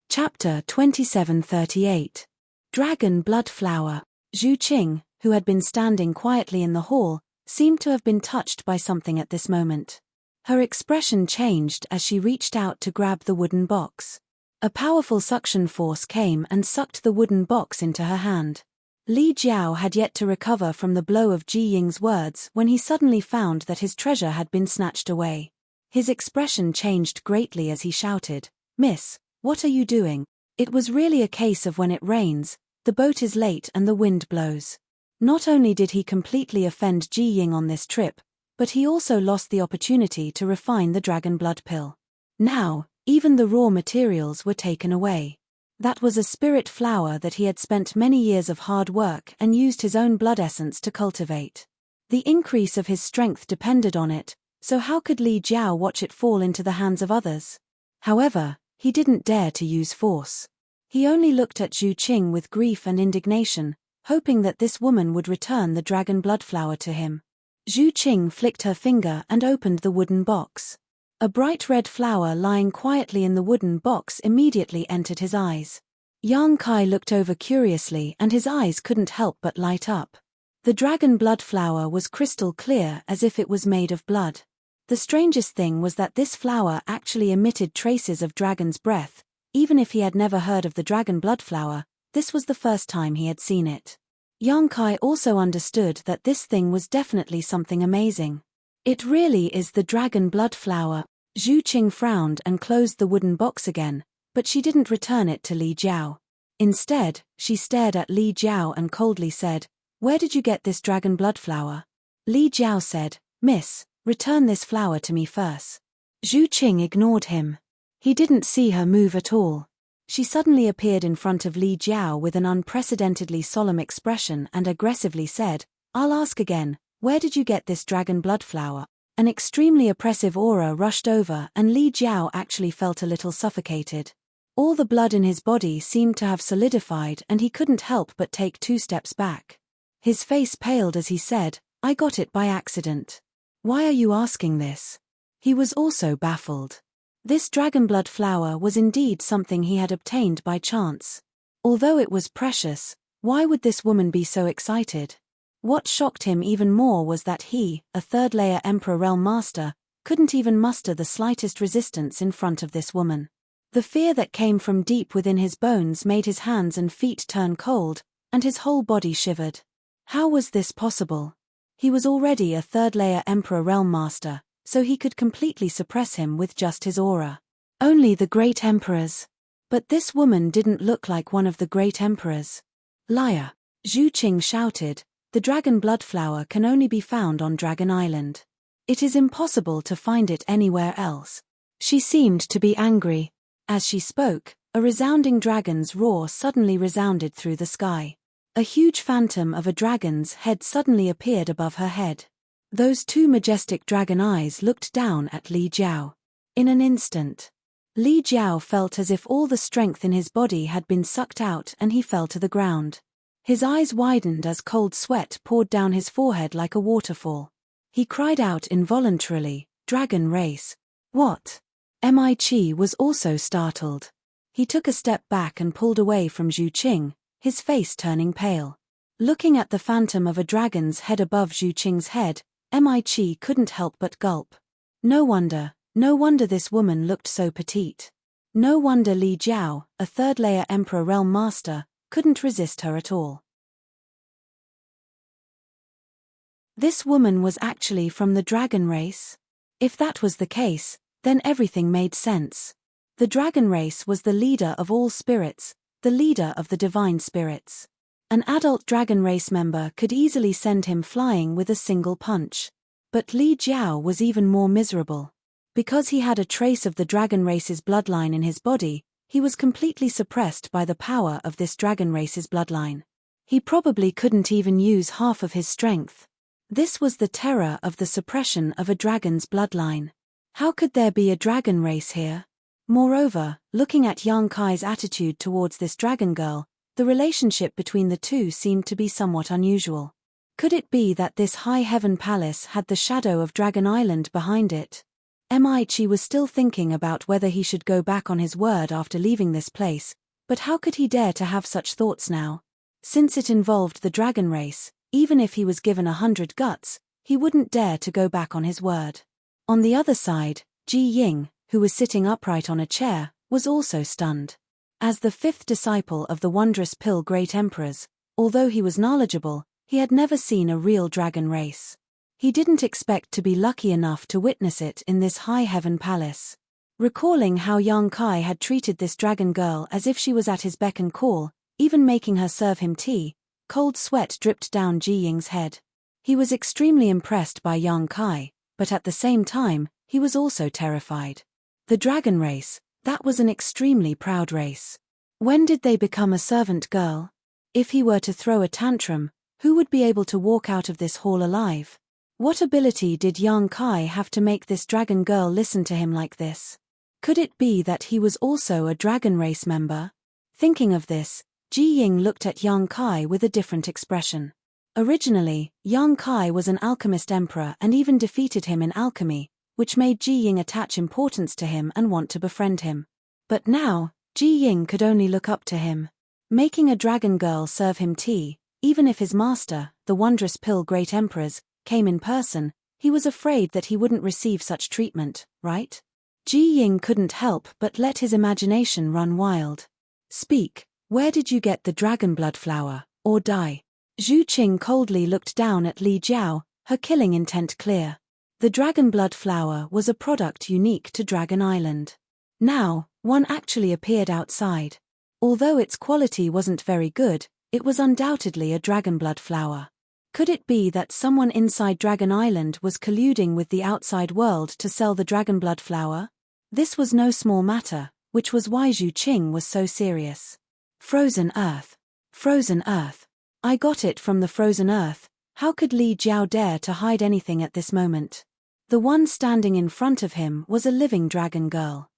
Chapter 2738. Dragon Blood Flower. Zhu Qing, who had been standing quietly in the hall, seemed to have been touched by something at this moment. Her expression changed as she reached out to grab the wooden box. A powerful suction force came and sucked the wooden box into her hand. Li Jiao had yet to recover from the blow of Ji Ying's words when he suddenly found that his treasure had been snatched away. His expression changed greatly as he shouted, "Miss, what are you doing? It was really a case of when it rains, the boat is late and the wind blows." Not only did he completely offend Ji Ying on this trip, but he also lost the opportunity to refine the dragon blood pill. Now, even the raw materials were taken away. That was a spirit flower that he had spent many years of hard work and used his own blood essence to cultivate. The increase of his strength depended on it, so how could Li Jiao watch it fall into the hands of others? However, he didn't dare to use force. He only looked at Zhu Qing with grief and indignation, hoping that this woman would return the dragon blood flower to him. Zhu Qing flicked her finger and opened the wooden box. A bright red flower lying quietly in the wooden box immediately entered his eyes. Yang Kai looked over curiously and his eyes couldn't help but light up. The dragon blood flower was crystal clear as if it was made of blood. The strangest thing was that this flower actually emitted traces of dragon's breath. Even if he had never heard of the dragon blood flower, this was the first time he had seen it. Yang Kai also understood that this thing was definitely something amazing. It really is the dragon blood flower. Zhu Qing frowned and closed the wooden box again, but she didn't return it to Li Jiao. Instead, she stared at Li Jiao and coldly said, "Where did you get this dragon blood flower?" Li Jiao said, "Miss, return this flower to me first." Zhu Qing ignored him. He didn't see her move at all. She suddenly appeared in front of Li Jiao with an unprecedentedly solemn expression and aggressively said, "I'll ask again, where did you get this dragon blood flower?" An extremely oppressive aura rushed over and Li Jiao actually felt a little suffocated. All the blood in his body seemed to have solidified and he couldn't help but take 2 steps back. His face paled as he said, "I got it by accident." "Why are you asking this?" He was also baffled. This dragonblood flower was indeed something he had obtained by chance. Although it was precious, why would this woman be so excited? What shocked him even more was that he, a third-layer Emperor Realm Master, couldn't even muster the slightest resistance in front of this woman. The fear that came from deep within his bones made his hands and feet turn cold, and his whole body shivered. How was this possible? He was already a third-layer Emperor Realm Master, so he could completely suppress him with just his aura. Only the great emperors. But this woman didn't look like one of the great emperors. Liar! Zhu Qing shouted, the dragon blood flower can only be found on Dragon Island. It is impossible to find it anywhere else. She seemed to be angry. As she spoke, a resounding dragon's roar suddenly resounded through the sky. A huge phantom of a dragon's head suddenly appeared above her head. Those two majestic dragon eyes looked down at Li Jiao. In an instant, Li Jiao felt as if all the strength in his body had been sucked out and he fell to the ground. His eyes widened as cold sweat poured down his forehead like a waterfall. He cried out involuntarily, "Dragon race." What? Mi was also startled. He took a step back and pulled away from Zhu Qing, his face turning pale. Looking at the phantom of a dragon's head above Zhu Qing's head, Mi couldn't help but gulp. No wonder this woman looked so petite. No wonder Li Jiao, a third-layer Emperor Realm Master, couldn't resist her at all. This woman was actually from the dragon race? If that was the case, then everything made sense. The dragon race was the leader of all spirits, the leader of the divine spirits. An adult dragon race member could easily send him flying with a single punch. But Li Jiao was even more miserable. Because he had a trace of the dragon race's bloodline in his body, he was completely suppressed by the power of this dragon race's bloodline. He probably couldn't even use half of his strength. This was the terror of the suppression of a dragon's bloodline. How could there be a dragon race here? Moreover, looking at Yang Kai's attitude towards this dragon girl, the relationship between the two seemed to be somewhat unusual. Could it be that this high heaven palace had the shadow of Dragon Island behind it? Mi was still thinking about whether he should go back on his word after leaving this place, but how could he dare to have such thoughts now? Since it involved the dragon race, even if he was given 100 guts, he wouldn't dare to go back on his word. On the other side, Ji Ying, who was sitting upright on a chair, was also stunned. As the fifth disciple of the wondrous Pill Great Emperors, although he was knowledgeable, he had never seen a real dragon race. He didn't expect to be lucky enough to witness it in this high heaven palace. Recalling how Yang Kai had treated this dragon girl as if she was at his beck and call, even making her serve him tea, cold sweat dripped down Ji Ying's head. He was extremely impressed by Yang Kai, but at the same time, he was also terrified. The dragon race, that was an extremely proud race. When did they become a servant girl? If he were to throw a tantrum, who would be able to walk out of this hall alive? What ability did Yang Kai have to make this dragon girl listen to him like this? Could it be that he was also a dragon race member? Thinking of this, Ji Ying looked at Yang Kai with a different expression. Originally, Yang Kai was an alchemist emperor and even defeated him in alchemy, which made Ji Ying attach importance to him and want to befriend him. But now, Ji Ying could only look up to him. Making a dragon girl serve him tea, even if his master, the wondrous Pill Great Emperors, came in person, he was afraid that he wouldn't receive such treatment, right? Ji Ying couldn't help but let his imagination run wild. Speak, where did you get the dragon blood flower, or die? Zhu Qing coldly looked down at Li Jiao, her killing intent clear. The dragon blood flower was a product unique to Dragon Island. Now, one actually appeared outside. Although its quality wasn't very good, it was undoubtedly a dragon blood flower. Could it be that someone inside Dragon Island was colluding with the outside world to sell the dragon blood flower? This was no small matter, which was why Zhu Qing was so serious. Frozen Earth. Frozen Earth. I got it from the frozen earth. How could Li Jiao dare to hide anything at this moment? The one standing in front of him was a living dragon girl.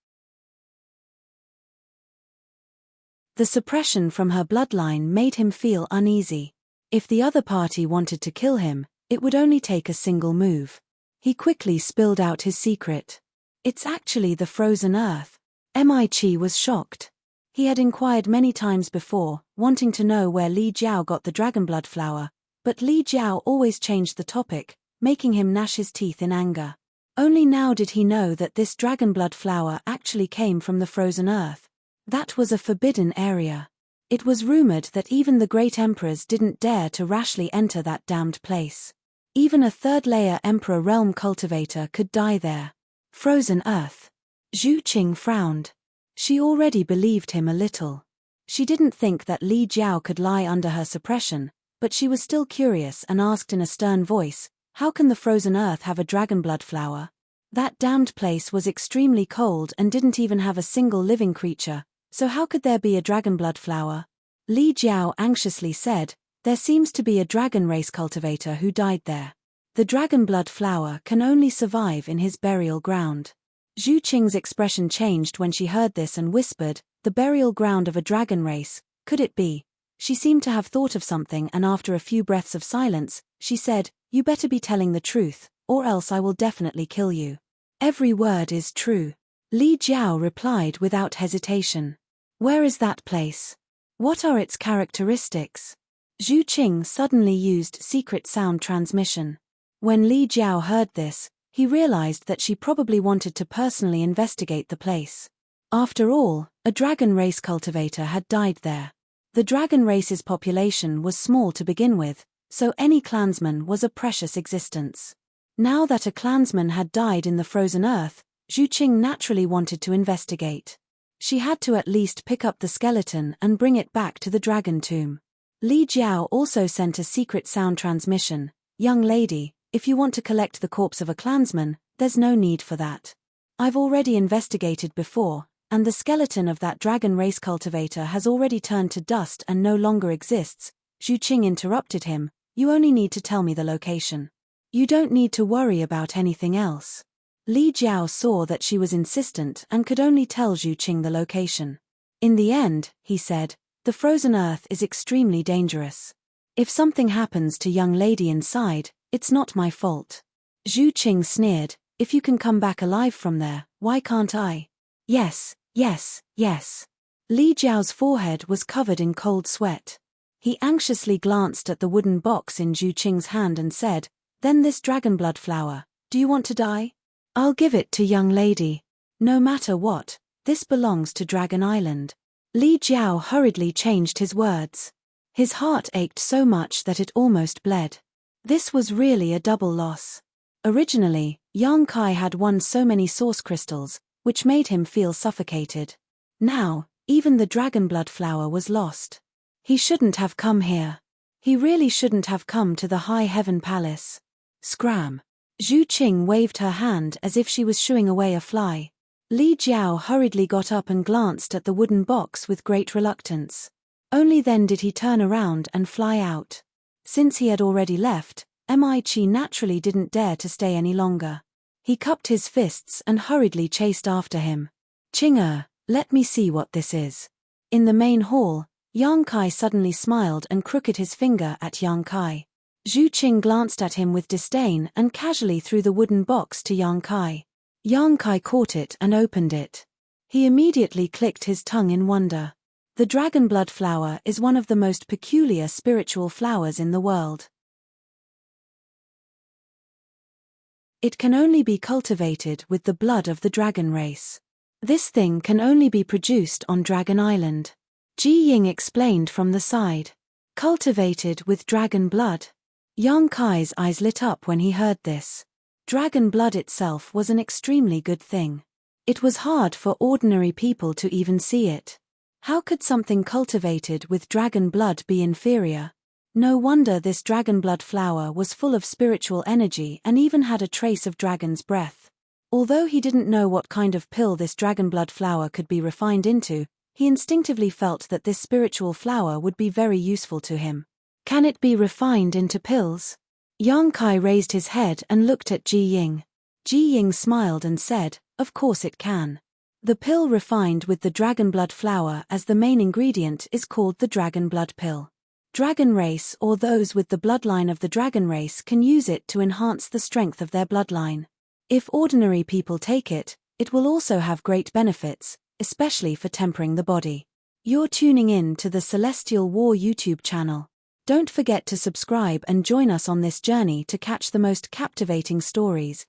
The suppression from her bloodline made him feel uneasy. If the other party wanted to kill him, it would only take a single move. He quickly spilled out his secret. It's actually the frozen earth. Michi was shocked. He had inquired many times before, wanting to know where Li Jiao got the dragonblood flower, but Li Jiao always changed the topic, making him gnash his teeth in anger. Only now did he know that this dragonblood flower actually came from the frozen earth. That was a forbidden area. It was rumored that even the great emperors didn't dare to rashly enter that damned place. Even a third-layer emperor realm cultivator could die there. Frozen earth. Zhu Qing frowned. She already believed him a little. She didn't think that Li Jiao could lie under her suppression, but she was still curious and asked in a stern voice, "How can the frozen earth have a dragonblood flower? That damned place was extremely cold and didn't even have a single living creature, so how could there be a dragonblood flower?" Li Jiao anxiously said, "There seems to be a dragon race cultivator who died there. The dragonblood flower can only survive in his burial ground." Zhu Qing's expression changed when she heard this and whispered, "The burial ground of a dragon race, could it be?" She seemed to have thought of something and after a few breaths of silence, she said, "You better be telling the truth, or else I will definitely kill you." "Every word is true," Li Jiao replied without hesitation. "Where is that place? What are its characteristics?" Zhu Qing suddenly used secret sound transmission. When Li Jiao heard this, he realized that she probably wanted to personally investigate the place. After all, a dragon race cultivator had died there. The dragon race's population was small to begin with, so any clansman was a precious existence. Now that a clansman had died in the frozen earth, Zhu Qing naturally wanted to investigate. She had to at least pick up the skeleton and bring it back to the dragon tomb. Li Jiao also sent a secret sound transmission, "Young lady, if you want to collect the corpse of a clansman, there's no need for that. I've already investigated before, and the skeleton of that dragon race cultivator has already turned to dust and no longer exists." Zhu Qing interrupted him, "You only need to tell me the location. You don't need to worry about anything else." Li Jiao saw that she was insistent and could only tell Zhu Qing the location. "In the end," he said, "the frozen earth is extremely dangerous. If something happens to young lady inside, it's not my fault." Zhu Qing sneered, "If you can come back alive from there, why can't I?" "Yes, yes, yes." Li Jiao's forehead was covered in cold sweat. He anxiously glanced at the wooden box in Zhu Qing's hand and said, "Then this dragonblood flower, do you want to die? I'll give it to young lady. No matter what, this belongs to Dragon Island." Li Jiao hurriedly changed his words. His heart ached so much that it almost bled. This was really a double loss. Originally, Yang Kai had won so many source crystals, which made him feel suffocated. Now, even the dragonblood flower was lost. He shouldn't have come here. He really shouldn't have come to the High Heaven Palace. Scram. Zhu Qing waved her hand as if she was shooing away a fly. Li Jiao hurriedly got up and glanced at the wooden box with great reluctance. Only then did he turn around and fly out. Since he had already left, Michi naturally didn't dare to stay any longer. He cupped his fists and hurriedly chased after him. "Qing, let me see what this is." In the main hall, Yang Kai suddenly smiled and crooked his finger at Yang Kai. Zhu Qing glanced at him with disdain and casually threw the wooden box to Yang Kai. Yang Kai caught it and opened it. He immediately clicked his tongue in wonder. The dragonblood flower is one of the most peculiar spiritual flowers in the world. It can only be cultivated with the blood of the dragon race. This thing can only be produced on Dragon Island. Ji Ying explained from the side. Cultivated with dragon blood. Yang Kai's eyes lit up when he heard this. Dragon blood itself was an extremely good thing. It was hard for ordinary people to even see it. How could something cultivated with dragon blood be inferior? No wonder this dragonblood flower was full of spiritual energy and even had a trace of dragon's breath. Although he didn't know what kind of pill this dragonblood flower could be refined into, he instinctively felt that this spiritual flower would be very useful to him. Can it be refined into pills? Yang Kai raised his head and looked at Ji Ying. Ji Ying smiled and said, "Of course it can. The pill refined with the dragonblood flower as the main ingredient is called the dragonblood pill. Dragon race or those with the bloodline of the dragon race can use it to enhance the strength of their bloodline. If ordinary people take it, It will also have great benefits, especially for tempering the body. You're tuning in to the Celestial War YouTube channel. Don't forget to subscribe and join us on this journey to catch the most captivating stories.